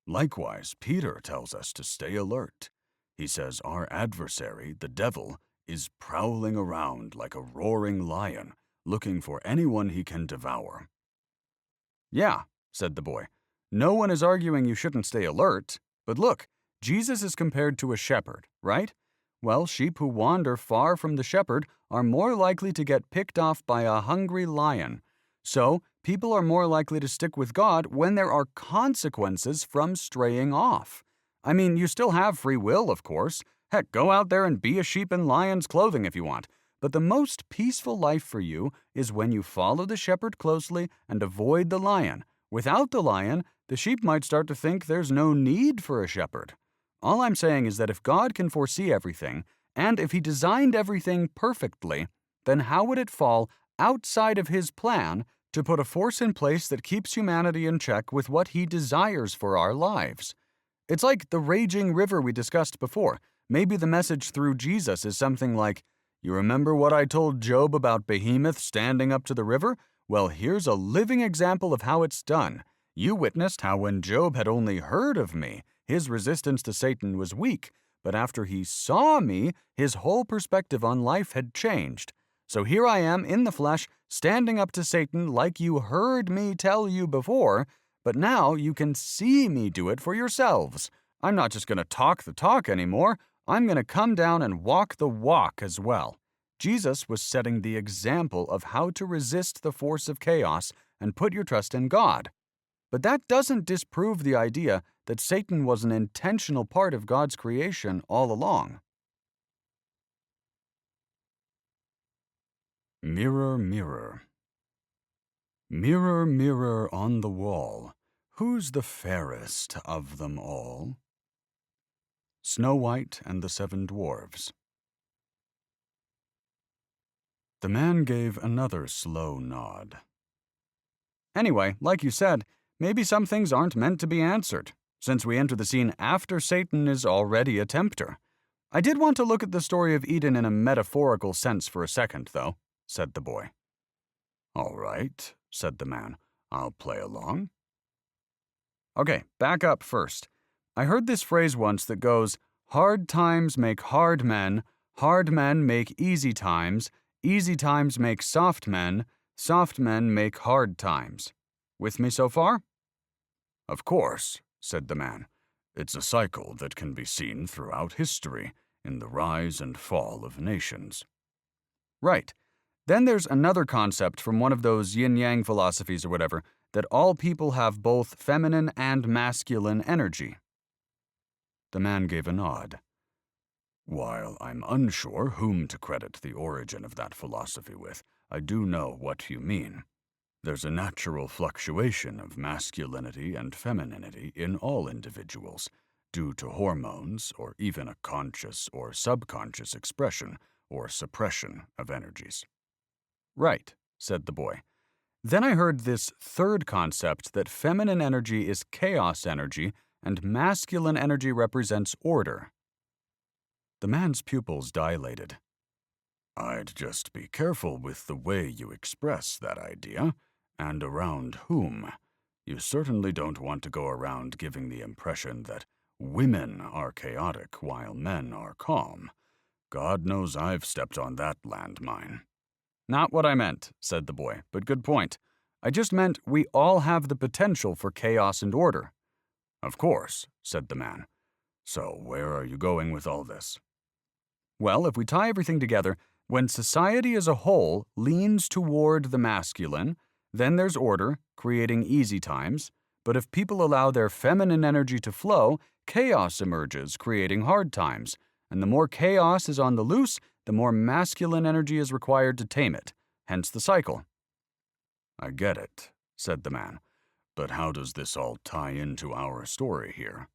Likewise, Peter tells us to stay alert. He says our adversary, the devil, is prowling around like a roaring lion, looking for anyone he can devour." "Yeah," said the boy. "No one is arguing you shouldn't stay alert. But look, Jesus is compared to a shepherd, right? Well, sheep who wander far from the shepherd are more likely to get picked off by a hungry lion. So, people are more likely to stick with God when there are consequences from straying off. I mean, you still have free will, of course. Heck, go out there and be a sheep in lion's clothing if you want. But the most peaceful life for you is when you follow the shepherd closely and avoid the lion. Without the lion, the sheep might start to think there's no need for a shepherd. All I'm saying is that if God can foresee everything, and if he designed everything perfectly, then how would it fall outside of his plan to put a force in place that keeps humanity in check with what he desires for our lives? It's like the raging river we discussed before. Maybe the message through Jesus is something like, "You remember what I told Job about Behemoth standing up to the river? Well, here's a living example of how it's done. You witnessed how when Job had only heard of me, his resistance to Satan was weak, but after he saw me, his whole perspective on life had changed. So here I am in the flesh, standing up to Satan like you heard me tell you before, but now you can see me do it for yourselves. I'm not just going to talk the talk anymore. I'm going to come down and walk the walk as well." Jesus was setting the example of how to resist the force of chaos and put your trust in God. But that doesn't disprove the idea that Satan was an intentional part of God's creation all along. Mirror, mirror. Mirror, mirror on the wall, who's the fairest of them all? Snow White and the Seven Dwarfs. The man gave another slow nod. Anyway, like you said, maybe some things aren't meant to be answered, since we enter the scene after Satan is already a tempter. I did want to look at the story of Eden in a metaphorical sense for a second, though, said the boy. "All right," said the man. "I'll play along." Okay, back up first. I heard this phrase once that goes, "Hard times make hard men make easy times make soft men make hard times." With me so far? "Of course," said the man. "It's a cycle that can be seen throughout history, in the rise and fall of nations." Right. Then there's another concept from one of those yin-yang philosophies or whatever, that all people have both feminine and masculine energy. The man gave a nod. "While I'm unsure whom to credit the origin of that philosophy with, I do know what you mean. There's a natural fluctuation of masculinity and femininity in all individuals, due to hormones or even a conscious or subconscious expression or suppression of energies." Right, said the boy. Then I heard this third concept that feminine energy is chaos energy and masculine energy represents order. The man's pupils dilated. "I'd just be careful with the way you express that idea, and around whom. You certainly don't want to go around giving the impression that women are chaotic while men are calm. God knows I've stepped on that landmine." "Not what I meant," said the boy, "but good point. I just meant we all have the potential for chaos and order." "Of course," said the man. "So where are you going with all this?" Well, if we tie everything together, when society as a whole leans toward the masculine, then there's order, creating easy times. But if people allow their feminine energy to flow, chaos emerges, creating hard times. And the more chaos is on the loose, the more masculine energy is required to tame it. Hence the cycle. "I get it," said the man. "But how does this all tie into our story here?"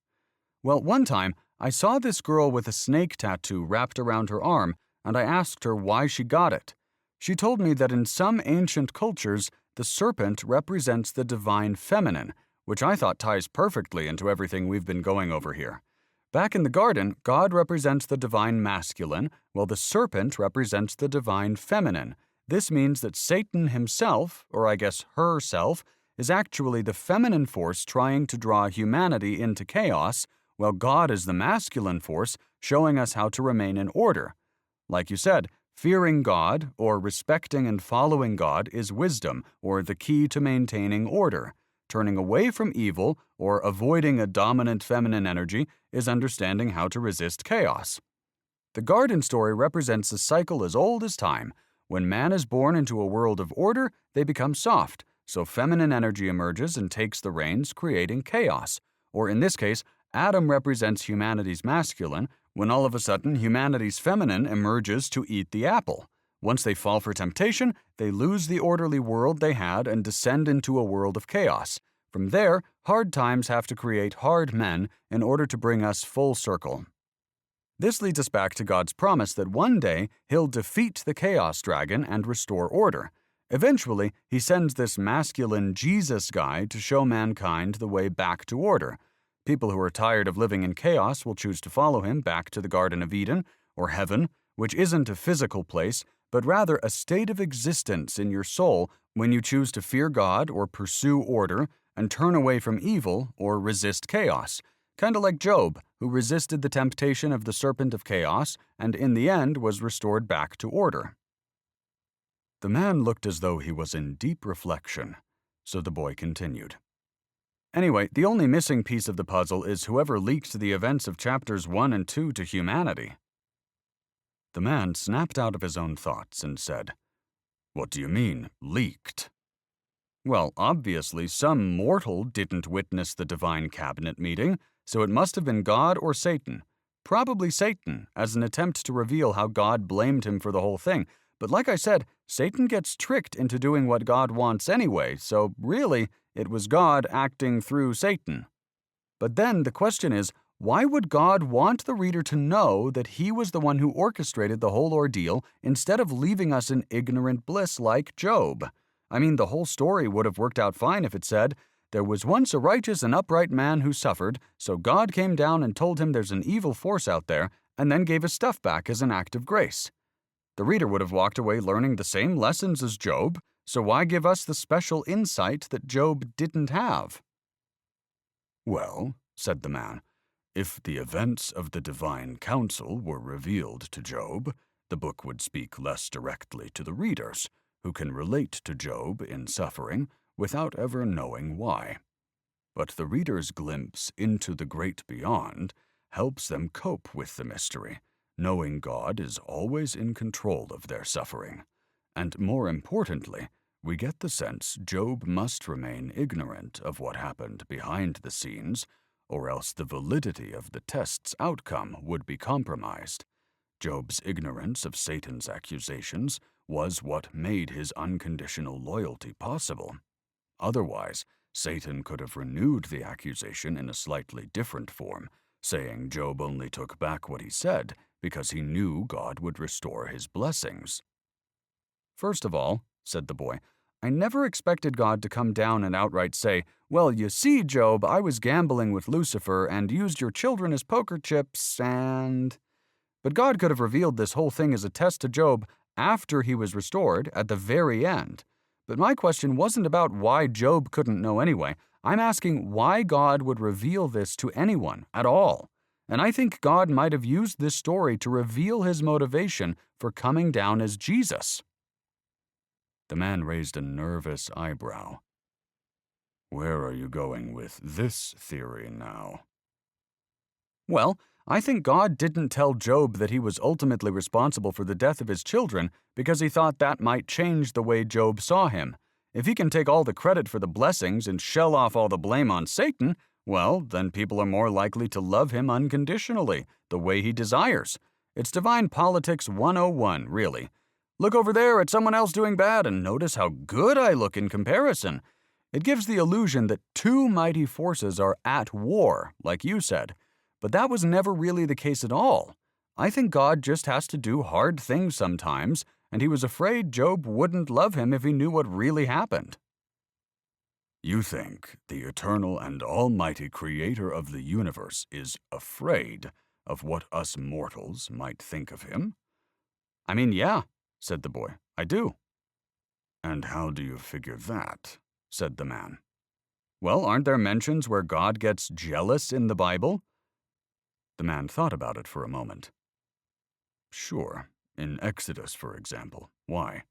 Well, one time, I saw this girl with a snake tattoo wrapped around her arm, and I asked her why she got it. She told me that in some ancient cultures, the serpent represents the divine feminine, which I thought ties perfectly into everything we've been going over here. Back in the garden, God represents the divine masculine, while the serpent represents the divine feminine. This means that Satan himself, or I guess herself, is actually the feminine force trying to draw humanity into chaos, while God is the masculine force showing us how to remain in order. Like you said, fearing God, or respecting and following God, is wisdom, or the key to maintaining order. Turning away from evil, or avoiding a dominant feminine energy, is understanding how to resist chaos. The garden story represents a cycle as old as time. When man is born into a world of order, they become soft, so feminine energy emerges and takes the reins, creating chaos. Or in this case, Adam represents humanity's masculine, when all of a sudden humanity's feminine emerges to eat the apple. Once they fall for temptation, they lose the orderly world they had and descend into a world of chaos. From there, hard times have to create hard men in order to bring us full circle. This leads us back to God's promise that one day He'll defeat the chaos dragon and restore order. Eventually, He sends this masculine Jesus guy to show mankind the way back to order. People who are tired of living in chaos will choose to follow Him back to the Garden of Eden, or heaven, which isn't a physical place, but rather a state of existence in your soul when you choose to fear God or pursue order and turn away from evil or resist chaos. Kind of like Job, who resisted the temptation of the serpent of chaos and in the end was restored back to order. The man looked as though he was in deep reflection, so the boy continued. Anyway, the only missing piece of the puzzle is whoever leaked the events of chapters 1 and 2 to humanity. The man snapped out of his own thoughts and said, "What do you mean, leaked?" Well, obviously, some mortal didn't witness the divine cabinet meeting, so it must have been God or Satan. Probably Satan, as an attempt to reveal how God blamed him for the whole thing. But like I said, Satan gets tricked into doing what God wants anyway, so really, it was God acting through Satan. But then the question is, why would God want the reader to know that He was the one who orchestrated the whole ordeal instead of leaving us in ignorant bliss like Job? I mean, the whole story would have worked out fine if it said, "There was once a righteous and upright man who suffered, so God came down and told him there's an evil force out there, and then gave his stuff back as an act of grace." The reader would have walked away learning the same lessons as Job, so why give us the special insight that Job didn't have? "Well," said the man, "if the events of the divine council were revealed to Job, the book would speak less directly to the readers, who can relate to Job in suffering without ever knowing why. But the reader's glimpse into the great beyond helps them cope with the mystery, knowing God is always in control of their suffering. And more importantly, we get the sense Job must remain ignorant of what happened behind the scenes, or else the validity of the test's outcome would be compromised. Job's ignorance of Satan's accusations was what made his unconditional loyalty possible. Otherwise, Satan could have renewed the accusation in a slightly different form, saying Job only took back what he said because he knew God would restore his blessings. First of all, said the boy, I never expected God to come down and outright say, "Well, you see, Job, I was gambling with Lucifer and used your children as poker chips and—" But God could have revealed this whole thing as a test to Job after he was restored at the very end. But my question wasn't about why Job couldn't know anyway. I'm asking why God would reveal this to anyone at all. And I think God might have used this story to reveal his motivation for coming down as Jesus. The man raised a nervous eyebrow. Where are you going with this theory now? Well, I think God didn't tell Job that he was ultimately responsible for the death of his children because he thought that might change the way Job saw him. If he can take all the credit for the blessings and shell off all the blame on Satan, well, then people are more likely to love him unconditionally, the way he desires. It's Divine Politics 101, really. Look over there at someone else doing bad and notice how good I look in comparison. It gives the illusion that two mighty forces are at war, like you said. But that was never really the case at all. I think God just has to do hard things sometimes, and he was afraid Job wouldn't love him if he knew what really happened. You think the eternal and almighty creator of the universe is afraid of what us mortals might think of him? I mean, yeah, said the boy. I do. And how do you figure that? Said the man. Well, aren't there mentions where God gets jealous in the Bible? The man thought about it for a moment. Sure, in Exodus, for example. Why?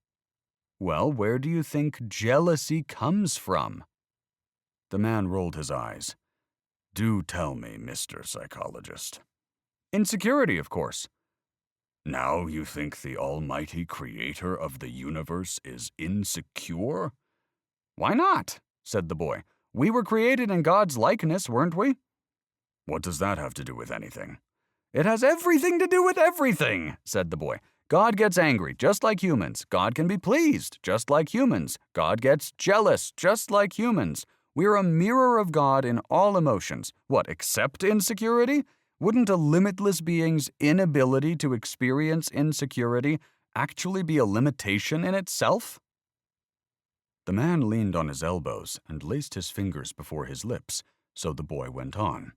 Well, where do you think jealousy comes from? The man rolled his eyes. Do tell me, Mr. Psychologist. Insecurity, of course. Now you think the almighty creator of the universe is insecure? Why not? Said the boy. We were created in God's likeness, weren't we? What does that have to do with anything? It has everything to do with everything, said the boy. God gets angry, just like humans. God can be pleased, just like humans. God gets jealous, just like humans. We're a mirror of God in all emotions. What, except insecurity? Wouldn't a limitless being's inability to experience insecurity actually be a limitation in itself? The man leaned on his elbows and laced his fingers before his lips, so the boy went on.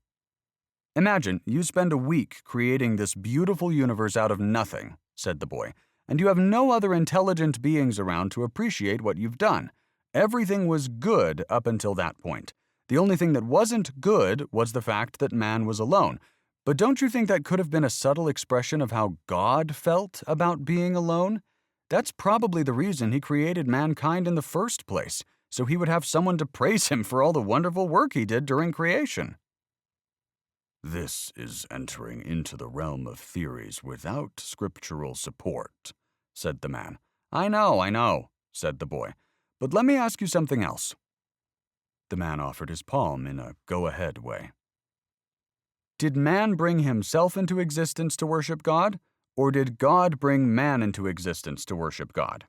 Imagine you spend a week creating this beautiful universe out of nothing, said the boy, and you have no other intelligent beings around to appreciate what you've done. Everything was good up until that point. The only thing that wasn't good was the fact that man was alone. But don't you think that could have been a subtle expression of how God felt about being alone? That's probably the reason he created mankind in the first place, so he would have someone to praise him for all the wonderful work he did during creation. This is entering into the realm of theories without scriptural support, said the man. I know, said the boy. But let me ask you something else. The man offered his palm in a go-ahead way. Did man bring himself into existence to worship God, or did God bring man into existence to worship God?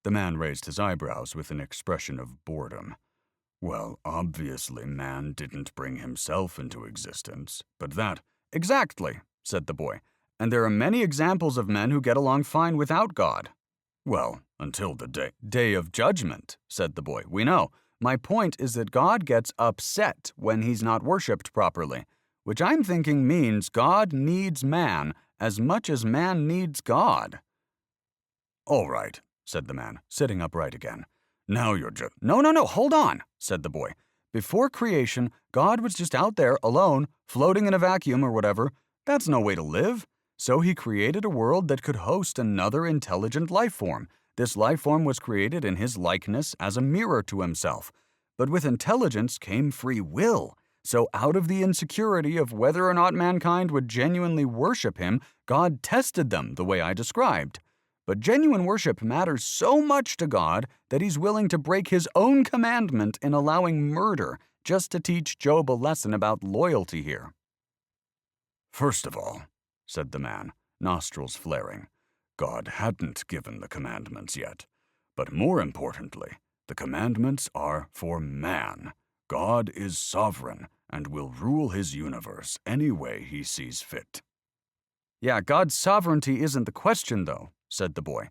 The man raised his eyebrows with an expression of boredom. Well, obviously man didn't bring himself into existence, but that— Exactly, said the boy. And there are many examples of men who get along fine without God. Well, until the day of judgment, said the boy. We know. My point is that God gets upset when he's not worshipped properly, which I'm thinking means God needs man as much as man needs God. All right, said the man, sitting upright again. Now you're just— No, hold on, said the boy. Before creation, God was just out there alone, floating in a vacuum or whatever. That's no way to live. So he created a world that could host another intelligent life form. This life form was created in his likeness as a mirror to himself. But with intelligence came free will. So out of the insecurity of whether or not mankind would genuinely worship him, God tested them the way I described. But genuine worship matters so much to God that he's willing to break his own commandment in allowing murder just to teach Job a lesson about loyalty here. First of all, said the man, nostrils flaring, God hadn't given the commandments yet. But more importantly, the commandments are for man. God is sovereign and will rule his universe any way he sees fit. Yeah, God's sovereignty isn't the question, though, said the boy.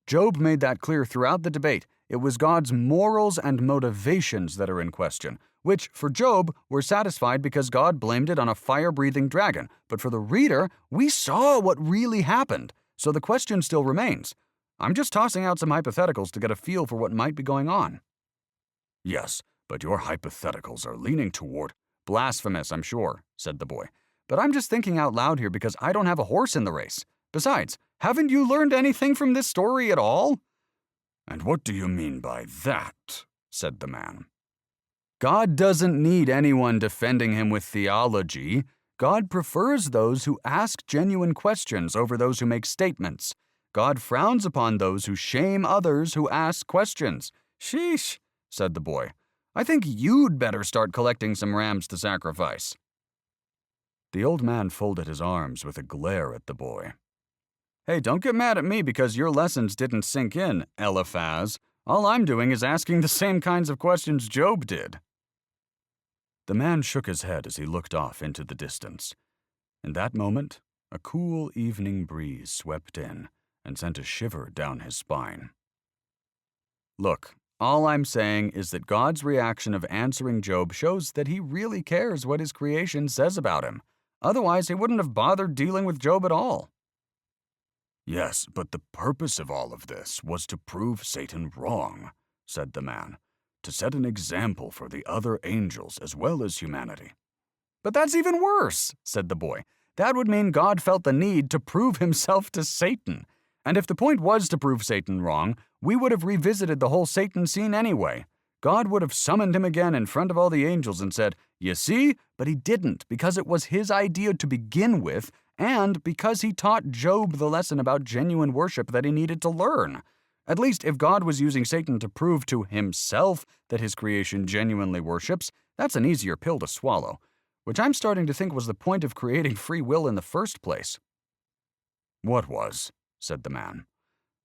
Job made that clear throughout the debate. It was God's morals and motivations that are in question, which, for Job, were satisfied because God blamed it on a fire-breathing dragon. But for the reader, we saw what really happened. So the question still remains. I'm just tossing out some hypotheticals to get a feel for what might be going on. Yes, but your hypotheticals are leaning toward— Blasphemous, I'm sure, said the boy. But I'm just thinking out loud here because I don't have a horse in the race. Besides, haven't you learned anything from this story at all? And what do you mean by that? Said the man. God doesn't need anyone defending him with theology. God prefers those who ask genuine questions over those who make statements. God frowns upon those who shame others who ask questions. Sheesh, said the boy. I think you'd better start collecting some rams to sacrifice. The old man folded his arms with a glare at the boy. Hey, don't get mad at me because your lessons didn't sink in, Eliphaz. All I'm doing is asking the same kinds of questions Job did. The man shook his head as he looked off into the distance. In that moment, a cool evening breeze swept in and sent a shiver down his spine. Look, all I'm saying is that God's reaction of answering Job shows that he really cares what his creation says about him. Otherwise, he wouldn't have bothered dealing with Job at all. Yes, but the purpose of all of this was to prove Satan wrong, said the man, to set an example for the other angels as well as humanity. But that's even worse, said the boy. That would mean God felt the need to prove himself to Satan. And if the point was to prove Satan wrong, we would have revisited the whole Satan scene anyway. God would have summoned him again in front of all the angels and said, "You see?" But he didn't, because it was his idea to begin with, and because he taught Job the lesson about genuine worship that he needed to learn. At least if God was using Satan to prove to himself that his creation genuinely worships, that's an easier pill to swallow, which I'm starting to think was the point of creating free will in the first place. What was? Said the man.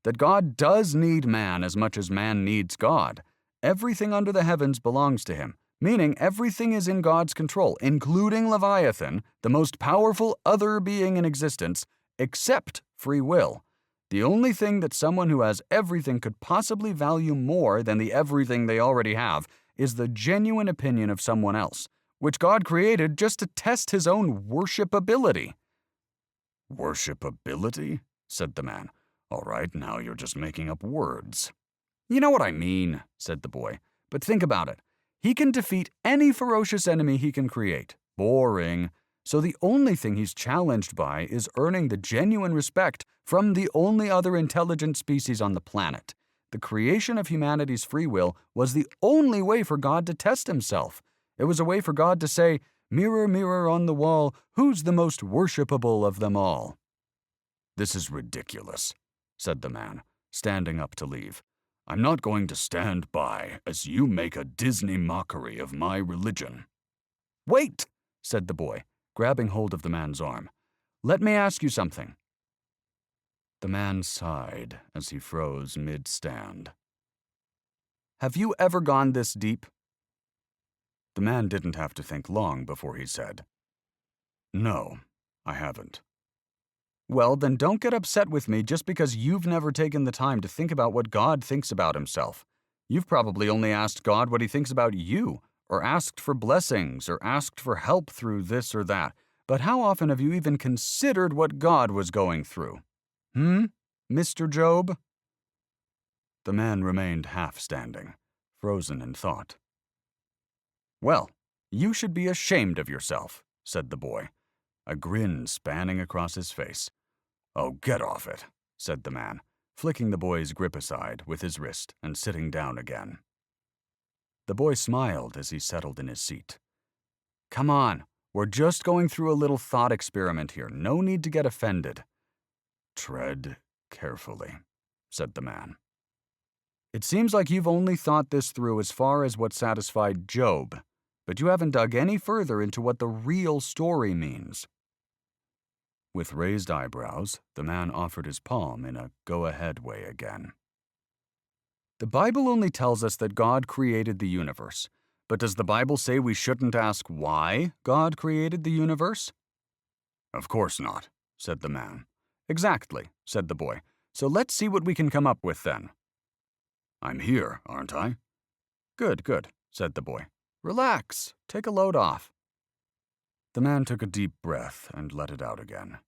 That God does need man as much as man needs God. Everything under the heavens belongs to him, meaning everything is in God's control, including Leviathan, the most powerful other being in existence, except free will. The only thing that someone who has everything could possibly value more than the everything they already have is the genuine opinion of someone else, which God created just to test his own worshipability. Worshipability? Said the man. All right, now you're just making up words. You know what I mean, said the boy. But think about it. He can defeat any ferocious enemy he can create. Boring. So the only thing he's challenged by is earning the genuine respect from the only other intelligent species on the planet. The creation of humanity's free will was the only way for God to test himself. It was a way for God to say, "Mirror, mirror on the wall, who's the most worshipable of them all?" This is ridiculous, said the man, standing up to leave. I'm not going to stand by as you make a Disney mockery of my religion. Wait, said the boy, grabbing hold of the man's arm. Let me ask you something. The man sighed as he froze mid-stand. Have you ever gone this deep? The man didn't have to think long before he said, No, I haven't. Well, then don't get upset with me just because you've never taken the time to think about what God thinks about himself. You've probably only asked God what he thinks about you, or asked for blessings, or asked for help through this or that. But how often have you even considered what God was going through? Mr. Job? The man remained half-standing, frozen in thought. Well, you should be ashamed of yourself, said the boy, a grin spanning across his face. Oh, get off it, said the man, flicking the boy's grip aside with his wrist and sitting down again. The boy smiled as he settled in his seat. Come on, we're just going through a little thought experiment here. No need to get offended. Tread carefully, said the man. It seems like you've only thought this through as far as what satisfied Job, but you haven't dug any further into what the real story means. With raised eyebrows, the man offered his palm in a go-ahead way again. The Bible only tells us that God created the universe, but does the Bible say we shouldn't ask why God created the universe? Of course not, said the man. Exactly, said the boy. So let's see what we can come up with then. I'm here, aren't I? Good, said the boy. Relax, take a load off. The man took a deep breath and let it out again.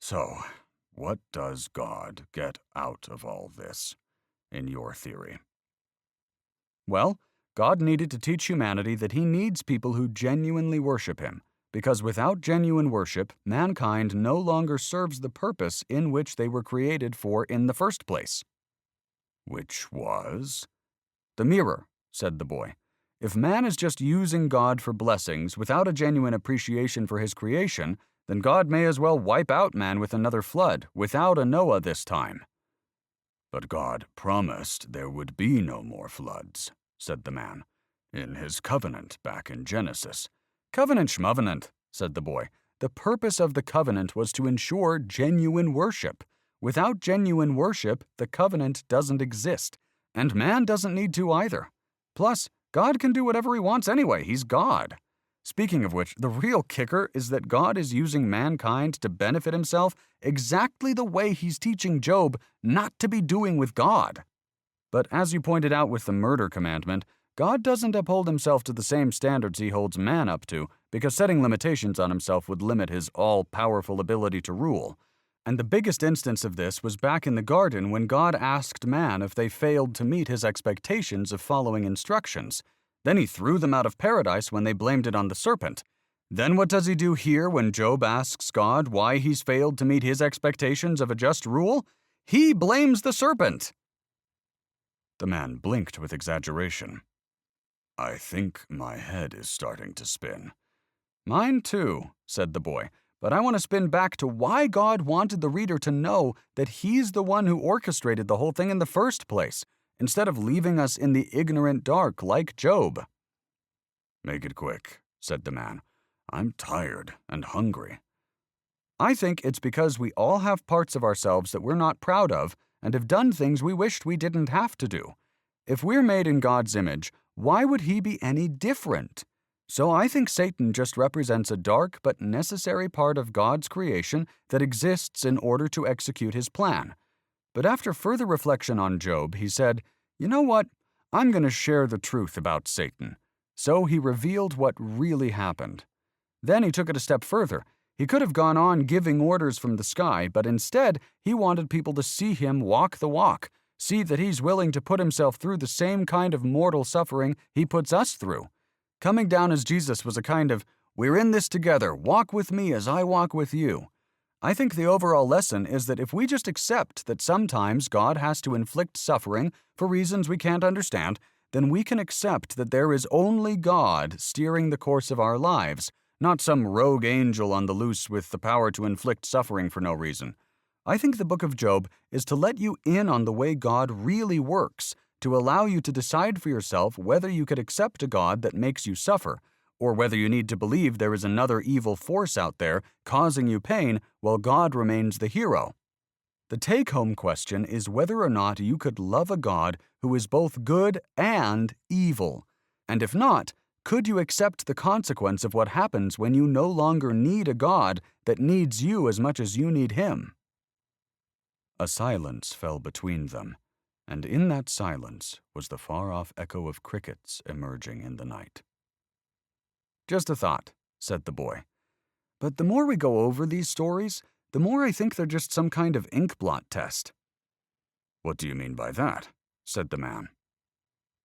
So, What does God get out of all this, in your theory? Well, God needed to teach humanity that he needs people who genuinely worship him, because without genuine worship, mankind no longer serves the purpose in which they were created for in the first place. Which was? The mirror, said the boy. If man is just using God for blessings without a genuine appreciation for his creation, then God may as well wipe out man with another flood, without a Noah this time. But God promised there would be no more floods, said the man, in his covenant back in Genesis. Covenant schmovenant, said the boy. The purpose of the covenant was to ensure genuine worship. Without genuine worship, the covenant doesn't exist, and man doesn't need to either. Plus, God can do whatever he wants anyway. He's God. Speaking of which, the real kicker is that God is using mankind to benefit himself exactly the way he's teaching Job not to be doing with God. But as you pointed out with the murder commandment, God doesn't uphold himself to the same standards he holds man up to, because setting limitations on himself would limit his all-powerful ability to rule. And the biggest instance of this was back in the garden when God asked man if they failed to meet his expectations of following instructions. Then he threw them out of paradise when they blamed it on the serpent. Then what does he do here when Job asks God why he's failed to meet his expectations of a just rule? He blames the serpent. The man blinked with exaggeration. I think my head is starting to spin. Mine too, said the boy, but I want to spin back to why God wanted the reader to know that he's the one who orchestrated the whole thing in the first place, instead of leaving us in the ignorant dark like Job. Make it quick, said the man. I'm tired and hungry. I think it's because we all have parts of ourselves that we're not proud of and have done things we wished we didn't have to do. If we're made in God's image, why would he be any different? So I think Satan just represents a dark but necessary part of God's creation that exists in order to execute his plan. But after further reflection on Job, he said, "You know what? I'm going to share the truth about Satan." So he revealed what really happened. Then he took it a step further. He could have gone on giving orders from the sky, but instead he wanted people to see him walk the walk, see that he's willing to put himself through the same kind of mortal suffering he puts us through. Coming down as Jesus was a kind of, we're in this together, walk with me as I walk with you. I think the overall lesson is that if we just accept that sometimes God has to inflict suffering for reasons we can't understand, then we can accept that there is only God steering the course of our lives, not some rogue angel on the loose with the power to inflict suffering for no reason. I think the book of Job is to let you in on the way God really works, to allow you to decide for yourself whether you could accept a God that makes you suffer, or whether you need to believe there is another evil force out there causing you pain while God remains the hero. The take-home question is whether or not you could love a God who is both good and evil. And if not, could you accept the consequence of what happens when you no longer need a God that needs you as much as you need him? A silence fell between them, and in that silence was the far-off echo of crickets emerging in the night. Just a thought, said the boy. But the more we go over these stories, the more I think they're just some kind of ink blot test. What do you mean by that? Said the man.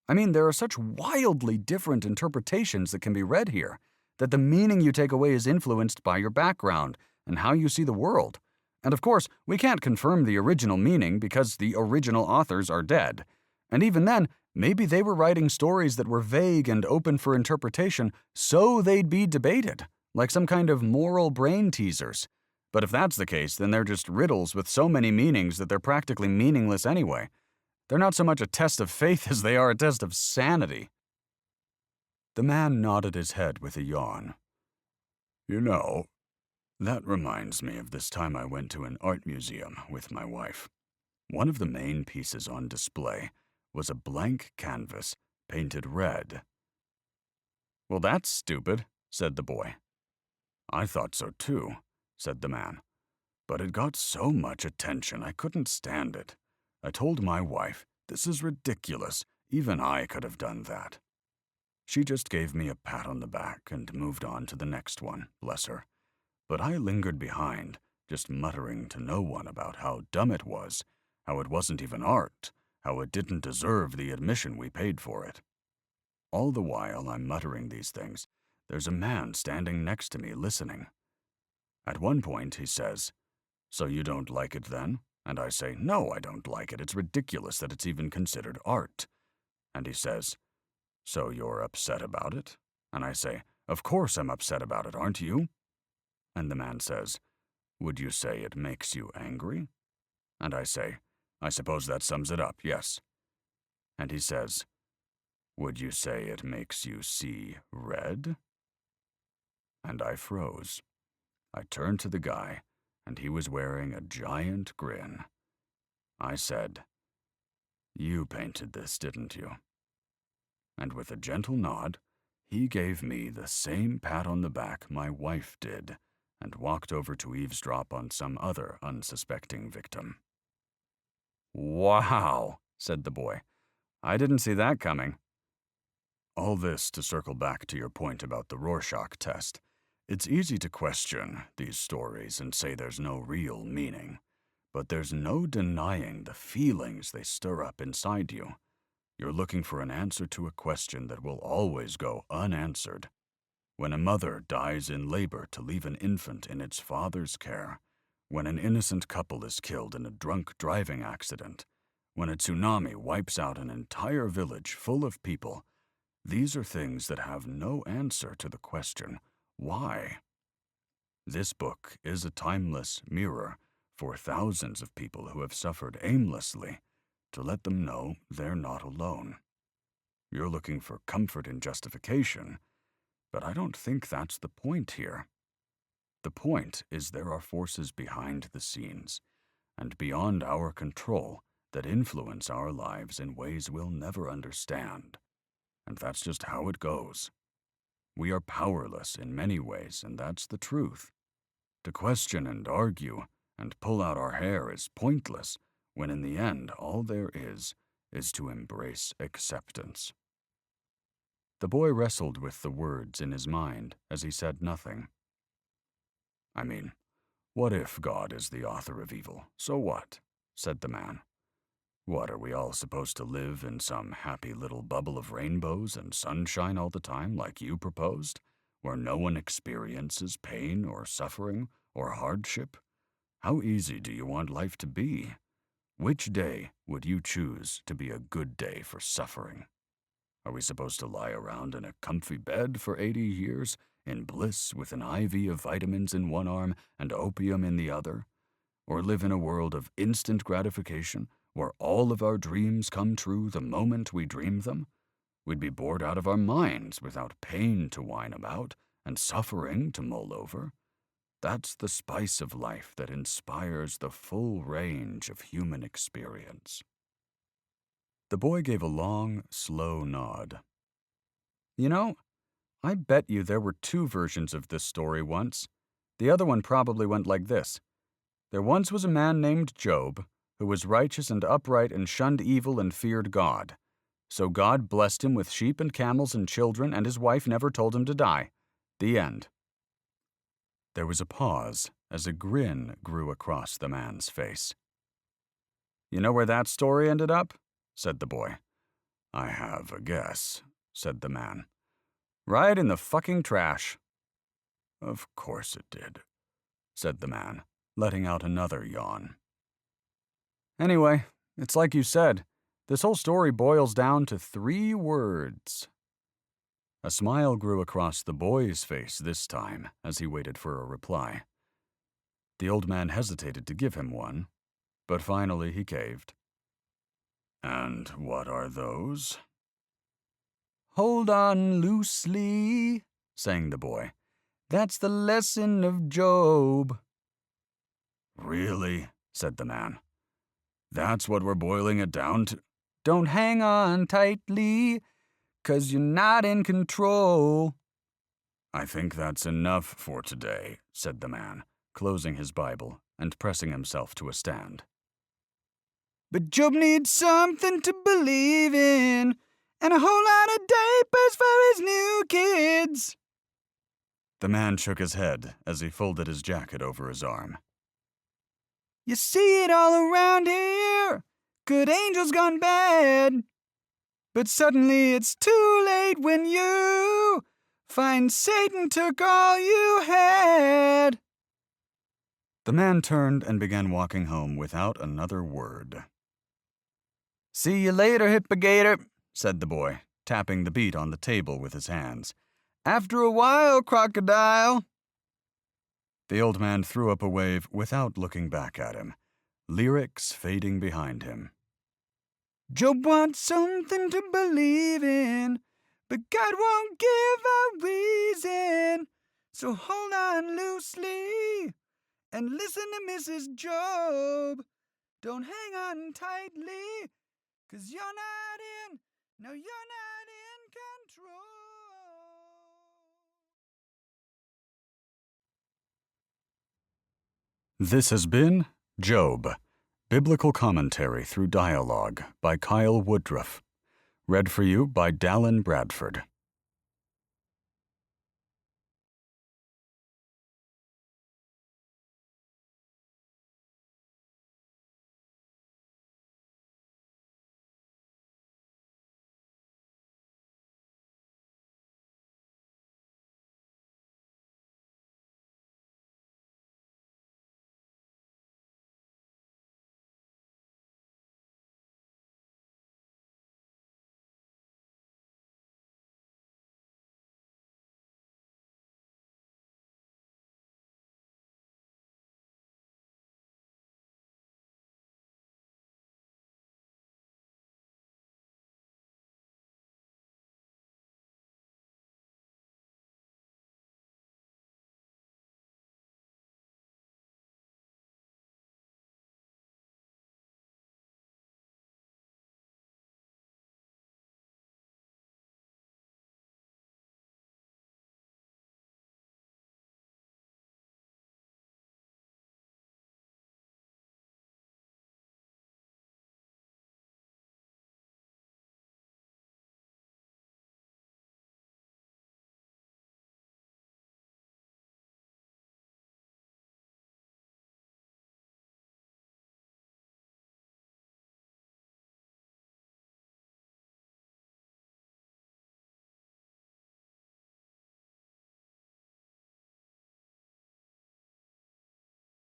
I mean, there are such wildly different interpretations that can be read here, that the meaning you take away is influenced by your background and how you see the world. And of course, we can't confirm the original meaning because the original authors are dead. And even then, maybe they were writing stories that were vague and open for interpretation so they'd be debated, like some kind of moral brain teasers. But if that's the case, then they're just riddles with so many meanings that they're practically meaningless anyway. They're not so much a test of faith as they are a test of sanity. The man nodded his head with a yawn. You know, that reminds me of this time I went to an art museum with my wife. One of the main pieces on display was a blank canvas painted red. Well, that's stupid, said the boy. I thought so too, said the man. But it got so much attention I couldn't stand it. I told my wife, this is ridiculous. Even I could have done that. She just gave me a pat on the back and moved on to the next one, bless her. But I lingered behind, just muttering to no one about how dumb it was, how it wasn't even art, how it didn't deserve the admission we paid for it. All the while I'm muttering these things, there's a man standing next to me listening. At one point he says, "So you don't like it then?" And I say, "No, I don't like it. It's ridiculous that it's even considered art." And he says, "So you're upset about it?" And I say, "Of course I'm upset about it, aren't you?" And the man says, "Would you say it makes you angry?" And I say, "I suppose that sums it up, yes." And he says, "Would you say it makes you see red?" And I froze. I turned to the guy, and he was wearing a giant grin. I said, "You painted this, didn't you?" And with a gentle nod, he gave me the same pat on the back my wife did, and walked over to eavesdrop on some other unsuspecting victim. "Wow," said the boy. "I didn't see that coming." All this to circle back to your point about the Rorschach test. It's easy to question these stories and say there's no real meaning, but there's no denying the feelings they stir up inside you. You're looking for an answer to a question that will always go unanswered. When a mother dies in labor to leave an infant in its father's care, when an innocent couple is killed in a drunk driving accident, when a tsunami wipes out an entire village full of people, these are things that have no answer to the question, why? This book is a timeless mirror for thousands of people who have suffered aimlessly, to let them know they're not alone. You're looking for comfort and justification, but I don't think that's the point here. The point is there are forces behind the scenes and beyond our control that influence our lives in ways we'll never understand. And that's just how it goes. We are powerless in many ways, and that's the truth. To question and argue and pull out our hair is pointless, when in the end all there is to embrace acceptance. The boy wrestled with the words in his mind as he said nothing. "I mean, what if God is the author of evil? So what?" said the man. "What, are we all supposed to live in some happy little bubble of rainbows and sunshine all the time like you proposed, where no one experiences pain or suffering or hardship? How easy do you want life to be? Which day would you choose to be a good day for suffering? Are we supposed to lie around in a comfy bed for 80 years, in bliss with an IV of vitamins in one arm and opium in the other? Or live in a world of instant gratification, where all of our dreams come true the moment we dream them? We'd be bored out of our minds without pain to whine about and suffering to mull over. That's the spice of life that inspires the full range of human experience." The boy gave a long, slow nod. "You know, I bet you there were 2 versions of this story once. The other one probably went like this. There once was a man named Job, who was righteous and upright and shunned evil and feared God. So God blessed him with sheep and camels and children, and his wife never told him to die. The end." There was a pause as a grin grew across the man's face. "You know where that story ended up?" said the boy. "I have a guess," said the man. "Right in the fucking trash." "Of course it did," said the man, letting out another yawn. "Anyway, it's like you said. This whole story boils down to 3 words. A smile grew across the boy's face this time as he waited for a reply. The old man hesitated to give him one, but finally he caved. "And what are those?" "Hold on loosely," sang the boy. "That's the lesson of Job." "Really?" said the man. "That's what we're boiling it down to?" "Don't hang on tightly, 'cause you're not in control." "I think that's enough for today," said the man, closing his Bible and pressing himself to a stand. "But Job needs something to believe in, and a whole lot of diapers for his new kids." The man shook his head as he folded his jacket over his arm. You see it all around here. Good angels gone bad. But suddenly it's too late when you find Satan took all you had. The man turned and began walking home without another word. See you later, Hippogator, said the boy, tapping the beat on the table with his hands. After a while, crocodile. The old man threw up a wave without looking back at him, lyrics fading behind him. Job wants something to believe in, but God won't give a reason. So hold on loosely and listen to Mrs. Job. Don't hang on tightly, 'cause you're not in, no, you're not in control. This has been Job, Biblical Commentary Through Dialogue by Kyle Woodruff. Read for you by Dallin Bradford.